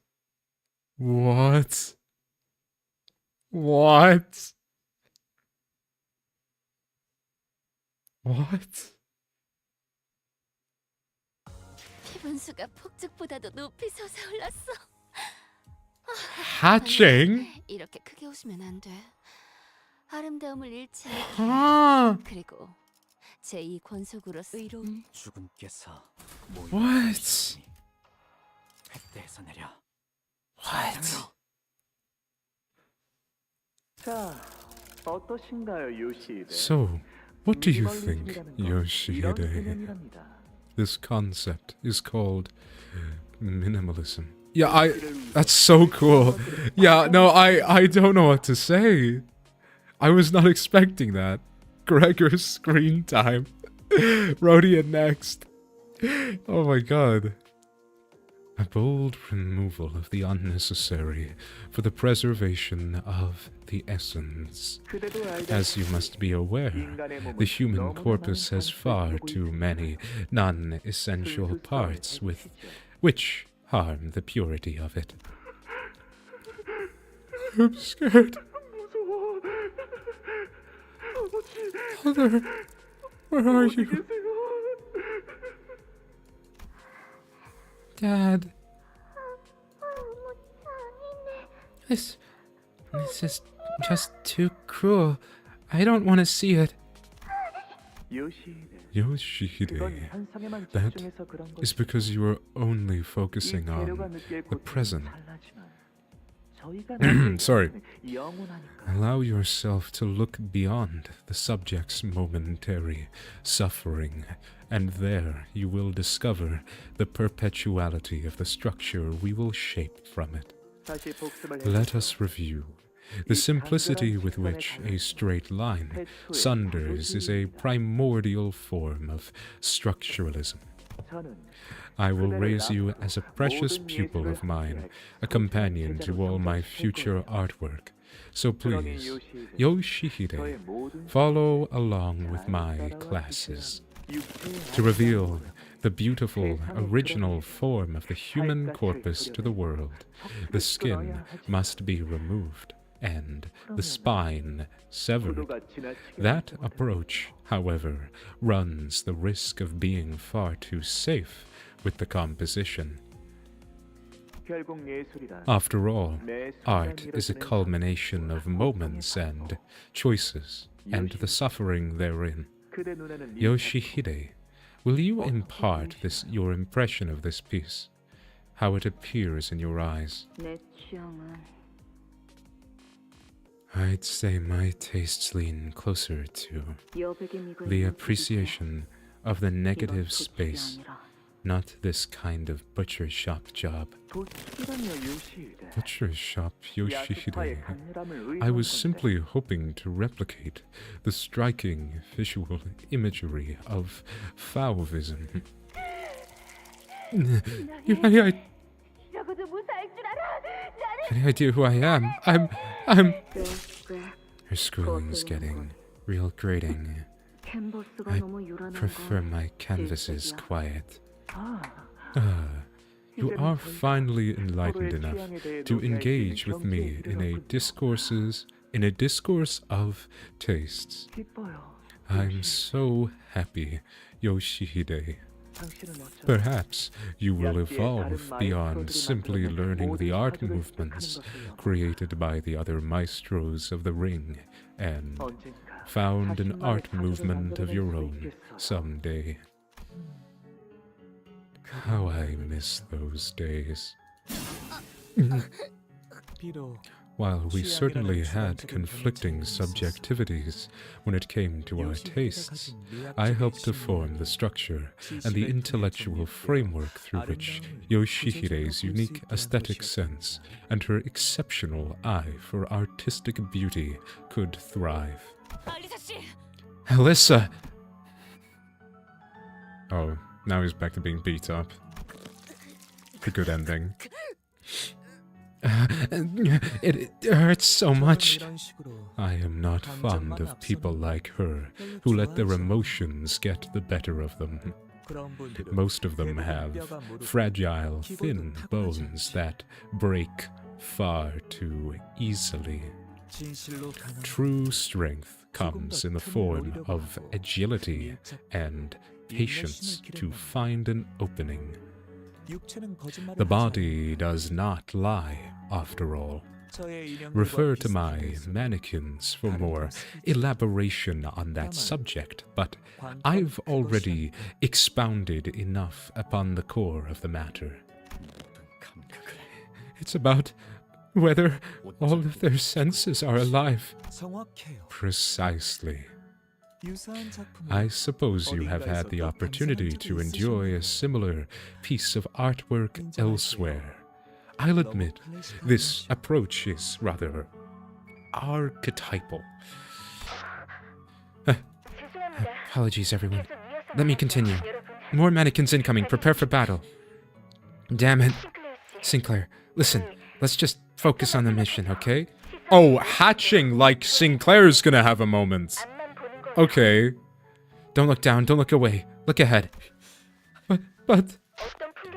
What? What? What? 기분수가 폭죽보다도 높이 솟아올랐어. Hatching? 이렇게 크게 웃으면 안 돼. 아름다움을 잃지 Huh? 않게. 그리고 제2 권속으로서 의로운 주군께서 What? 획대에서 내려. What? 자, 어떠신가요, 요시히데? So, what do you think, 미니멀리즘이라는 건 이런 Yoshihide? 개념이랍니다. This concept is called minimalism. Yeah, that's so cool. Yeah, no, I don't know what to say. I was not expecting that. Gregor's screen time. Rodian next. Oh my god. A bold removal of the unnecessary for the preservation of the essence. 그대도 As you must be aware, the human corpus has far too many non-essential parts which harm the purity of it. I'm scared. Mother, where are you? Dad. This is just too cruel. I don't want to see it. 요시히데. Yoshihide, 그건 현상에만 that 집중해서 그런 거지. is because you are only 이 focusing 재료가 on 느낄 the 고통은 present. 달라지만 저희가 Sorry. 영원하니까. Allow yourself to look beyond the subject's momentary suffering, and there you will discover the perpetuality of the structure we will shape from it. 다시 복습을 Let us review. The simplicity with which a straight line sunders is a primordial form of structuralism. 저는 I will raise you as a precious pupil of mine, a companion to all my future artwork. So please, Yoshihide, follow along with my classes. To reveal the beautiful, original form of the human corpus to the world, the skin must be removed and the spine severed. 구도가 지나치게 That approach, however, runs the risk of being far too safe with the composition. 결국 예술이란 After all, 매 art 순간 is a 이뤄지는 culmination of moments and choices, and the suffering therein. 그대 눈에는 이 Yoshihide, will you impart your impression of this piece? How it appears in your eyes? 내 취향은 I'd say my tastes lean closer to 여백의 미걸 the appreciation of the negative space, not this kind of butcher shop job. 도축이라며 요시히데. Butcher shop 야수파의 Yoshihide. 강렬함을 I 의도한 was 건데. simply hoping to replicate the striking visual imagery of Fauvism. 적어도 무사할 줄 알아. 나는 Any idea who I am? I'm. 꽤 Her schooling's getting real grating. 캔버스가 I 너무 요란한 prefer 건 my canvases 질색이야. quiet. 아, You 이제는 are 더 이상 finally enlightened 서로의 enough 취향에 대해 to 논의할 수 있는 engage with me 경계에 in a 이르렀군요. discourse of tastes. 기뻐요. I'm 요시. so happy, Yoshihide. 당신은 어쩌면 Perhaps you will evolve beyond simply learning the art movements created by the other maestros of the ring and 언젠가 found an 자신만의 art 사조를 movement of 만들어낼 your 수 own 있겠어. someday. How I miss those days. While we certainly had conflicting subjectivities when it came to our tastes, I helped to form the structure and the intellectual framework through which Yoshihire's unique aesthetic sense and her exceptional eye for artistic beauty could thrive. Alyssa! Oh, now he's back to being beat up. The good ending. It hurts so much. I am not fond of people like her, who let their emotions get the better of them. Most of them have fragile, thin bones that break far too easily. True strength comes in the form of agility and patience to find an opening. The body does not lie, after all. Refer to my mannequins for more elaboration on that subject, but I've already expounded enough upon the core of the matter. It's about whether all of their senses are alive. Precisely. I suppose you have had the opportunity to enjoy a similar piece of artwork elsewhere. I'll admit, this approach is rather archetypal. Apologies, everyone. Let me continue. More mannequins incoming. Prepare for battle. Damn it. Sinclair, listen. Let's just focus on the mission, okay? Oh, hatching like Sinclair's gonna have a moment. Okay. Don't look down, don't look away. Look ahead. But...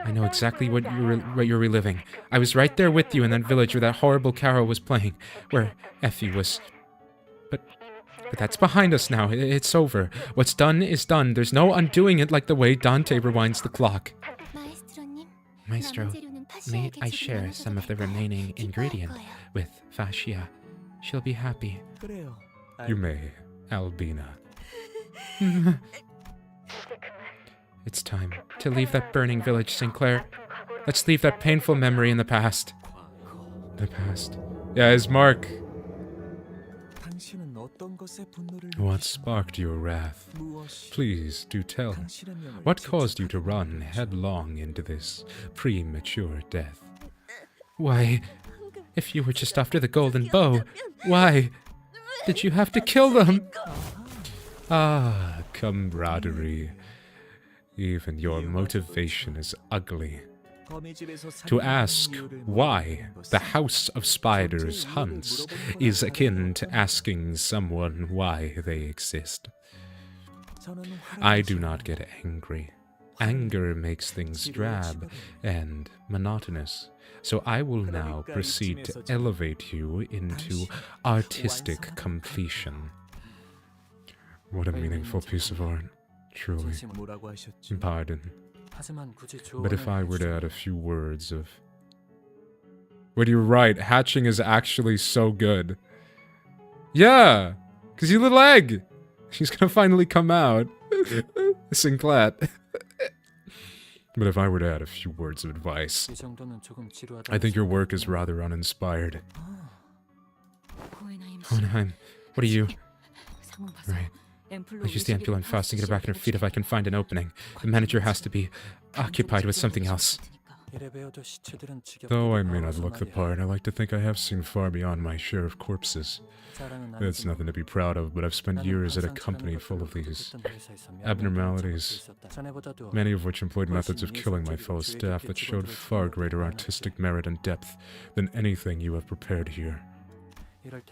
I know exactly what you're reliving. I was right there with you in that village where that horrible carol was playing. Where Effie was... But that's behind us now. It's over. What's done is done. There's no undoing it like the way Dante rewinds the clock. Maestro, may I share some of the remaining ingredient with Fascia? She'll be happy. You may, Albina. It's time to leave that burning village, Sinclair. Let's leave that painful memory in the past. The past. Yeah, it's Mark. What sparked your wrath? Please do tell. What caused you to run headlong into this premature death? Why, if you were just after the golden bow, why did you have to kill them? Ah, camaraderie. Even your motivation is ugly. To ask why the House of Spiders hunts is akin to asking someone why they exist. I do not get angry. Anger makes things drab and monotonous. So I will now proceed to elevate you into artistic completion. What a meaningful piece of art. Truly. Pardon. But if I were to add a few words of... Wait, you're right. Hatching is actually so good. Yeah! Because you little egg! She's gonna finally come out. Sinclair. But if I were to add a few words of advice, I think your work is rather uninspired. Hohenheim, what are you? Right. I'll use the ambulant fast to get her back on her feet if I can find an opening. The manager has to be occupied with something else. Though I may not look the part, I like to think I have seen far beyond my share of corpses. It's nothing to be proud of, but I've spent years at a company full of these abnormalities, many of which employed methods of killing my fellow staff that showed far greater artistic merit and depth than anything you have prepared here.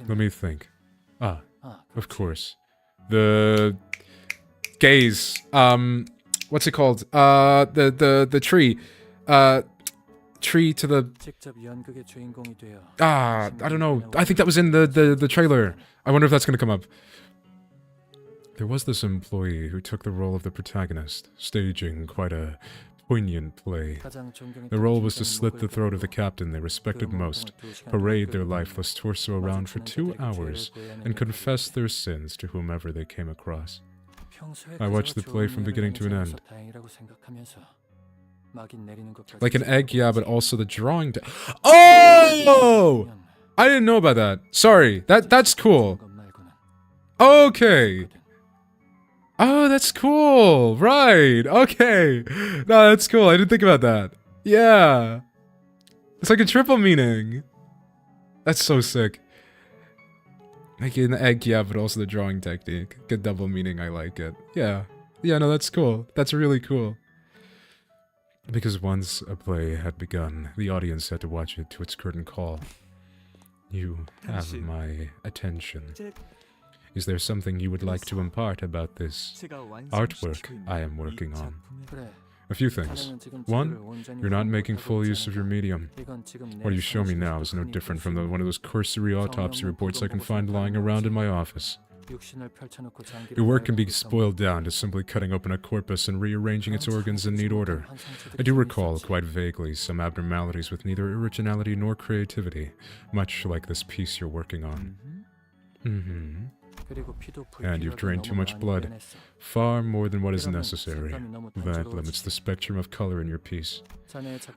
Let me think. Ah, of course. The gaze. What's it called? The tree. Tree to the... I don't know. I think that was in the trailer. I wonder if that's gonna come up. There was this employee who took the role of the protagonist, staging quite a poignant play. The role was to slit the throat of the captain they respected most, parade their lifeless torso around for 2 hours, and confess their sins to whomever they came across. I watched the play from beginning to an end. Like an egg, yeah, but also the drawing. Oh! I didn't know about that. Sorry. That's cool. Okay. Oh, that's cool. Right. Okay. No, that's cool. I didn't think about that. Yeah. It's like a triple meaning. That's so sick. Like an egg, yeah, but also the drawing technique. Good double meaning, I like it. Yeah. Yeah, no, that's cool. That's really cool. Because once a play had begun, the audience had to watch it to its curtain call. You have my attention. Is there something you would like to impart about this artwork I am working on? A few things. One, you're not making full use of your medium. What you show me now is no different from one of those cursory autopsy reports I can find lying around in my office. Your work can be boiled down to simply cutting open a corpus and rearranging its organs in neat order. I do recall, quite vaguely, some abnormalities with neither originality nor creativity, much like this piece you're working on. And you've drained too much blood, far more than what is necessary. That limits the spectrum of color in your piece.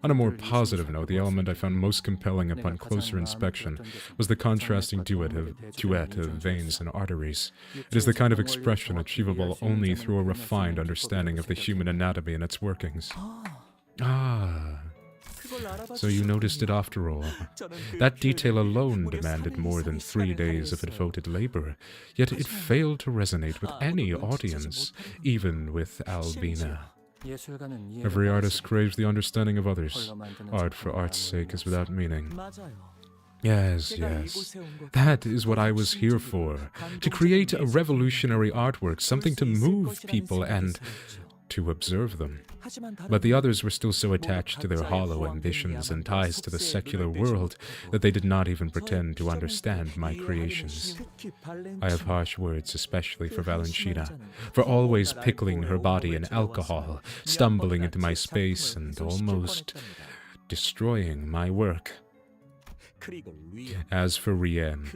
On a more positive note, the element I found most compelling upon closer inspection was the contrasting duet of veins and arteries. It is the kind of expression achievable only through a refined understanding of the human anatomy and its workings. Ah. So you noticed it after all. That detail alone demanded more than 3 days of devoted labor, yet it failed to resonate with any audience, even with Albina. Every artist craves the understanding of others. Art for art's sake is without meaning. Yes, yes. That is what I was here for. To create a revolutionary artwork, something to move people and to observe them. But the others were still so attached to their hollow ambitions and ties to the secular world that they did not even pretend to understand my creations. I have harsh words, especially for Valentina, for always pickling her body in alcohol, stumbling into my space and almost destroying my work. As for Rien,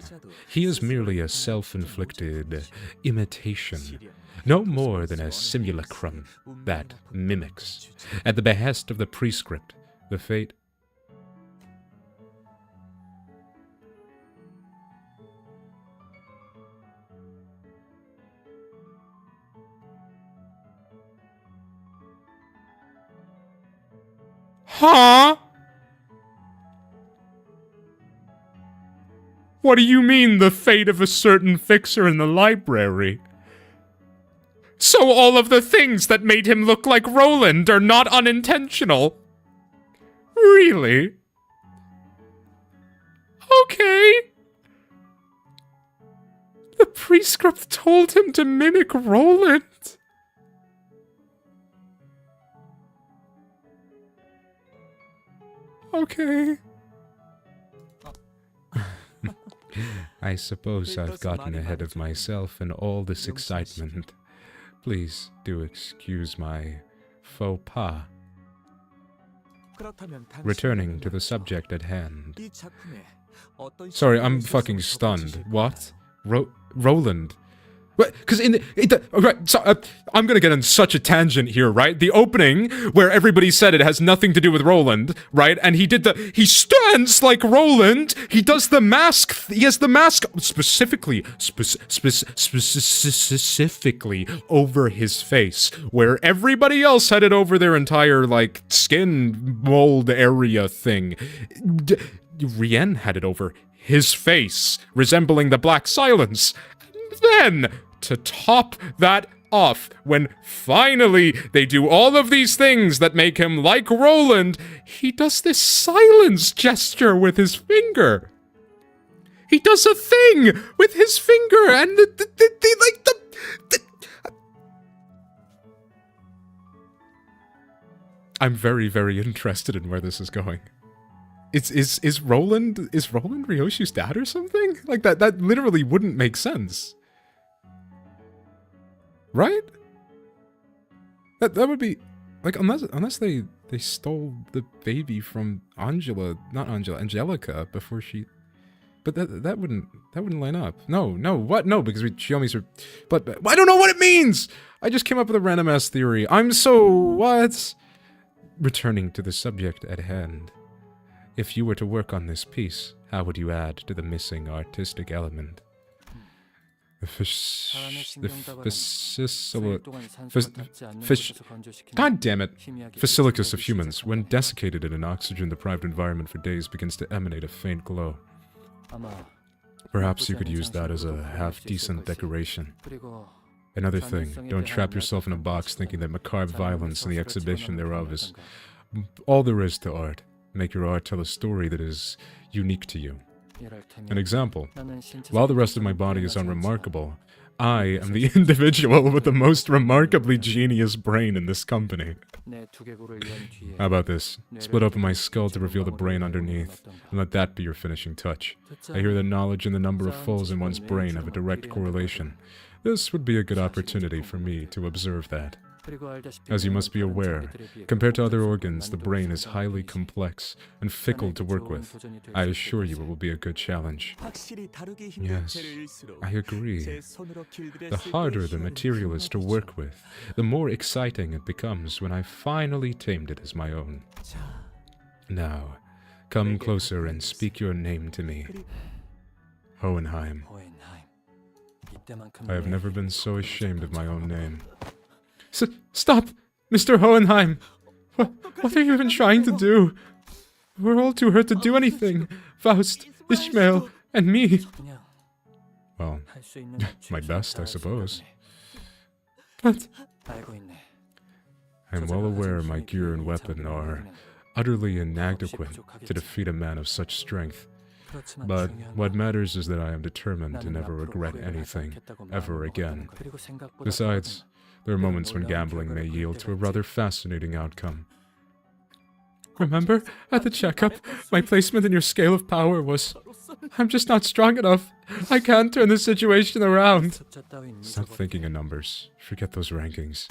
he is merely a self-inflicted imitation, no more than a simulacrum that mimics, at the behest of the prescript, the fate. Huh? What do you mean, the fate of a certain fixer in the library? So all of the things that made him look like Roland are not unintentional? Really? Okay. The prescript told him to mimic Roland. Okay. I suppose I've gotten ahead of myself in all this excitement. Please do excuse my faux pas. Returning to the subject at hand. Sorry, I'm fucking stunned. What? Roland? Because right, so, I'm gonna get on such a tangent here, right? The opening where everybody said it has nothing to do with Roland, right? And he stands like Roland. He does the mask. He has the mask specifically over his face, where everybody else had it over their entire like skin mold area thing. Rien had it over his face, resembling the Black Silence. Then, to top that off, when finally they do all of these things that make him like Roland, he does this silence gesture with his finger. He does a thing with his finger, and I'm very, very interested in where this is going. Is Roland Ryoshu's dad or something? Like that literally wouldn't make sense. Right? That would be like unless they stole the baby from Angelica before she. But that wouldn't line up. No, what? No, because Shiomi's her. But I don't know what it means. I just came up with a random ass theory. I'm so what? returning to the subject at hand, if you were to work on this piece, how would you add to the missing artistic element? God damn it! Basilicus of humans, when desiccated in an oxygen-deprived environment for days, begins to emanate a faint glow. Perhaps you could use that as a half-decent decoration. Another thing, don't trap yourself in a box thinking that macabre violence and the exhibition thereof is all there is to art. Make your art tell a story that is unique to you. An example, while the rest of my body is unremarkable, I am the individual with the most remarkably genius brain in this company. How about this? Split open my skull to reveal the brain underneath, and let that be your finishing touch. I hear that knowledge and the number of folds in one's brain have a direct correlation. This would be a good opportunity for me to observe that. As you must be aware, compared to other organs, the brain is highly complex and fickle to work with. I assure you it will be a good challenge. Yes, I agree. The harder the material is to work with, the more exciting it becomes when I finally tamed it as my own. Now, come closer and speak your name to me. Hohenheim. I have never been so ashamed of my own name. Stop! Mr. Hohenheim! What are you even trying to do? We're all too hurt to do anything. Faust, Ishmael, and me. Well, my best, I suppose. But I am well aware my gear and weapon are utterly inadequate to defeat a man of such strength. But what matters is that I am determined to never regret anything, ever again. Besides, there are moments when gambling may yield to a rather fascinating outcome. Remember, at the checkup, my placement in your scale of power was... I'm just not strong enough. I can't turn this situation around. Stop thinking in numbers. Forget those rankings.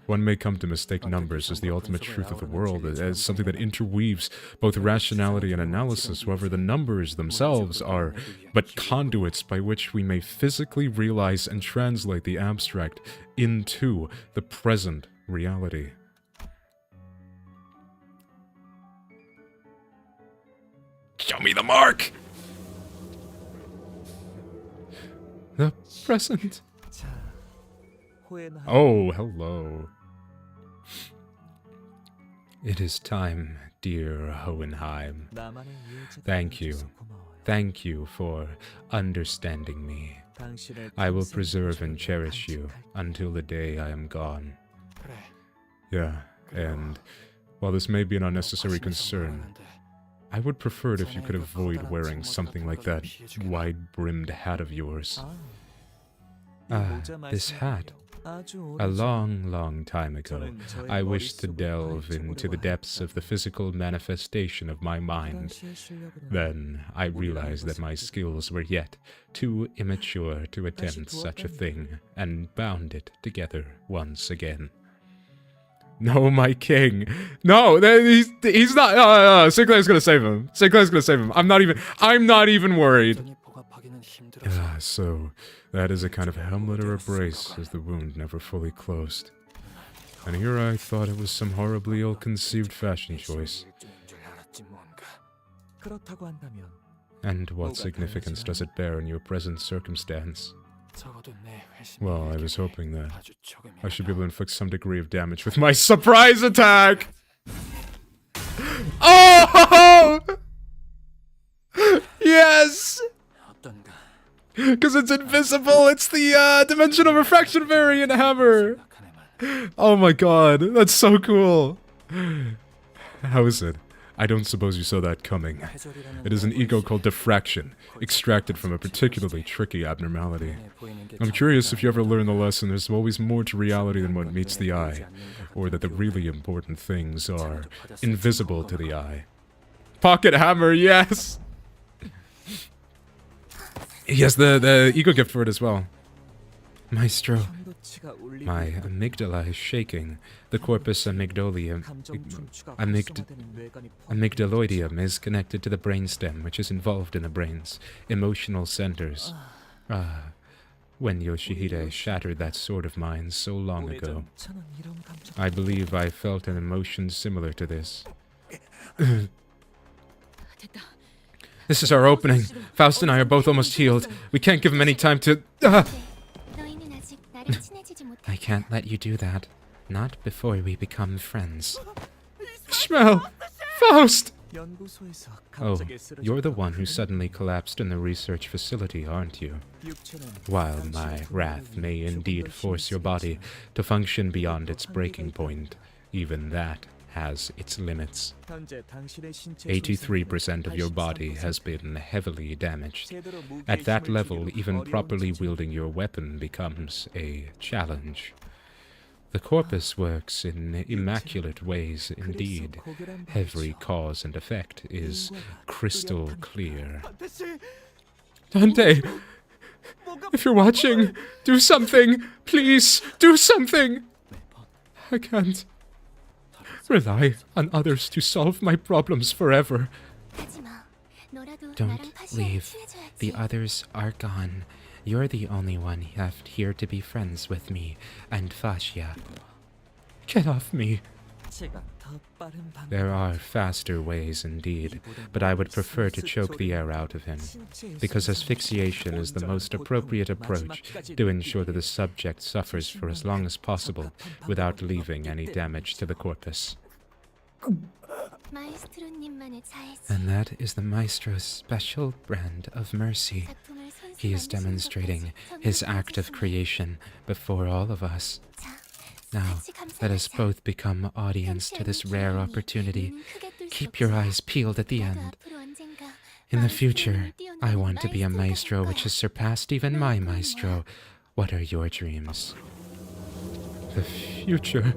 One may come to mistake numbers as the ultimate truth of the world, as something that interweaves both rationality and analysis. However, the numbers themselves are but conduits by which we may physically realize and translate the abstract into the present reality. Show me the mark! The present. Oh, hello. It is time, dear Hohenheim. Thank you. Thank you for understanding me. I will preserve and cherish you until the day I am gone. Yeah, and while this may be an unnecessary concern, I would prefer it if you could avoid wearing something like that wide-brimmed hat of yours. This hat. A long, long time ago, I wished to delve into the depths of the physical manifestation of my mind. Then I realized that my skills were yet too immature to attempt such a thing, and bound it together once again. No, my king. No, he's not. Sinclair's gonna save him. Sinclair's gonna save him. I'm not even worried. So, that is a kind of Hamlet or a brace, as the wound never fully closed. And here I thought it was some horribly ill-conceived fashion choice. And what significance does it bear in your present circumstance? Well, I was hoping that I should be able to inflict some degree of damage with my surprise attack! Oh! Yes! Because it's invisible! It's the dimensional refraction variant hammer! Oh my god, that's so cool! How is it? I don't suppose you saw that coming. It is an ego called diffraction, extracted from a particularly tricky abnormality. I'm curious if you ever learn the lesson there's always more to reality than what meets the eye, or that the really important things are invisible to the eye. Pocket hammer, yes! He has the ego gift for it as well. Maestro, my amygdala is shaking. The corpus amygdaloideum is connected to the brainstem, which is involved in the brain's emotional centers. when Yoshihide shattered that sword of mine so long ago. I believe I felt an emotion similar to this. This is our opening. Faust and I are both almost healed. We can't give him any time to... 너희는 아직 나를 친해지지 못해. I can't let you do that. Not before we become friends. Schmel! Faust! Oh, you're the one who suddenly collapsed in the research facility, aren't you? While my wrath may indeed force your body to function beyond its breaking point, even that has its limits. 83% of your body has been heavily damaged. At that level, even properly wielding your weapon becomes a challenge. The corpus works in immaculate ways indeed. Every cause and effect is crystal clear. Dante! If you're watching, do something! Please, do something! I can't rely on others to solve my problems forever. 하지마. 너라도 Don't 나랑 파시아를 leave. 친해져야지. The others are gone. You're the only one left here to be friends with me and Fascia. Get off me. There are faster ways indeed, but I would prefer to choke the air out of him, because asphyxiation is the most appropriate approach to ensure that the subject suffers for as long as possible without leaving any damage to the corpus. 마에스트로님만의 자애지. And that is the Maestro's special brand of mercy. 작품을 He is demonstrating his act of creation before all of us. Now, let us both become audience to this rare opportunity. Keep your eyes peeled at the end. In the future, I want to be a maestro which has surpassed even my maestro. What are your dreams? The future.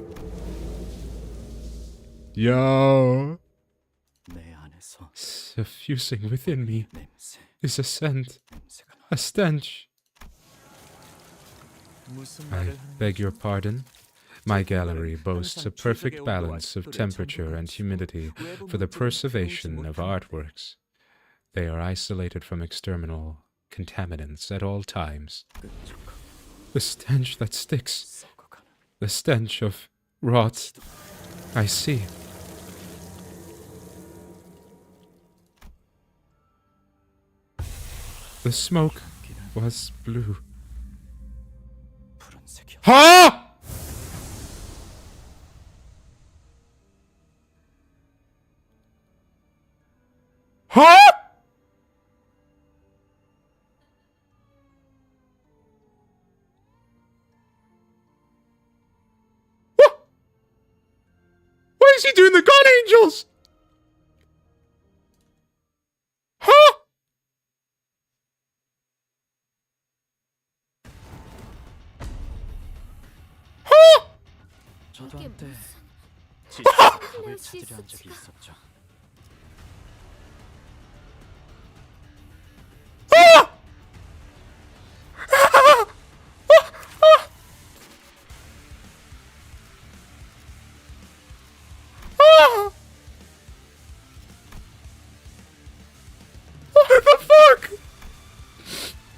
Yo. Suffusing within me is a scent, a stench. I beg your pardon? My gallery boasts a perfect balance of temperature and humidity for the preservation of artworks. They are isolated from external contaminants at all times. The stench that sticks. The stench of rot. I see. The smoke was blue. Huh? Huh? What? What is he doing? The God Angels? Huh? Huh? 저도 이게 한때 무슨 답을 찾으려는 적이 있었죠. What the fuck?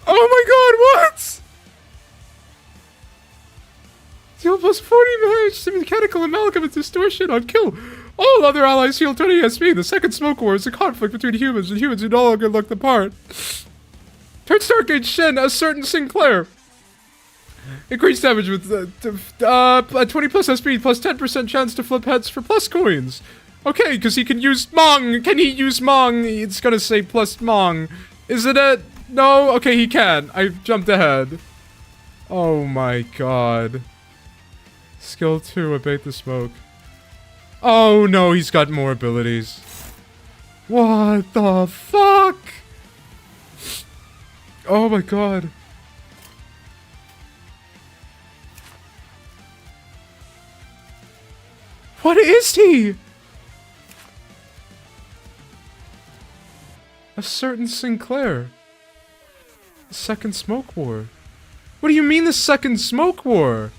Oh my god, what? Deal plus 40 damage to mechanical amalgam and distortion on kill. All other allies heal 20 SP. The second smoke war is a conflict between humans and humans who no longer look the part. Turn Stargate Shen as certain Sinclair. Increased damage with 20 plus SP plus 10% chance to flip heads for plus coins. Okay, because he can use Mong. Can he use Mong? It's gonna say plus Mong. Is it a... No? Okay, he can. I jumped ahead. Oh my god. Skill 2, abate the smoke. Oh no, he's got more abilities. What the fuck? Oh my god. What is he? A certain Sinclair. The second smoke war. What do you mean the second smoke war?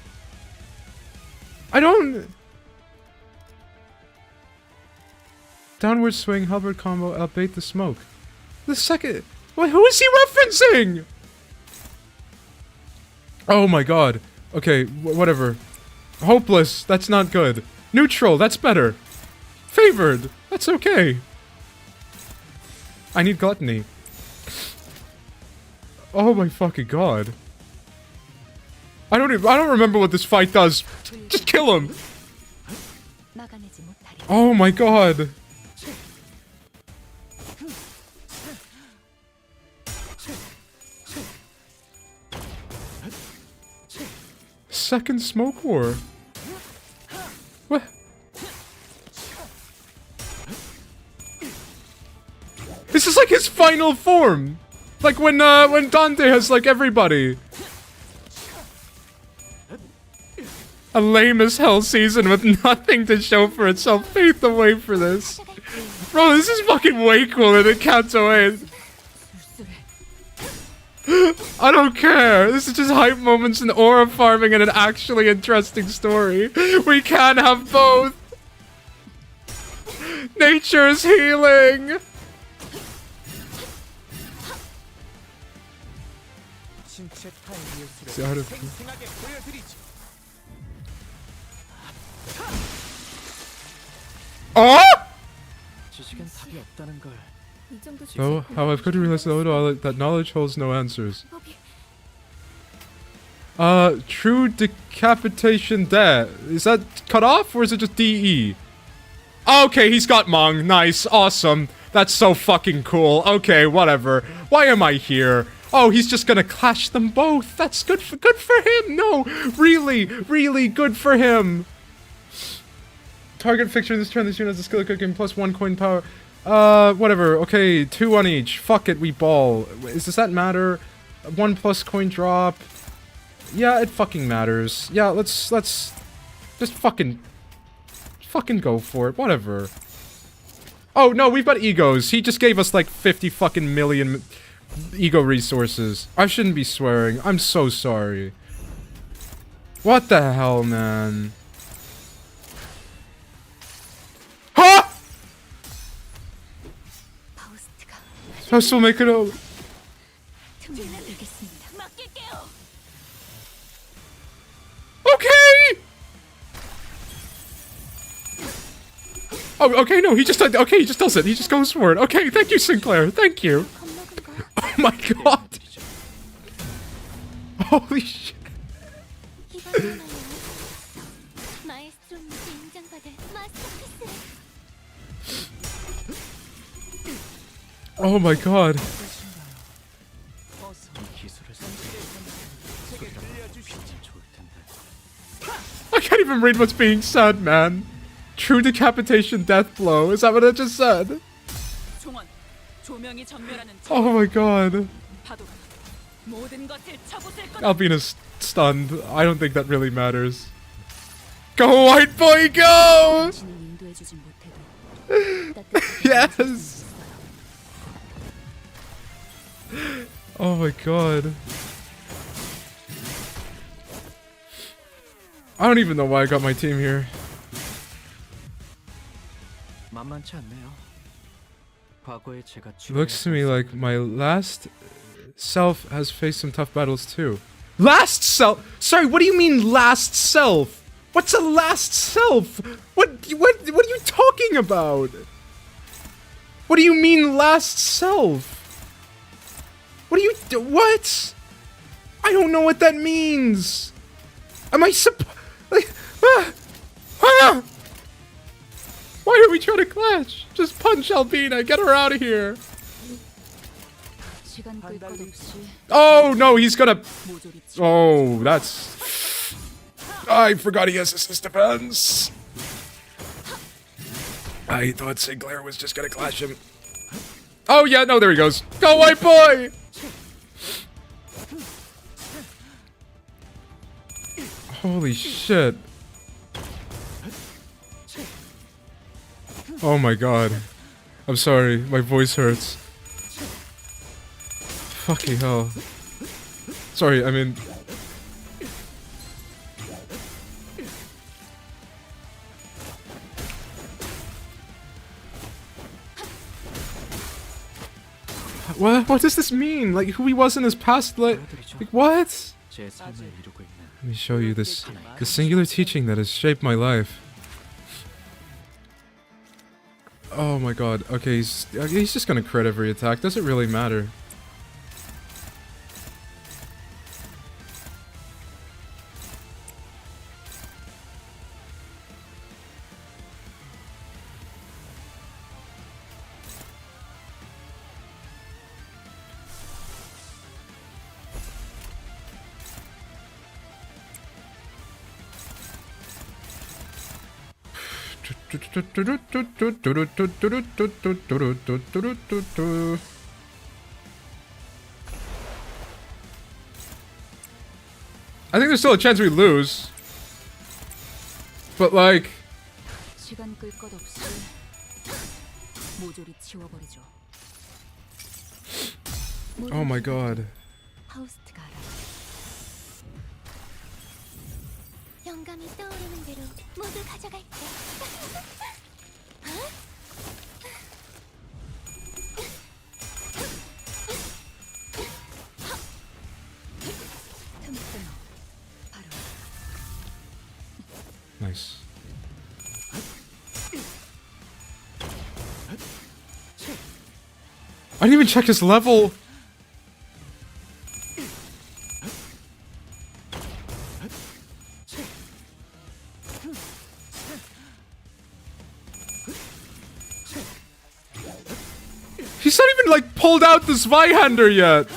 I don't... Downward swing, halberd combo, outbait the smoke. The second... Wait, who is he referencing? Oh my god. Okay, whatever. Hopeless, that's not good. Neutral, that's better. Favored, that's okay. I need gluttony. Oh my fucking god. I don't remember what this fight does. Just kill him. Oh my god. Second smoke war. What? This is like his final form. Like when Dante has like everybody. A lame as hell season with nothing to show for itself. Faith away for this. Bro, this is fucking way cooler than Canto 8. I don't care. This is just hype moments and aura farming and an actually interesting story. We can have both. Nature is healing. It's the art of... Oh! So, how I've come to realize that knowledge holds no answers. True decapitation death. Is that cut off or is it just DE? Okay, he's got Mong. Nice, awesome. That's so fucking cool. Okay, whatever. Why am I here? Oh, he's just gonna clash them both. That's good for him. No, really good for him. Target fixture this turn. This unit has a skill cooking plus 1 coin power. Whatever. Okay, 2 on each. Fuck it, we ball. Does that matter? 1 plus coin drop. Yeah, it fucking matters. Yeah, let's just fucking go for it. Whatever. Oh no, we've got egos. He just gave us like 50 fucking million ego resources. I shouldn't be swearing. I'm so sorry. What the hell, man? Huh? House will make it over. Okay! Oh, okay, no, he just does it. He just goes for it. Okay, thank you, Sinclair. Thank you. Oh my god. Holy shit. Oh my god. I can't even read what's being said, man. True decapitation death blow. Is that what it just said? Oh my god. Albina's stunned. I don't think that really matters. Go, white boy, go! Yes! Oh my god. I don't even know why I got my team here. Looks to me like my last self has faced some tough battles too. Last self? Sorry, what do you mean last self? What's a last self? What are you talking about? What do you mean last self? What? I don't know what that means. Am I like, Why are we trying to clash? Just punch Albina, get her out of here. Oh no, he's gonna... Oh, that's... I forgot he has assist defense. I thought Sinclair was just gonna clash him. Oh yeah, no, there he goes. Go, white boy! Holy shit. Oh my god. I'm sorry, my voice hurts. Fucking hell. Sorry, I mean... What does this mean? Like, who he was in his past, like what? 제 삶을 이루고 있는 Let me show you this the singular teaching that has shaped my life. Oh my god. Okay, he's just gonna crit every attack. Does it really matter? I think there's still a chance we lose. But like 시간 끌 것 없이 모조리 치워버리죠. oh my god. 파우스트가 알아. 영감이 떠오르는 대로 모두 가져갈게. Nice. I didn't even check his level. He's not even like pulled out this Zweihander yet.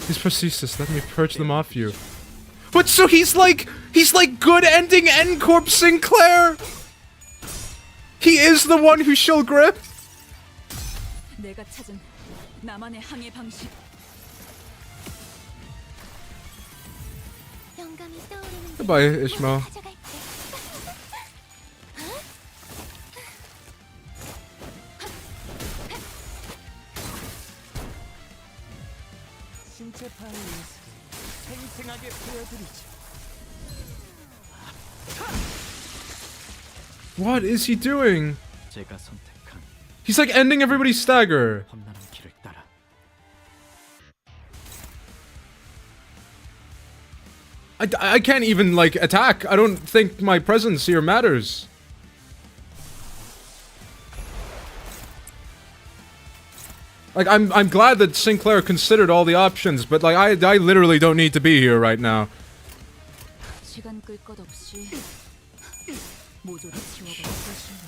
His prosthesis, let me purge them off you. But so he's like good ending N-Corp Sinclair? He is the one who she'll grip? 내가 찾은 나만의 항해 방식. 영감이 떠오르는 대로 Goodbye, 모두 Ishmael. 가져갈게. 신체 파일을 생생하게 보여드리죠. What is he doing? 제가 선택한 He's like ending everybody's stagger. 험난한 길을 따라 I can't even like attack. I don't think my presence here matters. Like I'm glad that Sinclair considered all the options, but like I literally don't need to be here right now. 시간 끌 것 없이 모조리 치워버리죠.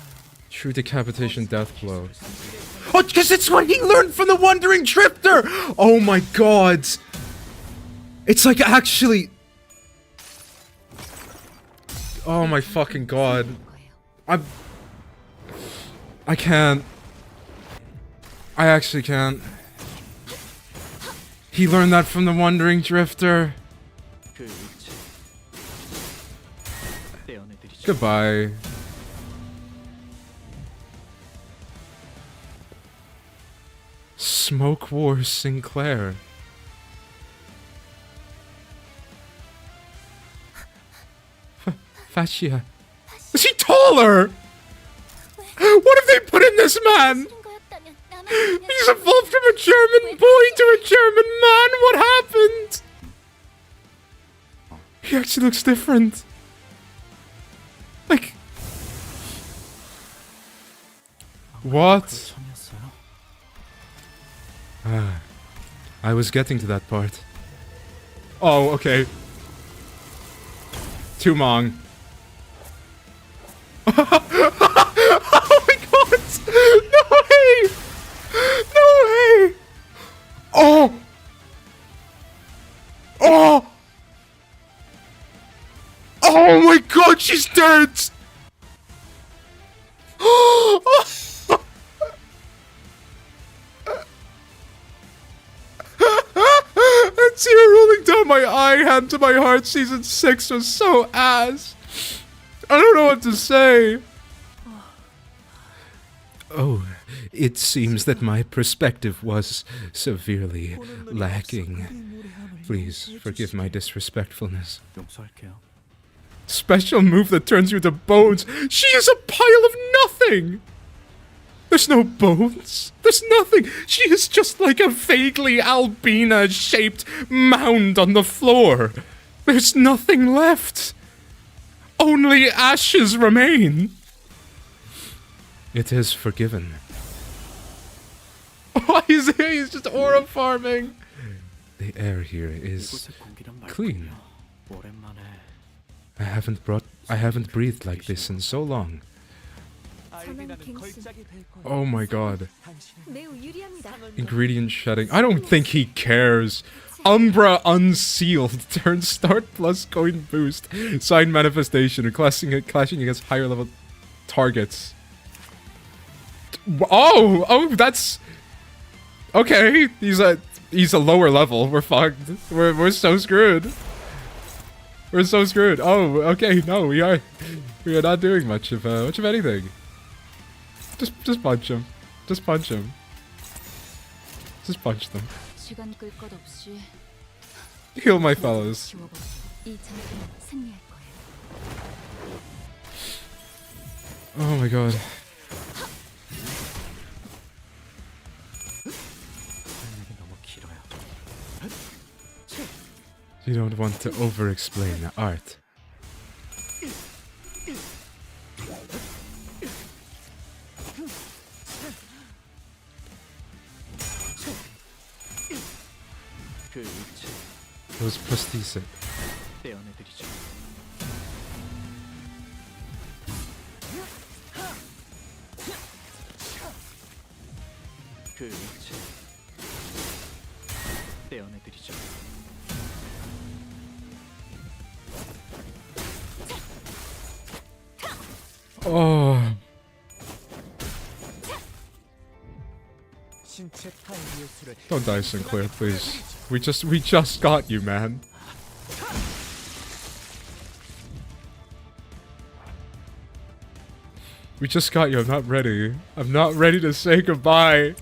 True decapitation death blow. Oh, because it's what he learned from the Wandering Drifter! Oh my god! It's like actually... Oh my fucking god. I can't. I actually can't. He learned that from the Wandering Drifter. 그 일체 떼어내드리죠. Goodbye. Smoke Wars Sinclair. Fascia. Is he taller? What have they put in this man? 거였다면 나만 He's evolved from a German boy to a German man. What happened? He actually looks different. Like... What? 처음이었어요. I was getting to that part. Oh, okay. Too long. Oh my god! No way! No way! Oh! Oh! Oh my god, she's dead! That tear rolling down my eye, hand to my heart, season 6 was so ass. I don't know what to say. Oh, it seems that my perspective was severely lacking. Please forgive my disrespectfulness. 용서할게요. Special move that turns you to bones. She is a pile of nothing. There's no bones. There's nothing. She is just like a vaguely albina-shaped mound on the floor. There's nothing left. Only ashes remain. It is forgiven. Oh, he's just aura farming. The air here is 이곳의 공기는 clean. 맑군요. 오랜만에 I haven't breathed like this in so long. 전원 갱신 Oh my god. 매우 유리합니다. Ingredient shedding. I don't think he cares. Umbra Unsealed. Turn start plus coin boost. Sign manifestation and clashing against higher level targets. Oh, that's okay. He's a lower level. We're fucked. We're so screwed. We're so screwed. Oh, okay. No, we are not doing much of anything. Just punch him. Just punch him. Just punch them. 시간 끌 것 없이 Heal my fellas. 지워버려. 이 전투는 승리할 거예요. Oh my god. 너무 길어요. You don't want to over-explain art. 그 위치 Those prosthetic. 떼어내드리죠. 그 위치 떼어내드리죠. Oh. Don't die, Sinclair, please. We just got you, man. We just got you. I'm not ready. I'm not ready to say goodbye.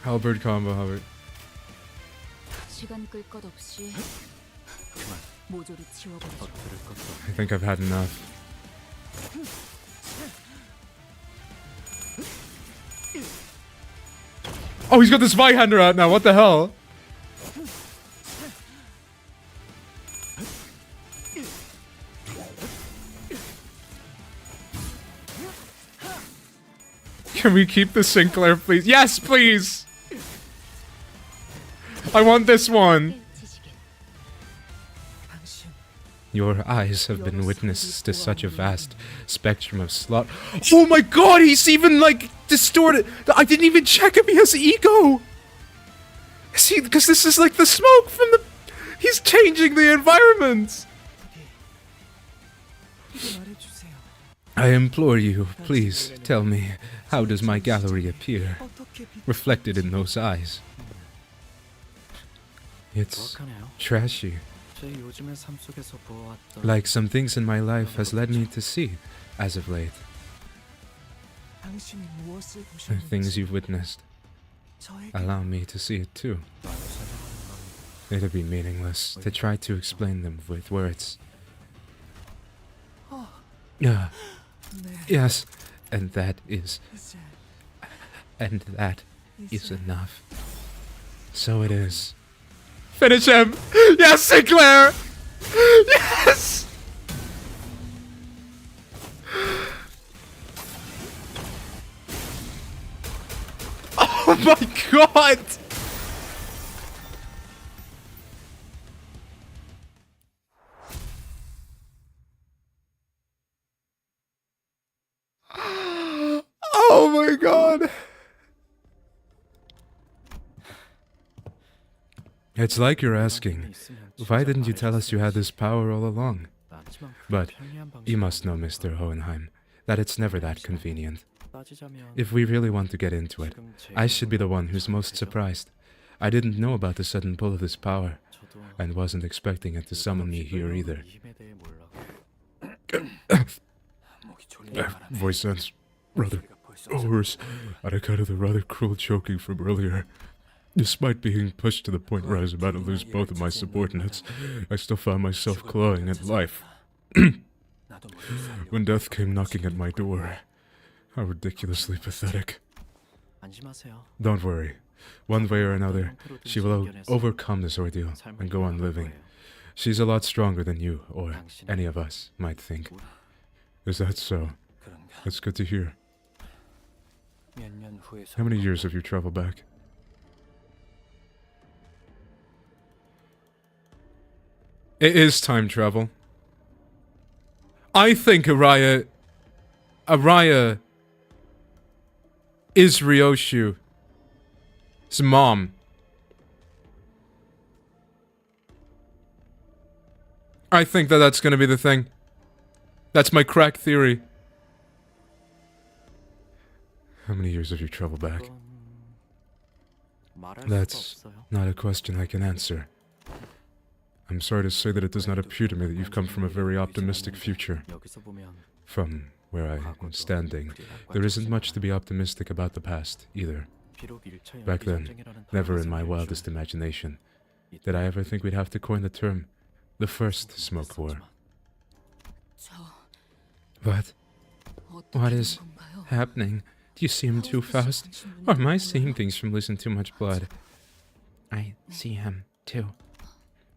Halberd combo, Halberd. 시간 끌 것 없이 모조리 지워버려. 버틸 것도 I think I've had enough. Oh, he's got the spy hander out now. What the hell? Can we keep the Sinclair, please? Yes, please! I want this one! Your eyes have been witness to such a vast spectrum of slaughter. Oh my god, he's even, like, distorted! I didn't even check if he has ego! Is he, because this is like the smoke from the... He's changing the environment! I implore you, please tell me, how does my gallery appear, reflected in those eyes? It's 정확하네요. trashy, 제 요즘의 삶 속에서 보아왔던 like some things in my life has led me to see, as of late, and things you've witnessed. Allow me to see it too. It'd be meaningless to try to explain them with words. Yes, and that is enough. So it is. Finish him! Yes, Sinclair! Yes! Oh my god! Oh my god! It's like you're asking, why didn't you tell us you had this power all along? But you must know, Mr. Hohenheim, that it's never that convenient. If we really want to get into it, I should be the one who's most surprised. I didn't know about the sudden pull of this power, and wasn't expecting it to summon me here either. Voice sounds rather hoarse on account of the rather cruel choking from earlier. Despite being pushed to the point where I was about to lose both of my subordinates, I still found myself clawing at life. 나도 모두 살려고 When death came knocking at my door. How ridiculously pathetic. 안심하세요. Don't worry. One way or another, she will overcome this ordeal and go on living. She's a lot stronger than you, or any of us, might think. Is that so? 그런가? That's good to hear. 몇 년 후에 How many years have you traveled back? It is time travel. I think Araya is Ryoshu's mom. I think that that's gonna be the thing. That's my crack theory. How many years have you traveled back? 그건 말할 수가 That's 없어요. not a question I can answer. I'm sorry to say that it does not appear to me that you've come from a very optimistic future. 여기서 보면 From where I am standing, there isn't much to be optimistic about the past, either. 비록 1차 Back 연기 then, 전쟁이라는 never 단어가 in my 생길 wildest 줄 imagination did I ever think we'd have to coin the term, the first smoke war. 저 But 어떻게 what 된 is 건가요? happening? Do you see him too fast? Or am I seeing things from losing too much blood? I see him, too.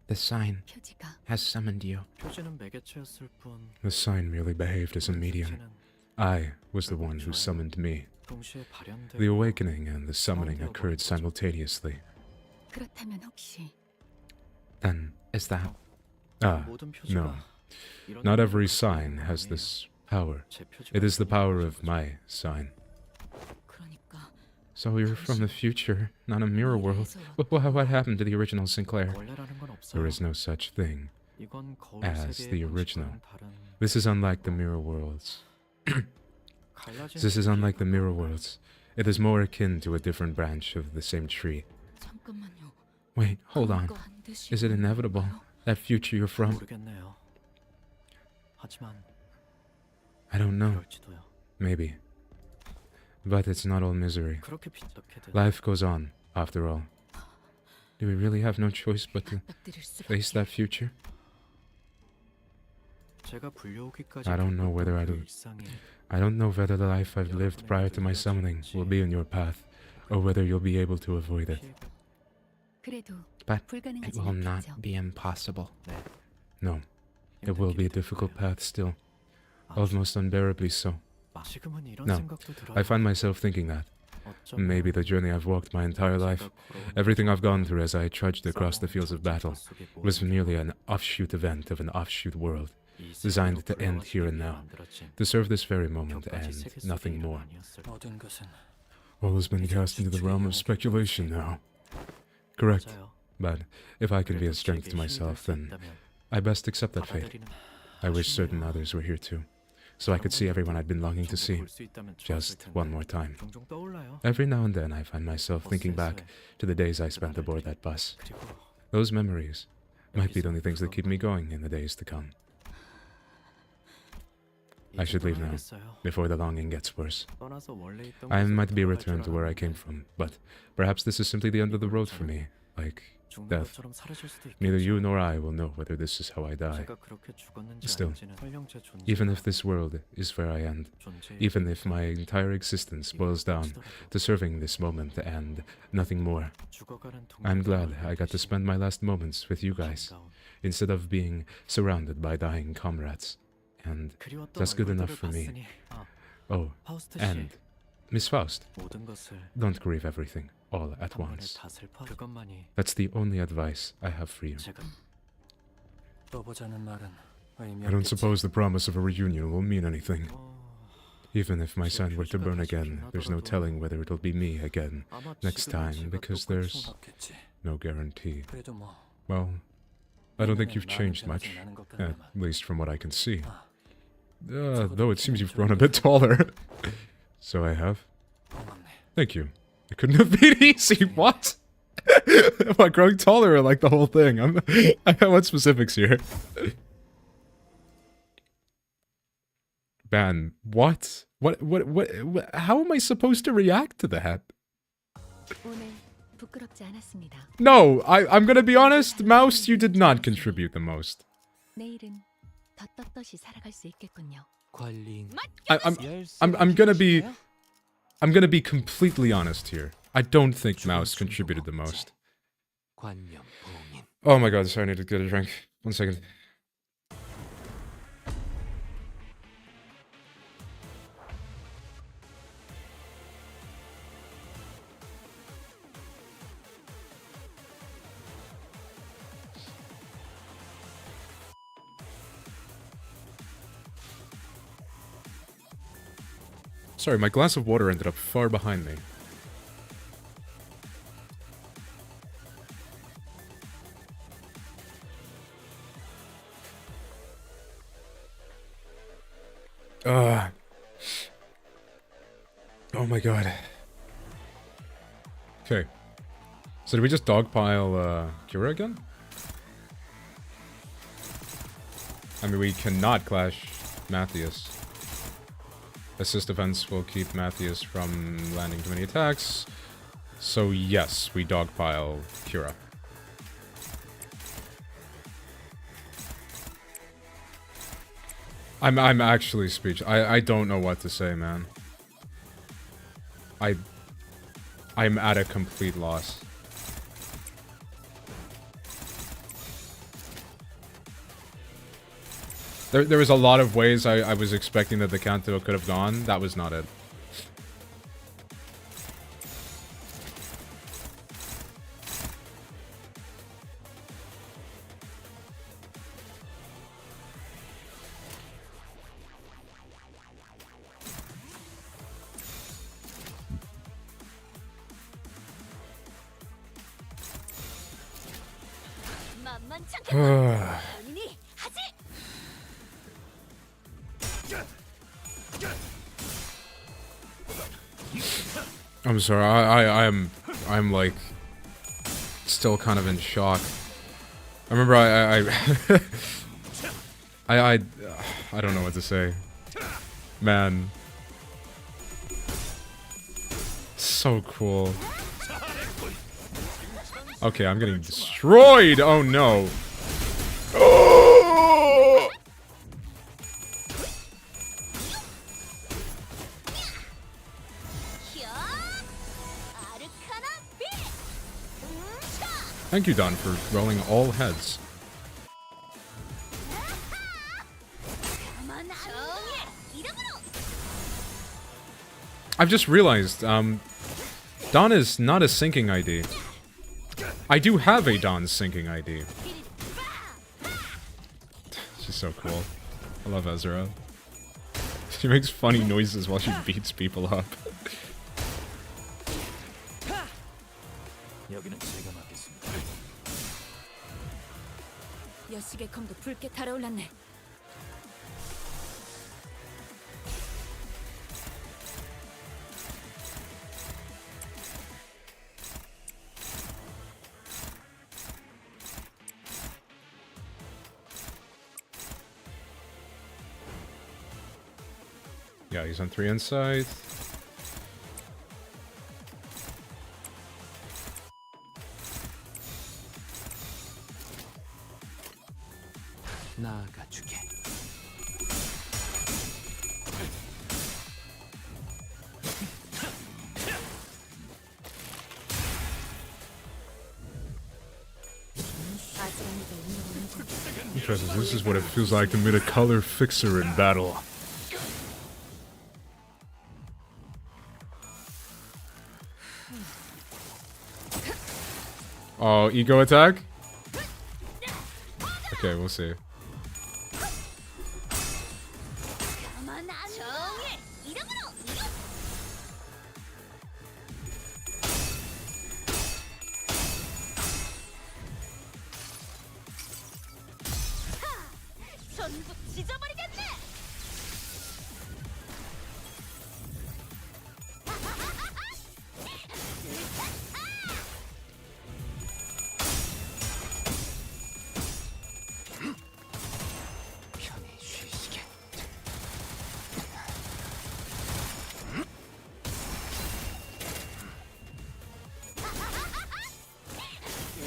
The sign 표지가 has summoned you. 표지는 매개체였을 뿐 The sign merely behaved as a medium. 실체는 I was the one who summoned me. 동시에 발현되고 The awakening and the summoning occurred simultaneously. 그렇다면 혹시 Then, is that Ah, 모든 표지가 no. 이런 Not 능력을 every 가지고 sign 있는 has 건 this power. 제 표지가 It is the 있는 power 거죠. of my sign. 그러니까 so you're from the future, not a mirror world? What happened to the original Sinclair? 원래라는 건 없어요. There is no such thing. 이건 거울 as 세계의 the original. 방식과는 다른 This is unlike the mirror worlds. 갈라진 This is 세계의 unlike the mirror 방법과 worlds. It is more akin to a different branch of the same tree. 잠깐만요. Wait, hold on. 그거 안 되시는 Is it inevitable? 건가요? That future you're from? 모르겠네요. 하지만 I don't know. 그럴지도요. Maybe. But it's not all misery. 그렇게 빚덕해 된 Life goes on, after all. Do we really have no choice but to 부탁드릴 수밖에. face that future? 제가 불려오기까지 I don't know whether 겪었던 그 I'd- 일상이 I don't know whether the life I've lived prior to my summoning will be in your path, or whether you'll be able to avoid it. 피해가 그래도 But It 불가능하지 will 않겠죠. not be impossible. No, it will be a difficult path still, almost unbearably so. 지금은 이런 No, 생각도 들어요. I find myself thinking that. 어쩌면 Maybe the journey I've walked my entire life, 제가 걸어온 everything I've gone through as I trudged across the 싸움, fields of battle, 전쟁 속에 was 모든 merely an offshoot event of an offshoot world, 이 designed 세계로 to end here and 불러왔기 now, 위해 만들어진 to serve this very moment 격가지 and 세계 속의 nothing 이름 more. 아니었을까? 모든 것은 All has been cast into the realm of speculation now. Correct, 맞아요. but if I can be a 그래도 strength 제게 to 힘이 myself, 될수 then 있다면 I best accept that fate. 받아들이는 I wish certain others were here too, so I could see everyone I'd been longing to 종종 see, 볼 수 있다면 좋았을 just 텐데. one more time. 종종 떠올라요. Every now and then I find myself thinking back 버스에서의 to the days I spent aboard that bus. 그리고 Those memories might be the only things that keep me going in the days to come, I 이제 should leave now. 떠나야겠어요. before the longing gets worse. 떠나서 원래 있던 I 곳으로 might be 돌아갈 returned to 줄 where I 알았는데 came from, but perhaps this is simply the end of the road for me. Like, 죽는 death. 것처럼 사라질 수도 neither 있겠죠. you nor I will know whether this is how I die. 제가 그렇게 죽었는지 Still, 아닌지는 설령 제 존재 Even if this world is where I end, even if my entire existence boils down to serving this moment and nothing more, I'm glad I got to spend my last moments with you guys, instead of being surrounded by dying comrades. And that's good enough for me. Oh, and Miss Faust, 모든 것을 don't grieve everything all at 한 번에 once. 다 슬퍼 그것만이 That's the only advice I have for you. 제가 또 보자는 말은 의미 I don't 없겠지. suppose the promise of a reunion will mean anything. 어, Even if my sign were to burn again, there's no telling whether it'll be me again 아마 next 지금은 time, 제가 because 똑같은 there's 없겠지. no guarantee. 그래도 뭐 Well, I don't think 내년엔 you've 많은 changed 변하지 much, 않은 것 at 같나마. least from what I can see. 아, Though it seems you've grown a bit taller. So I have. 고맙네. Thank you. It couldn't have been easy. What? Am I growing taller or like the whole thing? I want specifics here. Man, what? What? How am I supposed to react to that? 오늘 부끄럽지 않았습니다. No, I'm gonna be honest, Mouse, you did not contribute the most. 내일은 더 떳떳이 살아갈 수 있겠군요. 관리인 I'm gonna be completely honest here. I don't think Mouse contributed the most. 관념 봉인. Oh my god, sorry, I need to get a drink. 1 second. Sorry, my glass of water ended up far behind me. Oh my god. Okay. So did we just dogpile Kira again? I mean, we cannot clash Matthias. Assist events will keep Matthias from landing too many attacks. So yes, we dogpile Kira. I'm actually speechless. I don't know what to say, man. I'm at a complete loss. There was a lot of ways I was expecting that the Canto could have gone. That was not it. I'm sorry, I'm like still kind of in shock. I remember I don't know what to say. Man. So cool. Okay, I'm getting destroyed! Oh no. Oh! Thank you, Don, for rolling all heads. I've just realized, Don is not a syncing ID. I do have a Don syncing ID. She's so cool. I love Ezra. She makes funny noises while she beats people up. 여식의 검도 붉게 달아올랐네. Yeah, he's on 3 inside. 나가주게. Interesting. This is what it feels like to meet a color fixer in battle. Oh, ego attack? Okay, we'll see.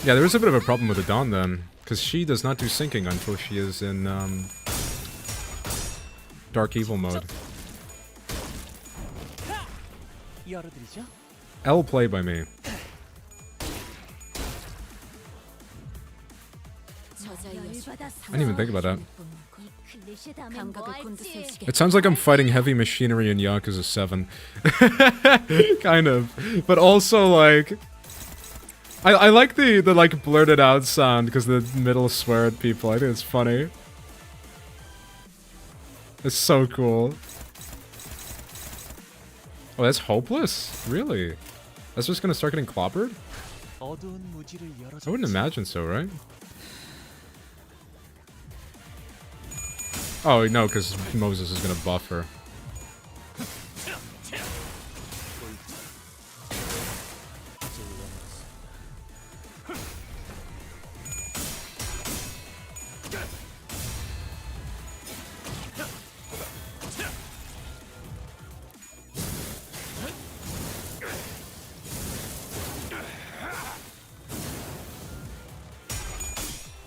Yeah, there is a bit of a problem with the Dawn then, because she does not do syncing until she is in Dark Evil mode. 열어드리죠. L play by me. I didn't even think about that. It sounds like I'm fighting heavy machinery in Yakuza 7. Kind of. But also, like... I like the like, blurted out sound, because the middle swear at people. I think it's funny. It's so cool. Oh, that's hopeless? Really? That's just gonna start getting clobbered? I wouldn't imagine so, right? Oh, no, because Moses is gonna buff her.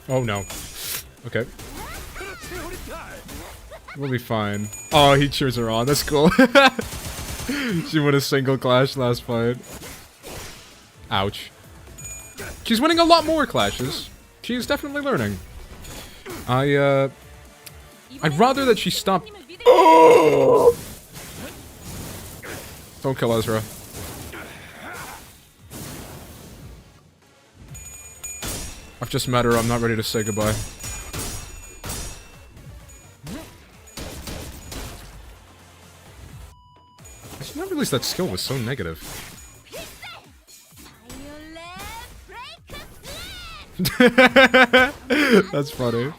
Oh no. Okay. We'll be fine. Oh, he cheers her on. That's cool. She won a single clash last fight. Ouch. She's winning a lot more clashes. She's definitely learning. I'd rather that she stop. Oh! Don't kill Ezra. I've just met her, I'm not ready to say goodbye. I should not realize that skill was so negative. That's funny.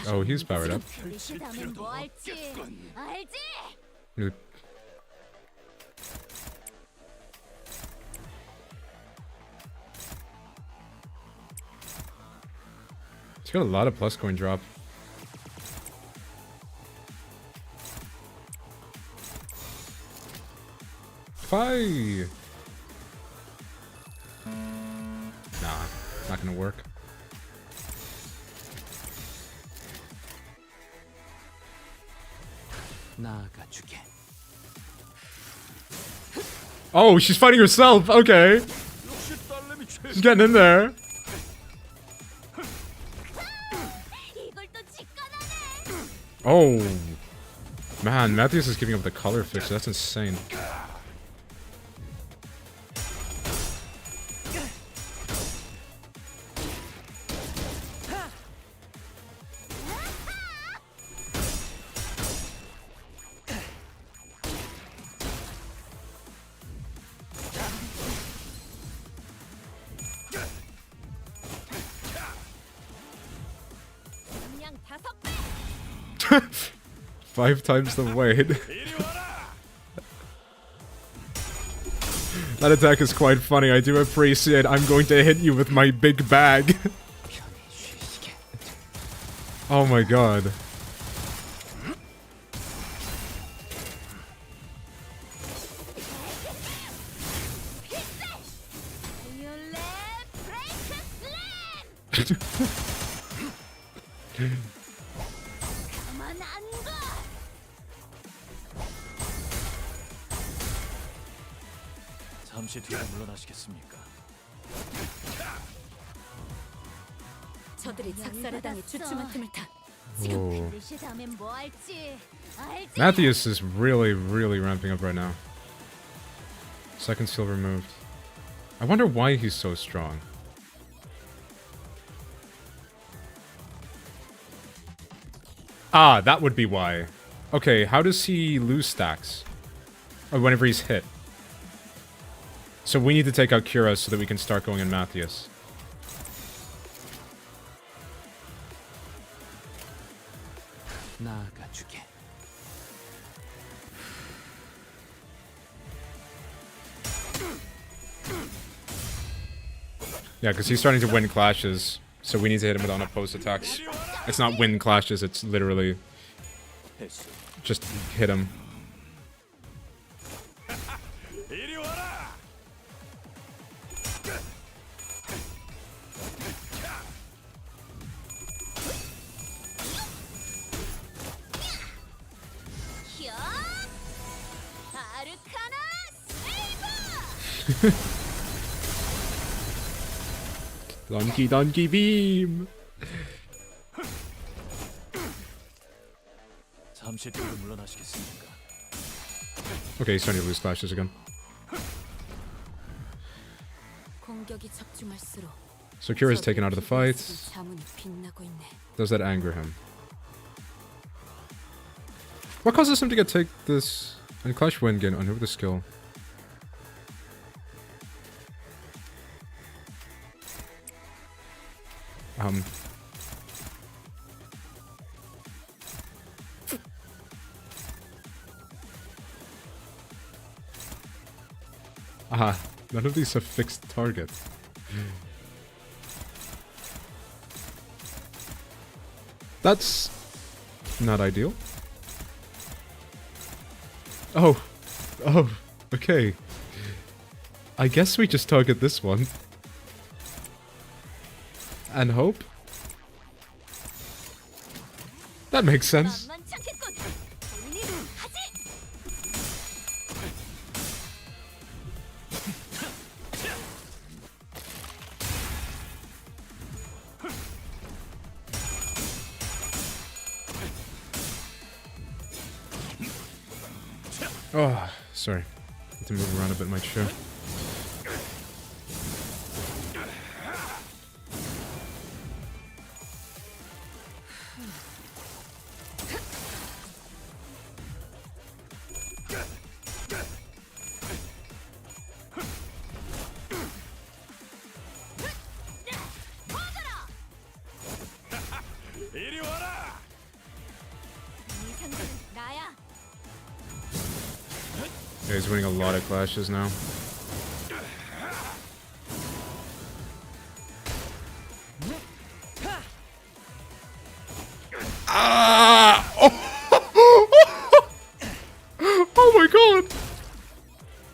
Oh, he's powered up. He's got a lot of plus coin drop. Fi. Nah, not gonna work. Oh, she's fighting herself. Okay. She's getting in there. Oh. Man, Matthews is giving up the color fix. That's insane. Five times the weight. That attack is quite funny. I do appreciate I'm going to hit you with my big bag. Oh my god. 잠시 뒤로 물러나시겠습니까? 저들이 작살에 당해 주춤한 틈을 타. Whoa. Matthews is really ramping up right now. Second skill removed. I wonder why he's so strong. Ah, that would be why. Okay, how does he lose stacks? Or whenever he's hit. So we need to take out Kira so that we can start going in Matthews. Yeah, because he's starting to win clashes, so we need to hit him with unopposed attacks. It's not win clashes, it's literally just hit him. Donkey beam. 잠시 뒤로 물러나시겠습니까? Okay, he's starting to lose clashes again. 공격이 적중할수록 So Kira's taken out of the fight. 자문이 빛나고 있네. Does that anger him? What causes him to take this and Clash win again under the skill? None of these have fixed target. That's not ideal. Oh, okay. I guess we just target this one. And hope. That makes sense. 만만찮겠군. 본인이 하지. Oh, sorry. Had to move around a bit in my chair. 이리 와라. 이 상대는 나야. Yeah, he's winning a lot of clashes now. Ah! Oh! Oh my god!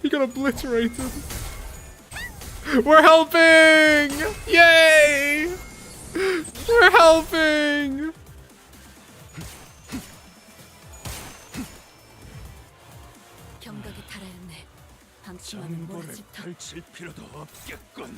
He got obliterated. We're helping! Yay! We're helping! 경각에 달하였네. 방심하면 전보를 몰아칠 터. 펼칠 필요도 없겠군.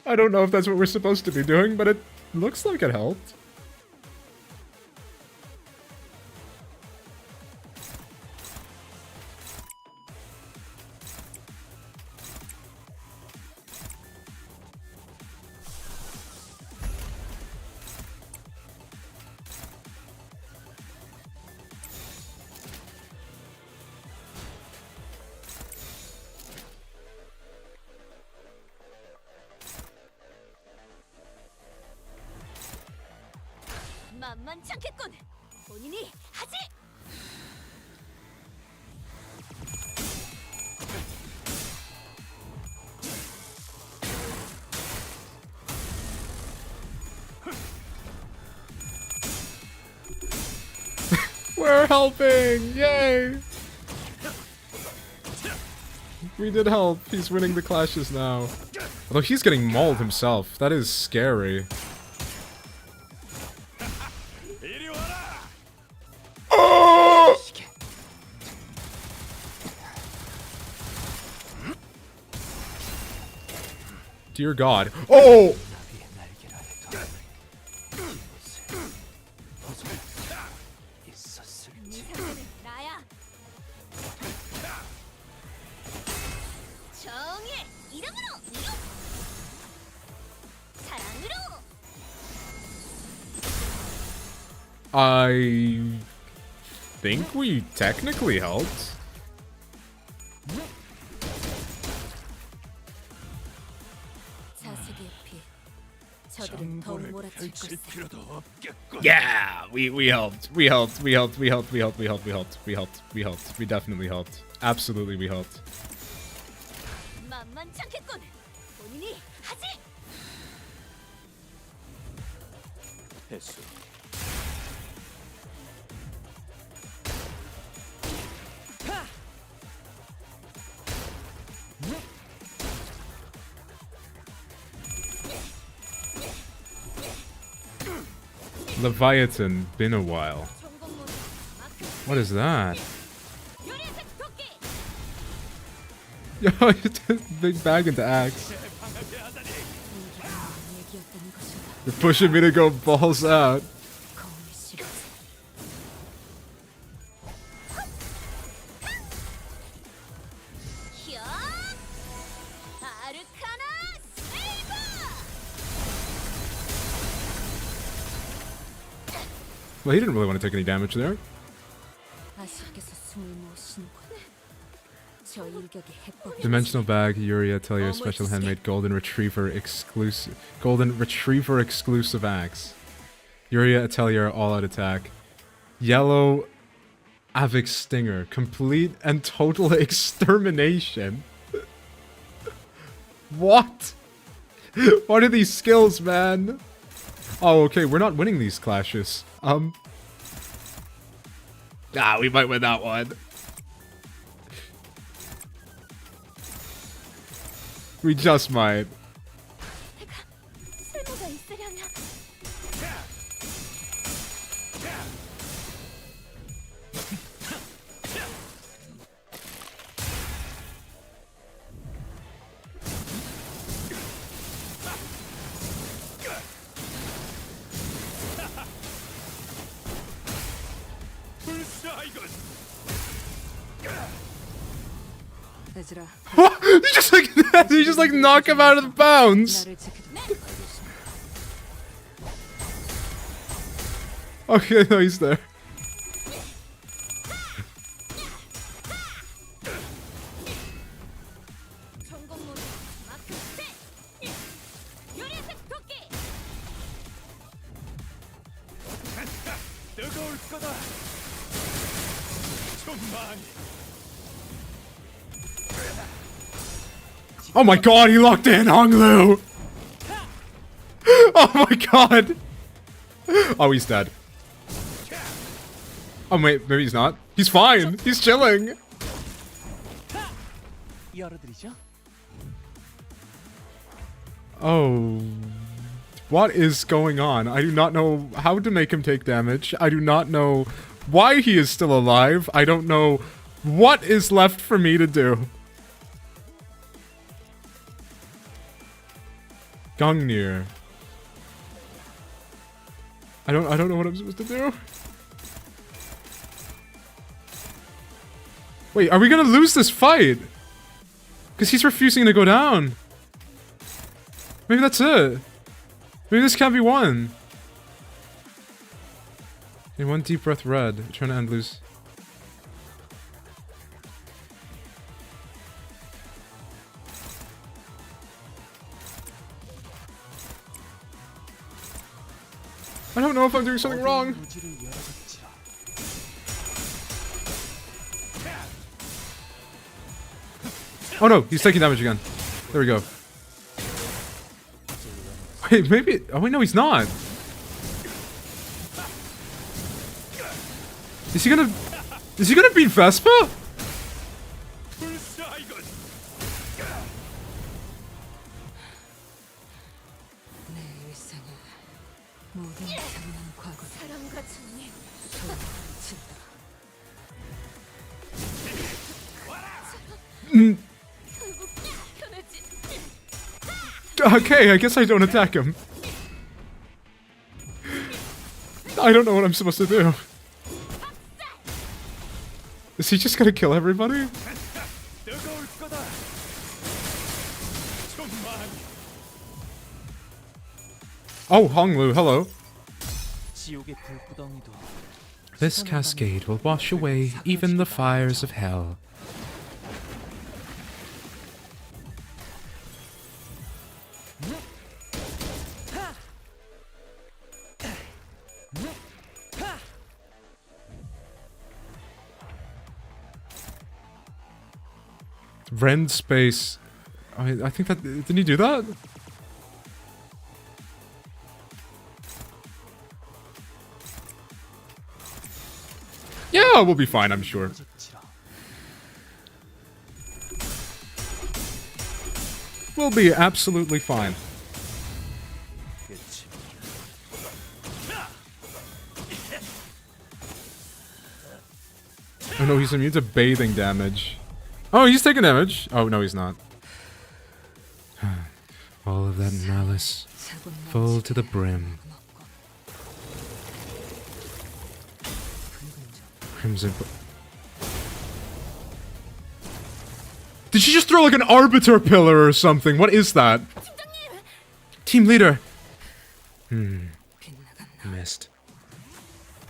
I don't know if that's what we're supposed to be doing, but it looks like it helped. 만만찮겠군. 본인이 하지. We're helping! Yay! We did help. He's winning the clashes now. Although he's getting mauled himself. That is scary. 이리 와라. Oh! Dear God. Oh! 이 상대는 나야. 정의 이름으로 이루. 사랑으로. I think we technically helped. 자식의 피. 저들은 더욱 전보를 몰아칠 펼칠 걸세. 필요도 없겠군. Yeah, we helped. We definitely helped. Absolutely we helped. 만만찮겠군. 본인이 하지. 회수. Leviathan, been a while. What is that? Yo, big bag into axe. You're pushing me to go balls out. Well, he didn't really want to take any damage there. Dimensional bag, Yuri Atelier special handmade golden retriever exclusive axe. Yuri Atelier all out attack. Yellow Avix Stinger, complete and total extermination. What? What are these skills, man? Oh, okay, we're not winning these clashes. We might win that one. We just might. You just like knock him out of the bounds. Okay, no, he's there. Oh my god, he locked in Honglu! Oh my god! Oh, he's dead. Oh wait, maybe he's not. He's fine! He's chilling! Oh... What is going on? I do not know how to make him take damage. I do not know why he is still alive. I don't know what is left for me to do. Gungnir. I don't know what I'm supposed to do. Wait, are we gonna lose this fight? Because he's refusing to go down. Maybe that's it. Maybe this can't be won. Okay, one deep breath red. Trying to end lose. I don't know if I'm doing something wrong. Oh no, he's taking damage again. There we go. Wait, maybe... Oh wait, no, he's not. Is he gonna beat Vespa? Okay, I guess I don't attack him. I don't know what I'm supposed to do. Is he just gonna kill everybody? Oh, Honglu, hello. This cascade will wash away even the fires of hell. Rend space. I think that... Didn't he do that? Yeah, we'll be fine, I'm sure. We'll be absolutely fine. Oh no, he's immune to bathing damage. Oh, he's taking damage. Oh no, he's not. All of that malice, full to the brim. Crimson. Did she just throw like an arbiter pillar or something? What is that? Team leader. Missed.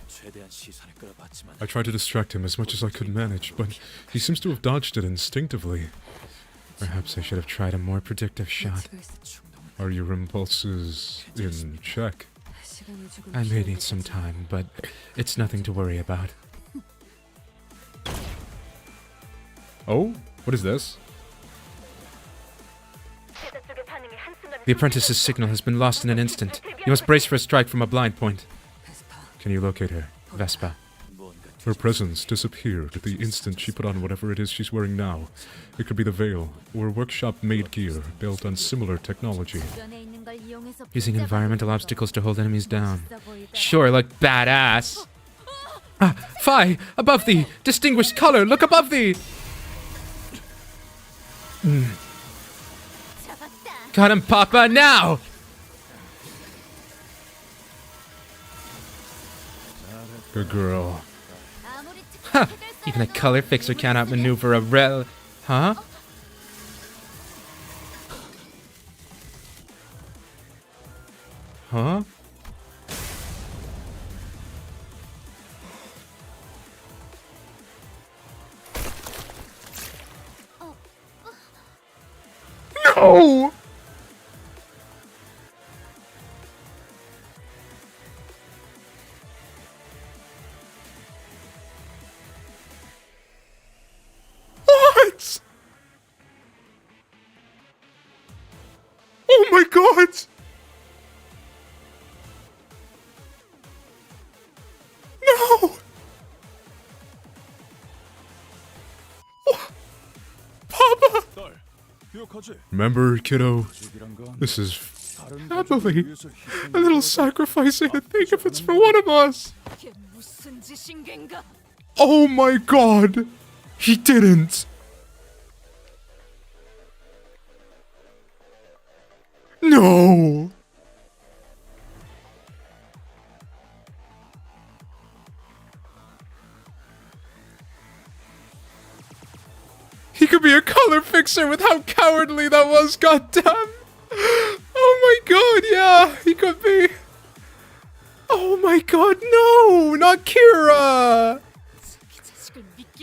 최대한 시선을 끌어봤지만 I tried to distract him as much as I could manage, but he seems to have dodged it instinctively. Perhaps I should have tried a more predictive shot. Are your impulses in check? I may need some time, but it's nothing to worry about. Oh? What is this? The apprentice's signal has been lost in an instant. You must brace for a strike from a blind point. Can you locate her? Vespa. Her presence disappeared the instant she put on whatever it is she's wearing now. It could be the veil, or workshop-made gear built on similar technology. Using environmental obstacles to hold enemies down. Sure, look badass. Ah, Phi! Above thee! Distinguished color, look above thee! Got him, Papa, now! Good girl. Ha! Even a color fixer can't outmaneuver a rel... Huh? Huh? No! What? Oh my god! No! Papa! Remember, kiddo? This is family. A little sacrifice ain't a thing if it's for one of us. 이게 무슨 짓인 겐가? Oh my god! He didn't! No! He could be a color fixer with how cowardly that was, goddamn! Oh my god, yeah, he could be. Oh my god, no! Not Kira!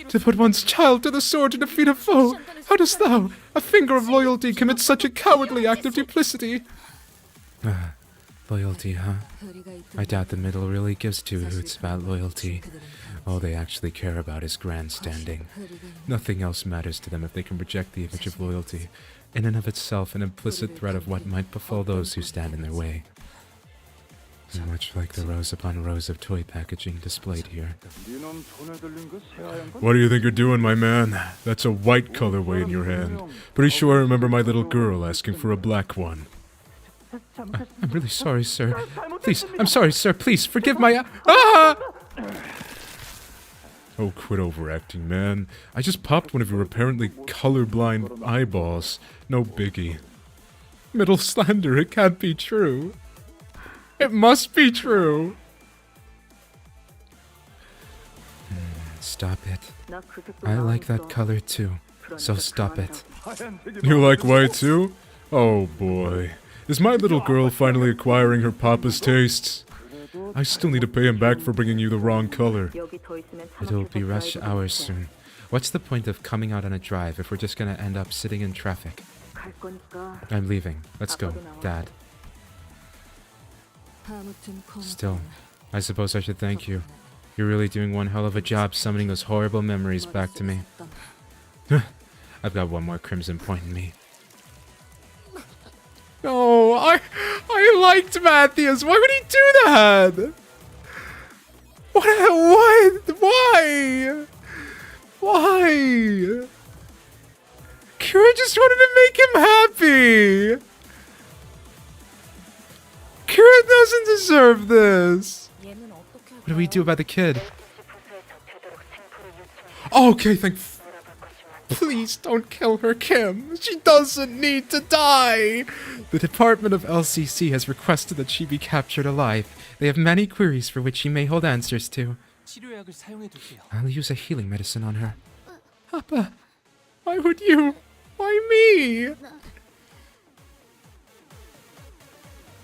To put one's child to the sword to defeat a foe! How dost thou, a finger of loyalty, commit such a cowardly act of duplicity? Loyalty, huh? I doubt the middle really gives two hoots about loyalty. All they actually care about is grandstanding. Nothing else matters to them if they can project the image of loyalty, in and of itself an implicit threat of what might befall those who stand in their way. Much like the rows upon rows of toy packaging displayed here. What do you think you're doing, my man? That's a white colorway in your hand. Pretty sure I remember my little girl asking for a black one. I'm really sorry, sir. Please, I'm sorry, sir. Please, forgive my... Ah! Oh, quit overacting, man. I just popped one of your apparently colorblind eyeballs. No biggie. Middle slander, it can't be true. It must be true. Stop it. I like that color too, so stop it. You like white too? Oh boy. Is my little girl finally acquiring her papa's tastes? I still need to pay him back for bringing you the wrong color. It'll be rush hour soon. What's the point of coming out on a drive if we're just gonna end up sitting in traffic? I'm leaving. Let's go, Dad. Still, I suppose I should thank you. You're really doing one hell of a job summoning those horrible memories back to me. I've got one more crimson point in me. No, I liked Matthias. Why would he do that? What? Why? Why? Kira just wanted to make him happy. Kira doesn't deserve this. What do we do about the kid? Okay, please don't kill her, Kim. She doesn't need to die. The Department of LCC has requested that she be captured alive. They have many queries for which she may hold answers to. 치료약을 사용해 둘게요. I'll use a healing medicine on her. Papa, why would you? Why me?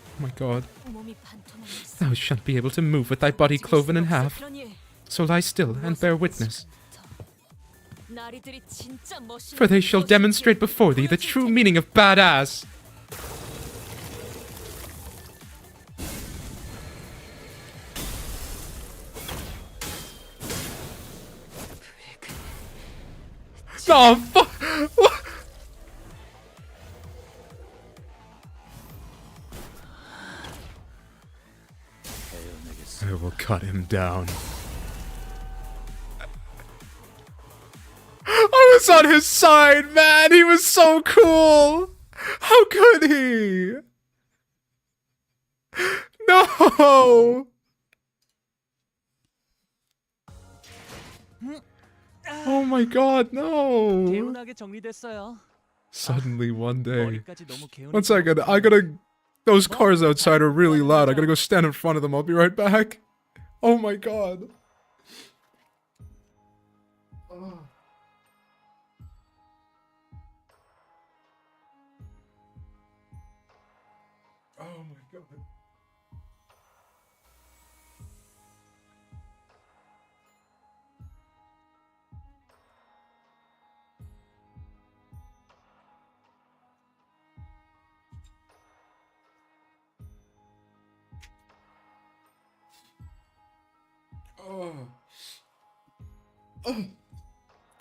Oh my god. 몸이 반토막났어. Thou shalt be able to move with thy body cloven in half. 그러니 So lie still and bear witness. 나리들이 진짜 멋있는 For they shall demonstrate before thee the true meaning of badass. Oh, fuck. I will cut him down. I was on his side, man. He was so cool. How could he? No. Oh my god, no. 개운하게 정리됐어요. Suddenly one day. 머리까지 너무 개운. One second, I gotta... Those cars outside are really loud. I gotta go stand in front of them. I'll be right back. Oh my god. Oh my god.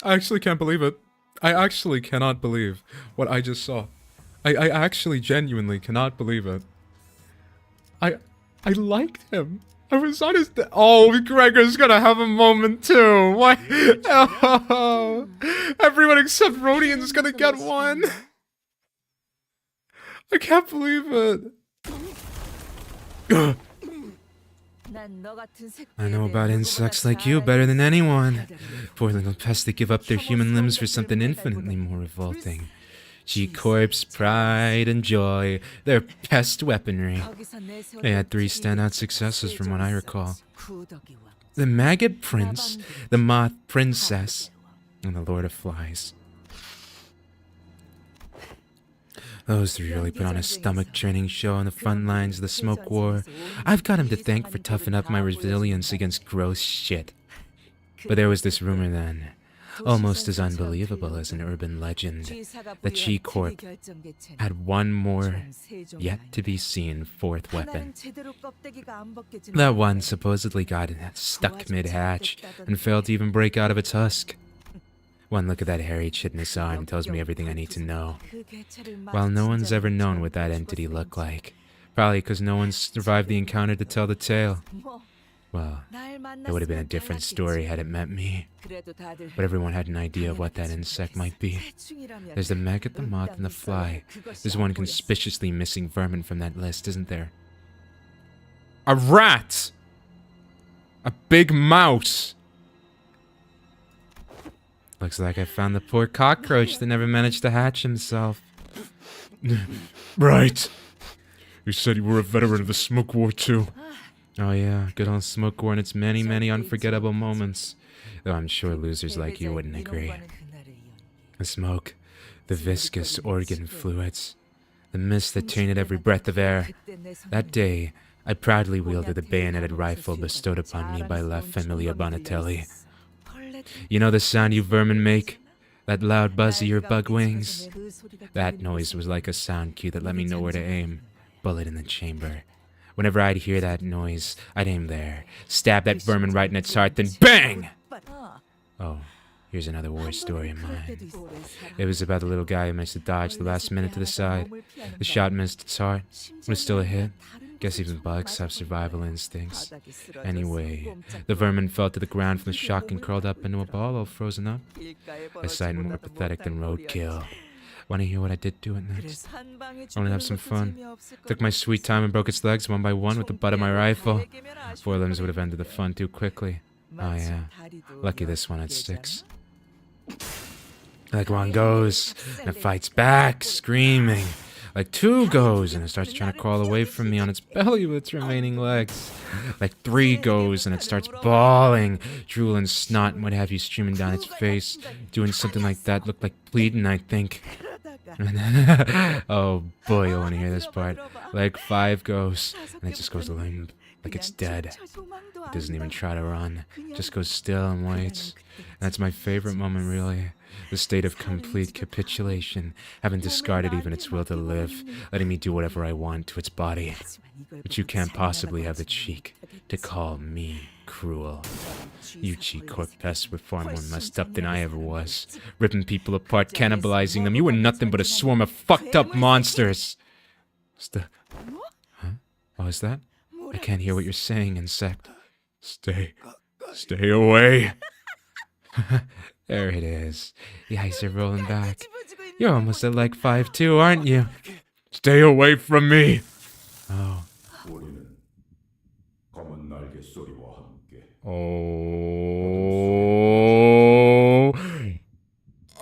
I actually can't believe it. I actually cannot believe what I just saw. I actually genuinely cannot believe it. I liked him. I was on his... Oh, Gregor's gonna have a moment too. Why? Oh, everyone except Rodian's gonna get one. I can't believe it. I know about insects like you better than anyone. Poor little pests that give up their human limbs for something infinitely more revolting. G-Corp's pride and joy, their pest weaponry. They had 3 standout successes from what I recall. The Maggot Prince, the Moth Princess, and the Lord of Flies. Those 3 really put on a stomach-churning show on the front lines of the smoke war. I've got him to thank for toughening up my resilience against gross shit. But there was this rumor then, almost as unbelievable as an urban legend, that G-Corp had one more, yet-to-be-seen 4th weapon. That one supposedly got stuck mid-hatch and failed to even break out of its husk. One look at that hairy chitinous arm tells me everything I need to know. While no one's ever known what that entity looked like, probably because no one's survived the encounter to tell the tale. Well, it would have been a different story had it met me. But everyone had an idea of what that insect might be. There's the maggot, the moth, and the fly. There's one conspicuously missing vermin from that list, isn't there? A rat! A big mouse! Looks like I found the poor cockroach that never managed to hatch himself. Right. You said you were a veteran of the smoke war too. Oh yeah, good old smoke war and its many, many unforgettable moments. Though I'm sure losers like you wouldn't agree. The smoke, the viscous organ fluids, the mist that tainted every breath of air. That day, I proudly wielded the bayoneted rifle bestowed upon me by La Familia Bonatelli. You know the sound you vermin make? That loud buzz of your bug wings? That noise was like a sound cue that let me know where to aim. Bullet in the chamber. Whenever I'd hear that noise, I'd aim there, stab that vermin right in its heart, then BANG! Oh, here's another war story of mine. It was about the little guy who managed to dodge the last minute to the side. The shot missed its heart, but it's still a hit. Guess even bugs have survival instincts. Anyway, the vermin fell to the ground from the shock and curled up into a ball all frozen up. A sight more pathetic than roadkill. Want to hear what I did to it next? I wanted to have some fun. Took my sweet time and broke its legs one by one with the butt of my rifle. 4 limbs would have ended the fun too quickly. Oh yeah. Lucky this one had sticks. Like one goes and it fights back, screaming. Like two goes and it starts trying to crawl away from me on its belly with its remaining legs. Like three goes and it starts bawling, drool and snot and what have you streaming down its face. Doing something like that, looked like pleading, I think. Oh boy, you want to hear this part. Like five goes and it just goes limp, like it's dead. It doesn't even try to run, just goes still and waits. And that's my favorite moment, really. The state of complete capitulation, having discarded even its will to live, letting me do whatever I want to its body. But you can't possibly have the cheek to call me cruel. You cheat corp pests were far more messed up than I ever was. Ripping people apart, cannibalizing them. You were nothing but a swarm of fucked up monsters. Huh? Oh, is that? I can't hear what you're saying, insect. Stay away. There it is. The eyes are rolling back. You're almost at like 5'2", aren't you? Stay away from me! Oh. Oh.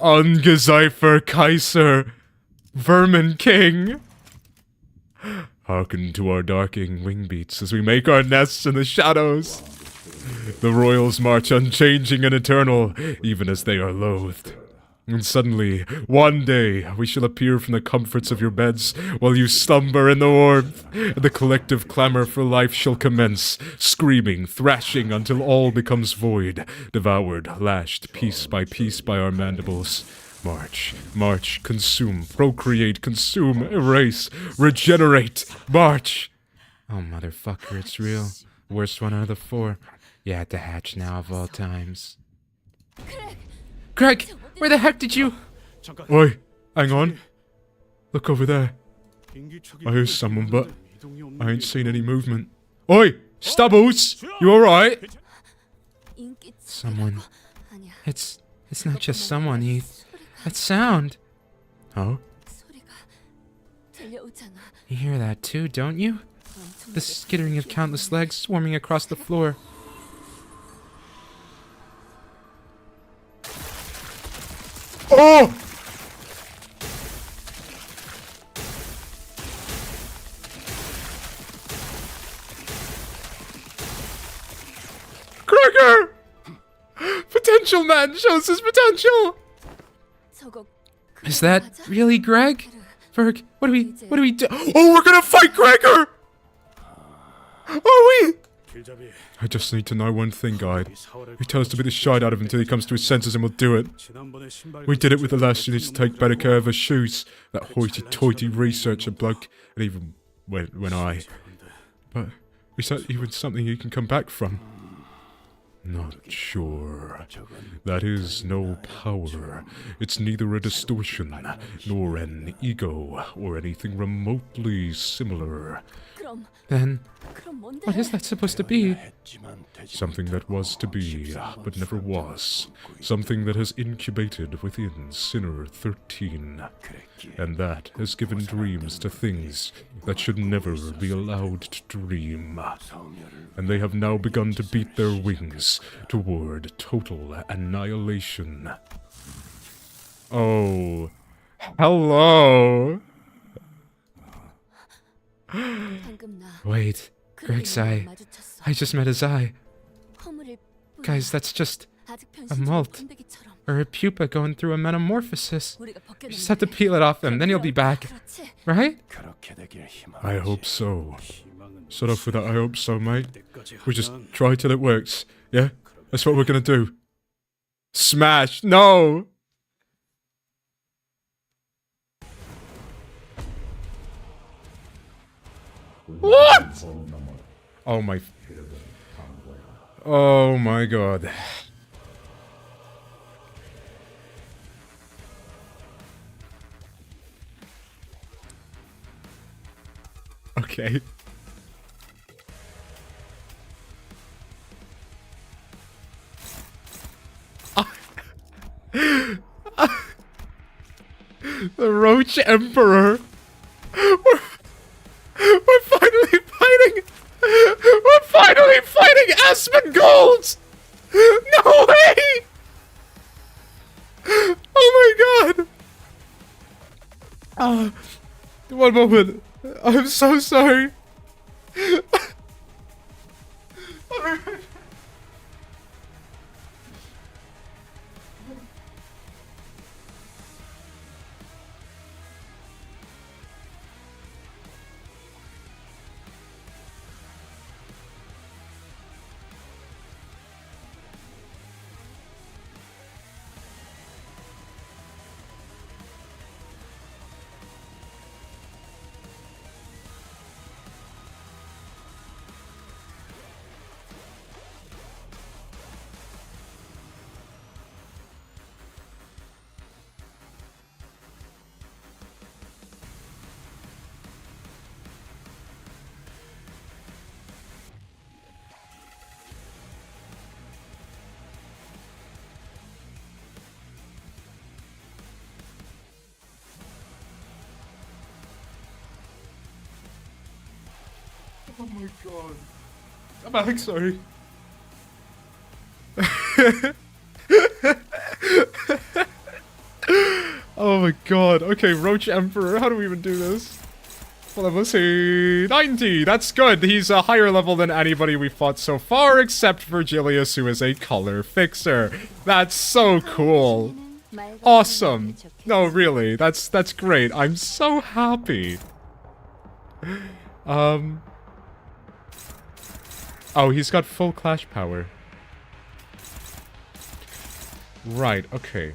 Ungezeifer Kaiser, Vermin King. Hearken to our darking wing beats as we make our nests in the shadows. The royals march unchanging and eternal, even as they are loathed. And suddenly, one day, we shall appear from the comforts of your beds, while you slumber in the warmth, and the collective clamor for life shall commence, screaming, thrashing, until all becomes void, devoured, lashed, piece by our mandibles. March, march, consume, procreate, consume, erase, regenerate, march! Oh, motherfucker, it's real. Worst one out of the four. You had to hatch now of all times. Greg! Where the heck did you... Oi, hang on. Look over there. I hear someone, but I ain't seen any movement. Oi! Stubbles! You alright? Someone. It's not just someone, Heath. That sound. Oh? You hear that too, don't you? The skittering of countless legs swarming across the floor. Oh! Gregor! Potential man shows his potential! Is that really Greg? Ferg, what do we do? Oh, we're gonna fight Gregor! Are we? I just need to know one thing, guide. He tells us to beat the shite out of him until he comes to his senses and we'll do it. We did it with the last unit to take better care of her shoes. That hoity-toity researcher bloke, and even when I... But is that even something you can come back from? Not sure. That is no power. It's neither a distortion, nor an ego, or anything remotely similar. Then, what is that supposed to be? Something that was to be, but never was. Something that has incubated within Sinner 13. And that has given dreams to things that should never be allowed to dream. And they have now begun to beat their wings toward total annihilation. Oh, hello! Wait, Greg's eye. I just met his eye. Guys, that's just a molt. Or a pupa going through a metamorphosis. You just have to peel it off him, then he'll be back. Right? I hope so. Shut up with that I hope so, mate. We just try till it works. Yeah? That's what we're gonna do. Smash! No! What? Oh my... Oh my god. Okay. The Roach Emperor. We're finally fighting. We're finally fighting Asmongold. One moment. I'm so sorry. Oh my god. I'm back, sorry. Oh my god. Okay, Roach Emperor, how do we even do this? Well, let's see. 90! That's good! He's a higher level than anybody we fought so far, except Virgilius, who is a color fixer. That's so cool. Awesome. No, really, that's great. I'm so happy. Oh, he's got full clash power. Right, okay.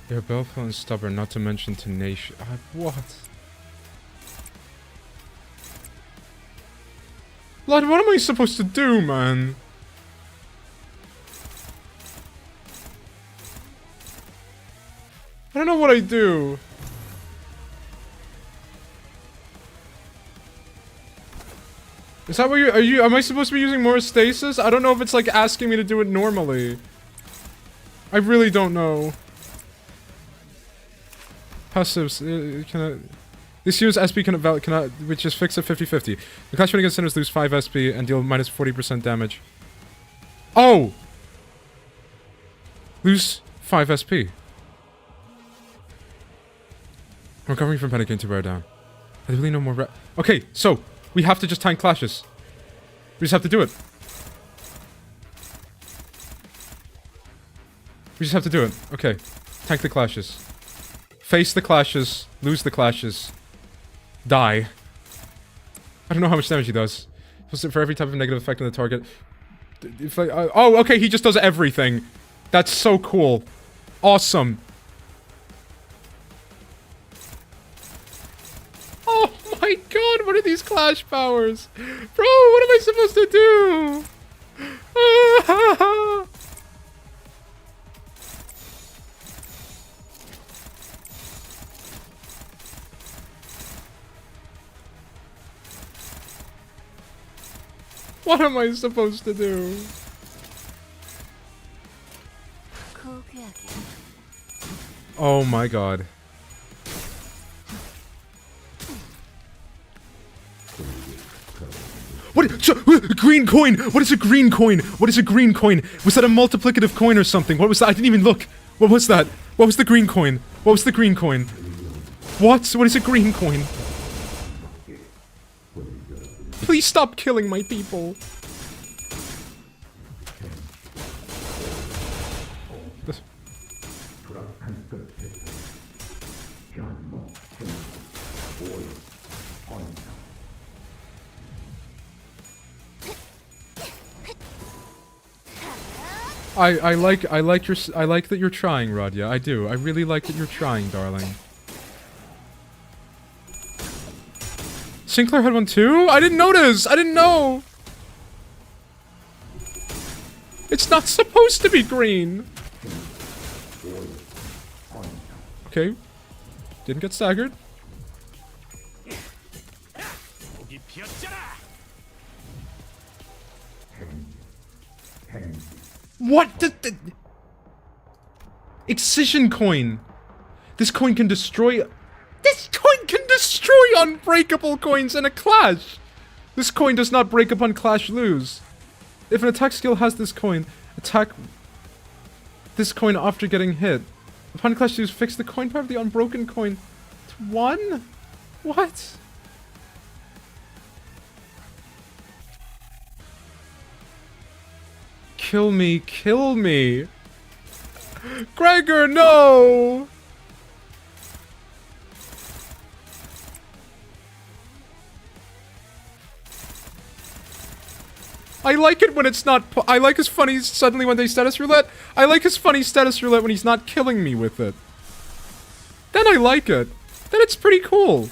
They're both and stubborn, not to mention tenacious. What? Lad, what am I supposed to do, man? I don't know what I do. Is that what am I supposed to be using more stasis? I don't know if it's like asking me to do it normally. I really don't know. Passives, this use SP cannot, which is fixed at 50-50. The clash when against sinners lose 5 SP and deal minus 40% damage. Oh! Lose 5 SP. Recovering from panic to wear down. I really know more okay, so, we have to just tank clashes. We just have to do it. We just have to do it. Okay. Tank the clashes. Face the clashes. Lose the clashes. Die. I don't know how much damage he does. For every type of negative effect on the target. If oh, okay, he just does everything. That's so cool. Awesome. Oh my god, what are these clash powers? Bro, what am I supposed to do? What am I supposed to do? Oh my god. What? Green coin! What is a green coin? What is a green coin? Was that a multiplicative coin or something? What was that? I didn't even look. What was that? What was the green coin? What was the green coin? What? What is a green coin? Please stop killing my people. I like that you're trying, Radia. I do. I really like that you're trying, darling. Sinclair had one too? I didn't notice! I didn't know! It's not supposed to be green! Okay. Didn't get staggered. What the Excision coin! This coin can destroy... This coin can destroy destroy unbreakable coins in a clash! This coin does not break upon clash lose. If an attack skill has this coin, attack this coin after getting hit. Upon clash lose, fix the coin power of the unbroken coin to 1? What? Kill me, kill me! Gregor, no! I like it when it's not. I like his funny suddenly when they status roulette. I like his funny status roulette when he's not killing me with it. Then I like it. Then it's pretty cool.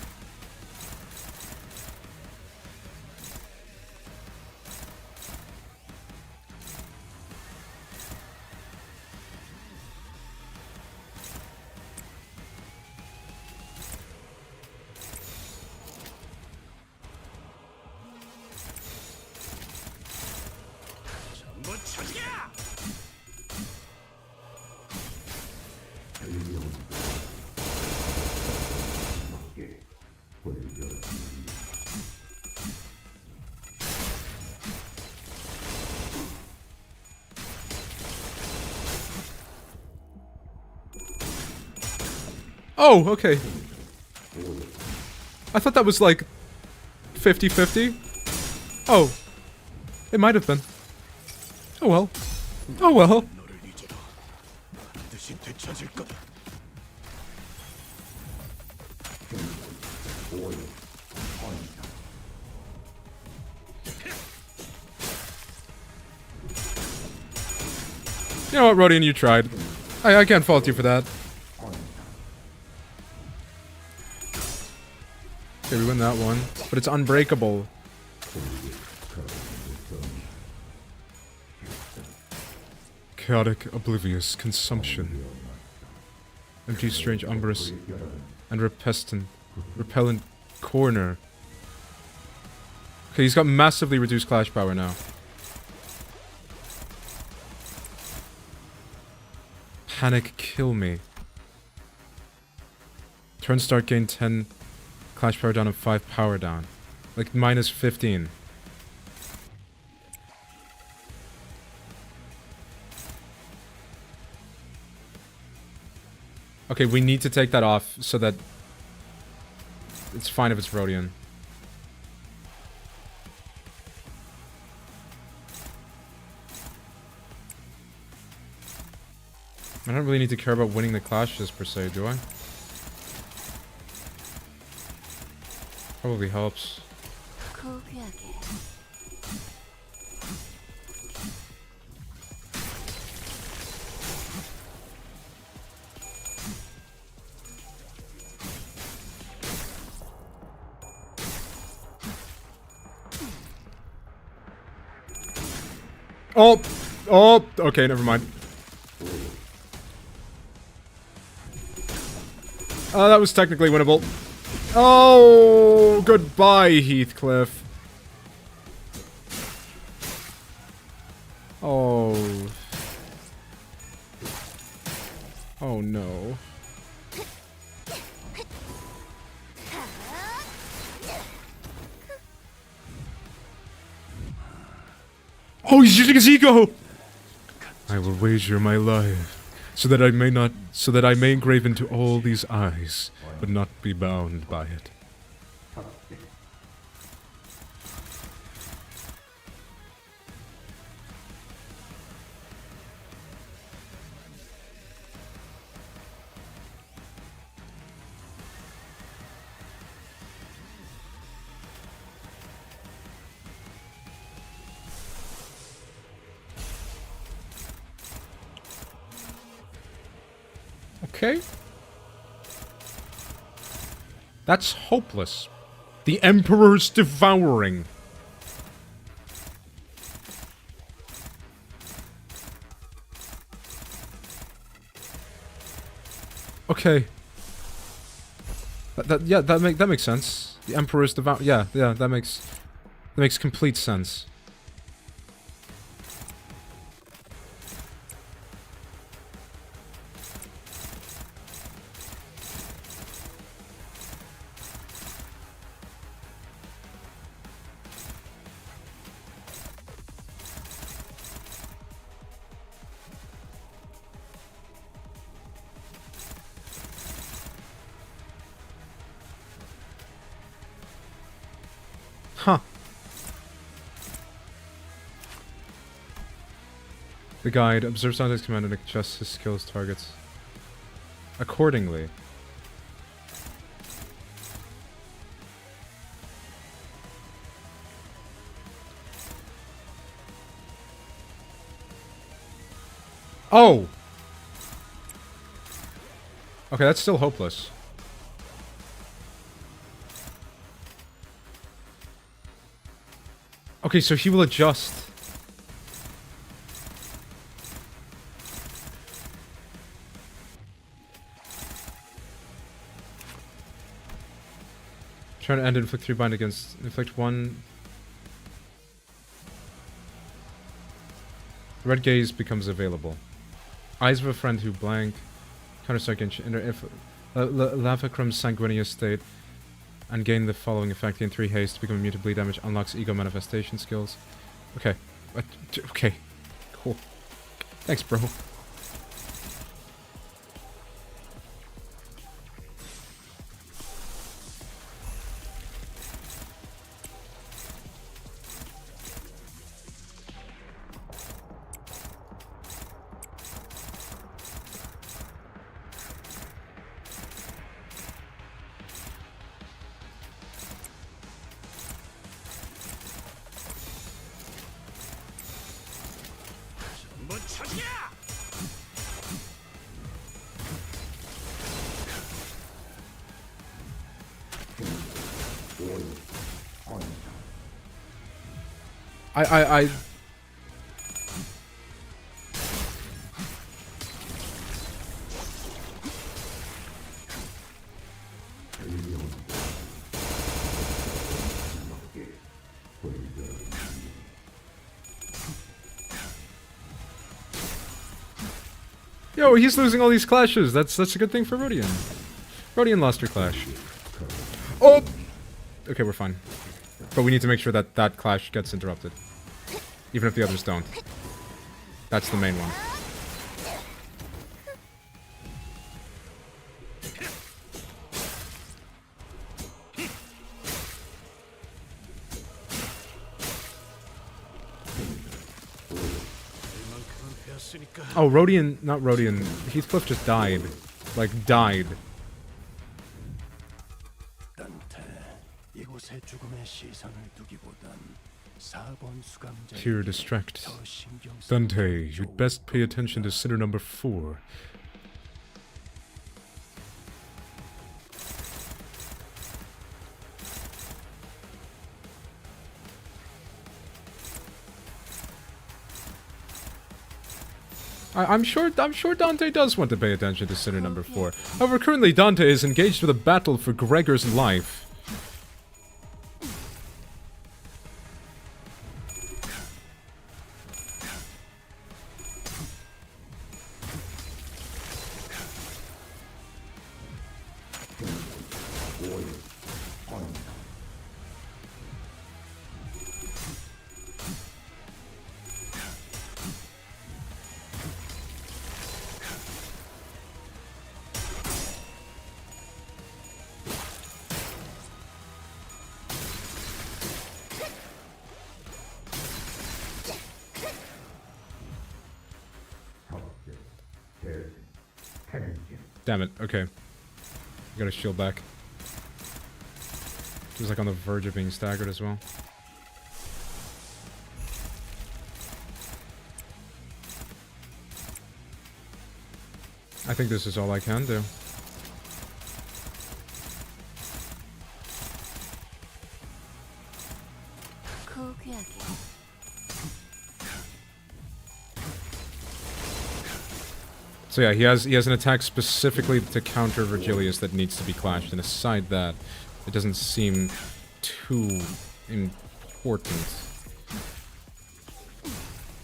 Oh, okay. I thought that was like 50-50. Oh. It might have been. Oh well. Oh well. 너를 잊어도 반드시 되찾을 거다. You know what, Rodian, you tried. I can't fault you for that. Okay, we win that one. But it's unbreakable. Chaotic, oblivious, consumption. Empty, strange, umbrous, and repellent corner. Okay, he's got massively reduced clash power now. Panic, kill me. Turn start, gain 10 clash power down and 5 power down. Like minus 15. Okay, we need to take that off so that it's fine if it's Rodian. I don't really need to care about winning the clashes per se, do I? Probably helps. Oh! Oh! Okay, never mind. That was technically winnable. Oh! Goodbye, Heathcliff. Oh. Oh no. Oh, he's using his ego! I will wager my life, so that I may engrave into all these eyes, but not be bound by it. Okay. That's hopeless. The Emperor's devouring. Okay. That makes sense. The Emperor's yeah, that makes complete sense. The guide observes Dante's command and adjusts his skills targets accordingly. Oh! Okay, that's still hopeless. Okay, so he will adjust. Trying to end inflict 3 bind against inflict 1. Red gaze becomes available. Eyes of a friend who blank. Counterstrike Lavacrum's sanguineous state. And gain the following effect. Gain 3 haste to become immune to bleed damage. Unlocks ego manifestation skills. Okay. Okay. Cool. Thanks, bro. I Yo, he's losing all these clashes. That's a good thing for Rodian. Rodian lost her clash. Oh! Okay, we're fine. But we need to make sure that that clash gets interrupted. Even if the others don't. That's the main one. Oh, Rodian, not Rodian. Heathcliff just died. Like, died. Pure distract. Dante, you'd best pay attention to sinner number 4. I'm sure Dante does want to pay attention to sinner number 4. However, currently Dante is engaged with a battle for Gregor's life. Damn it, okay. Got his shield back. He was like on the verge of being staggered as well. I think this is all I can do. So yeah, he has an attack specifically to counter Virgilius that needs to be clashed, and aside that, it doesn't seem too important.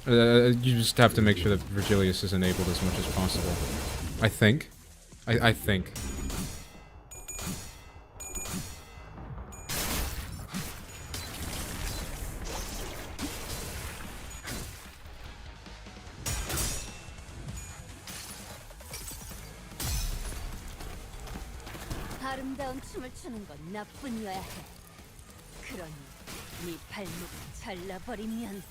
You just have to make sure that Virgilius is enabled as much as possible. I think. I think. 아름다운 춤을 추는 건 나뿐이어야 해. 그러니 네 발목 잘라버리면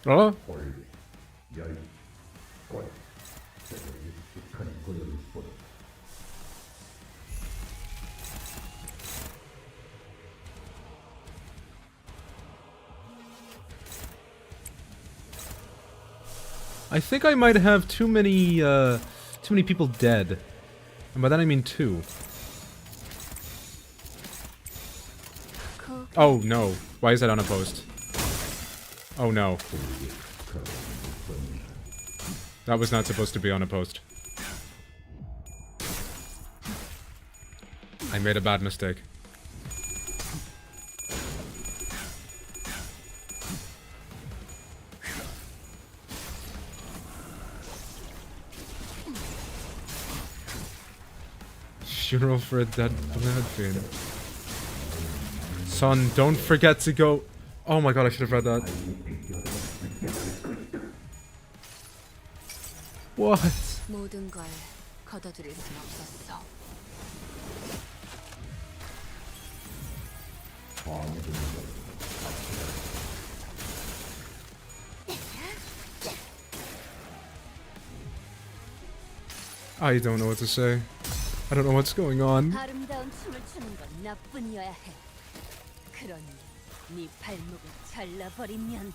Oh? I think I might have too many people dead. And by that I mean 2. Oh no. Why is that unopposed? Oh no. That was not supposed to be unopposed. I made a bad mistake. Funeral for a dead blood fiend. Son, don't forget to go. Oh my god, I should have read that. What? 모든 걸 거둬들일 순 없었어. I don't know what to say. I don't know what's going on. 아름다운 춤을 추는 건 나뿐이어야 해. 그러니 네 발목을 잘라버리면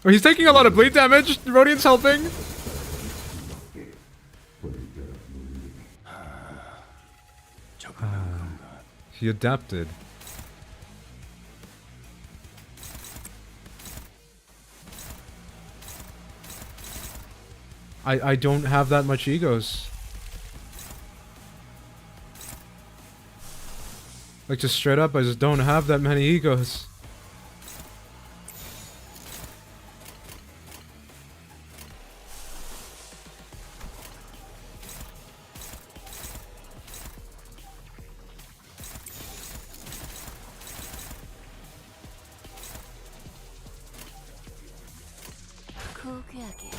Oh, he's taking a lot of bleed damage. Rodian's helping. He adapted. I don't have that much egos. Like, just straight up, I just don't have that many egos. 고귀하게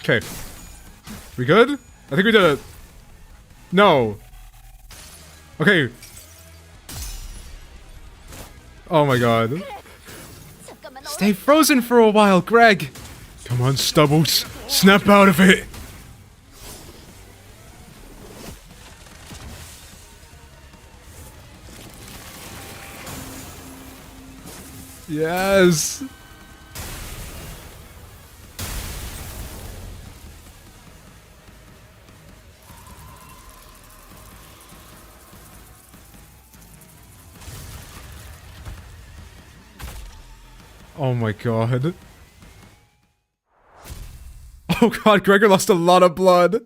Okay. We good? I think we did it. No. Okay. Oh my god. Stay frozen for a while, Greg! Come on, Stubbles. Snap out of it! Yes! Oh my god. Oh god, Gregor lost a lot of blood.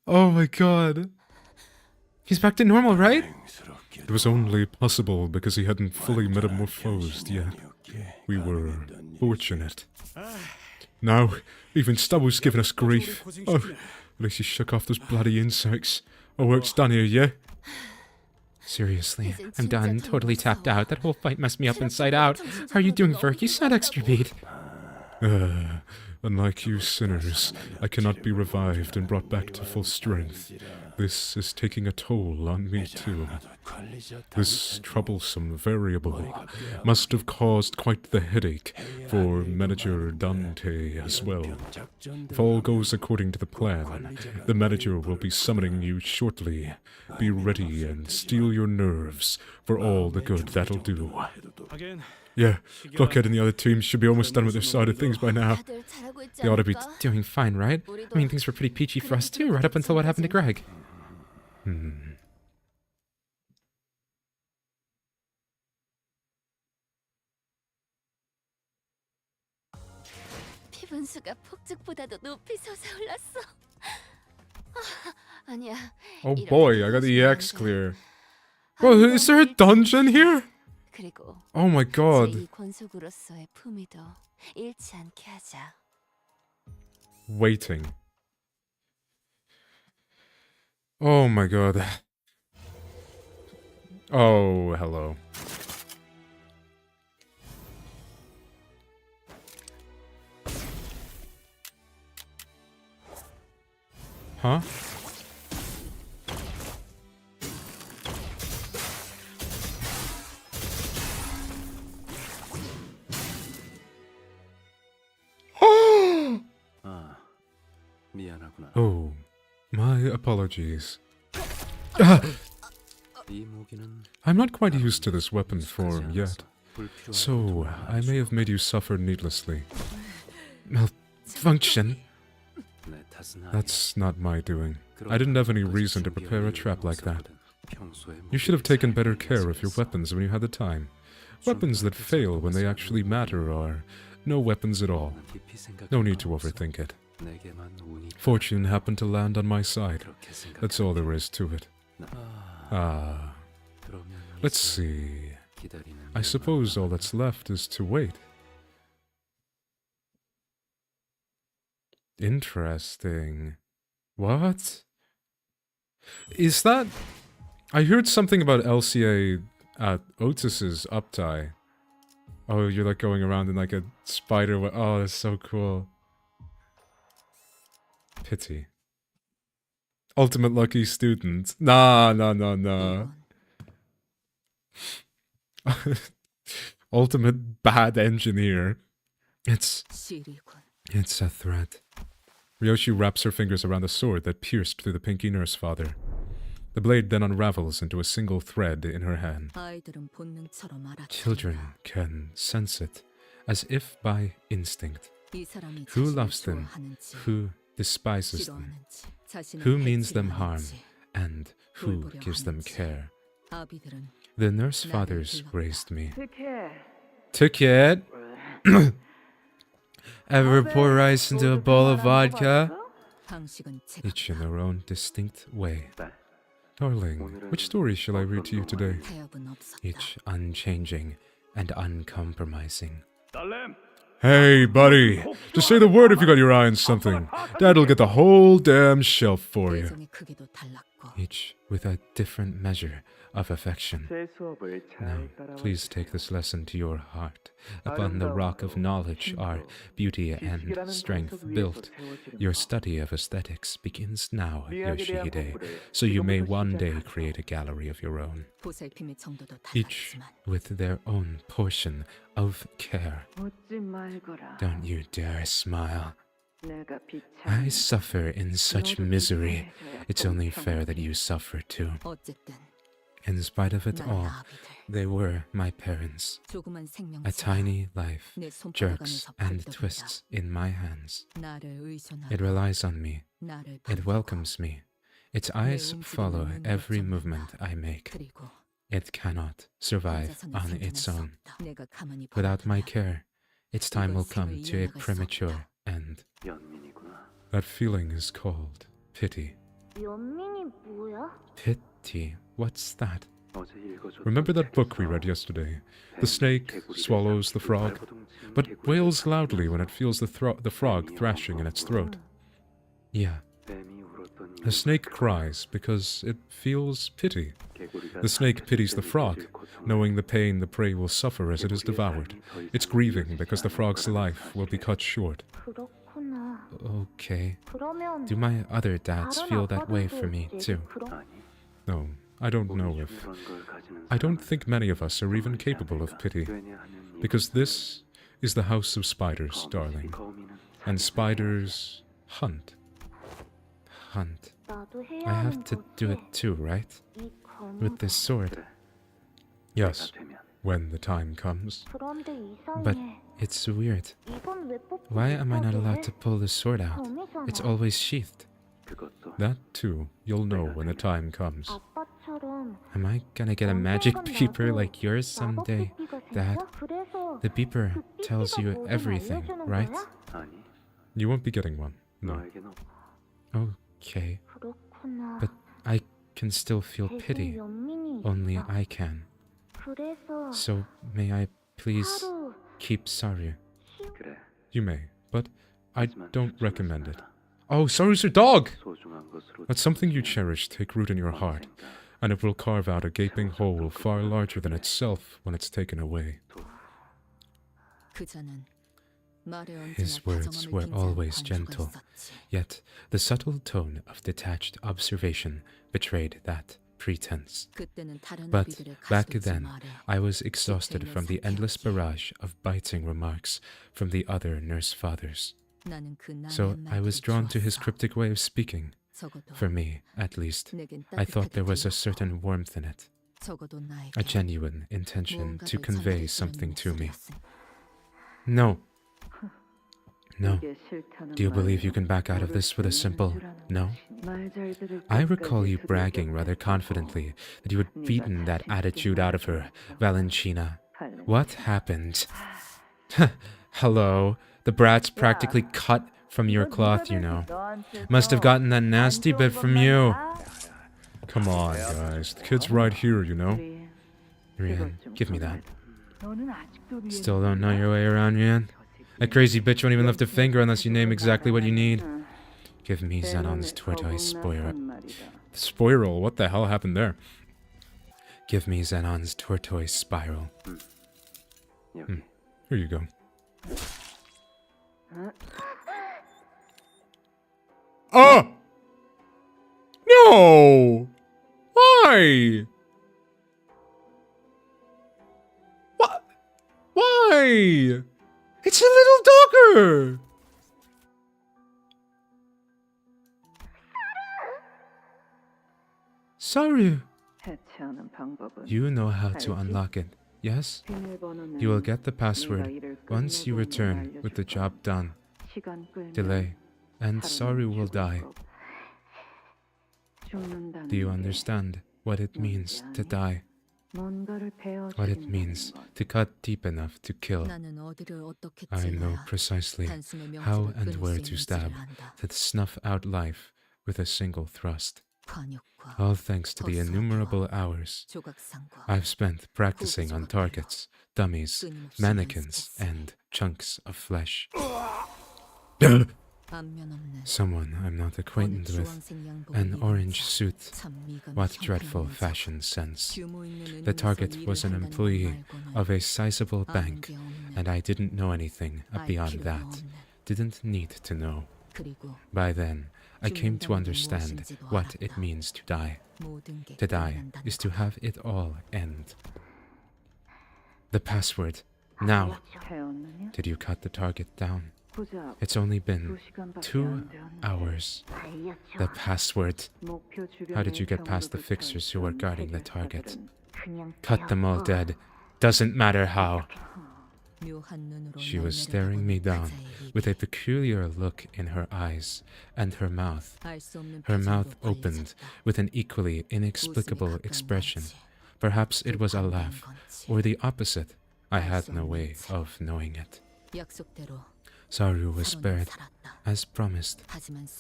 Oh my god. He's back to normal, right? It was only possible because he hadn't fully metamorphosed yet. We were fortunate. Now, even Stubble's giving us grief. Oh, at least he shook off those bloody insects. Our work's done here, yeah? Seriously, I'm done. Totally tapped out. That whole fight messed me up inside out. How are you doing, Verk? You sound extra beat. Unlike you sinners, I cannot be revived and brought back to full strength. This is taking a toll on me too. This troublesome variable must have caused quite the headache for Manager Dante as well. If all goes according to the plan, the manager will be summoning you shortly. Be ready and steel your nerves for all the good that'll do. Yeah, Blockhead and the other teams should be almost done with their side of things by now. They ought to be doing fine, right? I mean, things were pretty peachy for us too, right up until what happened to Greg. 피분수가 폭죽보다도 높이 솟아올랐어. 아니야. Oh boy, I got the EX clear. Bro, is there a dungeon here? 그리고 Oh my god. 제2 권속으로서의 품위도 잃지 않게 하자. Waiting. Oh my god. Oh, hello. Huh? 아, 미안하구나. Oh, my apologies. 이 무기는 I'm not quite used to this weapon form yet, so I may have made you suffer needlessly. Malfunction? 내 탓은 아니야. That's not my doing. I didn't have any reason to prepare a trap like that. You should have taken better care of your weapons when you had the time. Weapons that fail when they actually matter are no weapons at all. No need to overthink it. Fortune happened to land on my side. That's all there is to it. Ah. Let's see. I suppose all that's left is to wait. Interesting. What? Is that... I heard something about LCA at Otis's uptie. Oh, you're like going around in like a spider... Oh, that's so cool. Pity. Ultimate lucky student. Nah. Ultimate bad engineer. It's a threat. Ryoshu wraps her fingers around the sword that pierced through the pinky nurse father. The blade then unravels into a single thread in her hand. Children can sense it, as if by instinct. Who loves them? Who despises them? Who means them harm? And who gives them care? The nurse fathers raised me. Took it. Ever pour rice into a bowl of vodka? Each in their own distinct way. Darling, which story shall I read to you today? Each unchanging and uncompromising. Hey, buddy! Just say the word if you got your eye on something. Dad'll get the whole damn shelf for you. Each with a different measure of affection. Now, please take this lesson to your heart. Upon the rock of knowledge are beauty and strength built. Your study of aesthetics begins now, Yoshihide, so you may one day create a gallery of your own. Each with their own portion of care. Don't you dare smile. I suffer in such misery. It's only fair that you suffer too. In spite of it all, they were my parents. A tiny life jerks and twists in my hands. It relies on me. It welcomes me. Its eyes follow every movement I make. It cannot survive on its own. Without my care, its time will come to a premature end. That feeling is called pity. Pity? What's that? Remember that book we read yesterday? The snake swallows the frog, but wails loudly when it feels the frog thrashing in its throat. Yeah. The snake cries because it feels pity. The snake pities the frog, knowing the pain the prey will suffer as it is devoured. It's grieving because the frog's life will be cut short. Okay. Do my other dads feel that way for me, too? No, I don't know if... I don't think many of us are even capable of pity. Because this is the house of spiders, darling. And spiders hunt. Hunt. I have to do it too, right? With this sword. Yes, when the time comes. But it's weird. Why am I not allowed to pull the sword out? It's always sheathed. That too, you'll know when the time comes. Am I gonna get a magic beeper like yours someday, Dad? The beeper tells you everything, right? You won't be getting one, no. Okay. But I can still feel pity. Only I can. 그래서 So may I please 하루 keep Saru? 그래. You may, but I 하지만 don't 죽지 recommend it. 말아라. Oh, Saru's your dog! 소중한 것으로 Let something you 지키면 cherish take root in your heart, 언젠가 and it will carve out a gaping hole far larger than itself when it's taken away. His words were always gentle, yet the subtle tone of detached observation betrayed that pretense. But back then, I was exhausted from the endless barrage of biting remarks from the other nurse fathers. So I was drawn to his cryptic way of speaking. For me, at least, I thought there was a certain warmth in it, a genuine intention to convey something to me. No. No. Do you believe you can back out of this with a simple no? I recall you bragging rather confidently that you had beaten that attitude out of her, Valentina. What happened? Hello. The brat's practically cut from your cloth, you know. Must have gotten that nasty bit from you. Come on, guys. The kid's right here, you know. Rian, give me that. Still don't know your way around, Rian? That crazy bitch won't even lift a finger unless you name exactly what you need. Give me Zenon's tortoise spiral. What the hell happened there? Give me Zenon's tortoise spiral. Here you go. Oh! No! Why? What? Why? It's a little dogger! Saru! You know how to unlock it, yes? You will get the password once you return with the job done. Delay, and Saru will die. Do you understand what it means to die? What it means to cut deep enough to kill. I know precisely how and where to stab, to snuff out life with a single thrust. All thanks to the innumerable hours I've spent practicing on targets, dummies, mannequins, and chunks of flesh. Someone I'm not acquainted with. An orange suit. What dreadful fashion sense. The target was an employee of a sizable bank, and I didn't know anything beyond that. Didn't need to know. By then, I came to understand what it means to die. To die is to have it all end. The password. Now. Did you cut the target down? It's only been 2 hours. The password. How did you get past the fixers who were guarding the target? Cut them all dead. Doesn't matter how. She was staring me down with a peculiar look in her eyes and her mouth. Her mouth opened with an equally inexplicable expression. Perhaps it was a laugh, or the opposite. I had no way of knowing it. Saru was spared, as promised,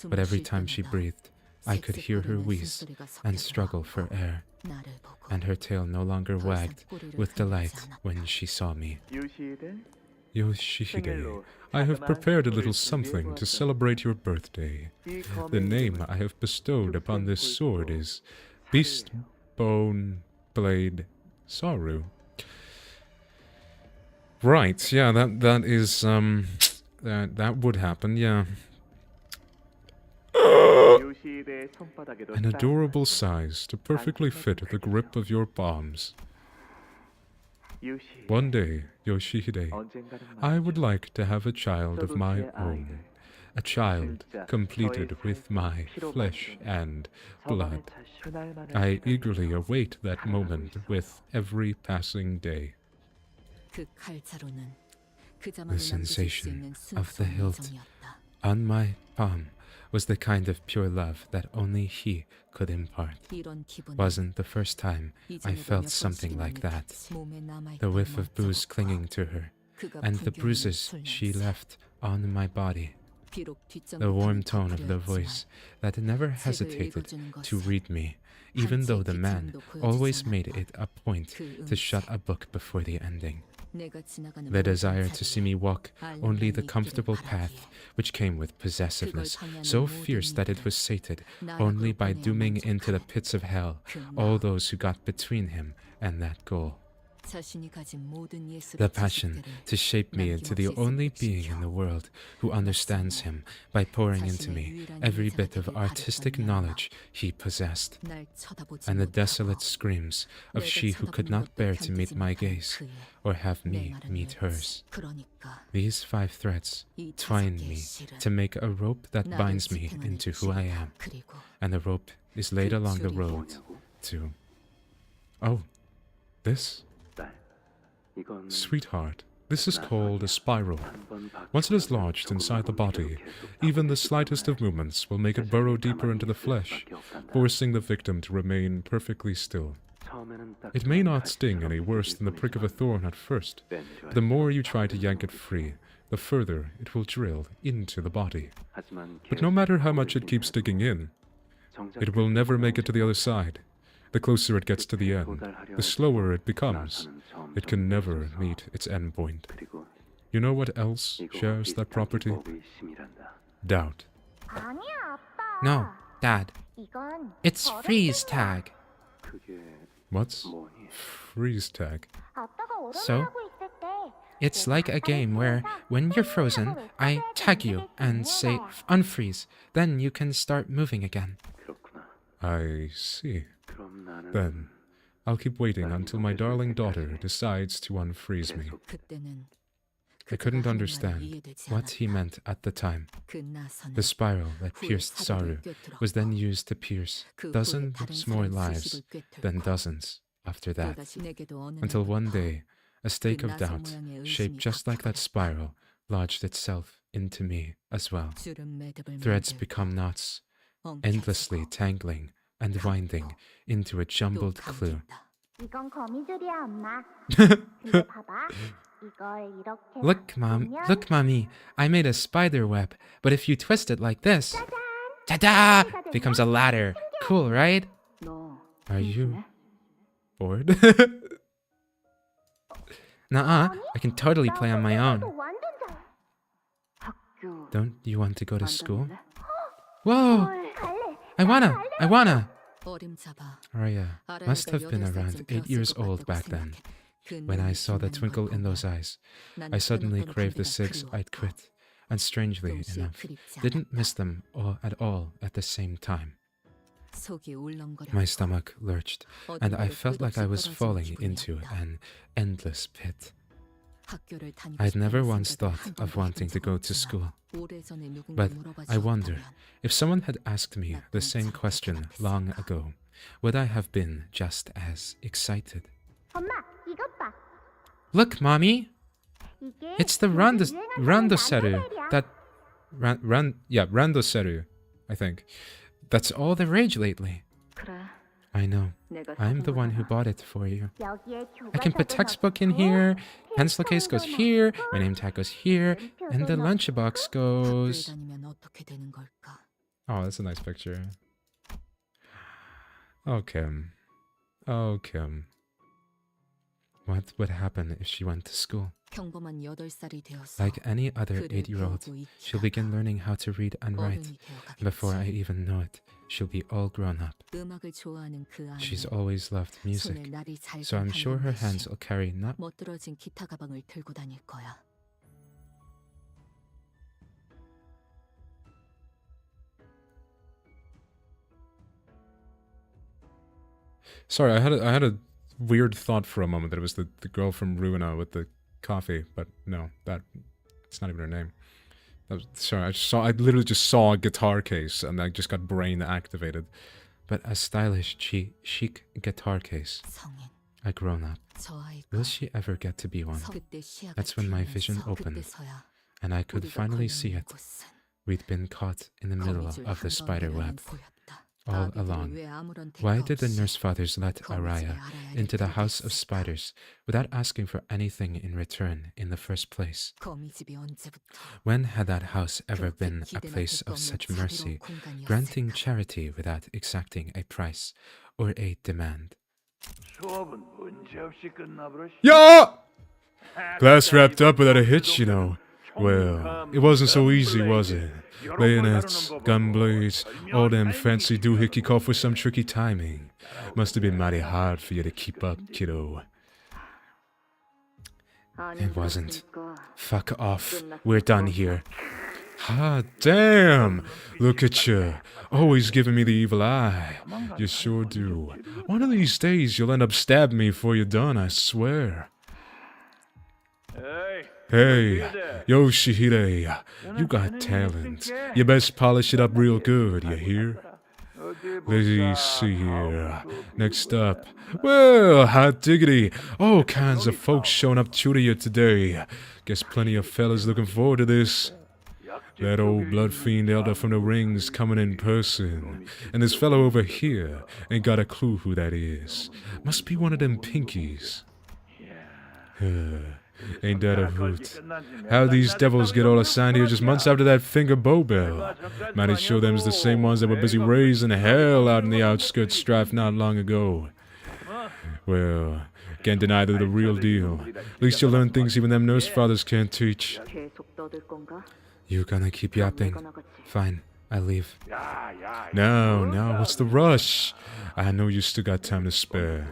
but every time she breathed, I could hear her wheeze and struggle for air, and her tail no longer wagged with delight when she saw me. Yoshihide, I have prepared a little something to celebrate your birthday. The name I have bestowed upon this sword is Beast Bone Blade Saru. Right, yeah, that is, that would happen, yeah. An adorable size to perfectly fit the grip of your palms. One day, Yoshihide, I would like to have a child of my own. A child completed with my flesh and blood. I eagerly await that moment with every passing day. The sensation of the hilt on my palm was the kind of pure love that only he could impart. Wasn't the first time I felt something like that. The whiff of booze clinging to her, and the bruises she left on my body. The warm tone of the voice that never hesitated to read me, even though the man always made it a point to shut a book before the ending. The desire to see me walk only the comfortable path which came with possessiveness, so fierce that it was sated only by dooming into the pits of hell all those who got between him and that goal. The passion to shape me into the only being in the world who understands him by pouring into me every bit of artistic knowledge he possessed, and the desolate screams of she who could not bear to meet my gaze or have me meet hers. These 5 threads twine me to make a rope that binds me into who I am, and the rope is laid along the road to... Oh, this? Sweetheart, this is called a spiral. Once it is lodged inside the body, even the slightest of movements will make it burrow deeper into the flesh, forcing the victim to remain perfectly still. It may not sting any worse than the prick of a thorn at first, but the more you try to yank it free, the further it will drill into the body. But no matter how much it keeps digging in, it will never make it to the other side. The closer it gets to the end, the slower it becomes. It can never meet its end point. You know what else shares that property? Doubt. No, Dad. It's freeze tag. What's freeze tag? So? It's like a game where, when you're frozen, I tag you and say unfreeze. Then you can start moving again. I see. Then, I'll keep waiting until my darling daughter decides to unfreeze me. I couldn't understand what he meant at the time. The spiral that pierced Saru was then used to pierce dozens more lives than dozens after that, until one day, a stake of doubt, shaped just like that spiral, lodged itself into me as well. Threads become knots, endlessly tangling and winding into a jumbled clue. Look, Mommy, I made a spider web, but if you twist it like this, ta-da! Becomes a ladder. Cool, right? Are you bored? Nuh-uh, I can totally play on my own. Don't you want to go to school? Whoa! I wanna! Arya must have been around 8 years old back then. When I saw the twinkle in those eyes, I suddenly craved the cigs I'd quit, and strangely enough, didn't miss them at all at the same time. My stomach lurched, and I felt like I was falling into an endless pit. I'd never once thought of wanting to go to school. But I wonder, if someone had asked me the same question long ago, would I have been just as excited? Look, Mommy! It's the randoseru that... randoseru, I think. That's all the rage lately. I know. I'm the one who bought it for you. I can put textbook in here, pencil case goes here, my name tag goes here, and the lunchbox goes... Oh, that's a nice picture. Okay. What would happen if she went to school? Like any other 8-year-old, she'll begin learning how to read and write. Before I even know it, she'll be all grown up. She's always loved music, so I'm sure her hands will carry not... Sorry, I had a weird thought for a moment that it was the girl from Ruina with the coffee, but no, it's not even her name. Sorry, I literally just saw a guitar case and I just got brain activated. But a stylish, chic guitar case. A grown up. Will she ever get to be one? That's when my vision opened, and I could finally see it. We'd been caught in the middle of the spider web. all 아기들이 along. 왜 아무런 Why 대가 did the 없이 nurse fathers let 거미집에 Araya 알아야 into the house of 됐을까? spiders without asking for anything in return in the first place? 거미집이 언제부터 When had that house ever 그렇게 been a 기대나 place 택도 of 없는 such 자비로운 mercy, 공간이었을까? granting charity without exacting a price or a demand? 수업은 문제없이 끝나버렸어. Yeah! Class wrapped up without a hitch, you know. Well, it wasn't so easy, was it? Bayonets, gun blades, all them fancy doohickey call for some tricky timing. Must have been mighty hard for you to keep up, kiddo. It wasn't. Fuck off. We're done here. Ah, damn! Look at you. Always giving me the evil eye. You sure do. One of these days you'll end up stabbing me before you're done, I swear. Hey, Yoshihide, you got talent. You best polish it up real good, you hear? Let's see here. Next up. Well, hot diggity. All kinds of folks showing up to you today. Guess plenty of fellas looking forward to this. That old blood fiend elder from the rings coming in person. And this fellow over here ain't got a clue who that is. Must be one of them pinkies. Ain't that a hoot? How these devils get all assigned here just months after that finger bow bell? Might it show them's the same ones that were busy raising hell out in the outskirts strife not long ago. Well, can't deny they're the real deal. At least you'll learn things even them nurse fathers can't teach. 계속 떠들 건가? You gonna keep yapping? 내가 나갔지. Fine, I leave. No, what's the rush? I know you still got time to spare.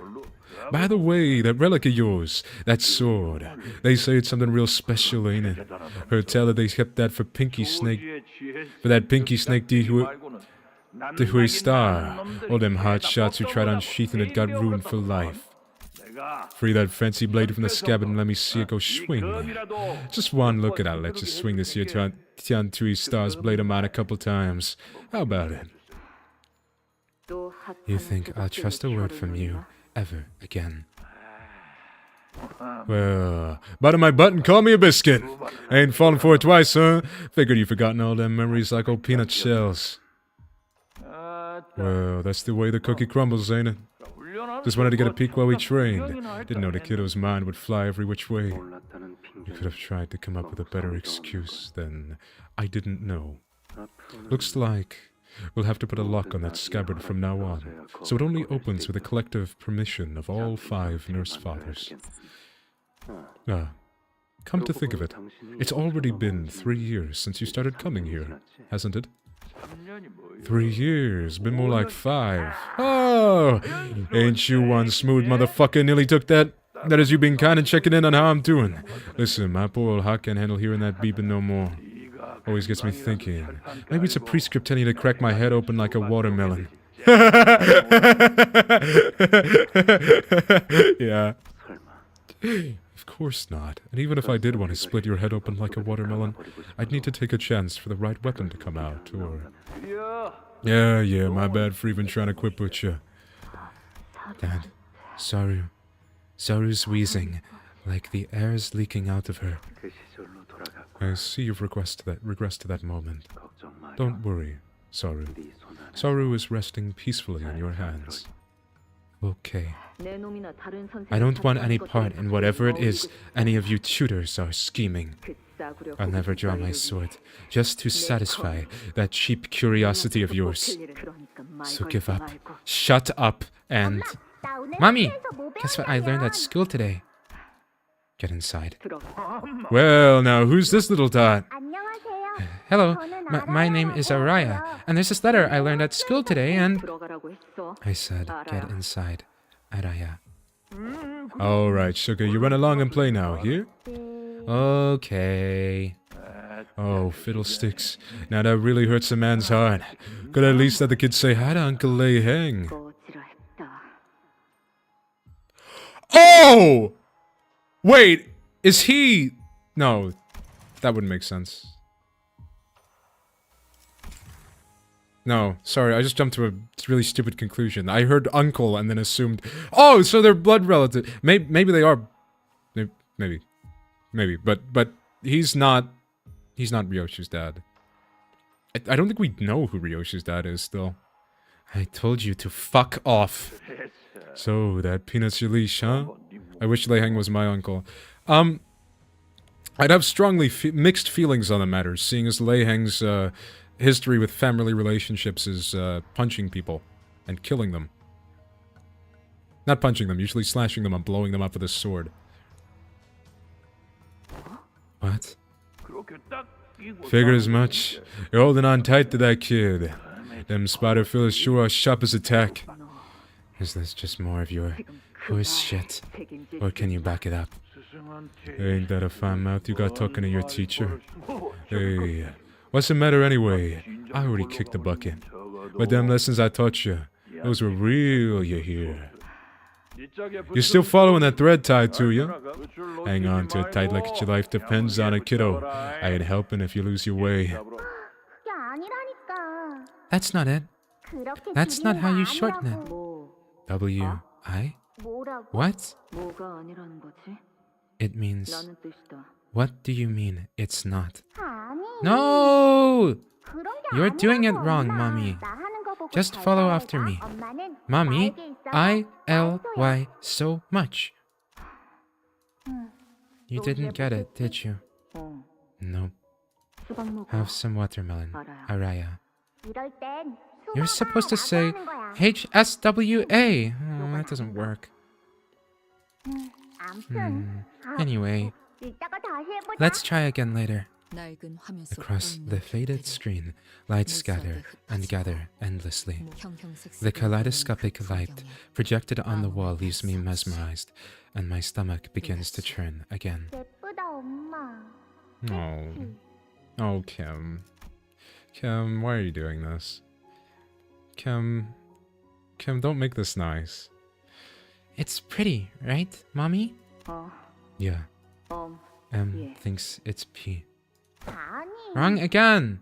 By the way, that relic of yours, that sword, they say it's something real special, ain't it? Heard tell that they kept that for Pinky Snake, for that Pinky Snake Dihui Star. All them hot shots who tried unsheathing it got ruined for life. Free that fancy blade from the scabbard and let me see it go swing. Just one look at I'll let you swing this here Tian Tui Star's blade of mine a couple times. How about it? 또 You 핫한 think I'll trust a word from you ever again? Well, butter my butt and call me a biscuit. Ain't falling for it twice, huh? Figured you've forgotten all them memories like old peanut shells. Well, that's the way the cookie crumbles, ain't it? Just wanted to get a peek while we trained. Didn't know the kiddo's mind would fly every which way. You could have tried to come up with a better excuse than I didn't know. Looks like we'll have to put a lock on that scabbard from now on, so it only opens with the collective permission of all 5 nurse fathers. Come to think of it, it's already been 3 years since you started coming here, hasn't it? 3 years, been more like 5. Oh, ain't you one smooth motherfucker? Nearly took that. That is you being kind and checking in on how I'm doing. Listen, my poor old heart can't handle hearing that beeping no more. Always gets me thinking. Maybe it's a prescript telling you to crack my head open like a watermelon. Yeah. Of course not. And even if I did want to split your head open like a watermelon, I'd need to take a chance for the right weapon to come out, or... Yeah, my bad for even trying to quit with you. Dad, Saru's wheezing, like the air's leaking out of her. I see you've regressed to that moment. Don't worry, Saru. Saru is resting peacefully in your hands. Okay. 내 놈이나 다른 선생님 I don't want any 같은 part in whatever it is any of you tutors are scheming. 그 싸구려 I'll never draw my sword, just to satisfy that cheap curiosity of yours. 그러니까 말 So 걸지 give up. 말고. Shut up and... 나 오늘 Mommy! 학교에서 뭐 Guess what I learned at school today? Get inside. 들어. Well, now who's this little tot? 안녕하세요. Hello, 저는 my name is Araya, and there's this letter I learned at school today, and... 들어가라고 했어. I said, get inside. Araya. Alright, sugar, you run along and play now, here? Okay. Oh, fiddlesticks. Now that really hurts a man's heart. Could at least let the kid say hi to Uncle Lei Heng. 꺼지라 했다. Oh! Wait, is he... No, that wouldn't make sense. No, sorry, I just jumped to a really stupid conclusion. I heard uncle and then assumed, oh, so they're blood relative. Maybe they are. Maybe, but he's not Ryoshu's dad. I don't think we know who Ryoshu's dad is still. I told you to fuck off. So, that peanut's your leash, huh? I wish Leiheng was my uncle. I'd have strongly mixed feelings on the matter, seeing as Leiheng's history with family relationships is punching people and killing them. Not punching them, usually slashing them and blowing them up with a sword. What? Figured as much. You're holding on tight to that kid. Them spider fillers sure are sharp as a tack. Is this just more of your horse shit? Or can you back it up? Ain't that a fine mouth you got talking to your teacher? Hey, what's the matter anyway? I already kicked the bucket. But them lessons I taught you, those were real, you hear. You're still following that thread tied to you? Hang on to it tight like your life depends on it, kiddo. I ain't helping if you lose your way. 그게 아니라니까. That's not it. 그렇게 That's not 줄이는 how 거 you shorten it. 뭐, W-I? 뭐라고? What? 뭐가 아니라는 거지? It means... 라는 뜻이다. What do you mean it's not? 아니. No! 그런 게 You're doing it 아니라고, wrong, 엄마. mommy. 나 하는 거 보고 Just 잘 follow 따라해봐. after me. 엄마는 Mommy, 나에게 있어서 I-L-Y so much. You 너 didn't get it, 이해했겠지? did you? 어, No. 수박 먹어. Have some watermelon, Araya. 이럴 땐 You're 수박아 supposed to say 라고 하는 거야. H-S-W-A. Oh, that doesn't work. 암튼 Anyway, 이따가 다시 해보자. let's try again later. 낡은 화면 속 Across 떠있는 the faded 빛들이 screen, lights scatter and gather endlessly. The kaleidoscopic light projected on the wall leaves me mesmerized, and my stomach begins to churn again. 예쁘다 엄마. Oh. Oh, Kim. Kim, why are you doing this? Kim, don't make this nice. It's pretty, right, Mommy? 어, Yeah. M yeah. thinks it's P. 아니. Wrong again!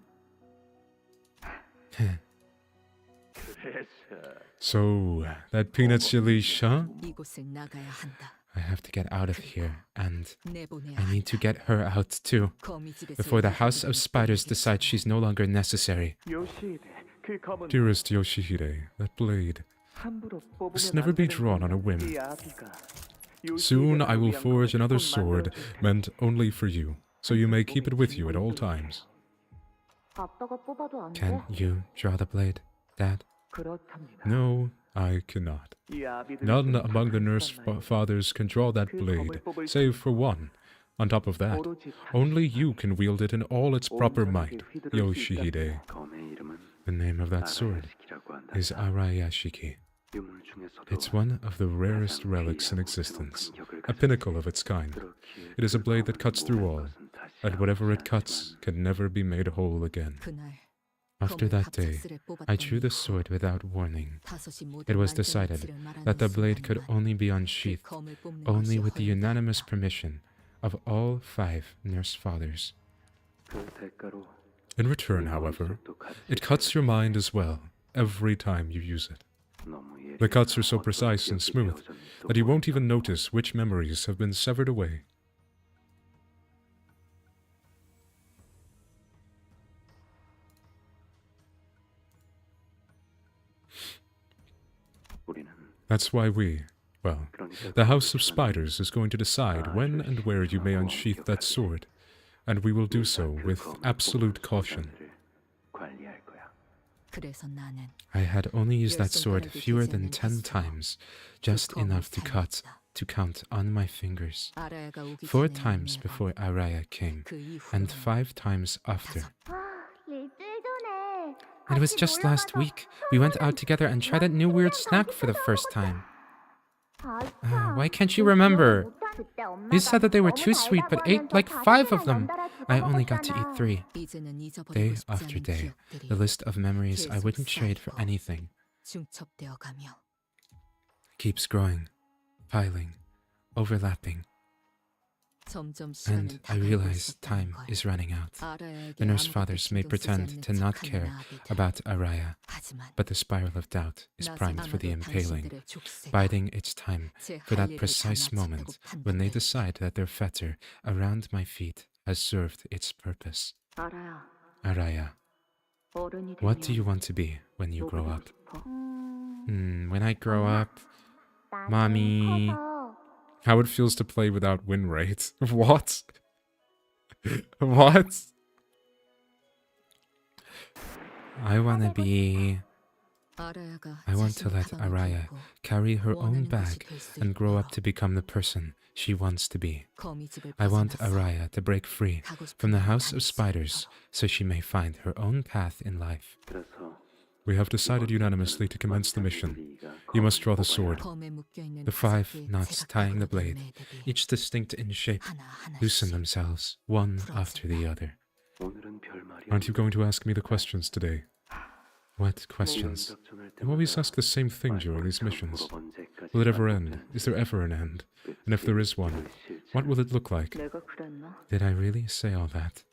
So, that peanut's your leash, huh? 이곳을 나가야 한다. I have to get out of here, and 내보내야 I need to get her out too, 거미집에서 before the House of 일하는 Spiders 분들이 decides she's no longer necessary. 그 검은 Dearest Yoshihide, that blade 함부로 must 뽑으면 never 안 be 되는 drawn on a 거야. whim. 이 아비가. Soon I will 요시히데를 위한 forge another 꼭 sword 만들어줄 테니. meant only for you, so you may keep it with you at all times. 아빠가 뽑아도 안 돼? Can you draw the blade, Dad? 그렇답니다. No, I cannot. 이 아비들은 None 좀 among the nurse 착각했잖아요. fathers can draw that blade, save for one. On top of that, 오로지 only you can wield it in all its proper 온 might, 가족이 휘두를 수 있다는 Yoshihide. 검의 이름은 The name of that sword 아라야시키라고 한다. is Arayashiki. 유물 중에서도 It's one of the rarest relics in existence, a pinnacle of its kind. It is a blade that cuts through all, and whatever it cuts can never be made whole again. 그날 After that day, I drew the sword without warning. It was decided that the blade could only be unsheathed, only with the unanimous permission of all 5 nurse fathers. 그 대가로 In return, however, it cuts your mind as well, every time you use it. 너무 The cuts are so precise and smooth that you won't even notice which memories have been severed away. 우리는 That's why well, the House of Spiders is going to decide when and where you may unsheath that sword, and we will do so with absolute caution. 관리할 거야. 그래서 나는 I had only used that sword fewer than 10 times, just enough to count on my fingers. 아라야가 오기 4 전에 times 매번 before Araya came, 그 이후로 and 5 times after. 아, 일주일 전에 It was 같이 just 놀러 last 가서 week. We went out together and tried that new weird snack for the first time. Why can't you remember? You said that they were too sweet, but ate like 5 of them. I only got to eat 3. 이제는 잊어버리고 Day 싶지 after 않은 day, 기억들이 the list of memories I wouldn't trade for anything 중첩되어 가며 keeps growing, piling, overlapping, 점점 and 시간은 I 다가오고 realize 있었다는 time 걸. is running out. 아라야에게 The nurse 아무것도 fathers may 신경 쓰지 pretend 않는 to not 착한 care 아비들. about Araya, 하지만 but the spiral of doubt is 나는 primed for the 아마도 impaling, 당신들의 족쇄가 biding its time 제 for 할 that 일을 precise 다 moment 마쳤다고 when they 판단돼. decide that their fetter around my feet has served its purpose. 알아야. Araya, 어른이 What do you 되면 want to be when you 뭐 grow 되고 up? 싶어? When I grow up, 나는 mommy. 커서 How it feels to play without win rate. What? What? I wanna be. 아라야가 I want to 자신의 let 가방을 Araya 들고 carry her own 원하는 것이 bag 될 수 and grow up 있도록 to become the person she wants to be. 거미집을 I want 벗어나서 Araya to break free 가고 싶은 from the 데로 house 다닐 of 수 spiders 있도록. so she may find her own path in life. 그래서 We have decided unanimously to commence the mission. You must draw the sword. 검에 묶여있는 The 5 다섯 개의 knots 제각 tying the 각으로 된 blade, 매듭이 each distinct in shape, 하나하나씩 loosen themselves one after the other. 오늘은 별말이 Aren't you going to ask me the questions today? What questions? You always ask the same thing during these missions. Will it ever end? Is there ever an end? And if there is one, what will it look like? 내가 그랬나? Did I really say all that?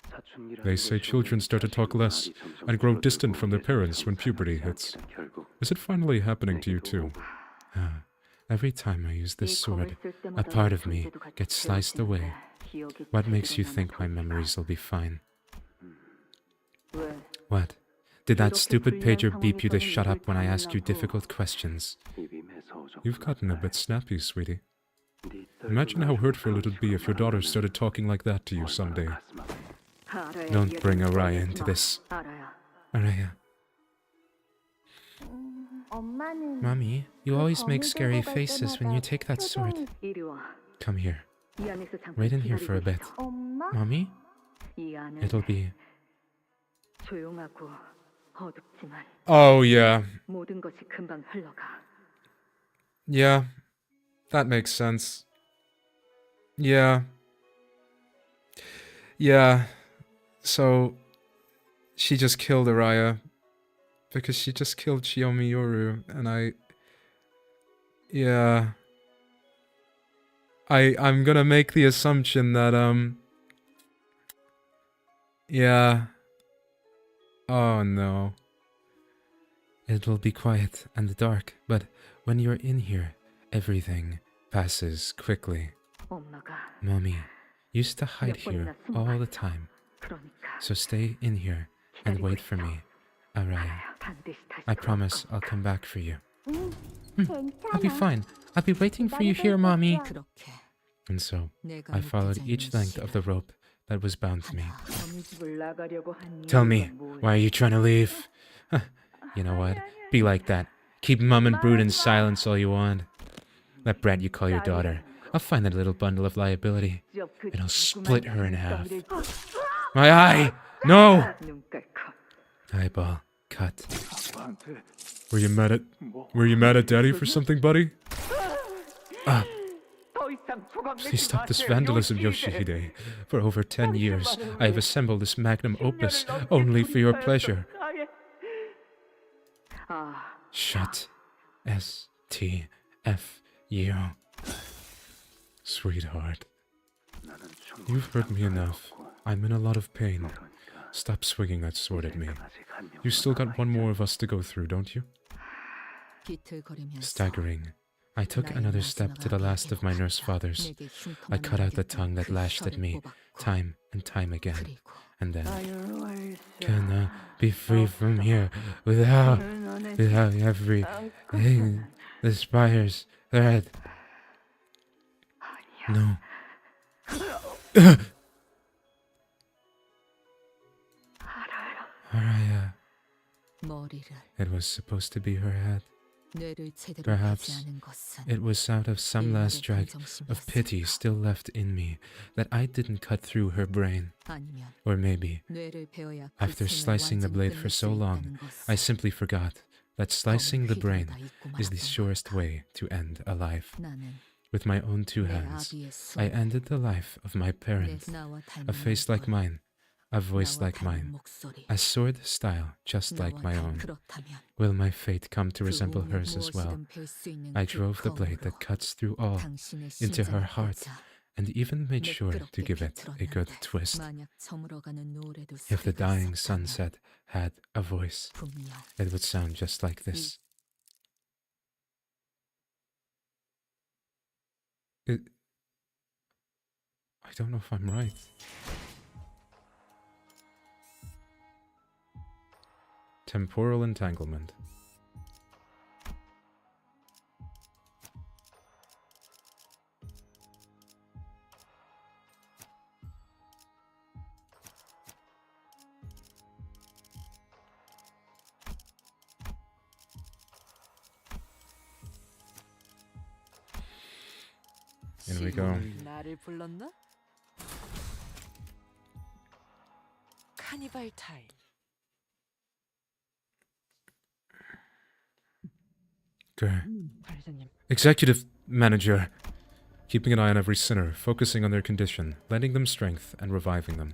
They say children start to talk less and grow distant from their parents when puberty hits. Is it finally happening to you too? Every time I use this 이 검을 sword, 쓸 a 때마다 part of me 존재도 같이 gets sliced away. 되어지는데 기억이 What makes you 제대로 think my 남아 memories will be fine? 왜? What? Did that 이렇게 stupid pager 불리한 beep you to 상황에서는 shut up 입을 when I ask you 다물라고. difficult questions? You've gotten a bit snappy, sweetie. Imagine how hurtful it would be if your daughter started talking like that to you someday. 알아야 Don't 이해를 bring Araya 꺼내지 into 마. this. 알아야. Araya, 엄마는 Mommy, you 그 always make 검을 scary 들고 갈 faces when you 때마다 take that sword. 표정이 이리 와. Come here. 이 안에서 잠깐 Wait in here for a 기다리고 bit. 있어. 엄마? Mommy? 이 안은 It'll be... 조용하고 어둡지만 Oh, yeah. 모든 것이 금방 흘러가. Yeah. That makes sense. Yeah. Yeah. So, she just killed Araya. Because she just killed Chiyomiyoru, and yeah. I'm gonna make the assumption that, yeah. Oh no. It will be quiet and dark, but when you're in here, everything passes quickly. 엄마가 Mommy used to hide 몇 번이나 here all the 숨어봤어. time, 그러니까 so stay in here and 기다리고 wait for 있어. me, Araya. 알아야. 반드시 다시 I 돌아올 promise 거니까. I'll come back for you. 괜찮아. I'll be fine. I'll be waiting for you here, Mommy. 그렇게 And so, 내가 I followed 묶여져 each 있는 length of the 실을 rope that was bound to me. 하나 거미집을 나가려고 한 Tell 이유가 me, 뭐야? why are you trying to leave? You know what? Be like that. Keep mum and brood in silence all you want. That brat you call your daughter. I'll find that little bundle of liability, and I'll split her in half. My eye! No! 눈 깔고. Eyeball cut. 아빠한테 Were you mad at 뭐 Daddy for something, buddy? 더 이상 조각내지 Please stop this 마세요, vandalism, 요시히데. Yoshihide. For over 10 years, I have assembled this magnum opus only for your pleasure. 아, Shut. S-T-F-U. Sweetheart, 나는 you've hurt me enough. I'm in a lot of pain. Stop swinging that sword at me. You still got one more of us to go through, don't you? 비틀거리면서 Staggering, I took another step to the last of my nurse fathers. 내게 흉터만 I cut out the 남겼던 tongue that 그 lashed at 혀를 me 뽑았고, time and time again. 그리고 And then, 자유할 수 can I be free from here without every thing the spider's thread? No. Araya. 머리를 It was supposed to be her head. 뇌를 제대로 Perhaps 하지 않은 것은 It was out of some last drag of pity 동정심이었을까? still left in me that I didn't cut through her brain. 아니면 Or maybe, 뇌를 베어야 그 after 생을 slicing the 완전히 blade 끝낼 for 수 so long, 있다는 것을 I simply forgot that slicing the brain 검을 휘두르다 잊고 is the 말았던 surest 걸까? way to end a life. 나는 With my own two 내 hands, 아비의 I 숨, ended the life of my 내 parents. 나와 닮은 A face like 얼굴, mine, a voice 나와 like 닮은 mine, 목소리, a sword style just like 나와 my 닮- own. 그렇다면 Will my fate come to 그 resemble 운이 hers as well? 무엇이든 뵐수 있는 I 그 drove the blade 검으로 that cuts through all 당신의 into her 심장을 heart 꽂아 and even made sure to 매끄럽게 give it a good 비틀었는데 twist. 만약 저물어가는 노래도 If the 소리가 dying 있었다면 sunset had a voice, 분명 it would sound just like this. I don't know if I'm right. Temporal entanglement. In we go. 나를 불렀나? 카니발 타임. Okay. 관리자님. Executive Manager. Keeping an eye on every sinner, focusing on their condition, lending them strength, and reviving them.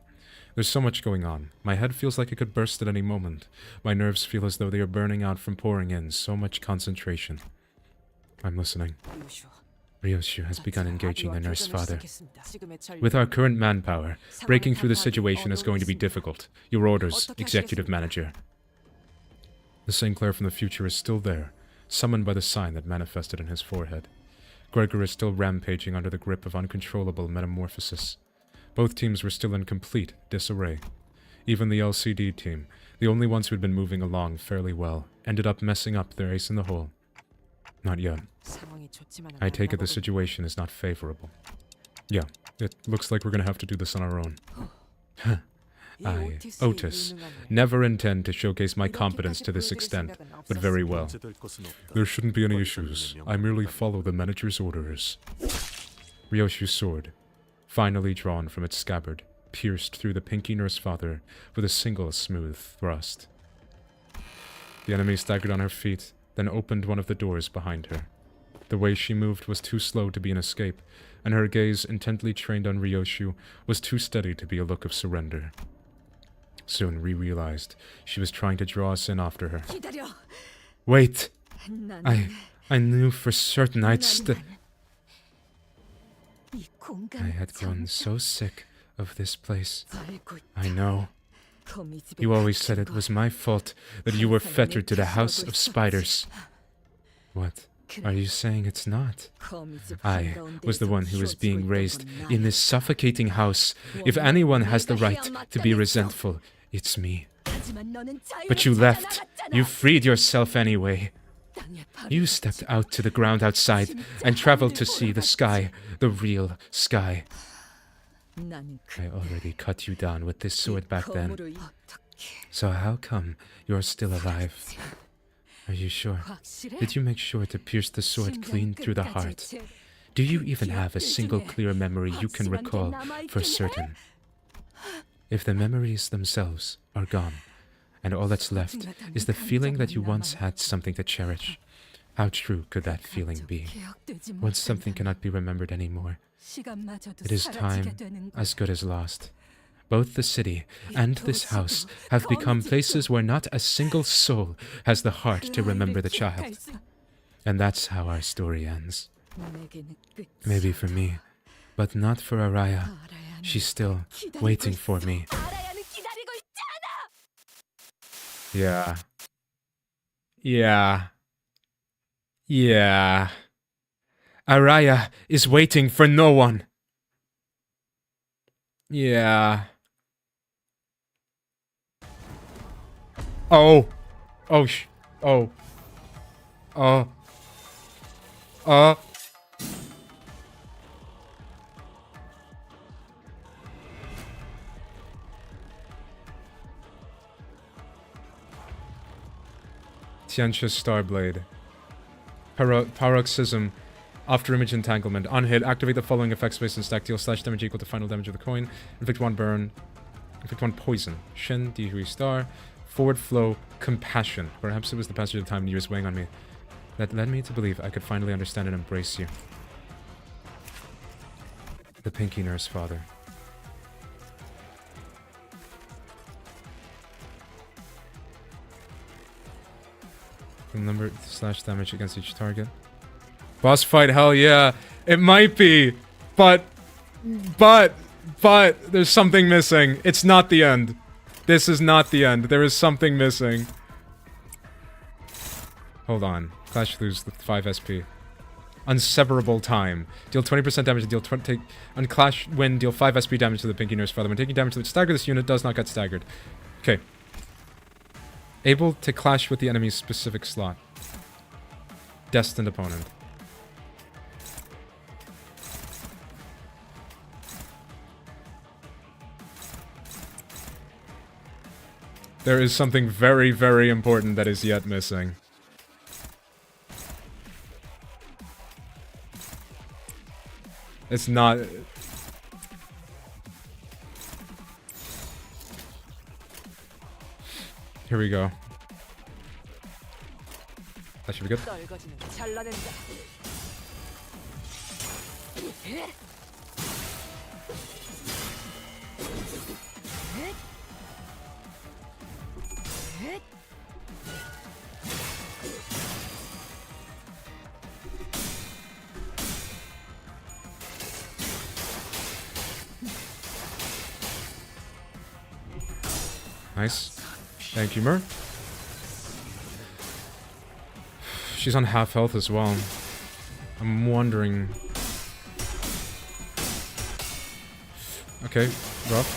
There's so much going on. My head feels like it could burst at any moment. My nerves feel as though they are burning out from pouring in so much concentration. I'm listening. 요슈. Ryoshu has begun engaging the nurse father. 지금의 전략. With our current manpower, breaking through the situation is going to be difficult. Your orders, Executive Manager. The St. Clair from the future is still there, summoned by the sign that manifested in his forehead. Gregor is still rampaging under the grip of uncontrollable metamorphosis. Both teams were still in complete disarray. Even the LCD team, the only ones who had been moving along fairly well, ended up messing up their ace in the hole. Not yet. 상황이 좋지만은 I take it the 않나 보군. situation is not favorable. Yeah, it looks like we're gonna have to do this on our own. 이 I, 오티스의 Otis, 유능함을 never intend to showcase my competence to this extent, but very well. There shouldn't be any issues. I merely follow the manager's orders. Ryoshu's sword, finally drawn from its scabbard, pierced through the pinky nurse father with a single smooth thrust. The enemy staggered on her feet, then opened one of the doors behind her. The way she moved was too slow to be an escape, and her gaze, intently trained on Ryoshu, was too steady to be a look of surrender. Soon we realized she was trying to draw us in after her. 기다려. Wait! 나는 I knew for certain I'd 이 공간 I had grown so sick of this place. 알고 I know. 거미 집에 You always said 갇힌 it 거. was my fault that you were fettered to the house of spiders. What? Are you saying it's not? 거미 집 I 한가운데에서 was the one who was being 쉬어주고 raised 있던 건 in this suffocating house. If anyone has the right to be resentful, it's me. 하지만 너는 자유를 But you left. 찾아나갔잖아. You freed yourself anyway. 땅에 발을 You stepped out to the ground outside and traveled to see the sky, the real sky. 나는 I already cut you down with this sword back then. 검으로 어떻게 So how come you're still alive? Are you sure? 확실해? Did you make sure to pierce the sword clean through the heart? Do you even have a single clear memory you can recall for certain? If the memories themselves are gone, and all that's left is the feeling that you once had something to cherish, how true could that feeling be? Once something cannot be remembered anymore, it is time as good as lost. Both the city and this house have become places where not a single soul has the heart to remember the child. And that's how our story ends. Maybe for me, but not for Araya. She's still waiting for me. 아라야는 기다리고 있잖아. Yeah. Yeah. Yeah. Araya is waiting for no one. Yeah. Oh. Oh, oh. Tiantia's Starblade. Paroxysm. After image entanglement. On hit, activate the following effect space and stack. Deal slash damage equal to final damage of the coin. Inflict 1 burn. Inflict 1 poison. Shen, Dihui Star. Forward flow. Compassion. Perhaps it was the passage of time you was weighing on me that led me to believe I could finally understand and embrace you. The Pinky Nurse Father. The number slash damage against each target. Boss fight, hell yeah. It might be, but there's something missing. It's not the end. This is not the end. There is something missing. Hold on. Clash lose the 5 SP. Unseverable time. Deal 20% damage and deal 20. On Clash win, deal 5 SP damage to the Pinky Nurse Father. When taking damage to the stagger, this unit does not get staggered. Okay. Able to clash with the enemy's specific slot. Destined opponent. There is something very, very important that is yet missing. It's not... Here we go. That should be good. 떨거지는 잘라낸다. Nice. Thank you, Mer. She's on half health as well. I'm wondering... Okay, rough.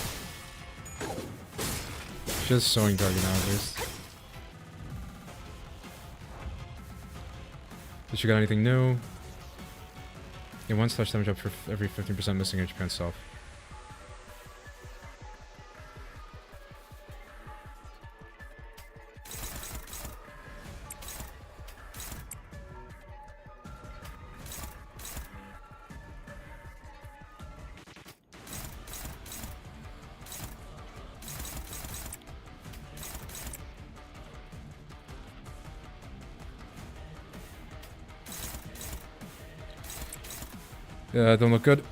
Just sewing target now, at least. Did she got anything new? Yeah, 1 slash damage up for every 15% missing HP on self. Yeah, don't look good.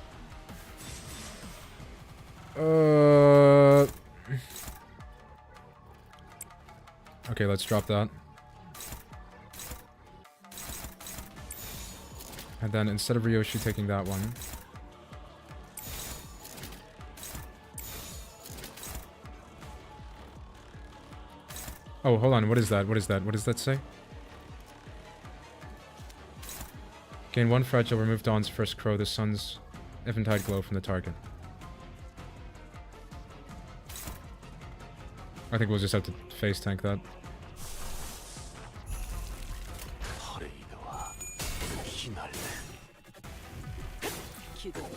Okay, let's drop that. And then instead of Ryoshi taking that one... Oh, hold on, what is that? What is that? What does that say? Gain 1 fragile, remove Dawn's first crow, the sun's eventide glow from the target. I think we'll just have to face tank that. 기도가.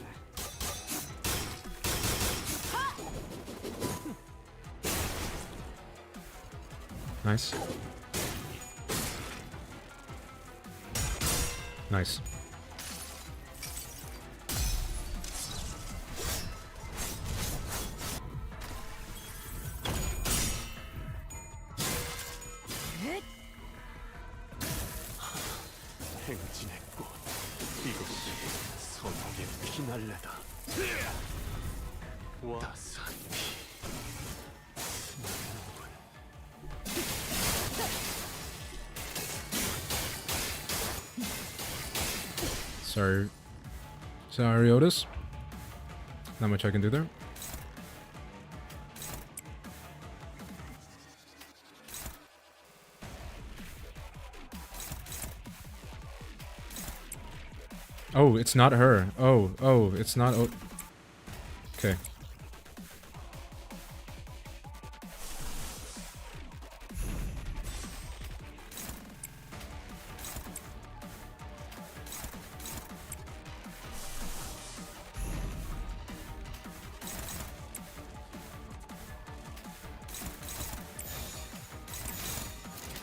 Nice. Nice. 행진의 꽃, 이것이 선악의 피날레다. 따스한 피. Sorry, Otis. Not much I can do there. Oh, it's not her. Oh, it's not. Okay.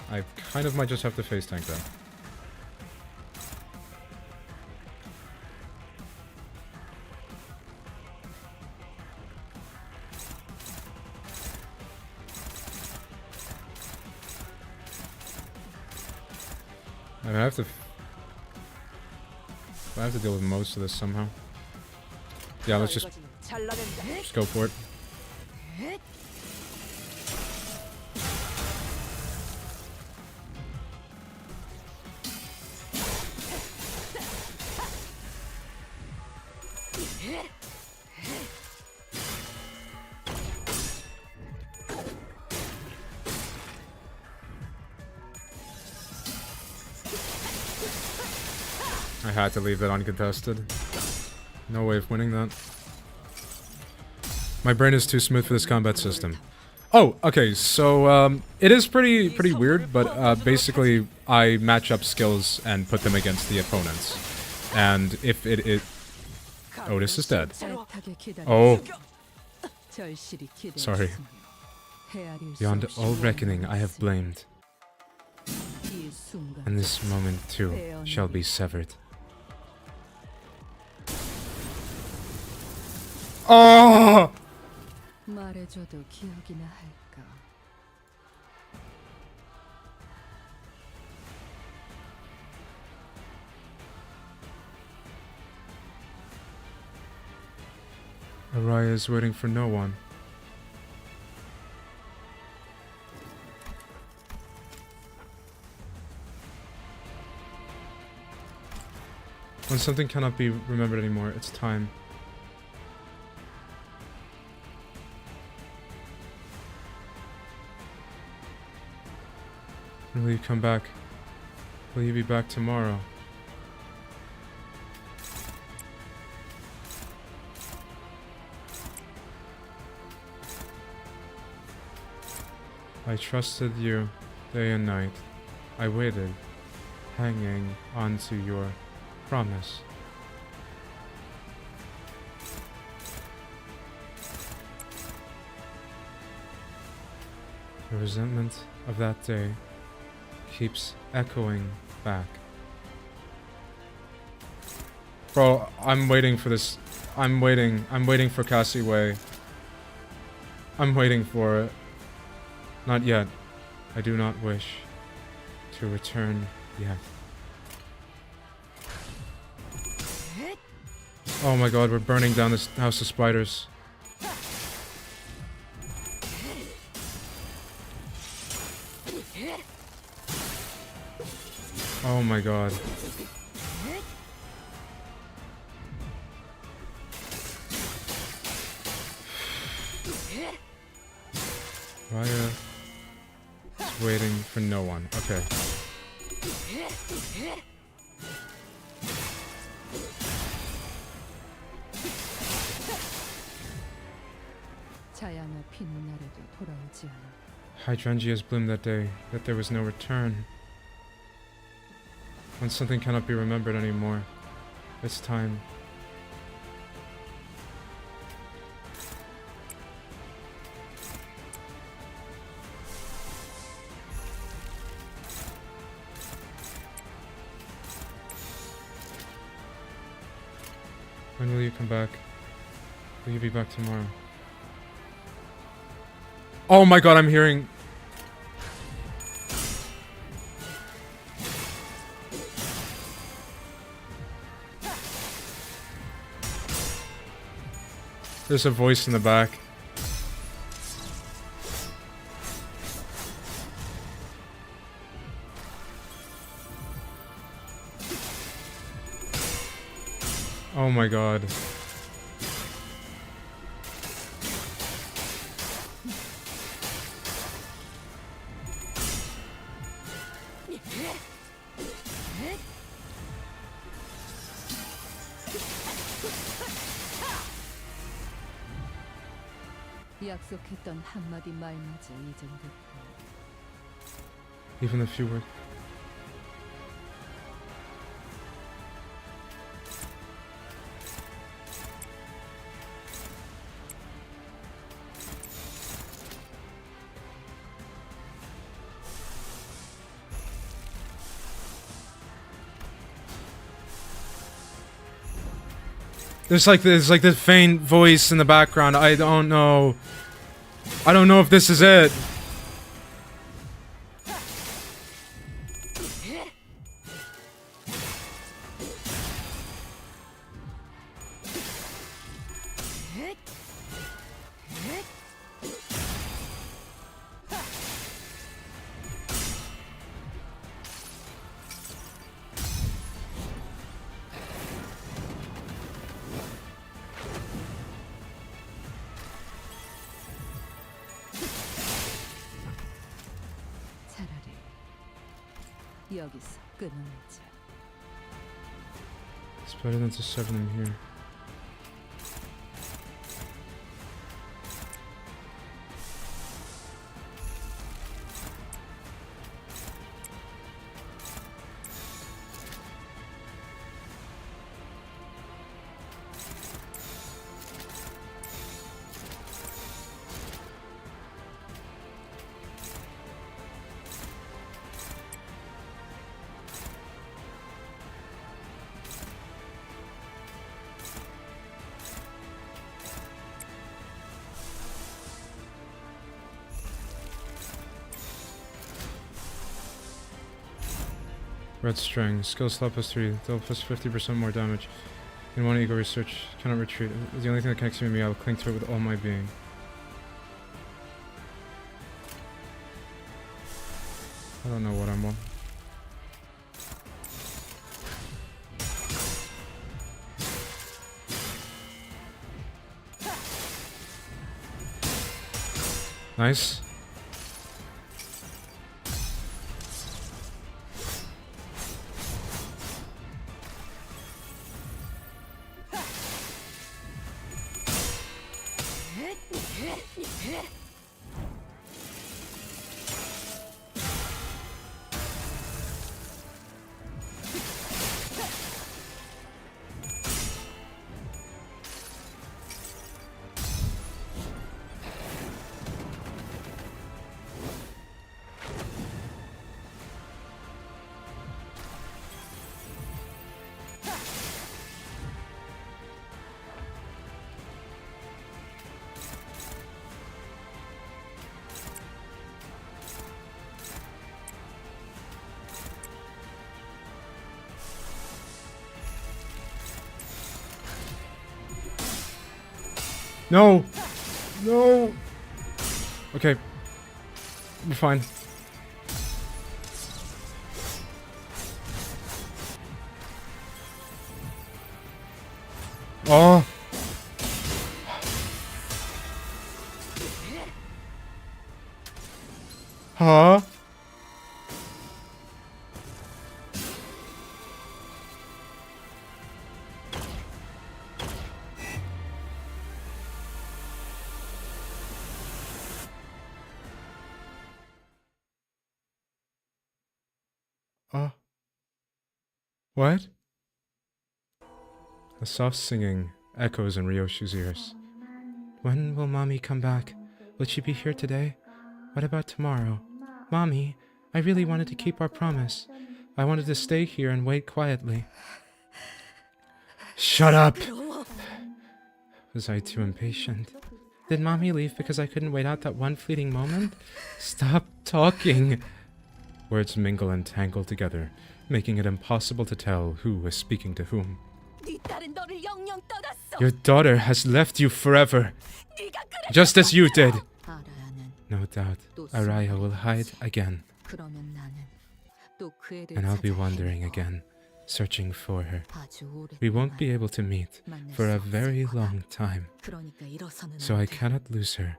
I kind of might just have to face tank that. I have to deal with most of this somehow. Yeah, let's just go for it. I had to leave that uncontested. No way of winning that. My brain is too smooth for this combat system. Oh, okay. So it is pretty weird, but basically I match up skills and put them against the opponents, and if it Otis is dead. 애타게 기다려. Oh, 절실히 기다려. sorry. 헤아릴 수 Beyond 없이 all reckoning, I have blamed, 이 순간 and this moment too shall be severed. Oh, 말해줘도 기억이나 할까. Araya is waiting for no one. When something cannot be remembered anymore, it's time. When will you come back? Will you be back tomorrow? I trusted you day and night. I waited, hanging on to your promise. The resentment of that day keeps echoing back. Bro, I'm waiting for this. I'm waiting for Cassie Way. I'm waiting for it. Not yet. I do not wish to return yet. Oh my god, we're burning down this house of spiders. Oh my god. Raya is waiting for no one. Okay. 자양아 피는 날에도 돌아오지 않아. Hydrangeas bloomed that day, that there was no return. When something cannot be remembered anymore, it's time. When will you come back? Will you be back tomorrow? Oh my god, I'm hearing... There's a voice in the back. Oh my god. 약속했던 한마디 말마저 잊은 듯해. Even a few words. There's like this faint voice in the background. I don't know. I don't know if this is it. 여기서 끊어내자. It's better than to sever them here. Red string. Skill slot +3. Deal plus 50% more damage. In one ego research. Cannot retreat. It's the only thing that connects me to me. I will cling to it with all my being. I don't know what I'm on. Nice. No! No! Okay. We're fine. Oh! Huh? What? A soft singing echoes in Ryoshu's ears. When will Mommy come back? Will she be here today? What about tomorrow? Mommy, I really wanted to keep our promise. I wanted to stay here and wait quietly. Shut up! Was I too impatient? Did Mommy leave because I couldn't wait out that one fleeting moment? Stop talking! Words mingle and tangle together, making it impossible to tell who is speaking to whom. Your daughter has left you forever, just as you did. No doubt, Araya will hide again, and I'll be wandering again, searching for her. We won't be able to meet for a very long time, so I cannot lose her.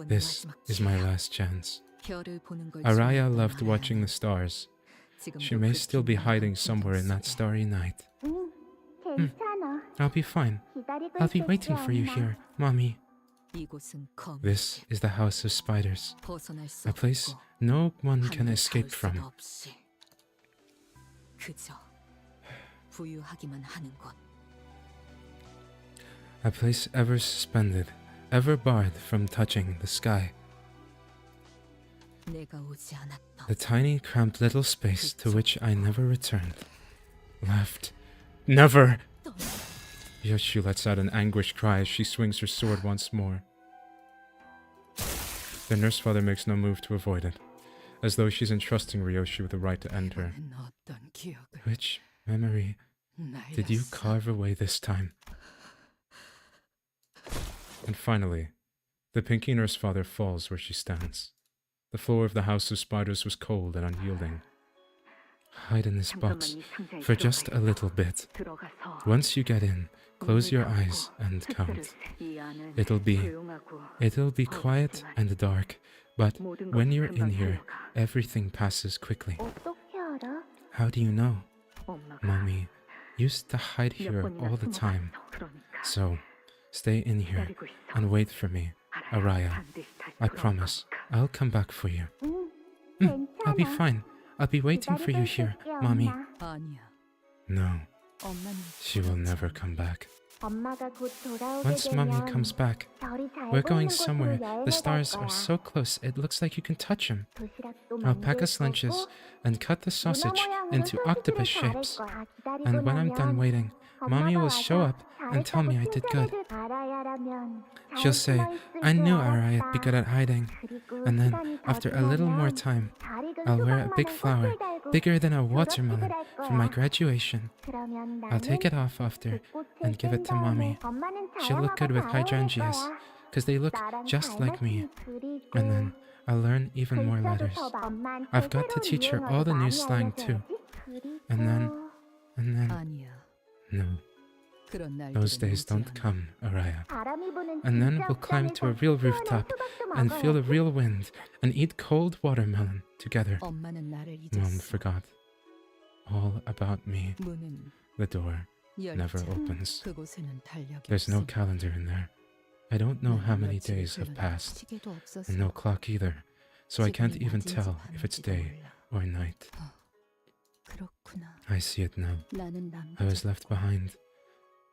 This is my last chance. Araya loved watching the stars. She may still be hiding somewhere in that starry night. I'll be fine. I'll be waiting for you here, Mommy. This is the House of Spiders, a place no one can escape from. A place ever suspended, ever barred from touching the sky. The tiny, cramped little space to which I never returned. Left. Never! Yoshu lets out an anguished cry as she swings her sword once more. The nurse father makes no move to avoid it, as though she's entrusting Ryoshu with the right to end her. Which memory did you carve away this time? And finally, the pinky nurse father falls where she stands. The floor of the House of Spiders was cold and unyielding. Hide in this box for just a little bit. Once you get in, close your eyes and count. It'll be quiet and dark, but when you're in here, everything passes quickly. How do you know? Mommy used to hide here all the time. So, stay in here and wait for me, Araya. I promise, I'll come back for you. I'll be fine. I'll be waiting for you here, Mommy. No, she will never come back. Once Mommy comes back, we're going somewhere. The stars are so close, it looks like you can touch them. I'll pack us lunches and cut the sausage into octopus shapes. And when I'm done waiting, Mommy will show up and tell me I did good. She'll say, I knew Araya'd be good at hiding. And then, after a little more time, I'll wear a big flower, bigger than a watermelon, for my graduation. I'll take it off after and give it to Mommy. She'll look good with hydrangeas, because they look just like me. And then I'll learn even more letters. I've got to teach her all the new slang too. And then... 아니야. No, 그런 날들은 those days 오지 don't 않아. come, Araya. And then we'll climb to a real rooftop and feel the real wind and eat cold watermelon together. 엄마는 나를 Mom 잊었어. forgot all about me. 문은 The door never 열자. opens. 그곳에는 달력이 There's no 없어. calendar in there. I don't know how many 며칠을 days have 불러도 passed, 시계도 없었어. and no clock either, so I can't 지금이 even 낮인지 tell if it's 밤인지도 day 몰라. or night. 그렇구나. I see it now. 나는 I was left behind.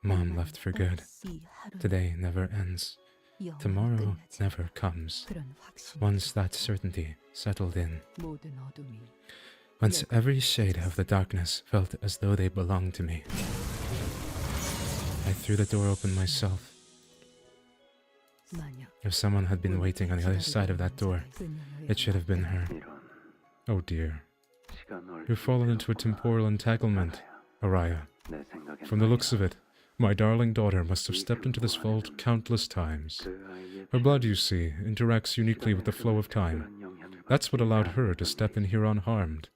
Mom 나는 left for good. 이 하루는 Today never ends. 영원히 Tomorrow 끝나지. never comes. 그런 확신이 Once that certainty settled in, 모든 어둠이 once every shade of the darkness felt as though they belonged to me, I threw the door open myself. 만약 If someone had been waiting on the other side of that door, it should have been her. Oh dear. You've fallen into a temporal entanglement, Araya. From the looks of it, my darling daughter must have stepped into this vault countless times. Her blood, you see, interacts uniquely with the flow of time. That's what allowed her to step in here unharmed.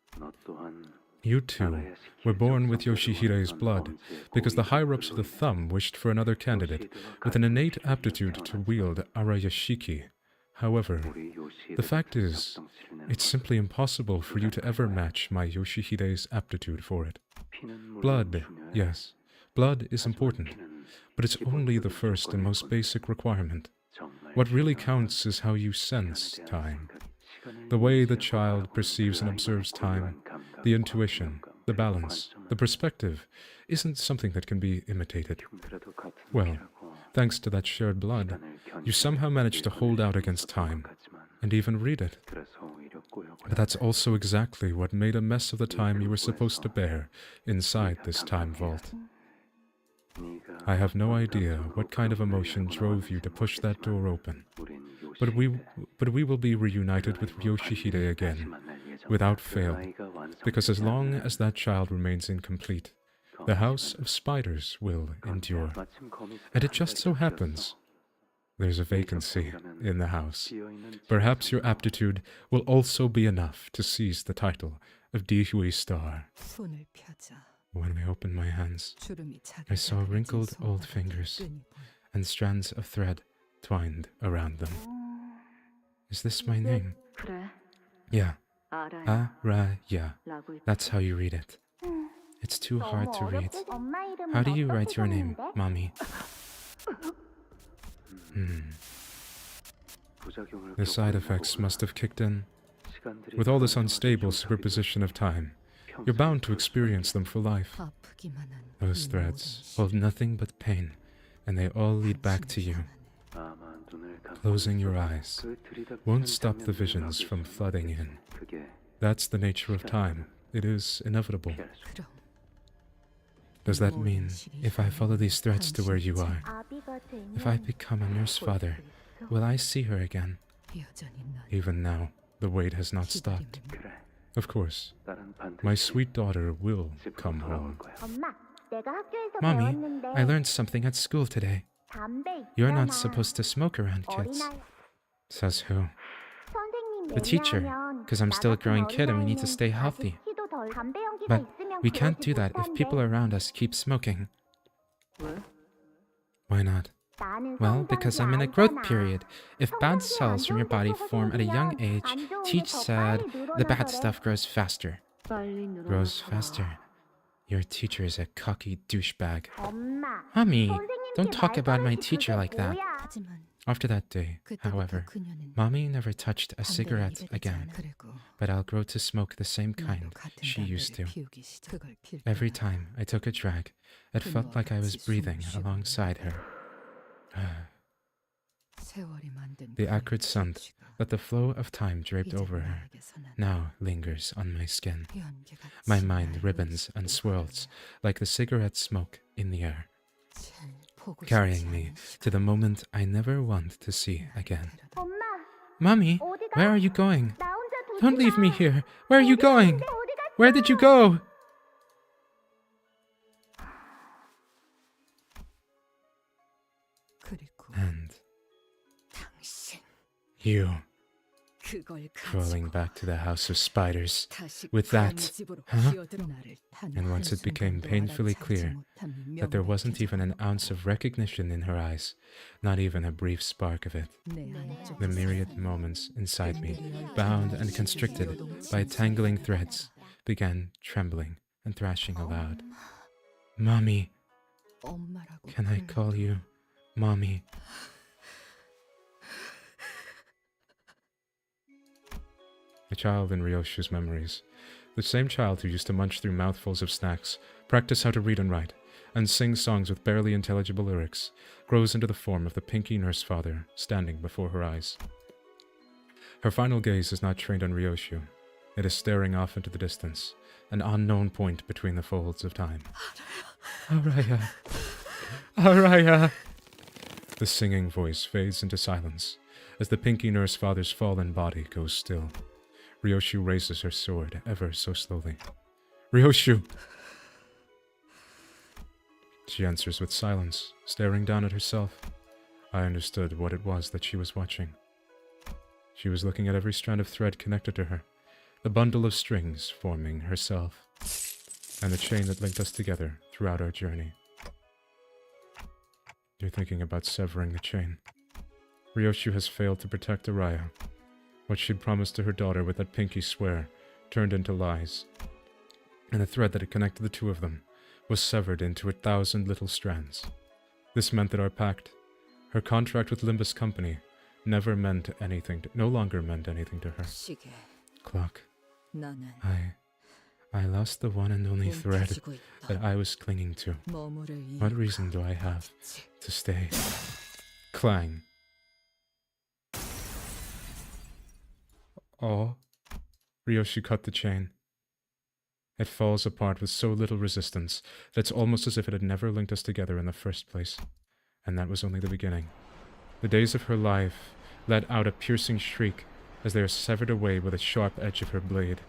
You too were born with Yoshihire's blood, because the higher-ups of the thumb wished for another candidate with an innate aptitude to wield Arayashiki. However, the fact is, it's simply impossible for you to ever match my Yoshihire's aptitude for it. Blood, yes, blood is important, but it's only the first and most basic requirement. What really counts is how you sense time. The way the child perceives and observes time, the intuition, the balance, the perspective, isn't something that can be imitated. Well, thanks to that shared blood, you somehow managed to hold out against time, and even read it. But that's also exactly what made a mess of the time you were supposed to bear inside this time vault. I have no idea what kind of emotion drove you to push that door open, but we will be reunited with Yoshihide again, without fail, because as long as that child remains incomplete, the House of Spiders will endure. And it just so happens there's a vacancy in the house. Perhaps your aptitude will also be enough to seize the title of Dihui Star. 손을 펴자. When I opened my hands, 주름이 차게 I saw wrinkled old fingers and strands of thread twined around them. Is this my name? 그래. Yeah, 알아요. Araya. 라고 That's how you read it. It's too hard to read. How do you write your name, Mommy? The side effects must have kicked in. With all this unstable superposition of time, you're bound to experience them for life. 아프기만 한 Those threads hold nothing but pain, and they all lead back to you. Closing your eyes won't stop the visions from flooding in. That's the nature of time. It is inevitable. 그럼 Does that mean if I follow these threads to where you are, if I become a nurse father, will I see her again? 여전히 난 Even now, the wait has not stopped. 기다림을 Of course, my sweet daughter will come home. Mommy, I learned something at school today. You're not supposed to smoke around kids. Says who? The teacher, because I'm still a growing kid and we need to stay healthy. But we can't do that if people around us keep smoking. Why not? Well, because I'm in a growth period. If bad cells from your body form at a young age, Teach said the bad stuff grows faster. Grows faster? Your teacher is a cocky douchebag. Mommy, don't talk about my teacher like that. 하지만 After that day, however, Mommy never touched a cigarette again, but I'll grow to smoke the same kind she used to. Every time I took a drag, it felt like I was breathing alongside her. The acrid scent that the flow of time draped over her now lingers on my skin. My mind ribbons and swirls like the cigarette smoke in the air, carrying me to the moment I never want to see again. Mommy, where are you going? Don't leave me here. Where are you going? Where did you go? And you crawling back to the house of spiders with that, huh? And once it became painfully clear that there wasn't even an ounce of recognition in her eyes, not even a brief spark of it, the myriad moments inside me, bound and constricted by tangling threads, began trembling and thrashing aloud. Mommy, can I call you Mommy? A child in Ryoshu's memories. The same child who used to munch through mouthfuls of snacks, practice how to read and write, and sing songs with barely intelligible lyrics, grows into the form of the pinky nurse father standing before her eyes. Her final gaze is not trained on Ryoshu. It is staring off into the distance, an unknown point between the folds of time. Araya! Araya! The singing voice fades into silence as the pinky nurse father's fallen body goes still. Ryoshu raises her sword ever so slowly. Ryoshu! She answers with silence, staring down at herself. I understood what it was that she was watching. She was looking at every strand of thread connected to her, the bundle of strings forming herself, and the chain that linked us together throughout our journey. You're thinking about severing the chain. Ryoshu has failed to protect Araya. What she'd promised to her daughter with that pinky swear turned into lies. And the thread that had connected the two of them was severed into 1,000 little strands. This meant that our pact, her contract with Limbus Company, never meant anything, no longer meant anything to her. Clock. I lost the one and only thread that I was clinging to. What reason do I have to stay? Clang. Oh. Ryoshu cut the chain. It falls apart with so little resistance that it's almost as if it had never linked us together in the first place. And that was only the beginning. The days of her life let out a piercing shriek as they are severed away with the sharp edge of her blade.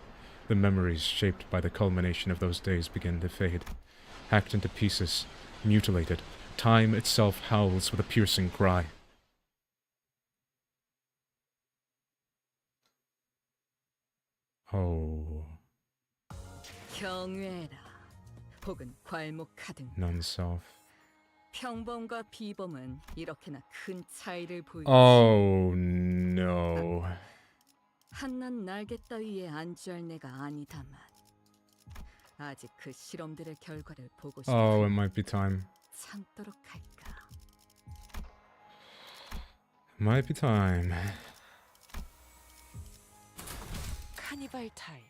The memories shaped by the culmination of those days begin to fade. Hacked into pieces, mutilated, time itself howls with a piercing cry. Oh. 경외라. 혹은 괄목하든. Non-self. 평범과 비범은 이렇게나 큰 차이를 보이지. Oh no. 한낱 날개 따위에 안주할 내가 아니다만 아직 그 실험들의 결과를 보고 싶어. Oh, it might be time. 참도록 할까? Might be time. 카니발 타임.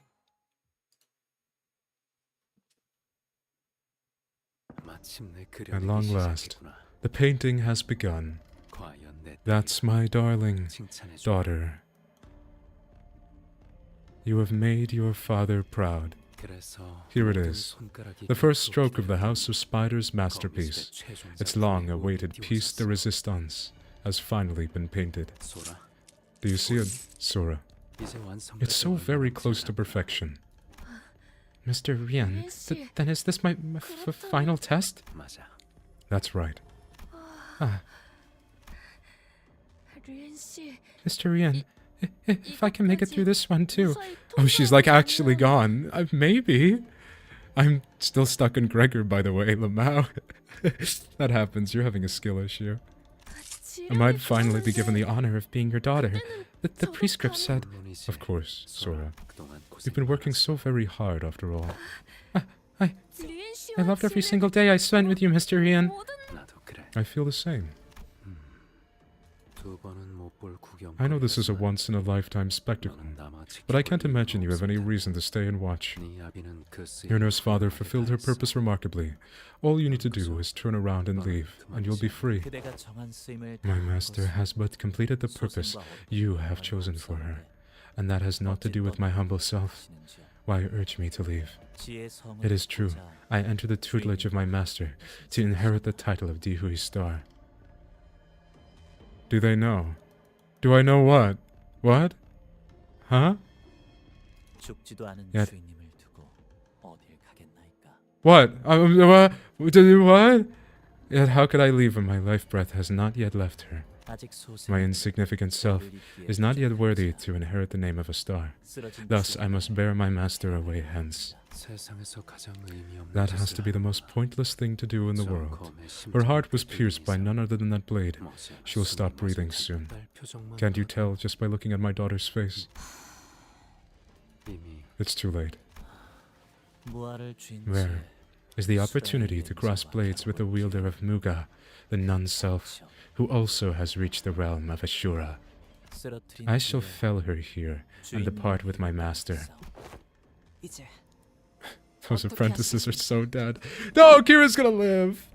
At long last, the painting has begun. That's my darling daughter. You have made your father proud. Here it is, the first stroke of the House of Spiders' masterpiece. Its long-awaited piece de resistance has finally been painted. Do you see it, Sora? It's so very close to perfection. Mr. Rian, then is this my final test? That's right. Mr. Rian, if I can make it through this one too. Oh, she's like actually gone. Maybe. I'm still stuck in Gregor, by the way, Lamau. That happens, you're having a skill issue. I might finally be given the honor of being your daughter. The prescript said... Of course, Sora. You've been working so very hard, after all. I loved every single day I spent with you, Mr. Rian. I feel the same. I know this is a once-in-a-lifetime spectacle, but I can't imagine you have any reason to stay and watch. Your nurse father fulfilled her purpose remarkably. All you need to do is turn around and leave, and you'll be free. 그대가 정한 쓰임을 My master has but completed the purpose you have chosen for her, and that has naught to do with my humble self. Why urge me to leave? It is true, I enter the tutelage of my master to inherit the title of Dihui Star. Do they know? Do I know what? What? Huh? 죽지도 않은 Yet- 주인님을 두고 어딜 가겠나이까. What? What? Yet how could I leave when my life breath has not yet left her? 아직 소생. My insignificant self is not yet worthy to inherit the name of a star. Thus I must bear my master away hence. That has to be the most pointless thing to do in the world. Her heart was pierced by none other than that blade. She will stop breathing soon. Can't you tell just by looking at my daughter's face? It's too late. 무아를 쥔 Where is the opportunity to cross blades with the wielder of Muga, the nun self, who also has reached the realm of Ashura? I shall fell her here and depart with my master. 이제 Those apprentices are so dead. No, Kira's gonna live!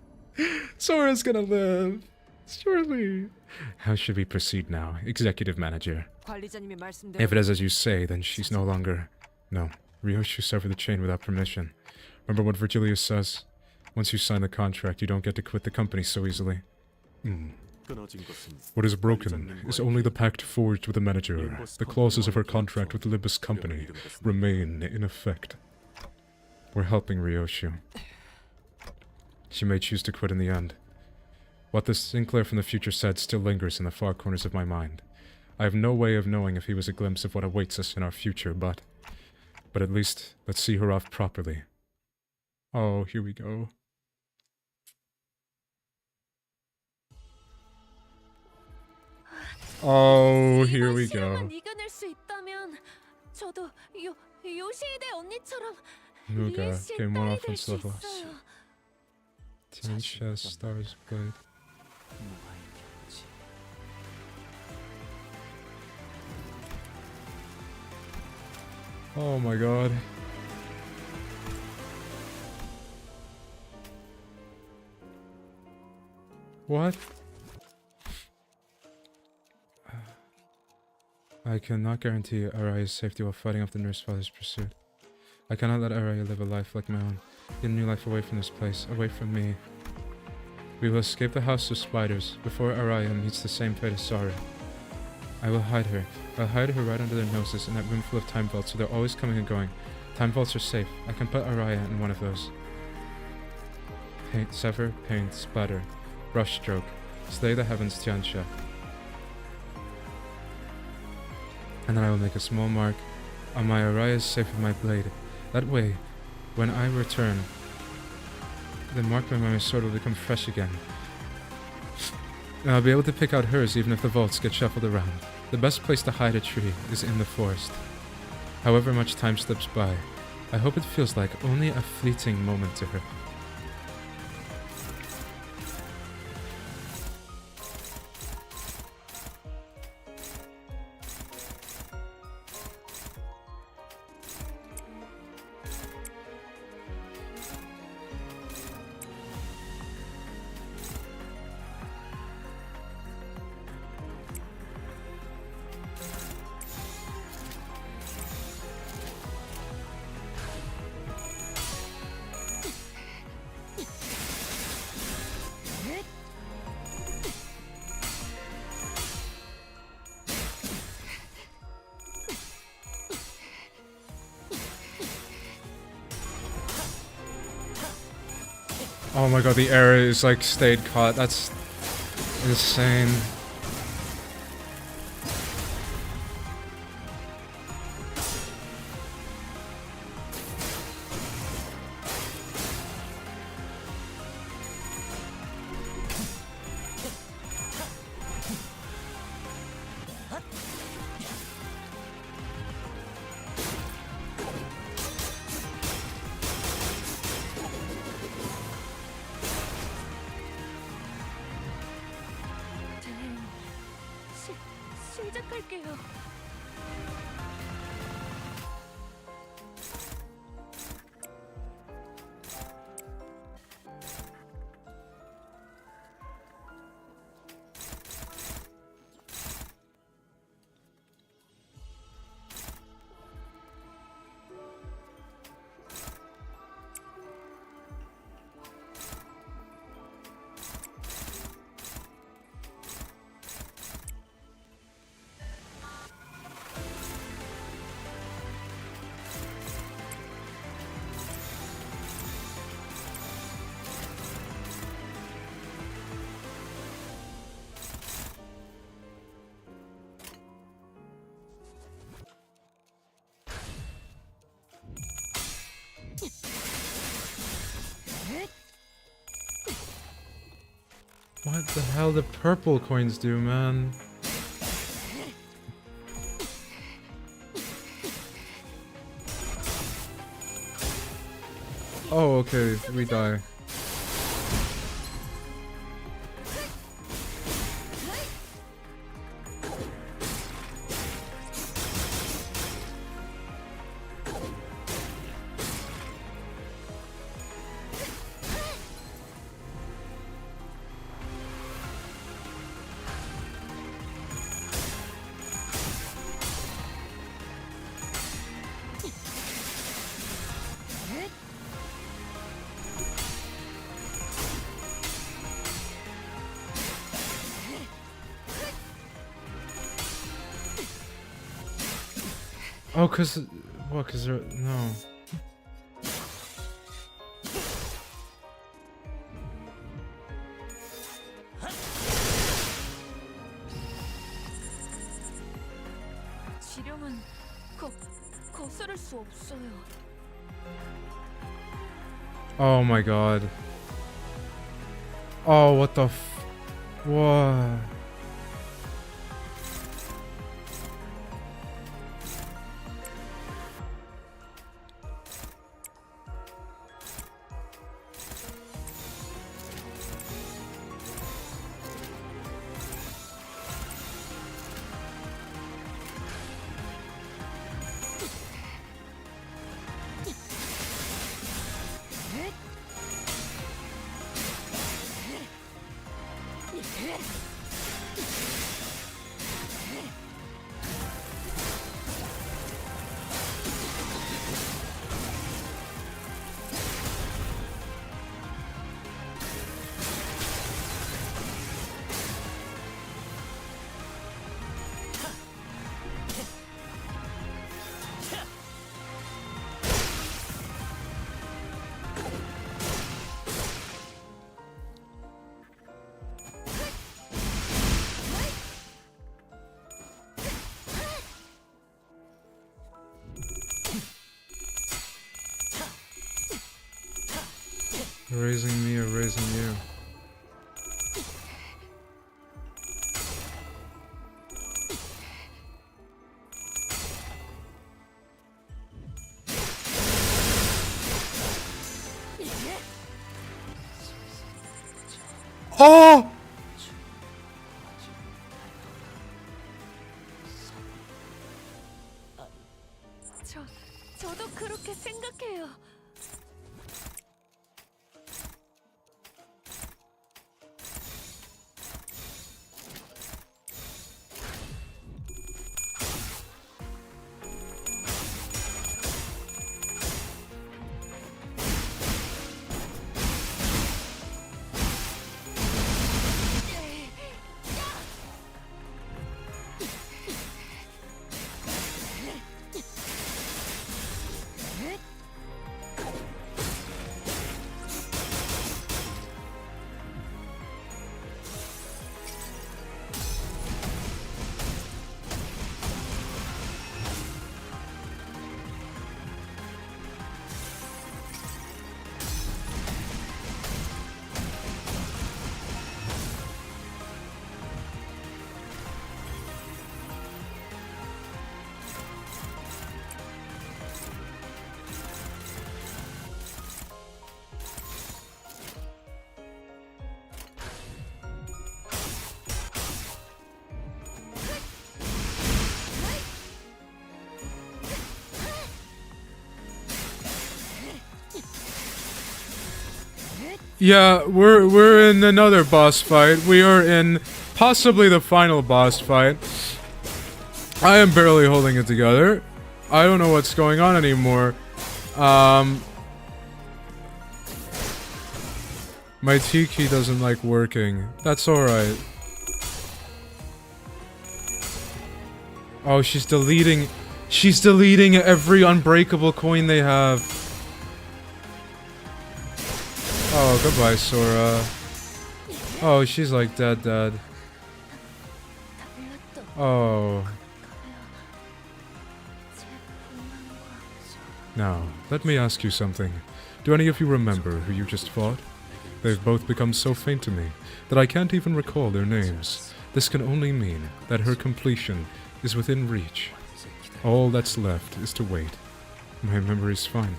Sora's gonna live! Surely! How should we proceed now, Executive Manager? 관리자님의 말씀대로 If it is as you say, then she's no longer... No, Ryoshu severed the chain without permission. Remember what Virgilius says? Once you sign the contract, you don't get to quit the company so easily. What is broken is only the pact forged with the manager. The clauses of her contract with the Limbus Company remain in effect. We're helping Ryoshu. She may choose to quit in the end. What the Sinclair from the future said still lingers in the far corners of my mind. I have no way of knowing if he was a glimpse of what awaits us in our future, but at least let's see her off properly. Oh, here we go. Oh, here we go. 이겨낼 수 있다면 저도 요시히데 언니처럼 Muga, 리에시의 gain one 딸이 될 offense 수 level. 있어요. Team chest, stars, blade. Oh my god. What? I cannot guarantee Araya's safety while fighting off the nurse father's pursuit. I cannot let Araya live a life like my own. Get a new life away from this place, away from me. We will escape the house of spiders before Araya meets the same fate as Saru. I will hide her. I'll hide her right under their noses in that room full of time vaults so they're always coming and going. Time vaults are safe. I can put Araya in one of those. Paint, sever, paint, splatter. Brush stroke. Slay the heavens, Tianxia. And then I will make a small mark on my Araya's safe with my blade. That way, when I return, the mark by my sword will become fresh again. And I'll be able to pick out hers even if the vaults get shuffled around. The best place to hide a tree is in the forest. However much time slips by, I hope it feels like only a fleeting moment to her. Oh my god, the error is like stayed caught. That's insane. 부탁할게요. What the hell the purple coins do, man? Oh, okay, we die. Oh, cause what? Cause there no. 지령은 거스를 수 없어요. Oh my god. Oh, what the f... What? Erasing me, erasing you. Oh! 저도 그렇게 생각해요. Yeah, we're in another boss fight. We are in possibly the final boss fight. I am barely holding it together. I don't know what's going on anymore. My T key doesn't like working. That's alright. Oh, she's deleting every unbreakable coin they have. Oh, goodbye, Sora. Oh, she's like dead. Oh. Now, let me ask you something. Do any of you remember who you just fought? They've both become so faint to me that I can't even recall their names. This can only mean that her completion is within reach. All that's left is to wait. My memory's fine.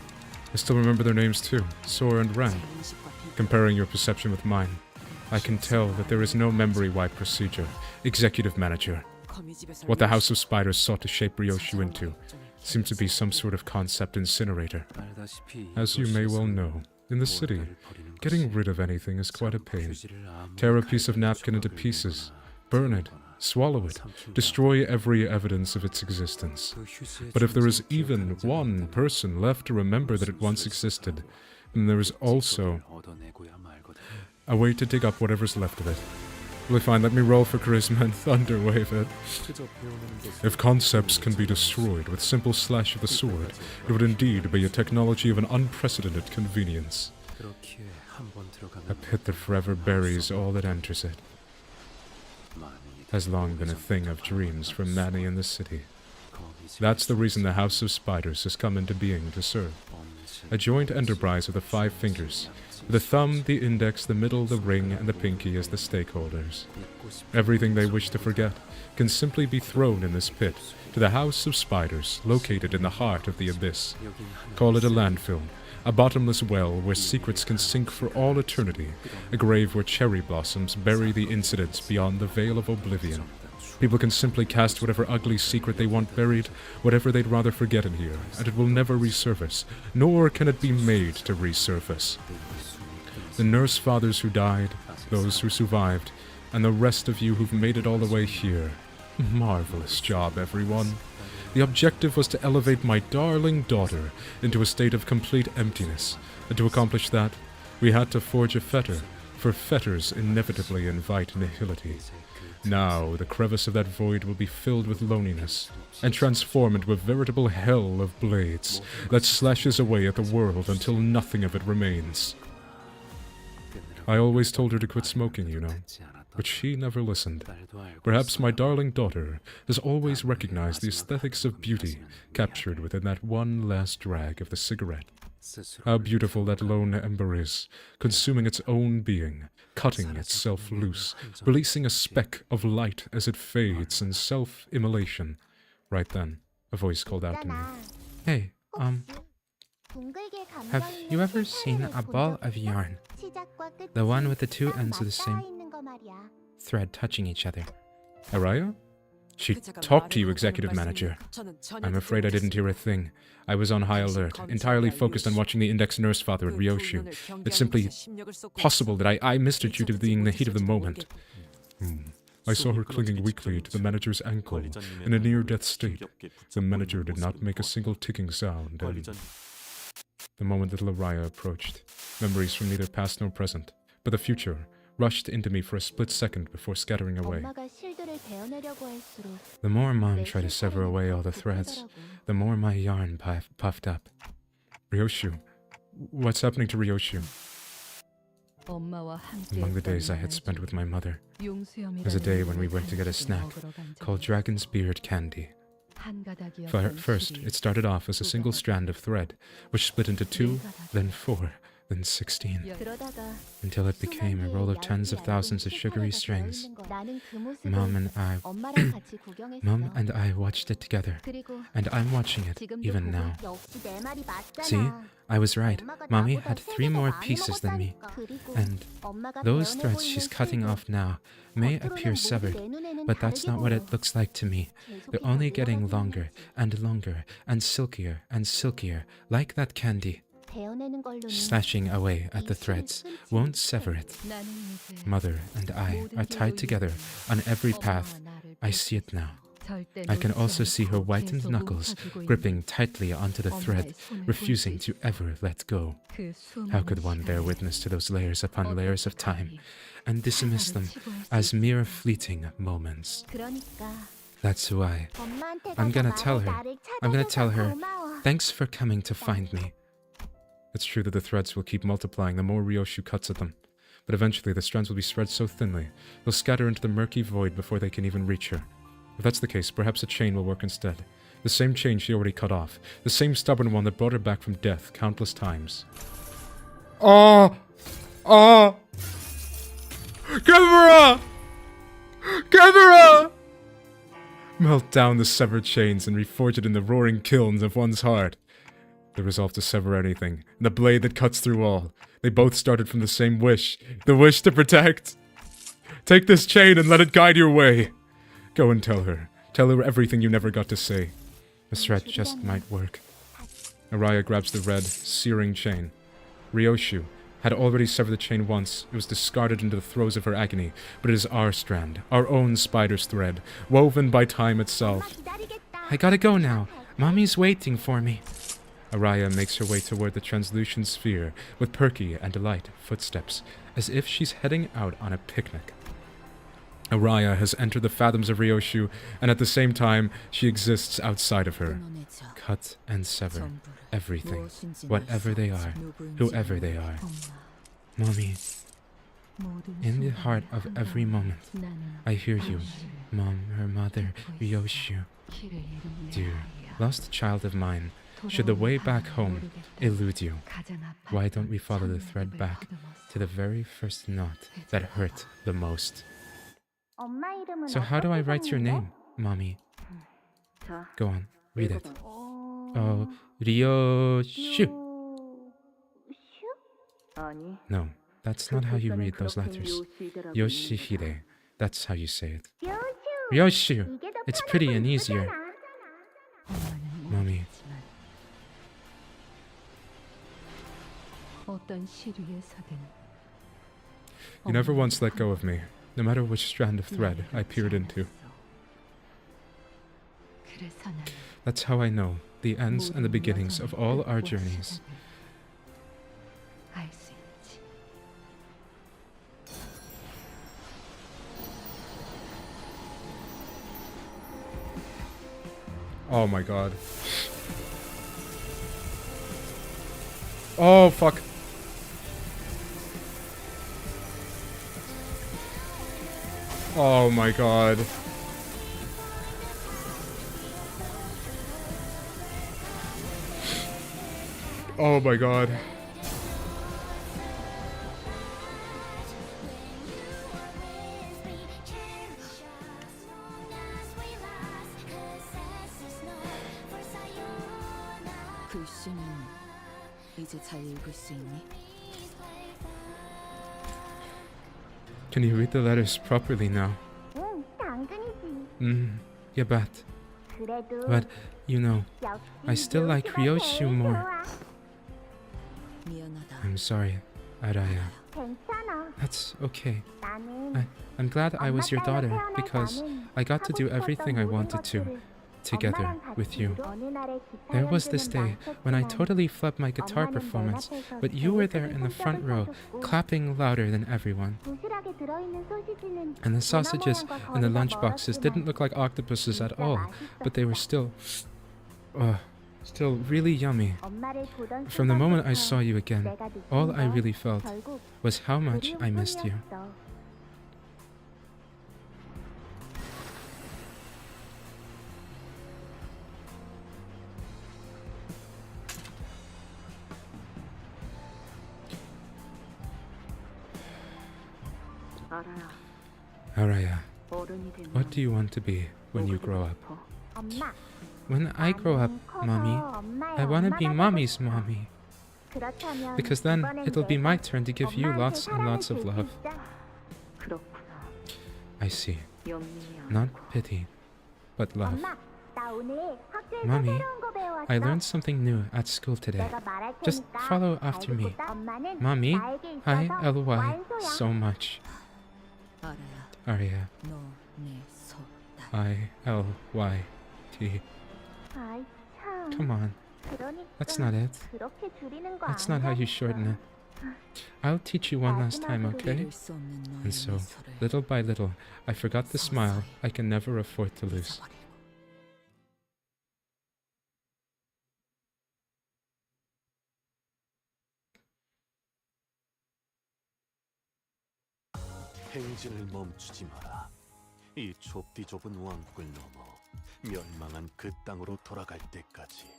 I still remember their names too, Sora and Ren. Comparing your perception with mine, I can tell that there is no memory-wide procedure. Executive Manager. What the House of Spiders sought to shape Ryoshu into seemed to be some sort of concept incinerator. As you may well know, in the city, getting rid of anything is quite a pain. Tear a piece of napkin into pieces, burn it, swallow it, destroy every evidence of its existence. But if there is even one person left to remember that it once existed, then there is also a way to dig up whatever's left of it. Really fine, let me roll for charisma and thunderwave it. If concepts can be destroyed with simple slash of the sword, it would indeed be a technology of an unprecedented convenience. A pit that forever buries all that enters it. Has long been a thing of dreams for many in the city. That's the reason the House of Spiders has come into being to serve. A joint enterprise of the 5 fingers, with the thumb, the index, the middle, the ring, and the pinky as the stakeholders. Everything they wish to forget can simply be thrown in this pit to the House of Spiders, located in the heart of the abyss. Call it a landfill, a bottomless well where secrets can sink for all eternity, a grave where cherry blossoms bury the incidents beyond the veil of oblivion. People can simply cast whatever ugly secret they want buried, whatever they'd rather forget in here, and it will never resurface, nor can it be made to resurface. The nurse fathers who died, those who survived, and the rest of you who've made it all the way here. Marvelous job, everyone. The objective was to elevate my darling daughter into a state of complete emptiness, and to accomplish that, we had to forge a fetter, for fetters inevitably invite nihility. Now, the crevice of that void will be filled with loneliness, and transform into a veritable hell of blades that slashes away at the world until nothing of it remains. I always told her to quit smoking, you know, but she never listened. Perhaps my darling daughter has always recognized the aesthetics of beauty captured within that one last drag of the cigarette. How beautiful that lone ember is, consuming its own being, cutting itself loose, releasing a speck of light as it fades in self-immolation. Right then, a voice called out to me. Hey, have you ever seen a ball of yarn? The one with the 2 ends of the same thread touching each other. Araya? She talked to you, Executive Manager. I'm afraid I didn't hear a thing. I was on high alert, entirely focused on watching the Index Nurse Father at Ryoshu. It's simply possible that I misjudged you to being the heat of the moment. I saw her clinging weakly to the manager's ankle, in a near-death state. The manager did not make a single ticking sound, and... The moment little Araya approached, memories from neither past nor present, but the future, rushed into me for a split second before scattering away. The more Mom tried to sever away all the threads, the more my yarn puffed up. Ryoshu. What's happening to Ryoshu? Among the days I had spent with my mother was a day when we went to get a snack called Dragon's Beard Candy. First, it started off as a single strand of thread, which split into 2, then 4, then 16, until it became a roll of tens of thousands of sugary strings. Mom and I watched it together, and I'm watching it even now. See, I was right. Mommy had 3 more pieces than me, and those threads she's cutting off now may appear severed, but that's not what it looks like to me. They're only getting longer and longer and silkier, like that candy. 베어내는 걸로는 Snatching away at the threads won't sever it. 나는 이제 Mother and I are tied together on every path. I see it now. 절대 I can 놓지 also see her 않고 whitened 계속 knuckles 움켜쥐고 gripping tightly onto the thread, refusing to ever let go. 그 수많은 How could one bear 시간이 witness to those layers upon layers of time and dismiss them 하나를 as mere fleeting moments? 그러니까 That's why 엄마한테 I'm gonna 가서 tell 말해 her. 나를 I'm gonna 찾아줘서 tell her. 고마워. Thanks for coming to find me. It's true that the threads will keep multiplying the more Ryoshu cuts at them, but eventually the strands will be spread so thinly they'll scatter into the murky void before they can even reach her. If that's the case, perhaps a chain will work instead. The same chain she already cut off, the same stubborn one that brought her back from death countless times. Ah! Ah! Camera! Camera! Melt down the severed chains and reforge it in the roaring kilns of one's heart. The resolve to sever anything, and the blade that cuts through all. They both started from the same wish, the wish to protect. Take this chain and let it guide your way. Go and tell her. Tell her everything you never got to say. The thread just might work. Araya grabs the red, searing chain. Ryoshu had already severed the chain once. It was discarded into the throes of her agony, but it is our strand, our own spider's thread, woven by time itself. 엄마 기다리겠다. I gotta go now. Mommy's waiting for me. Araya makes her way toward the translucent sphere with perky and light footsteps, as if she's heading out on a picnic. Araya has entered the fathoms of Ryoshu, and at the same time, she exists outside of her. 끊어내자. Cut and sever 전부를 everything, 무엇인지 whatever they 말씀하지. are, 누구인지 whoever they are. 엄마, Mommy, 모든 in the 순간을 heart of every moment, 나는 I hear you. 당신을 Mom, her mother, Ryoshu. 길을 잃은 내 Dear, 아이야. lost child of mine, should the way back home elude you, 가장 아팠던 why don't we follow the 참는 thread 입을 back 더듬었어. to the very first knot that hurt the most? 엄마 이름은 So how do I 어떻게 write your 적는데? name, Mommy? 자, Go on, read it. 어... Ryoshu. 슈? 아니. No, that's not how you 글자는 read those 그렇게 letters. 요시히데라고 Yoshihide. That's how you say it. 요슈. Ryoshu. 이게 더 It's 편하고 pretty and easier. 이쁘잖아. 엄마는 Mommy. 모르겠지만 어떤 시류에서든 You never 엄마는 once let go of me, no matter which strand of thread I peered into. 그래서 나는 That's how I know the ends and the beginnings of all our journeys. 알수 있지. Oh my god. Oh fuck. Oh my god. Oh my god. 글씨는 이제 잘 읽을 수 있니? Can you read the letters properly now? 응, 당근이지. Yeah, but 그래도 you know, 역시 I still like Ryoshu 제일 more. 좋아. 미안하다. I'm sorry, Araya. 괜찮아. That's okay. 나는 I'm glad I was your 엄마 daughter 딸로 태어난 because 나는 I got to 하고 do 싶었던 everything I 모든 wanted to, 것들을 together 엄마랑 with 같이 you. 어느 날에 기타 There was this 연주는 day when I 멈췄지만 totally flubbed my guitar 엄마는 내 performance, 앞에서 but you 제일 were there 큰 in the front row, 손뼉을 쳐줬고 clapping louder than everyone. 부실하게 들어있는 소시지는 And the sausages 문어 in the 모양과 lunch 거리가 boxes didn't look like octopuses at 진짜 all, but they were still, still really yummy. 엄마를 보던 From the moment I 순간부터 saw you again, 내가 느낀 all I 건 really felt 결국 was how much I missed you. 그리움뿐이었어. 알아야. Araya, 어른이 되면 what do you want to be when you 뭐가 grow 되고 up? 싶어? 엄마. When I grow up, 커서 Mommy, 엄마의 I want to be 엄마가 Mommy's 되고 싶어. mommy. 그렇다면 Because then 이번엔 it'll be 내가 my turn to give you 엄마한테 lots and 사랑을 lots of 줄 수 love. 있어. 그렇구나. I see. 연민이 Not 않고. pity, but love. 엄마, Mommy, I learned something new at school today. Just follow after me. Mommy, I L-Y so much. 알아야 Arya, 너내 소다. I-L-Y-T. 아이 참. Come on, 그러니까 that's not it. 그렇게 줄이는 거 That's not how you shorten it. I'll teach you one last time, okay? 잃을 수 없는 너의 And so, 미소를 little by little, I forgot the smile I can never afford to lose. 잊어버리고. 행진을 멈추지 마라. 이 좁디 좁은 왕국을 넘어 멸망한 그 땅으로 돌아갈 때까지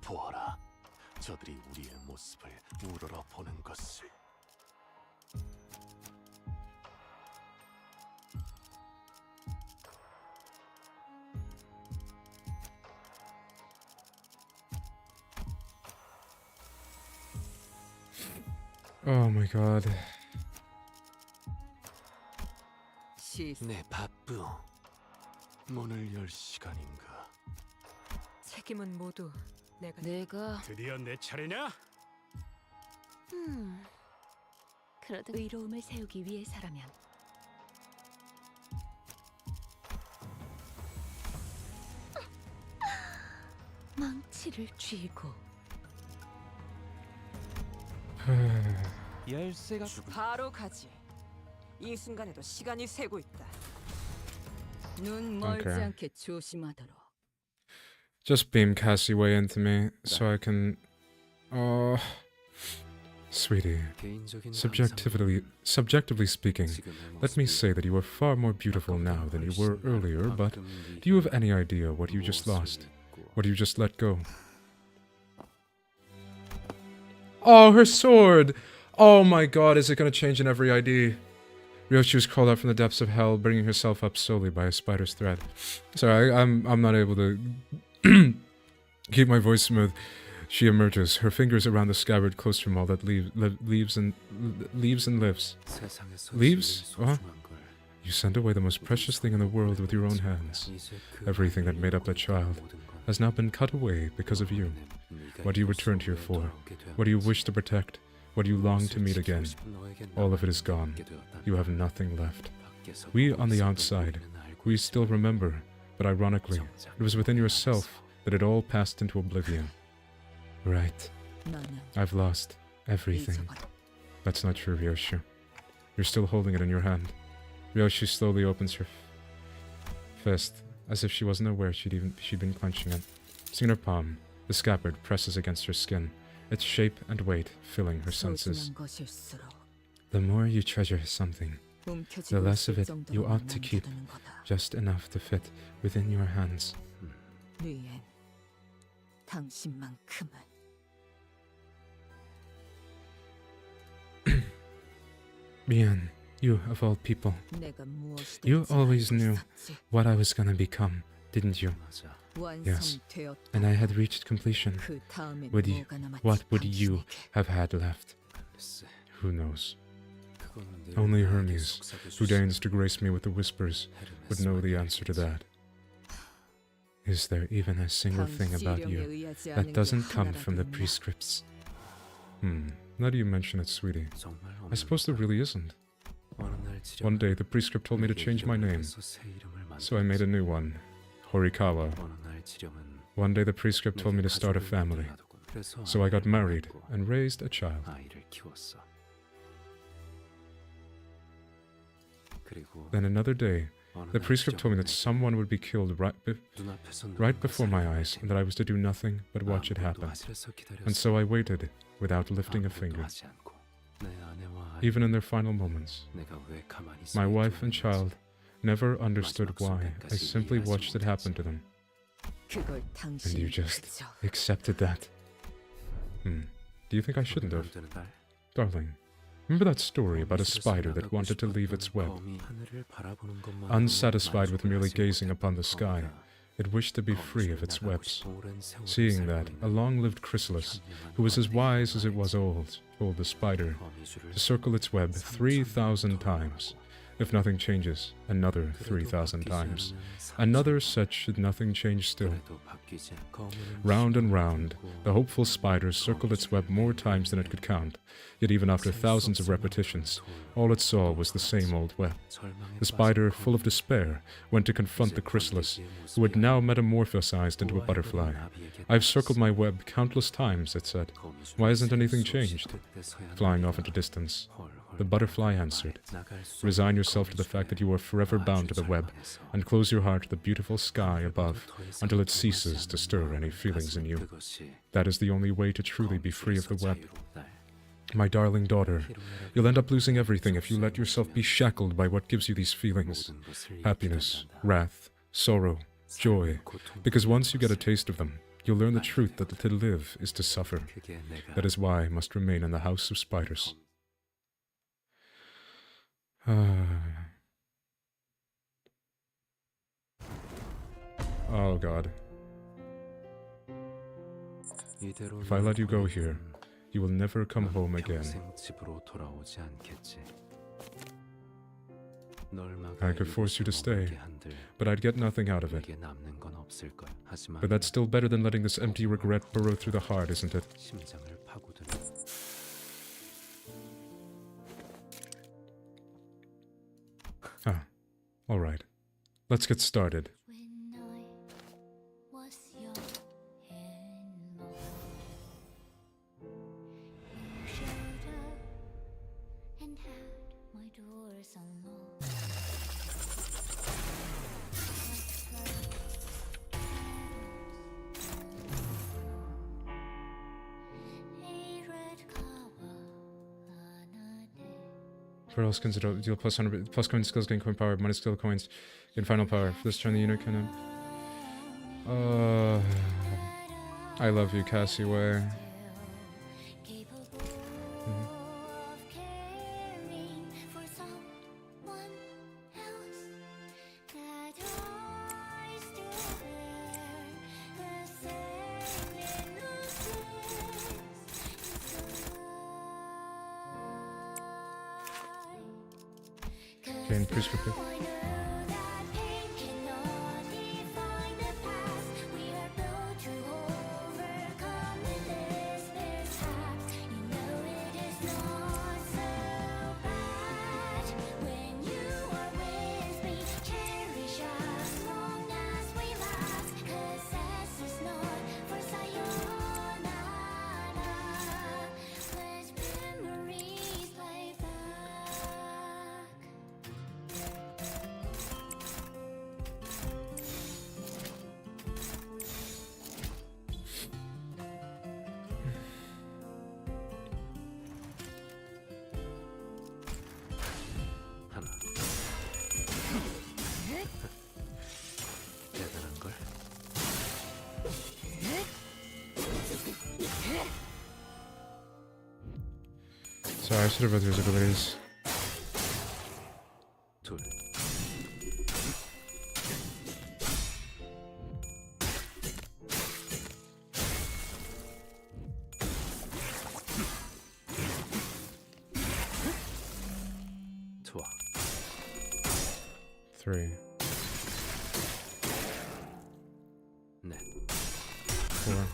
보아라. 저들이 우리의 모습을 우러러 보는 것을. Oh my god. 시 내 바쁘. 문을 열 시간인가? 책임은 모두 내가 드디어 내 차례냐? 그러다 의로움을 세우기 위해서라면 망치를 쥐고 열쇠가 바로 가지. 이 순간에도 시간이 새고 있다. 눈 멀지 Okay. 않게 조심하도록. Just beam Cassie way into me so I can. Oh. Sweetie, subjectively speaking, let me say that you are far more beautiful now than you were earlier, but do you have any idea what you just lost? What you just let go? Oh, her sword! Oh my god, is it gonna change in every ID? Ryoshu was crawled out from the depths of hell, bringing herself up solely by a spider's thread. Sorry, I'm not able to keep my voice smooth. She emerges, her fingers around the scabbard close from all that leaves and lives. Leaves? What? You sent away the most precious thing in the world with your own hands. Everything that made up that child has now been cut away because of you. What do you return here for? What do you wish to protect? What do you long to meet again? All of it is gone. You have nothing left. We on the outside, we still remember, but ironically, it was within yourself that it all passed into oblivion. Right. 너는 I've lost everything. 잊어버려. That's not true, Ryoshu. You're still holding it in your hand. Ryoshu slowly opens her fist, as if she wasn't aware she'd been clenching it. Seeing her palm, the scabbard presses against her skin, its shape and weight filling her senses. 소중한 것일수록 The more you treasure something, 움켜쥐고 the less of 있을 it you 정도로만 ought to keep, 남겨두는 거다. just enough to fit within your hands. 리엔, 당신만큼은 Mian, you of all people, 내가 무엇이든지 you always 알고 knew 있었지. what I was gonna become, didn't you? Yes. 완성되었다. And I had reached completion. 그 다음엔 Would you- 뭐가 남았지, What would you 당신에게. have had left? Who knows? Only Hermes, who deigns to grace me with the whispers, would know the answer to that. Is there even a single thing about 당시령에 you 의하지 않은 that 게 doesn't come from the 하나라도 있나? prescripts? Now that you mention it, sweetie, I suppose there really isn't. One day the prescript told me to change my name, so I made a new one, Horikawa. One day the prescript told me to start a family, so I got married and raised a child. Then another day, the prescript told me that someone would be killed right before my eyes, and that I was to do nothing but watch it happen. And so I waited, without lifting a finger. Even in their final moments, my wife and child never understood why. I simply watched it happen to them. 그걸 And you 당신이 just 그저 accepted that. Do you think I shouldn't have? Darling, remember that story about a spider that wanted to leave its web? Unsatisfied with merely gazing upon the sky, it wished to be free of its webs. Seeing that, a long-lived chrysalis, who was as wise as it was old, told the spider to circle its web 3,000 times, If nothing changes, another 3,000 times. Another such should nothing change still. Round and round, the hopeful spider circled its web more times than it could count. Yet even after thousands of repetitions, all it saw was the same old web. The spider, full of despair, went to confront the chrysalis, who had now metamorphosized into a butterfly. I have circled my web countless times, it said. Why hasn't anything changed? Flying off into distance, the butterfly answered, resign yourself to the fact that you are forever bound to the web, and close your heart to the beautiful sky above until it ceases to stir any feelings in you. That is the only way to truly be free of the web. My darling daughter, you'll end up losing everything if you let yourself be shackled by what gives you these feelings. Happiness, wrath, sorrow, joy. Because once you get a taste of them, you'll learn the truth that to live is to suffer. That is why I must remain in the house of spiders. Oh God. If I let you go here, you will never come home again. I could force you to stay, but I'd get nothing out of it. But that's still better than letting this empty regret burrow through the heart, isn't it? Ah, alright. Let's get started. For all skins, deal plus 100, plus coin skills, gain coin power, minus skill coins, gain final power. For this turn, the unit can... I love you, Cassie Way. Gain prescriptive. Sorry, I should have read through his abilities. Three. Four.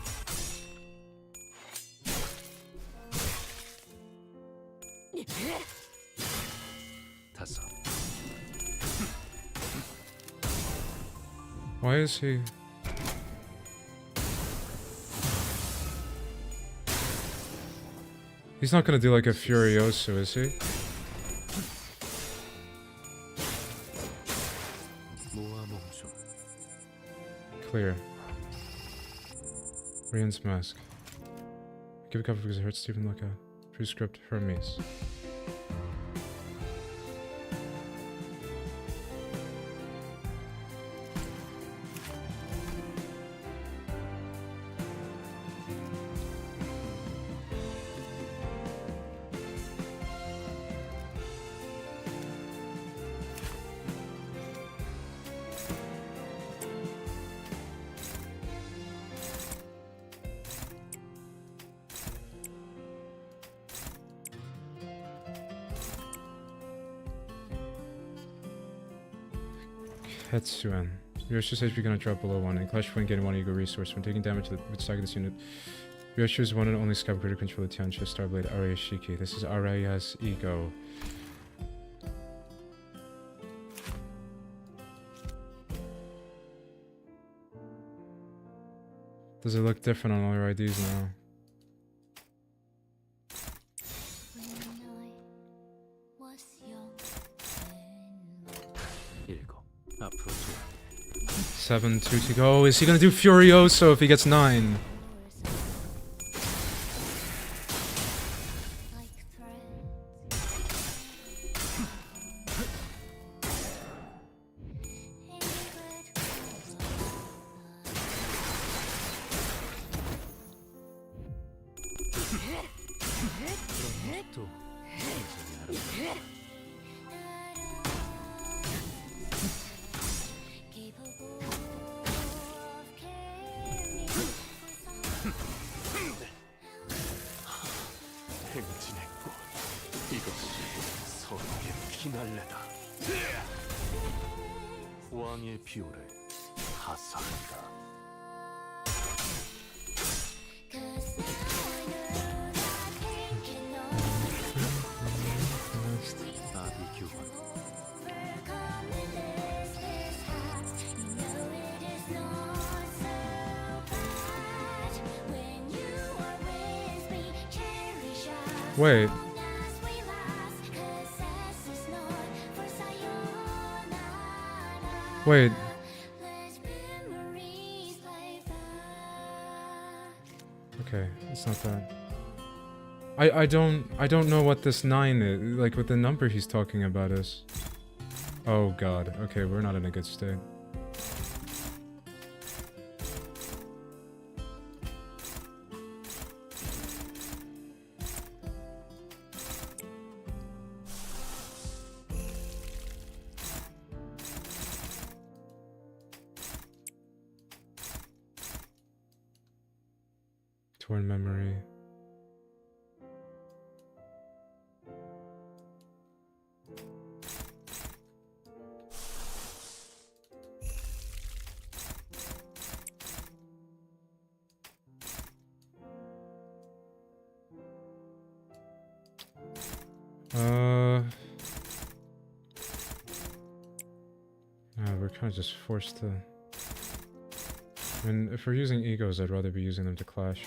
Why is he... He's not gonna do like a Furioso, is he? Clear. Rian's mask. Give a cover because it hurts to even look at. Prescript Hermes. Hetsuan. Ryoshu's HP gonna drop below 1, and Clash Point getting 1 ego resource. When taking damage with target this unit, Ryoshu is one and only scout greater control of Tiancha Starblade Arayashiki. This is Araya's ego. Does it look different on all your IDs now? 일곱. 앞으로 쭉. 7, 2 to go. Is he gonna do Furioso if he gets 9? 또 천천히 알아봐. 행진의 꽃. 이것이 서로의 피날레다. 왕의 비호를 하사한다. 나비 교환. Wait. Wait. Okay, it's not that. I don't know what this 9 is, like what the number he's talking about is. Oh god, okay, we're not in a good state. Torn memory. We're kind of just forced to. I mean, if we're using egos, I'd rather be using them to clash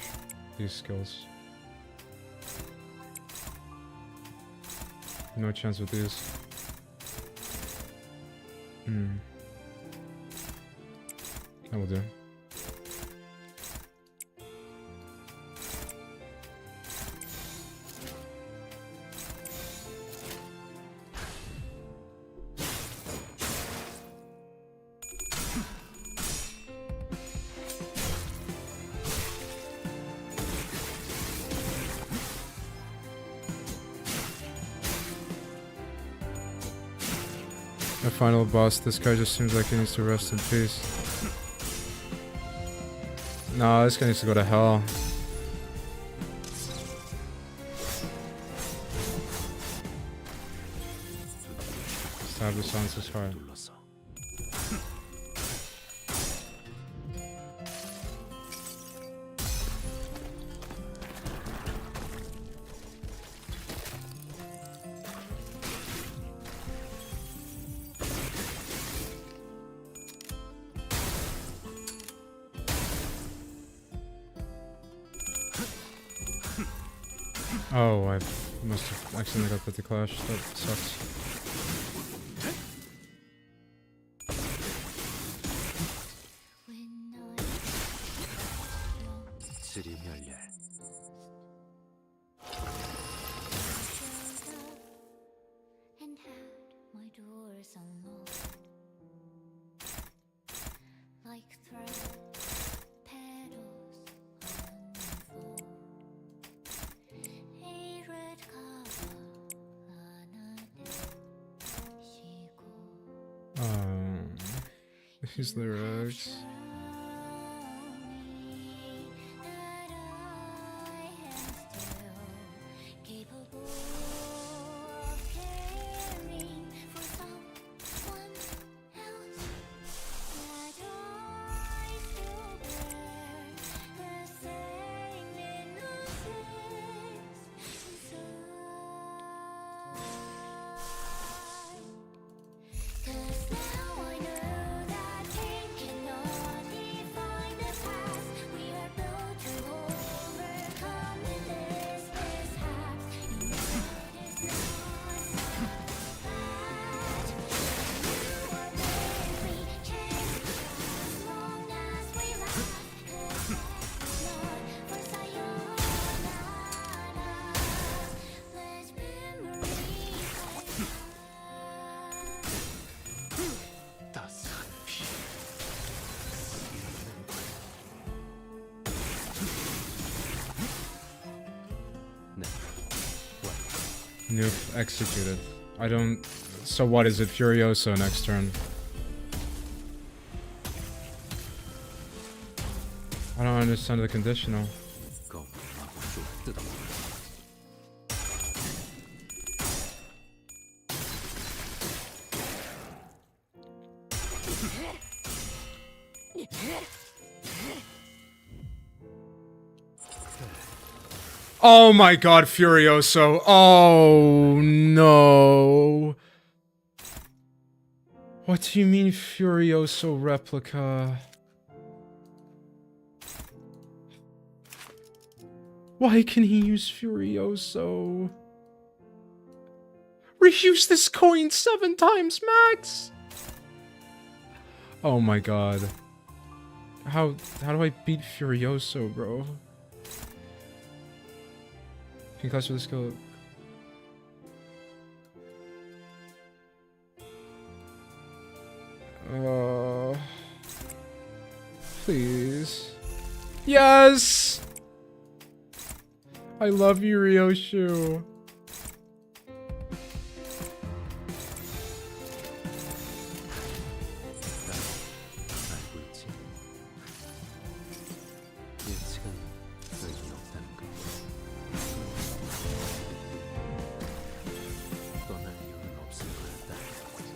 these skills. No chance with these. That will do. The final boss, this guy just seems like he needs to rest in peace. Nah, this guy needs to go to hell. Stab the Sansa's heart. Oh, I must have accidentally got the clash. That sucks. These lyrics. Noob executed. I don't... So what, is it Furioso next turn? I don't understand the conditional. Oh my god, Furioso. Oh no. What do you mean Furioso replica? Why can he use Furioso? Reuse this coin 7 times max! Oh my god. How do I beat Furioso, bro? Can you clash with the skill? Please. Yes! I love you, Ryoshu.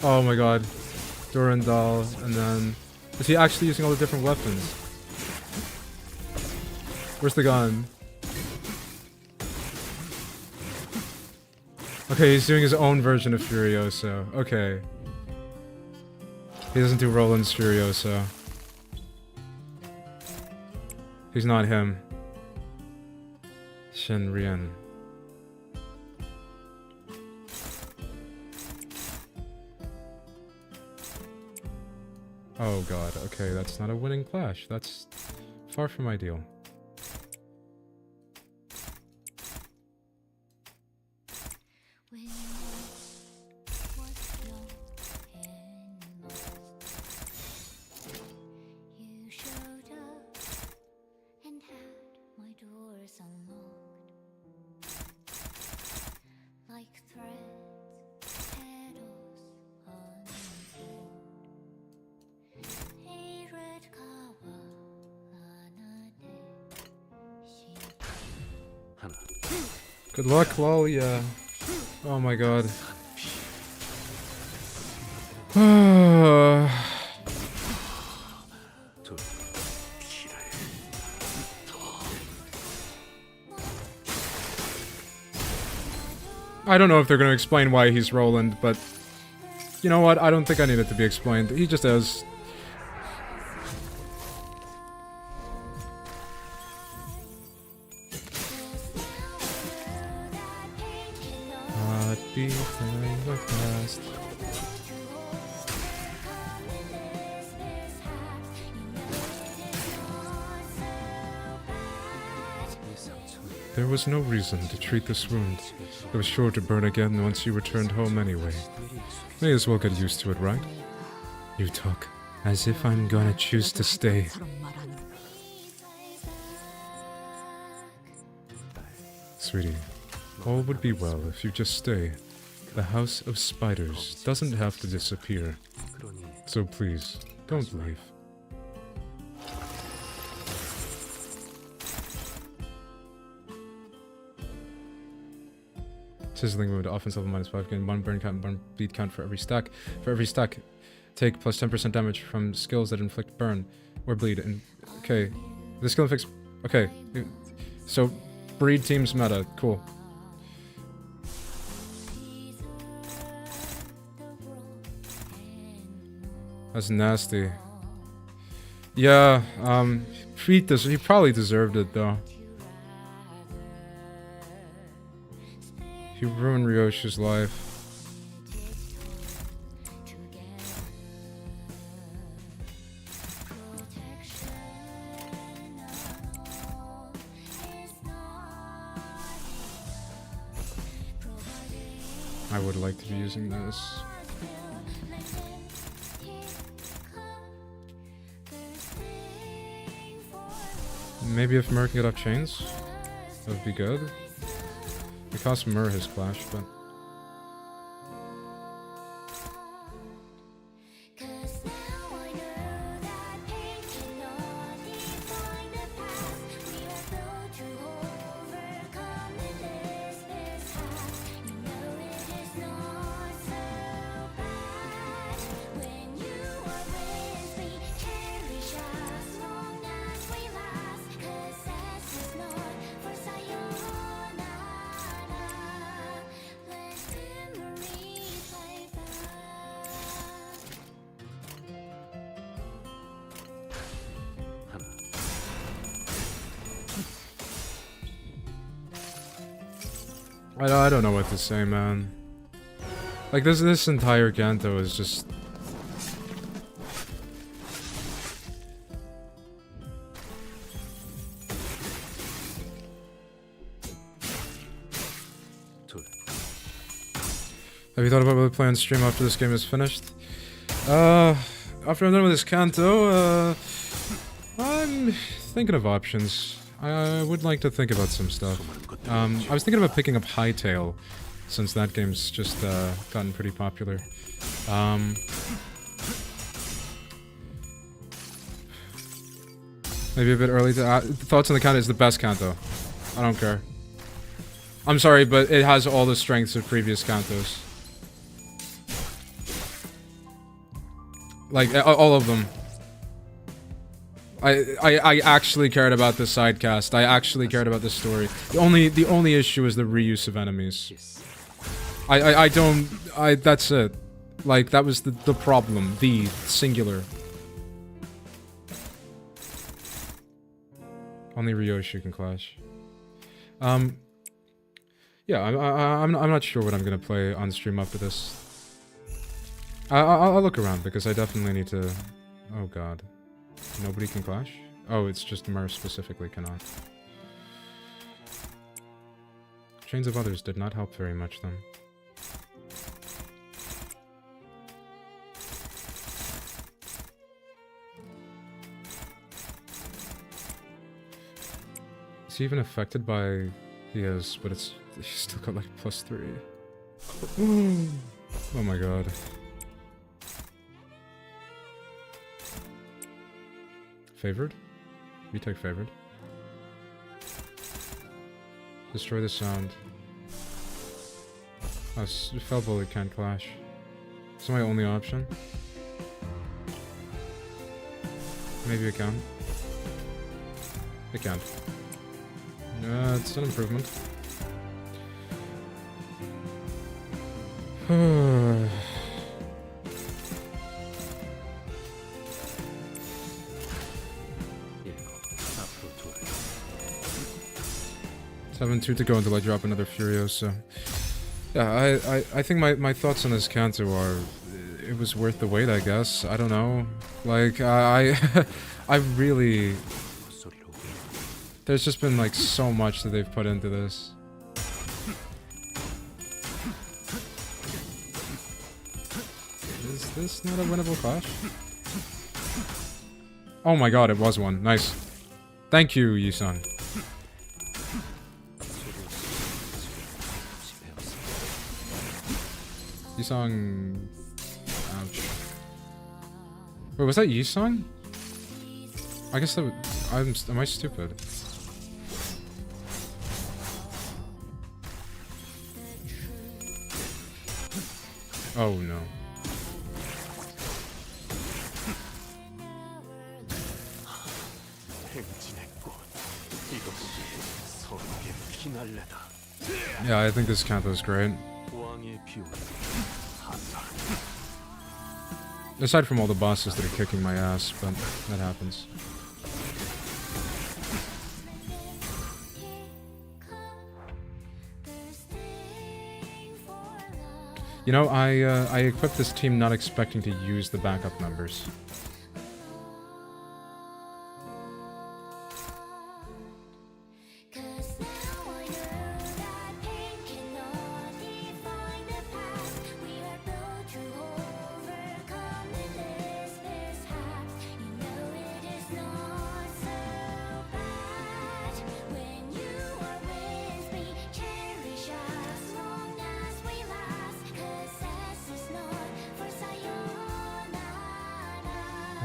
Oh my god. Durandal, and then... Is he actually using all the different weapons? Where's the gun? Okay, he's doing his own version of Furioso. Okay. He doesn't do Roland's Furioso. He's not him. Shenrian. Oh god, okay, that's not a winning clash. That's far from ideal. Good luck, lol, yeah. Oh my god. I don't know if they're gonna explain why he's Roland, but... You know what? I don't think I need it to be explained. He just is. There was no reason to treat this wound. It was sure to burn again once you returned home anyway. May as well get used to it, right? You talk as if I'm gonna choose to stay. Sweetie, all would be well if you just stay. The House of Spiders doesn't have to disappear. So please, don't leave. Sizzling move to offense level -5, gain 1 burn count and 1 bleed count for every stack. For every stack, take plus 10% damage from skills that inflict burn or bleed. And okay, the skill inflicts. Okay, so breed teams meta, cool. That's nasty. Yeah, he probably deserved it though. He ruined Ryoshu's life. I would like to be using this. Maybe if Mer can get up chains, that would be good. It costs Mer his clash, but I don't know what to say, man. Like, this entire Canto is just... Have you thought about whether to play on stream after this game is finished? After I'm done with this Canto, I'm thinking of options. I would like to think about some stuff. I was thinking about picking up Hightail, since that game's just gotten pretty popular. Maybe a bit early to... Thoughts on the Canto is the best Canto. I don't care. I'm sorry, but it has all the strengths of previous Cantos. Like, all of them. I actually cared about this sidecast. I actually cared about this story. The only issue is the reuse of enemies. That's it. Like, that was the problem. The singular. Only Ryoshu can clash. Yeah, I'm not sure what I'm gonna play on stream after this. I'll look around because I definitely need to... Oh god. Nobody can clash? Oh, it's just Mer specifically cannot. Chains of Others did not help very much then. Is he even affected by... He is, but it's... He's still got like +3. Oh my god. Favored? You take favored. Destroy the sound. Oh, Fell Bullet can't clash. It's my only option. Maybe it can. It can't. It's an improvement. Seven 2 to go until I drop another Furiosa. Yeah, I think my thoughts on this Canto are... It was worth the wait, I guess. I don't know. Like, I really... There's just been, like, so much that they've put into this. Is this not a winnable clash? Oh my god, it was one. Nice. Thank you, Yi-san. Yi-san... Ouch. Wait, was that Yi-san? I guess that would... Am I stupid? Oh no. Yeah, I think this Canto is great. Aside from all the bosses that are kicking my ass, but that happens. You know, I equipped this team not expecting to use the backup members.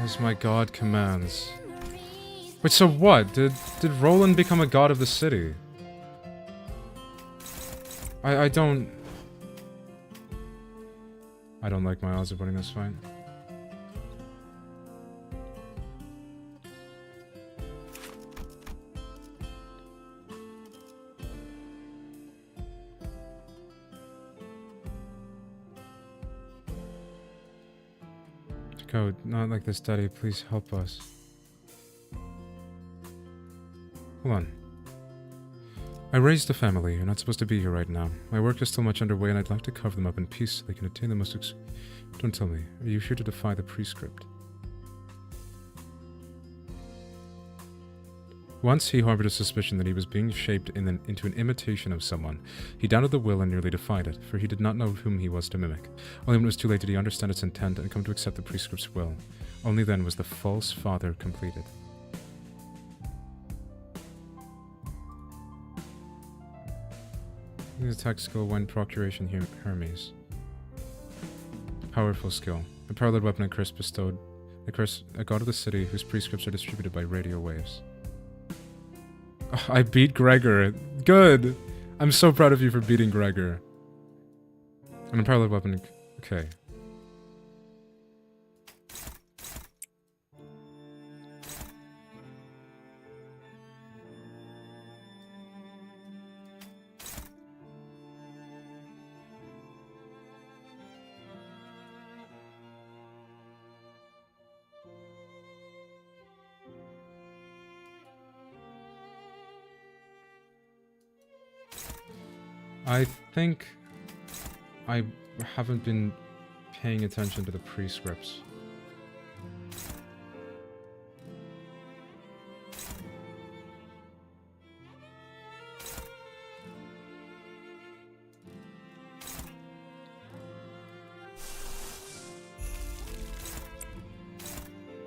As my god commands. Wait, so what? Did Roland become a god of the city? I don't like my odds of winning this fight. Code, not like this, Daddy. Please help us. Hold on. I raised a family. You're not supposed to be here right now. My work is still much underway and I'd like to cover them up in peace so they can attain the most Don't tell me. Are you here to defy the prescript? Once he harbored a suspicion that he was being shaped into an imitation of someone. He doubted the will and nearly defied it, for he did not know whom he was to mimic. Only when it was too late did he understand its intent and come to accept the prescript's will. Only then was the false father completed. His attack skill when Procuration Hermes. Powerful skill. A parallel weapon and curse bestowed. A god of the city whose prescripts are distributed by radio waves. Oh, I beat Gregor. Good! I'm so proud of you for beating Gregor. And a parallel weapon. Okay. I think I haven't been paying attention to the prescripts.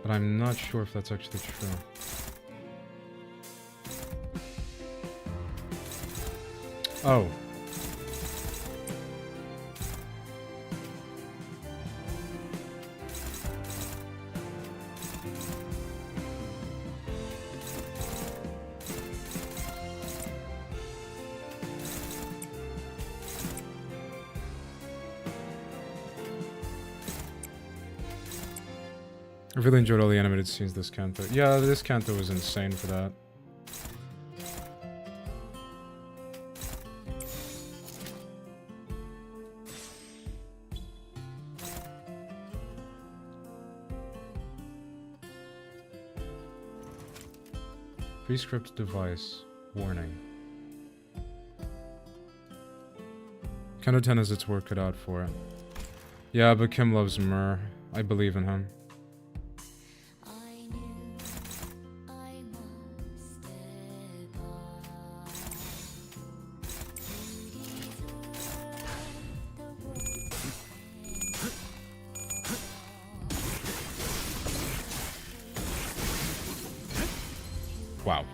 But I'm not sure if that's actually true. Oh. I really enjoyed all the animated scenes this Canto. Yeah, this Canto was insane for that. Prescript device. Warning. Canto 10 has its work cut out for it. Yeah, but Kim loves Myrrh. I believe in him. Wow.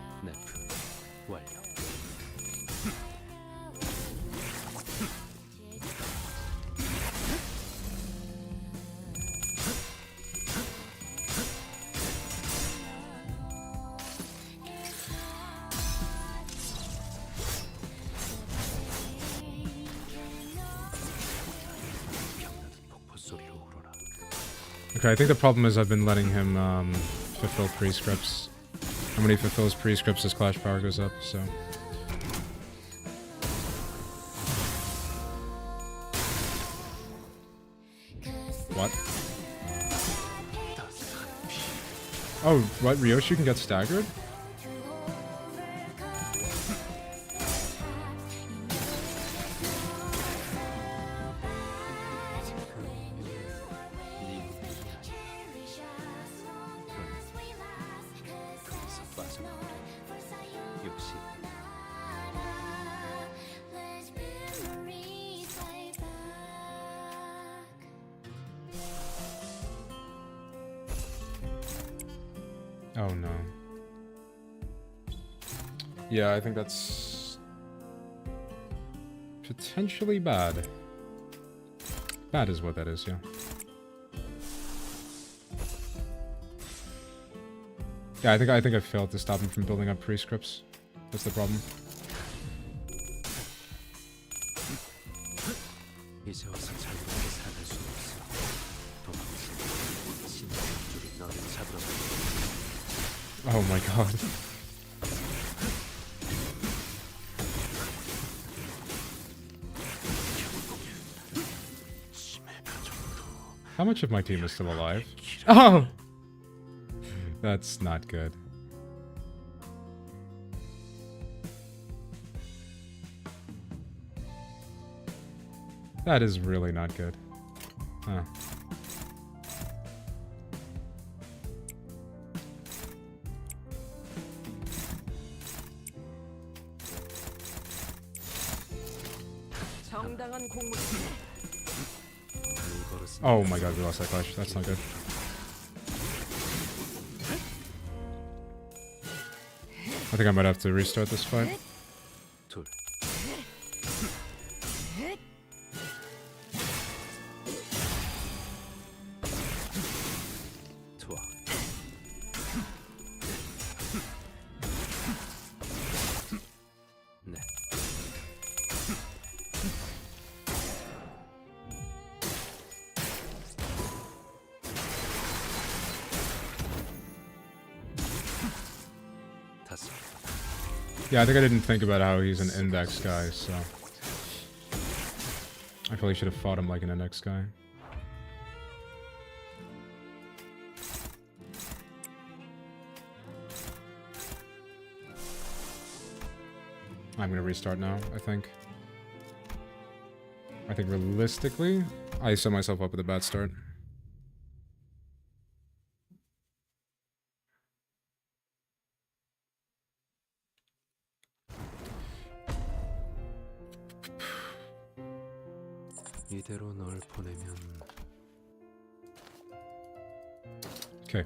Okay, I think the problem is I've been letting him fulfill prescripts. And when he fulfills prescripts, his clash power goes up, so... What? Oh, what? Ryoshu can get staggered? Oh no. Yeah, I think that's potentially bad. Bad is what that is, yeah. Yeah, I think I failed to stop him from building up prescripts. That's the problem. Oh my god. How much of my team is still alive? Oh! That's not good. That is really not good. Huh. 정당한 공무. Oh my god, we lost that clash. That's not good. I think I might have to restart this fight. 둘. 좋아. 네. 다섯. Yeah, I think I didn't think about how he's an index guy, so... I probably should have fought him like an index guy. I'm gonna restart now, I think. I think realistically, I set myself up with a bad start. 이대로 널 보내면 Okay,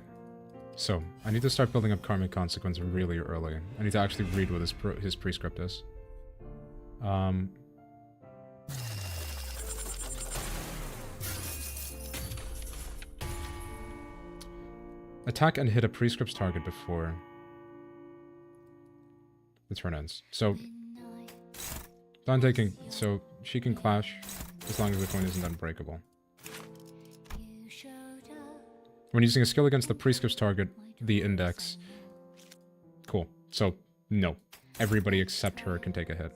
so I need to start building up karmic consequence really early. I need to actually read what his prescript is. Attack and hit a prescript's target before the turn ends. So Dante can, so she can clash as long as the coin isn't unbreakable. When using a skill against the prescript's target, the index. Cool. So, no. Everybody except her can take a hit.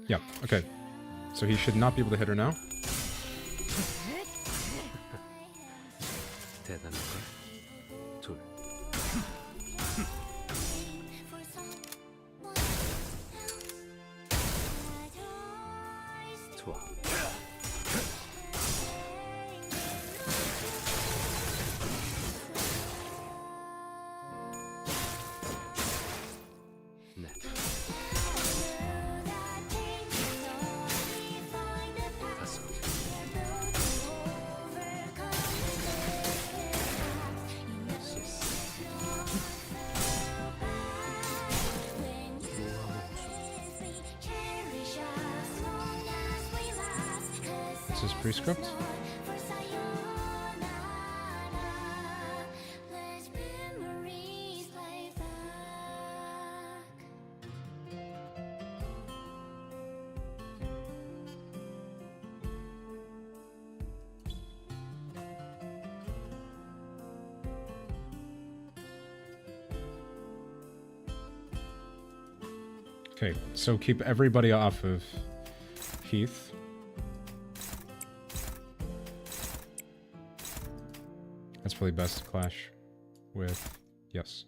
Yeah, okay. So he should not be able to hit her now. 대단한걸. 둘. 좋아. 네. 다섯. This is prescript. Okay, so keep everybody off of Heath. That's probably best to clash with... Yes.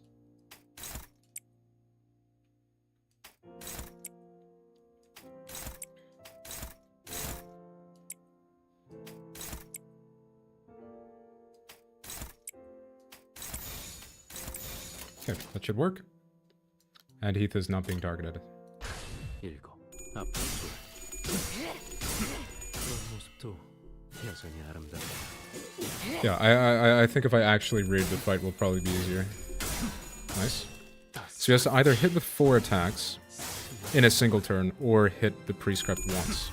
Okay, that should work. And Heath is not being targeted. 일곱. 앞으로 둘. 그런 모습도 여전히 아름다워. Yeah, I think if I actually read the fight will probably be easier. Nice. So he has to either hit with 4 attacks in a single turn or hit the prescript once.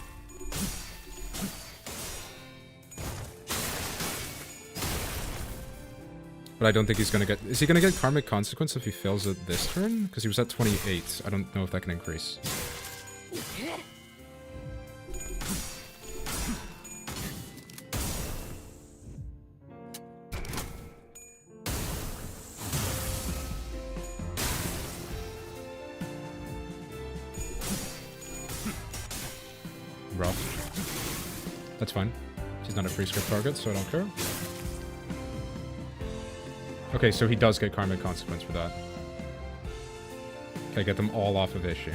But I don't think he's gonna get... Is he gonna get karmic consequence if he fails it this turn? Because he was at 28. I don't know if that can increase. Rough. That's fine. He's not a prescript target, so I don't care. Okay, so he does get karmic consequence for that. Okay, get them all off of YOSHI.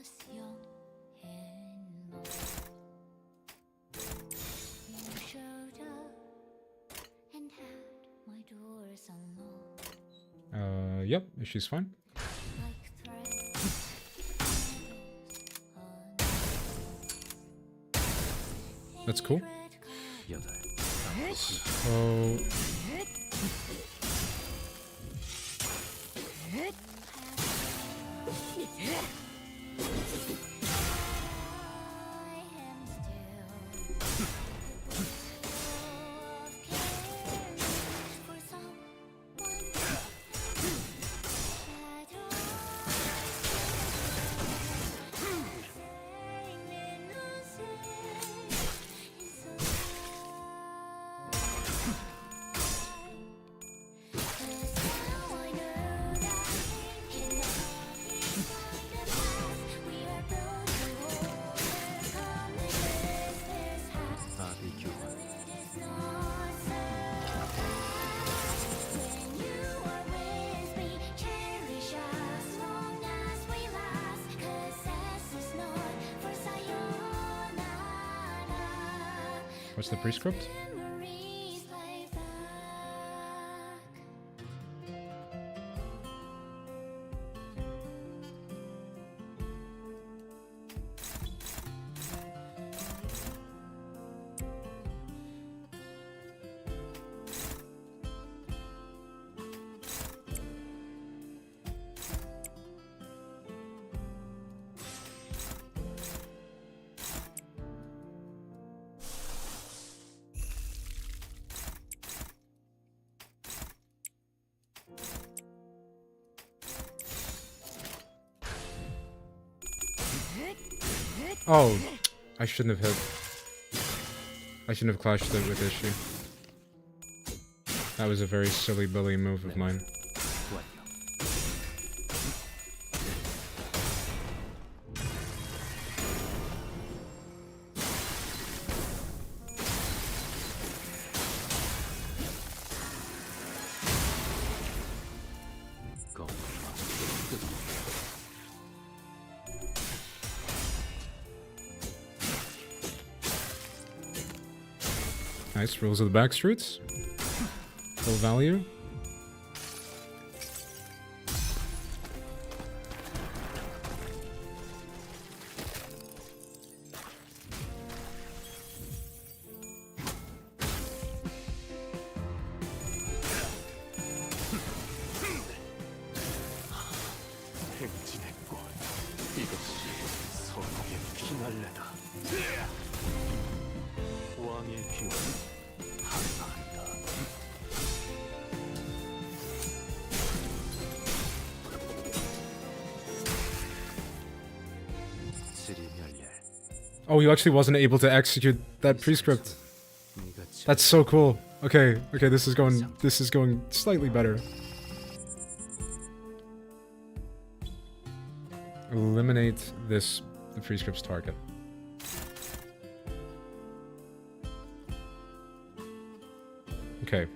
was young and low. You showed up and had my doors unlocked. Yep, she's fine. Like That's cool. 여덟. So... What's the prescript? Oh, I shouldn't have hit. I shouldn't have clashed it with YOSHI. That was a very silly Billy move of mine. Nice, rules of the back streets. Full value. 행진했군. 이것이 선옥의 피날레다. 왕의 귀는 한산한다. 지리멸렬. Oh, you actually wasn't able to execute that prescript. That's so cool. Okay, okay, this is going slightly better. Eliminate the prescript's target. Okay.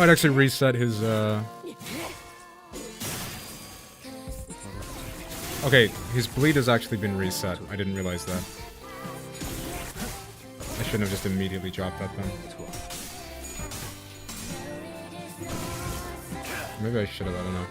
Oh, it actually reset his, Okay, his bleed has actually been reset. I didn't realize that. I shouldn't have just immediately dropped that then. Maybe I should have, I don't know.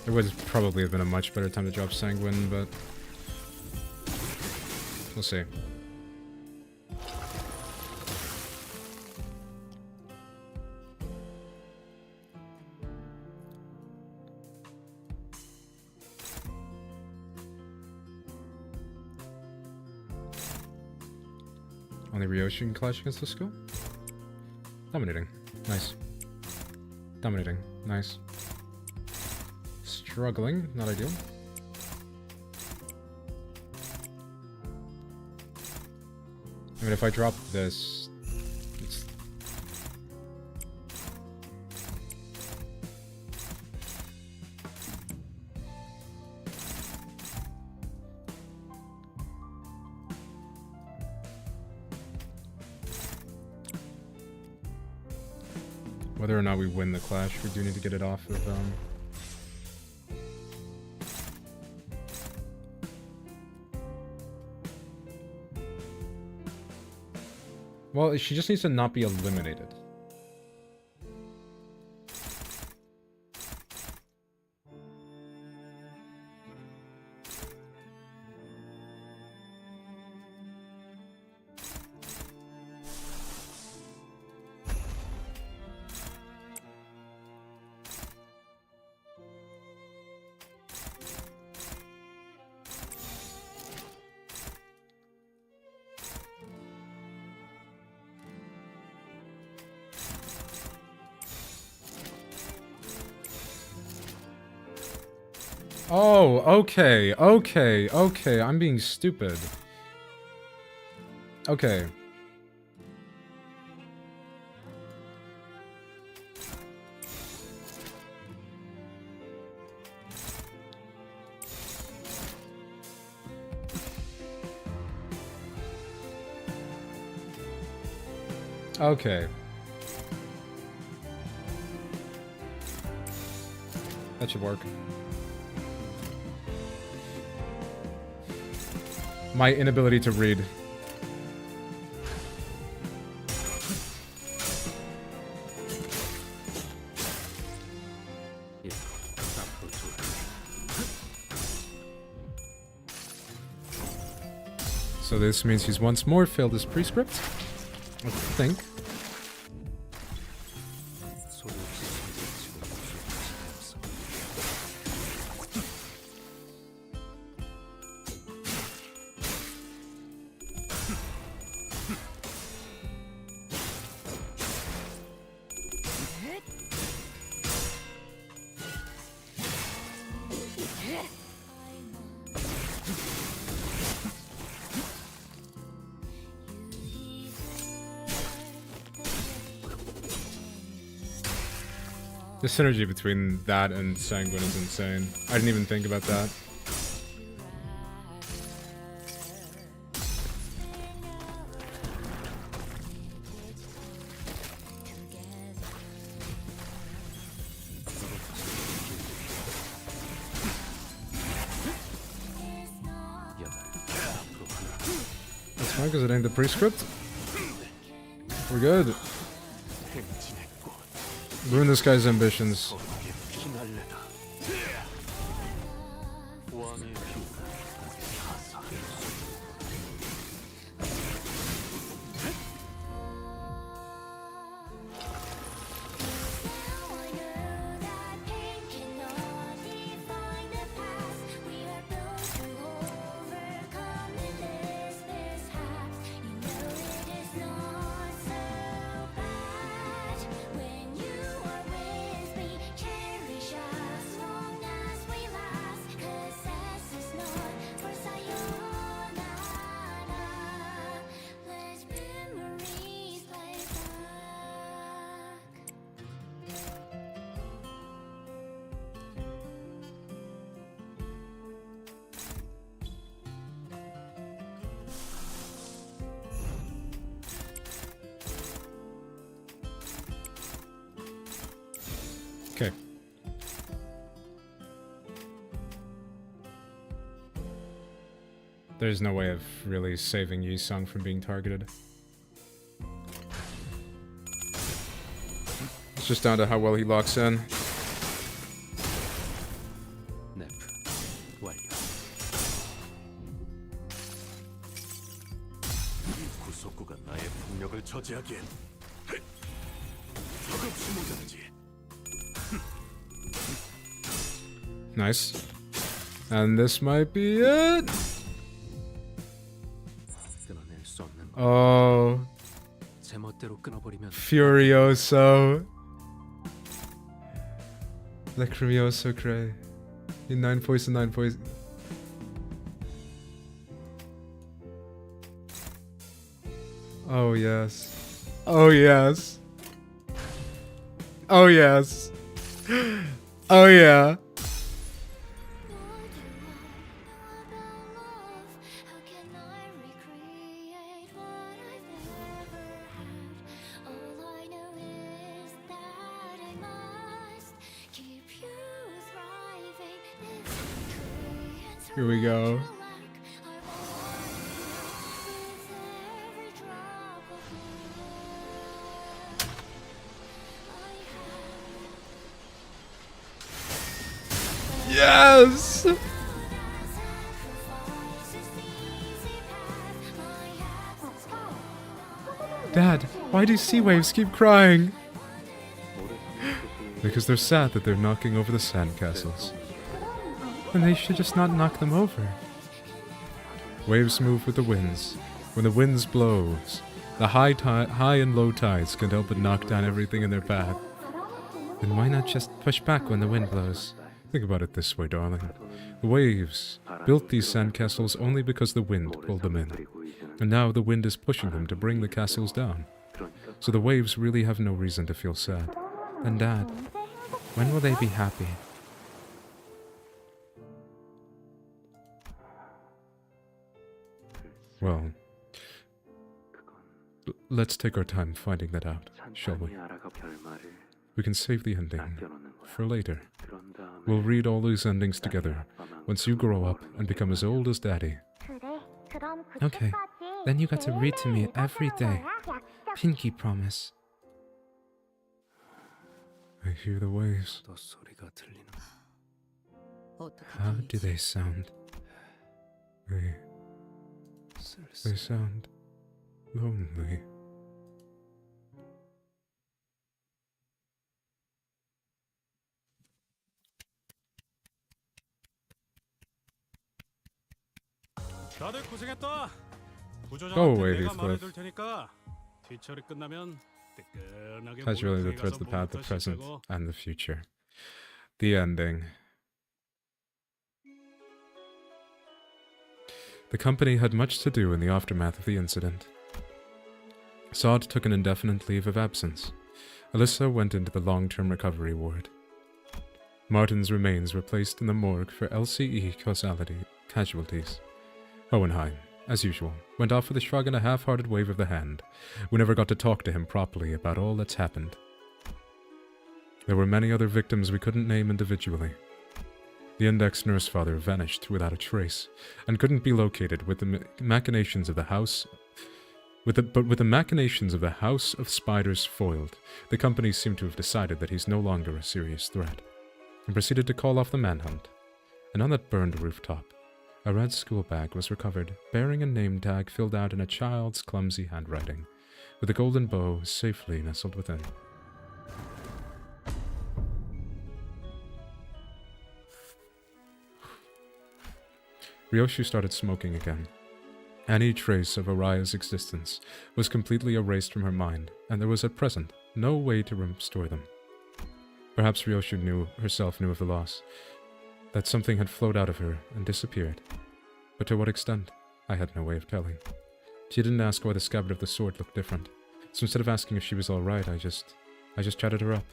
There would probably have been a much better time to drop Sanguine, but we'll see. Only Ryoshu can clash against this skill? Dominating. Nice. Dominating. Nice. Struggling. Not ideal. I mean, if I drop this... It's... Whether or not we win the clash, we do need to get it off of, Well, she just needs to not be eliminated. Oh, okay, I'm being stupid. Okay. Okay. That should work. My inability to read. So this means he's once more failed his prescript, I think. The synergy between that and Sanguine is insane. I didn't even think about that. That's fine, because it ain't the prescript. We're good. Ruin this guy's ambitions. There's no way of really saving Yi-sung from being targeted. It's just down to how well he locks in. 네프 완료. 이 구속구가 나의 폭력을 저지하기엔 턱없이 모자라지. Nice. And this might be it. 끊어낼 수 없는 거. Oh, 제멋대로 끊어버리면 Furioso. Lacrimioso cray. In 9 poison, 9 poison. Oh yes. Oh yes. Oh yes. Oh yeah. Here we go. Yes! Dad, why do sea waves keep crying? Because they're sad that they're knocking over the sandcastles. And they should just not knock them over. Waves move with the winds. When the winds blows, the high and low tides can't help but knock down everything in their path. Then why not just push back when the wind blows? Think about it this way, darling. The waves built these sandcastles only because the wind pulled them in. And now the wind is pushing them to bring the castles down. So the waves really have no reason to feel sad. And Dad, when will they be happy? Well, let's take our time finding that out, shall we? We can save the ending for later. We'll read all these endings together once you grow up and become as old as Daddy. Okay, then you got to read to me every day. Pinky promise. I hear the waves. 또 소리가 들리는. How do they sound? They sound lonely. 다들 고생했다. Go away, Heathcliff. 뒤처리 끝나면 뜨끈하게 Casually 몰입해 that threads the 가서 path, the 뭐부터 present, 시작하고. and the future. The ending. The company had much to do in the aftermath of the incident. Sod took an indefinite leave of absence. Alyssa went into the long-term recovery ward. Martin's remains were placed in the morgue for LCE casualties. Hohenheim, as usual, went off with a shrug and a half-hearted wave of the hand. We never got to talk to him properly about all that's happened. There were many other victims we couldn't name individually. The index nurse father vanished without a trace, and couldn't be located with the machinations of the house. With the machinations of the House of Spiders foiled, the company seemed to have decided that he's no longer a serious threat, and proceeded to call off the manhunt. And on that burned rooftop, a red school bag was recovered, bearing a name tag filled out in a child's clumsy handwriting, with a golden bow safely nestled within. Ryoshu started smoking again. Any trace of Araya's existence was completely erased from her mind, and there was at present no way to restore them. Perhaps Ryoshu herself knew of the loss, that something had flowed out of her and disappeared. But to what extent, I had no way of telling. She didn't ask why the scabbard of the sword looked different, so instead of asking if she was alright, I just chatted her up.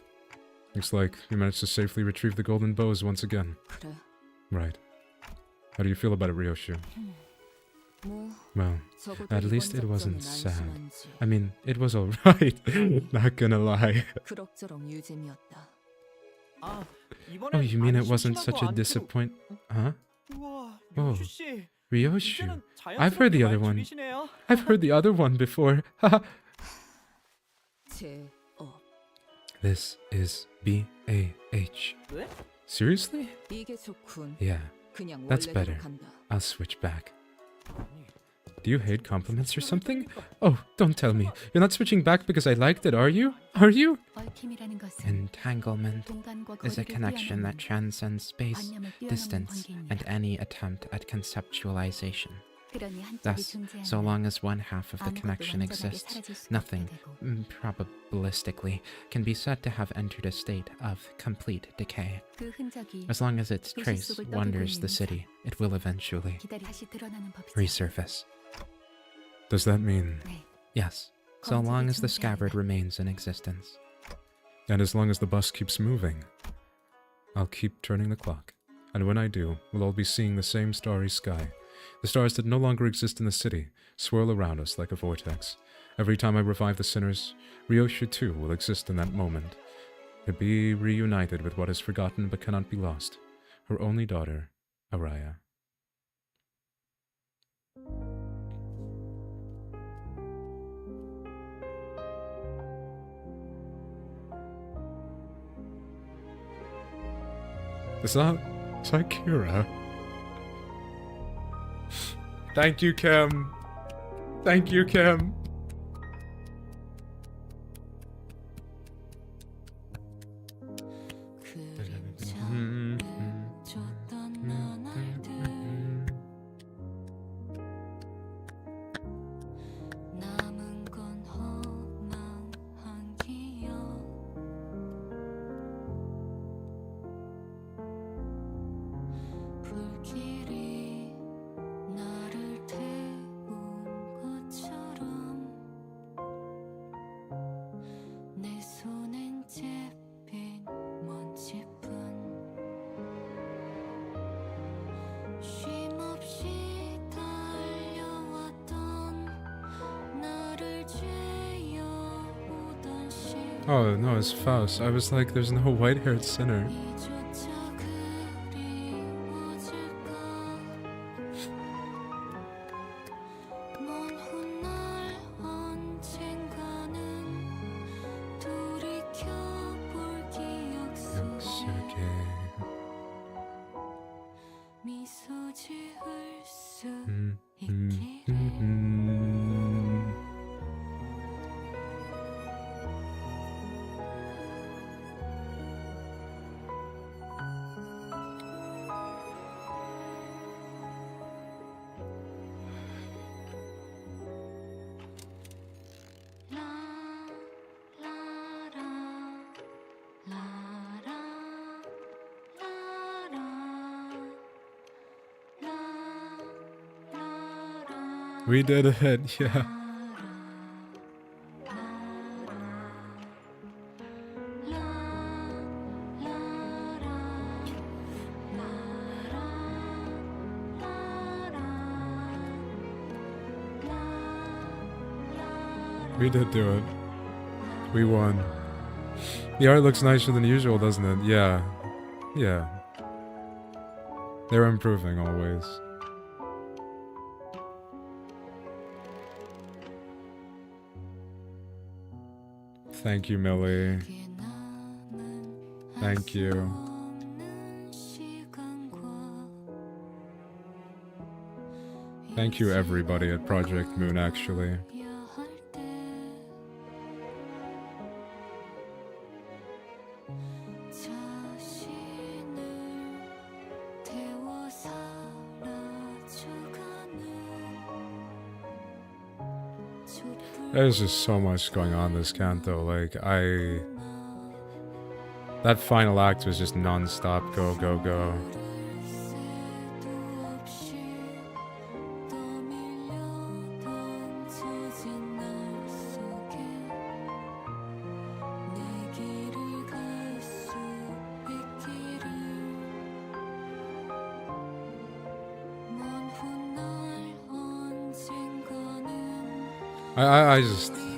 Looks like we managed to safely retrieve the golden bows once again. 그래. Right. How do you feel about it, Ryoshu? 뭐 Well, 적어도 at 이번 least it wasn't 작전은 sad. 안심한지 I mean, it was alright. Not gonna lie. 그럭저럭 유잼이었다. 아, Oh, you mean it wasn't such a disappoint? Huh? 우와, Oh. 요슈 씨. Ryoshu. I've heard the other one. I've heard the other one before. 제업. This is B-A-H. 왜? Seriously? 이게 좋군. Yeah, 그냥 that's 원래대로 better. 간다. I'll switch back. Do you hate compliments or something? Oh, don't tell me. You're not switching back because I liked it, are you? Are you? 얽힘이라는 것은 Entanglement 공간과 is a 거리를 connection that 뛰어넘는 transcends space, 관념을 뛰어넘는 distance, 관계입니다. and any attempt at conceptualization. 그러니 한쪽이 Thus, so 존재하면 long as one half of the 아무것도 connection 완전하게 exists, 사라질 수가 nothing, 없게 되고 probabilistically, can be said to have entered a state of complete decay. 그 흔적이 As long as its 도시 trace 속을 떠돌고 wanders 있는 the 이상 city, it will eventually 기다리 다시 드러나는 법이죠. resurface. Does that mean? 네. Yes, so 검색이 long as the 존재한다. scabbard remains in existence. And as long as the bus keeps moving, I'll keep turning the clock. And when I do, we'll all be seeing the same starry sky. The stars that no longer exist in the city swirl around us like a vortex. Every time I revive the sinners, Ryoshu too will exist in that moment. To be reunited with what is forgotten but cannot be lost. Her only daughter, Araya. Is that Kira? Thank you, Kim. Thank you, Kim. Oh, no, it's Faust. I was like, there's no white-haired sinner. We did it, yeah. We did do it. We won. The art looks nicer than usual, doesn't it? Yeah. Yeah. They're improving always. Thank you, Millie. Thank you. Thank you, everybody at Project Moon, actually. There's just so much going on this Canto, like, that final act was just non-stop go, go, go.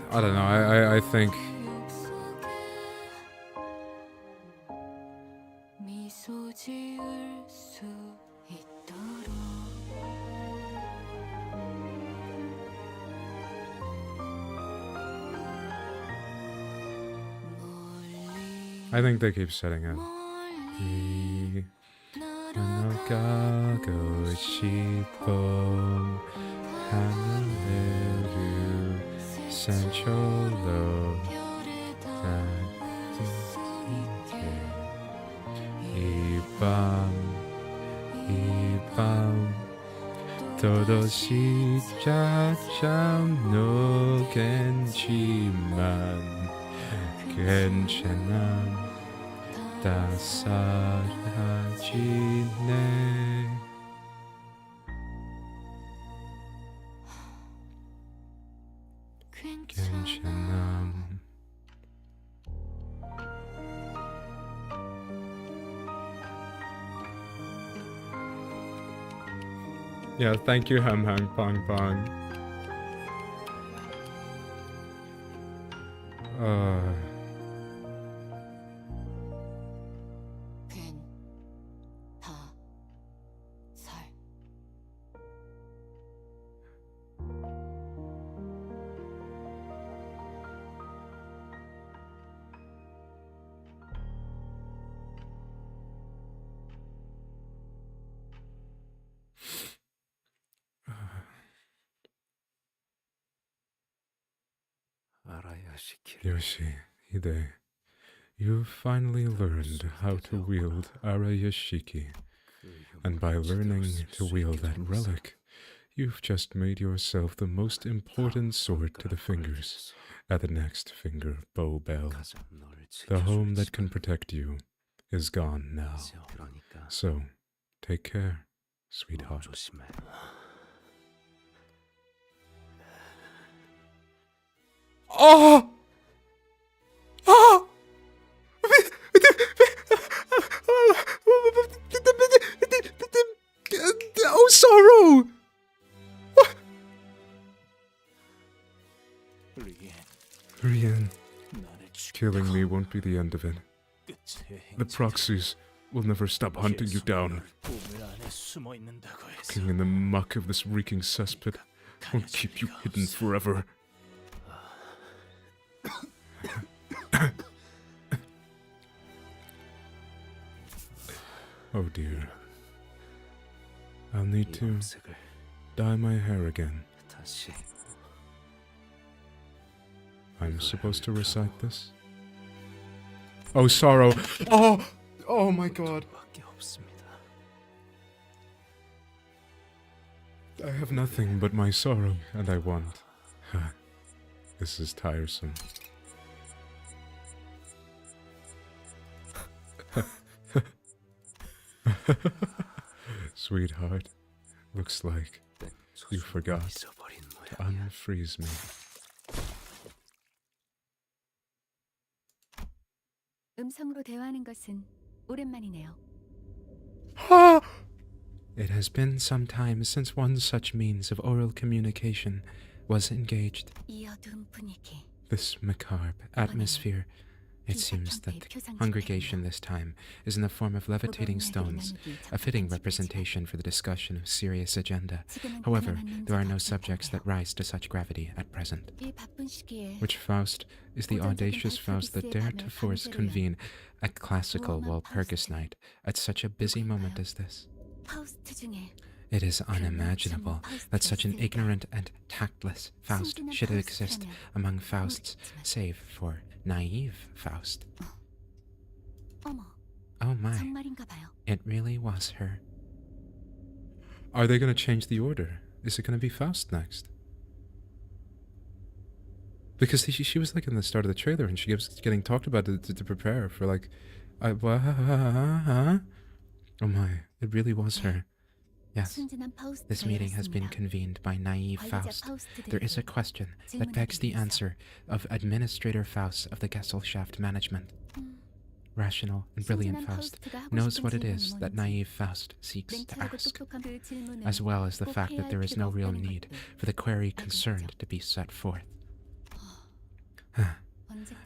I don't know, I think... I think they keep setting it. 가고 싶어 하늘을 산초로 이밤 또다시 찾아오겠지만 괜찮아 다 사라지네. 괜찮아. Yeah, thank you, Ham Ham Pong Pong. Yoshi, Hide, you finally learned how to wield Arayashiki, and by learning to wield that relic, you've just made yourself the most important sword to the fingers at the next finger bow bell. The home that can protect you is gone now. So, take care, sweetheart. Oh! Oh! Oh, sorrow! Rian, killing me won't be the end of it. The proxies will never stop hunting you down. Looking in the muck of this reeking cesspit won't keep you hidden forever. Oh dear. I'll need to dye my hair again. I'm supposed to recite this? Oh, sorrow! Oh! Oh my god! I have nothing but my sorrow, and I want. This is tiresome. Sweetheart, looks like you forgot to unfreeze me. 음성으로 대화하는 것은 오랜만이네요. It has been some time since one such means of oral communication was engaged. 이 어두운 분위기. This macabre atmosphere. It seems that the congregation this time is in the form of levitating stones, a fitting representation for the discussion of serious agenda. However, there are no subjects that rise to such gravity at present. Which Faust is the audacious Faust that dared to force convene a classical Walpurgis night at such a busy moment as this? It is unimaginable that such an ignorant and tactless Faust should exist among Fausts, save for naive Faust. Oh my, it really was her. Are they going to change the order? Is it going to be Faust next? Because she was like in the start of the trailer and she was getting talked about to prepare for like... Oh my, it really was her. Yes, this meeting has been convened by naive Faust. There is a question that begs the answer of Administrator Faust of the Gesellschaft Management. Rational and brilliant Faust knows what it is that naive Faust seeks to ask, as well as the fact that there is no real need for the query concerned to be set forth.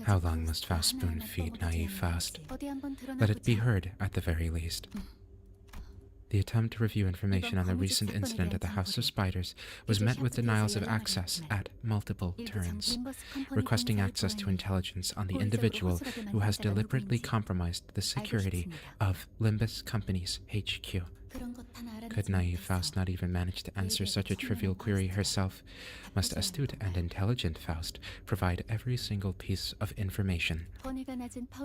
How long must Faust spoon feed naive Faust? Let it be heard at the very least. The attempt to review information on the recent incident at the House of Spiders was met with denials of access at multiple turns. Requesting access to intelligence on the individual who has deliberately compromised the security of Limbus Company's HQ. Could naive Faust not even manage to answer such a trivial query herself? Must astute and intelligent Faust provide every single piece of information?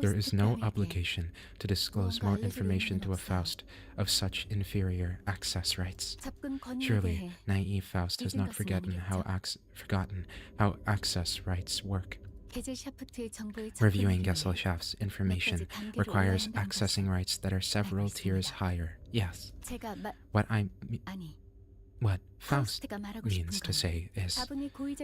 There is no obligation to disclose more information to a Faust of such inferior access rights. Surely, naive Faust has not forgotten how access rights work. Reviewing Gesellschaft's information requires accessing rights that are several tiers higher. Yes. What Faust means to say is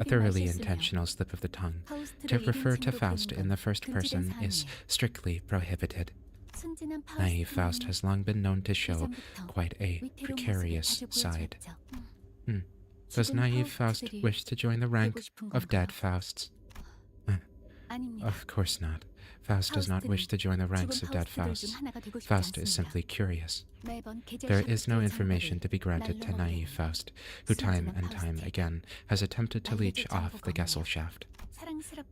a thoroughly intentional slip of the tongue. To refer to Faust in the first person is strictly prohibited. Naive Faust has long been known to show quite a precarious side. Does naive Faust wish to join the rank of dead Fausts? Of course not. Faust does not wish to join the ranks of dead Fausts. Faust is simply curious. There is no information to be granted to naive Faust, who time and time again has attempted to leech off the Gesellschaft.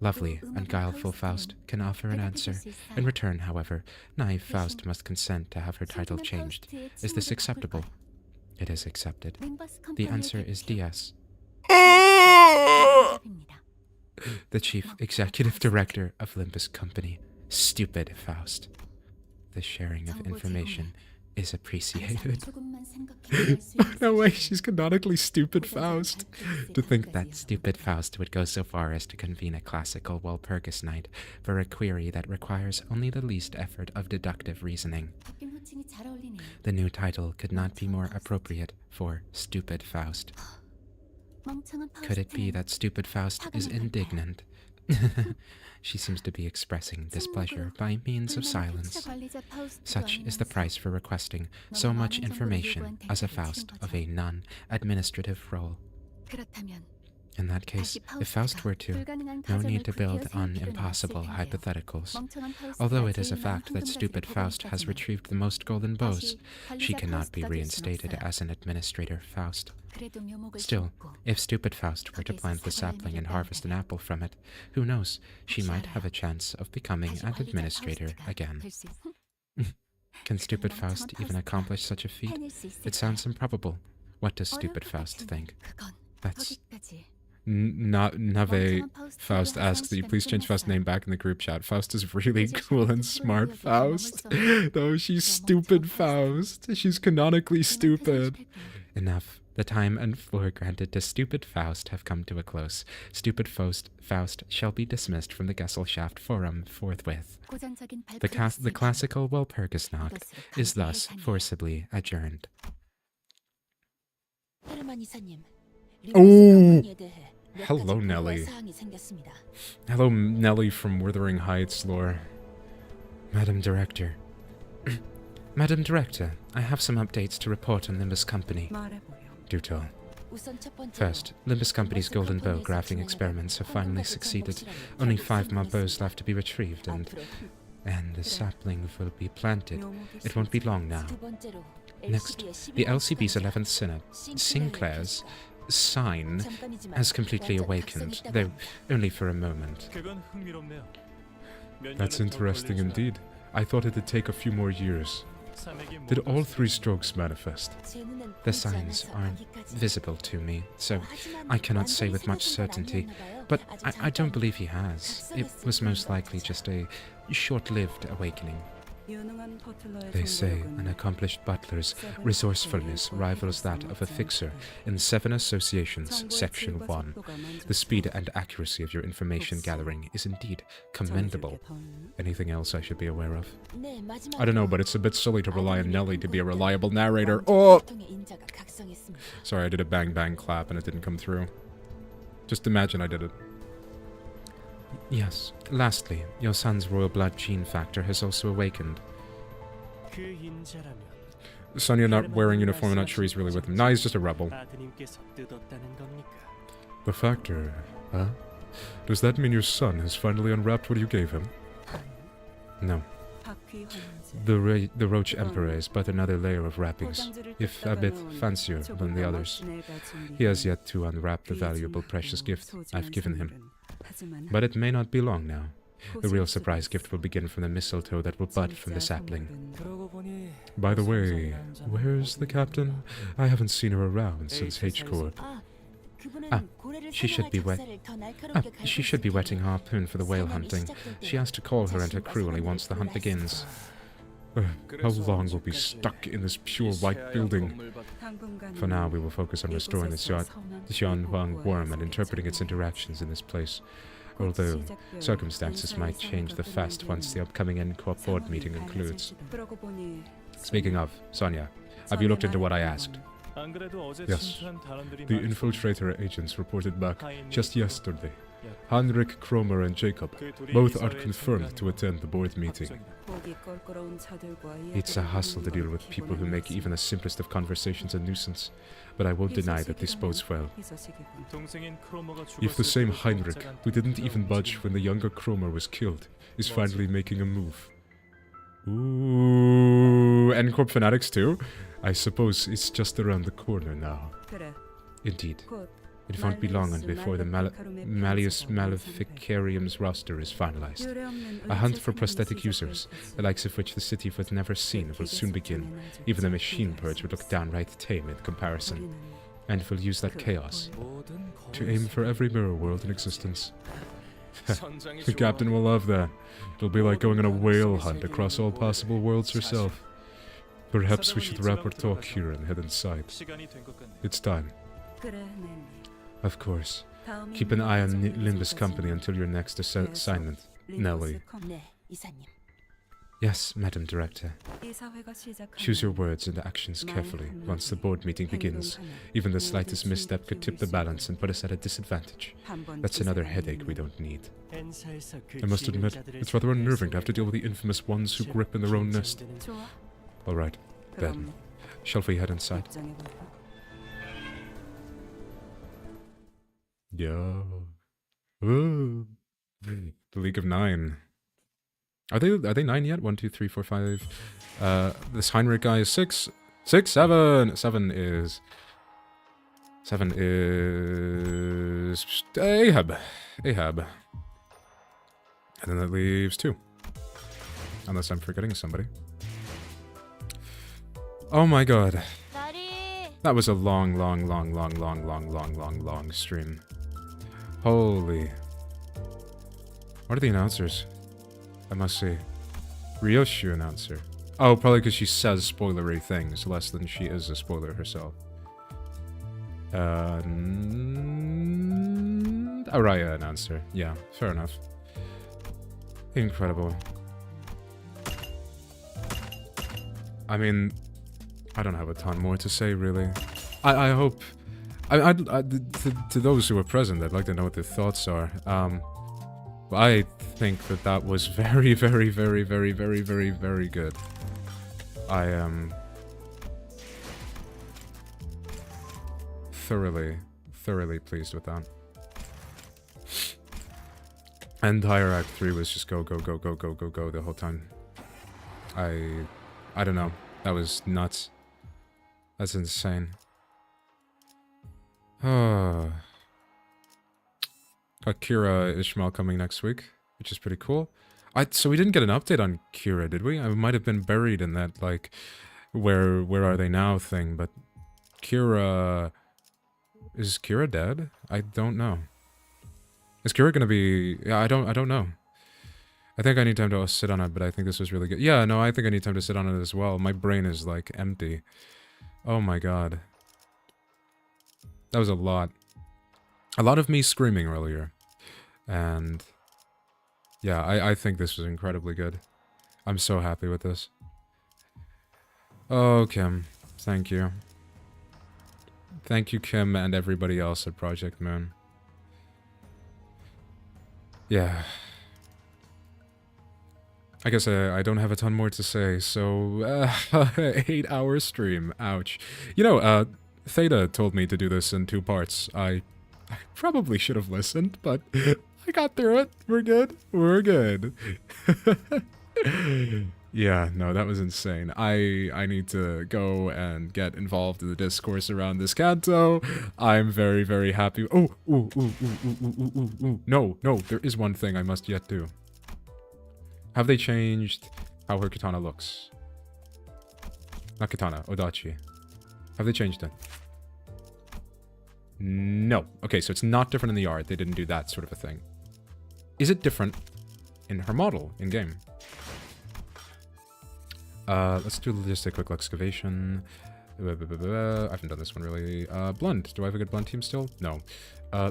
Lovely and guileful Faust can offer an answer. In return, however, naive Faust must consent to have her title changed. Is this acceptable? It is accepted. The answer is DS. The Chief Executive Director of Limbus Company. Stupid Faust. The sharing of information is appreciated. No way, she's canonically stupid Faust. To think that stupid Faust would go so far as to convene a classical Walpurgis night for a query that requires only the least effort of deductive reasoning. The new title could not be more appropriate for Stupid Faust. Could it be that Stupid Faust is indignant? She seems to be expressing displeasure by means of silence. Such is the price for requesting so much information as a Faust of a non-administrative role. In that case, if Faust were to, no need to build on impossible hypotheticals. Although it is a fact that Stupid Faust has retrieved the most golden bows, she cannot be reinstated as an administrator Faust. Still, if Stupid Faust were to plant the sapling and harvest an apple from it, who knows, she might have a chance of becoming an administrator again. Can Stupid Faust even accomplish such a feat? It sounds improbable. What does Stupid Faust think? That's... Nave Faust asks that you please change Faust's name back in the group chat. Faust is really cool and smart Faust. No, she's stupid Faust. She's canonically stupid. Enough. The time and floor granted to Stupid Faust have come to a close. Stupid Faust shall be dismissed from the Gesellschaft Forum forthwith. The classical Walpurgisnacht is thus forcibly adjourned. Oh! Hello, Nelly. Hello, Nelly from Wuthering Heights lore. Madam Director. Madam Director, I have some updates to report on Limbus Company. Do tell. First, Limbus Company's golden bow grafting experiments have finally succeeded. Only 5 more bows left to be retrieved, and the sapling will be planted. It won't be long now. Next, the LCB's 11th Synod, Sinclair's sign, has completely awakened, though only for a moment. That's interesting indeed. I thought it'd take a few more years. Did all 3 strokes manifest? The signs aren't visible to me, so I cannot say with much certainty, but I don't believe he has. It was most likely just a short-lived awakening. They say an accomplished butler's resourcefulness rivals that of a fixer in 7 Associations, Section 1. The speed and accuracy of your information gathering is indeed commendable. Anything else I should be aware of? I don't know, but it's a bit silly to rely on Nelly to be a reliable narrator. Oh! Sorry, I did a bang bang clap and it didn't come through. Just imagine I did it. Yes. Lastly, your son's royal blood gene factor has also awakened. Sonia not wearing uniform, I'm not sure he's really with him. Nah, he's just a rebel. The factor, huh? Does that mean your son has finally unwrapped what you gave him? No. The Roach Emperor is but another layer of wrappings, if a bit fancier than the others. He has yet to unwrap the valuable precious gift I've given him. But it may not be long now. The real surprise gift will begin from the mistletoe that will bud from the sapling. By the way, where's the captain? I haven't seen her around since H-Corps. She should be wetting her harpoon for the whale hunting. She has to call her and her crew only once the hunt begins. How long will we be stuck in this pure white building? For now, we will focus on restoring the Xianhuang worm and interpreting its interactions in this place. Although, circumstances might change the fast once the upcoming NCORP board meeting concludes. Speaking of, Sonia, have you looked into what I asked? Yes. The infiltrator agents reported back just yesterday. Heinrich, Kromer, and Jacob both are confirmed to attend the board meeting. It's a hassle to deal with people who make even the simplest of conversations a nuisance, but I won't deny that this bodes well. If the same Heinrich, who didn't even budge when the younger Kromer was killed, is finally making a move. Ooh, NCORP fanatics too? I suppose it's just around the corner now. Indeed. It won't be long on before the Malleus Maleficarium's roster is finalized. A hunt for prosthetic users, the likes of which the city was never seen, will soon begin. Even the machine purge would look downright tame in comparison. And we'll use that chaos To aim for every mirror world in existence. The captain will love that. It'll be like going on a whale hunt across all possible worlds herself. Perhaps we should wrap our talk here and head inside. It's time. Of course. Keep an eye on Limbus Company until your next assignment, Nelly. Yes, Madam Director. Choose your words and actions carefully once the board meeting begins. Even the slightest misstep could tip the balance and put us at a disadvantage. That's another headache we don't need. I must admit, it's rather unnerving to have to deal with the infamous ones who grip in their own nest. Alright, then. Shall we head inside? Yeah. Ooh. The League of Nine. Are they 9 yet? 1, 2, 3, 4, 5. This Heinrich guy is 6. 6, 7. 7 is Ahab. Ahab. And then that leaves 2. Unless I'm forgetting somebody. Oh my god. That was a long stream. Holy. What are the announcers? I must see. Ryoshu announcer. Oh, probably because she says spoilery things less than she is a spoiler herself. Araya announcer. Yeah, fair enough. Incredible. I mean, I don't have a ton more to say, really. I hope... to those who were present, I'd like to know what their thoughts are. I think that was very, very, very, very, very, very, very good. I am... thoroughly pleased with that. Entire Act 3 was just go the whole time. I don't know. That was nuts. That's insane. Got Kira Ishmael coming next week, which is pretty cool. So we didn't get an update on Kira, did we? I might have been buried in that, like, where are they now thing, but Kira... Is Kira dead? I don't know. Is Kira gonna be... Yeah, I don't know. I think I need time to sit on it, but I think this was really good. Yeah, no, I think I need time to sit on it as well. My brain is, like, empty. Oh my god. That was a lot. A lot of me screaming earlier. And... yeah, I think this was incredibly good. I'm so happy with this. Oh, Kim. Thank you. Thank you, Kim, and everybody else at Project Moon. Yeah. I guess I don't have a ton more to say, so... 8-hour stream. Ouch. You know, Theta told me to do this in 2 parts. I probably should have listened, but I got through it. We're good. We're good. Yeah, no, that was insane. I need to go and get involved in the discourse around this Canto. I'm very, very happy. Oh, ooh, ooh, ooh, ooh, ooh, ooh, ooh, ooh. No, no, there is one thing I must yet do. Have they changed how her katana looks? Not katana, odachi. Have they changed it? No. Okay, so it's not different in the art. They didn't do that sort of a thing. Is it different in her model in-game? Let's do just a quick excavation. I haven't done this one really. Blunt. Do I have a good blunt team still? No.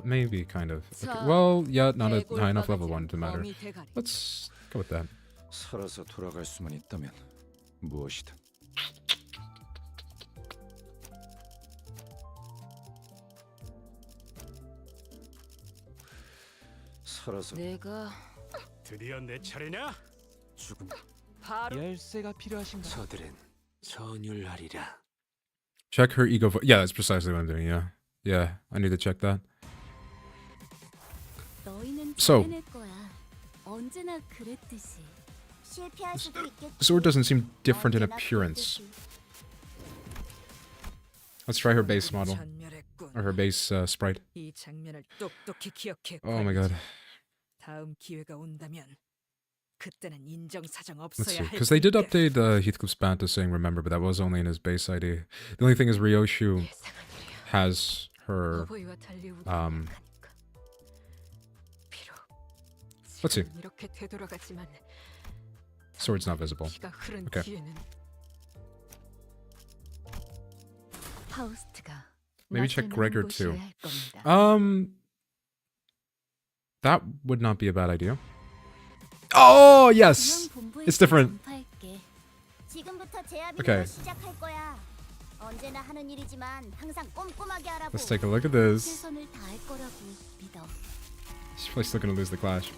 Maybe, kind of. Okay. Well, yeah, not a high enough level one to matter. Let's go with that. 살아서 돌아갈 수만 있다면 무엇이든. 살아서 내가 드디어 내 차례냐? 죽음. 바로 열쇠가 필요하신가? 저들은 전율하리라. Check her ego. Yeah, that's precisely what I'm doing. Yeah, yeah. I need to check that. 너희는 So. 잘해낼 거야. 언제나 그랬듯이. 실패할 수도 있겠지. The sword doesn't seem different in 언제나 appearance. 그랬듯이. Let's try her base model 전멸했군. or her base sprite. 이 장면을 똑똑히 기억해. Oh my god. 다음 기회가 온다면 그때는 인정사정 Let's 없어야 see, 할 because they did 테니까. update Heathcliff's banter saying remember, but that was only in his base ID. The only thing is Ryoshu has her. 어버이와 달리 우리가 um, 약하니까. 비록 Let's see. 지금은 이렇게 되돌아가지만 Sword's not visible. 피가 흐른 Okay. 뒤에는 파우스트가 Maybe 나 check 때문에 Gregor 홍보시를 too. 할 겁니다. That would not be a bad idea. Oh yes, 중앙 본부에서 it's different. 전파할게. 지금부터 제압인으로 Okay. 시작할 거야. 언제나 하는 일이지만 항상 꼼꼼하게 하라고. Let's take a look at this. 최선을 다할 거라고 믿어. She's probably still gonna lose the clash.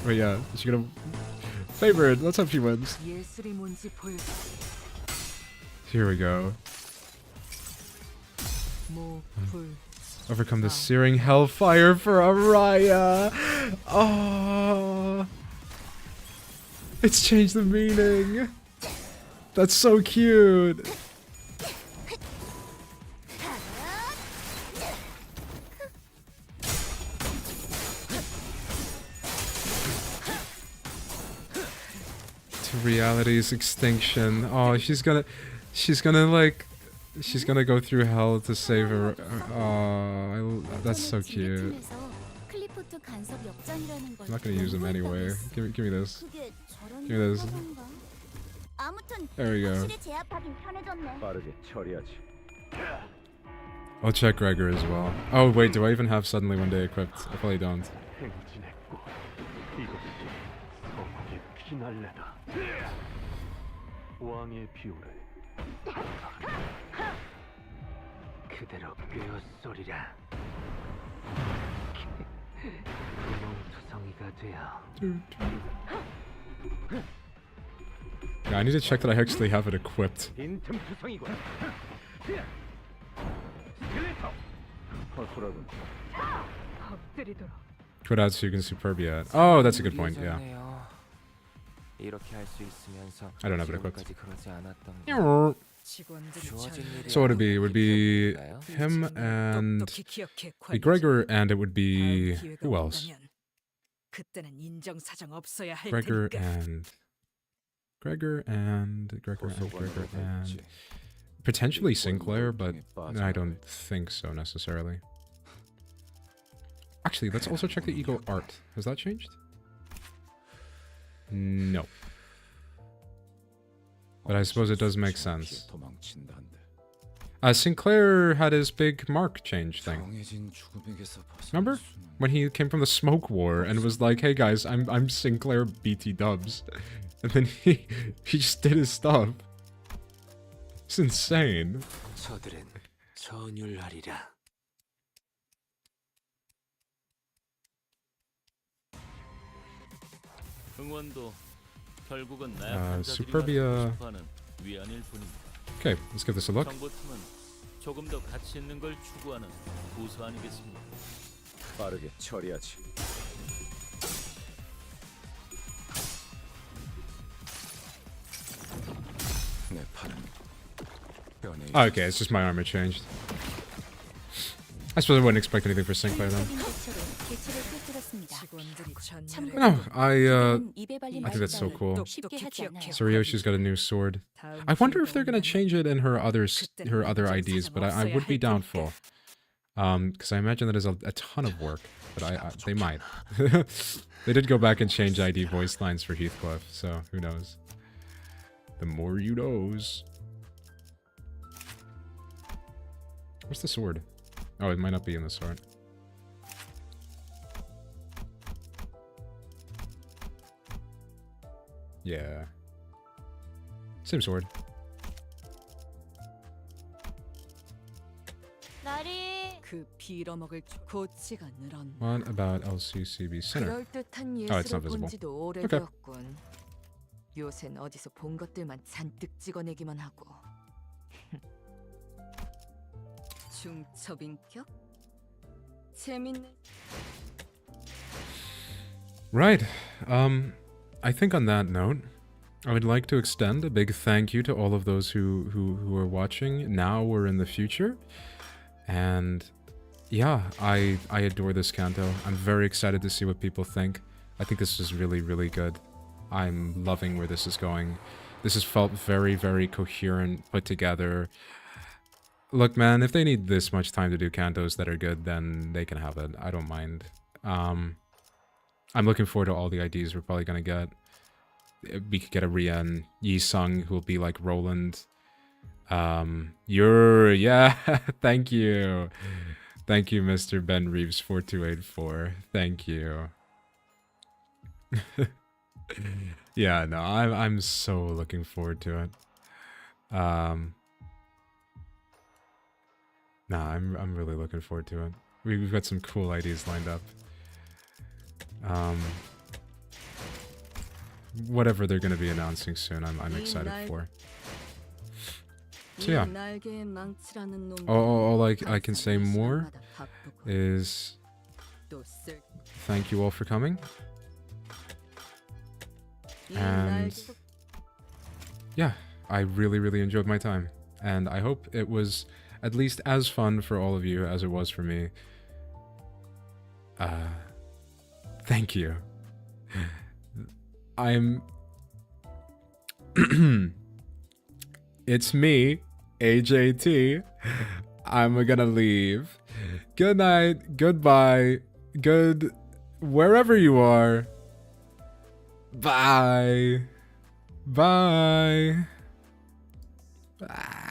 But yeah, she's gonna favor it. Let's hope she wins. 예술이 뭔지 보여주지. Here we go. 모불 Overcome the searing hellfire for Araya. Oh, it's changed the meaning. That's so cute. To reality's extinction. Oh, she's gonna go through hell to save her. Oh, that's so cute. I'm not gonna use them anyway. Give me this. Give me this. There we go. 빠르게 처리하지. I'll check Gregor as well. Oh wait, do I even have suddenly one day equipped? I probably don't. 행진했고 이것이 서국의 피날레다. 왕의 비호를 그대로 꿰어쏘리라. 구멍투성이가 되어. Yeah, I need to check that I actually have it equipped. 빈틈투성이군. 스켈레터. 허술하군. 엎드리도록. Quit out so you can Superbia. Oh, that's a good point, yeah. 이렇게 할 수 있으면서 I don't have it equipped. 지금까지 그러지 않았던 So 직원들이 주어진 일이 what would it be? It would be 아닐까요? him and 똑똑히 기억해, be 관리자. Gregor, and it would be 다음 기회가 who else? 온다면 그때는 인정사정 없어야 할 Gregor 테니까. and Gregor and 고소관으로 and 될지. potentially Sinclair, but I don't think so necessarily. Actually, let's also check the Eagle art. Has that changed? No. But I suppose it does make sense. 도망친다 한데. Sinclair had his big mark change thing. 정해진 죽음에게서 벗어날 Remember? 수는 When he came from the smoke war and was like, "Hey guys, I'm Sinclair BT Dubs," and then he just did his stuff. It's insane. 저들은 전율하리라. 응원도 결국은 나약한 자들이 Superbia. 하는 위안일 뿐입니다. Okay, let's give this a look. 정보팀은 조금 더 가치 있는 걸 추구하는 부서 아니겠습니까? 빠르게 처리하지. 내 팔은 변해 Oh, okay, it's just my armor changed. I suppose I wouldn't expect anything for sync by then. 직원들이 No, I 입에 발린 think that's so 말을 cool. 쉽게 하지 않아요. So Ryoshi's got a new sword. I wonder if they're gonna change it in her other IDs, but I would be doubtful. Because I imagine that is a ton of work, but they might. They did go back and change ID voice lines for Heathcliff, so who knows? The more you knows. Where's the sword? Oh, it might not be in the sword. Yeah. Same sword. 나리 그 빌어먹을 고치가 늘었네. What about LCCB Center? 그럴듯한 Oh, it's not 예술을 본 visible. 지도 오래되었군. 요샌 어디서 본 것들만 잔뜩 찍어내기만 하고. 중첩인격? 재밌네. Right. I think on that note, I would like to extend a big thank you to all of those who are watching now or in the future. And yeah, I adore this Canto. I'm very excited to see what people think. I think this is really, really good. I'm loving where this is going. This has felt very, very coherent, put together. Look, man, if they need this much time to do Cantos that are good, then they can have it. I don't mind. I'm looking forward to all the IDs we're probably gonna get. We could get a Rian, Yi Sung, who will be like Roland. Yeah, thank you. Thank you, Mr. Ben Reeves 4284. Thank you. Yeah, no, I'm so looking forward to it. Nah, I'm really looking forward to it. We've got some cool ideas lined up. Whatever they're going to be announcing soon, I'm excited for. So yeah, all I can say more is thank you all for coming. And yeah, I really, really enjoyed my time. And I hope it was at least as fun for all of you as it was for me. Thank you. It's me, AJT. I'm gonna leave. Good night, goodbye, good wherever you are. Bye. Bye. Bye.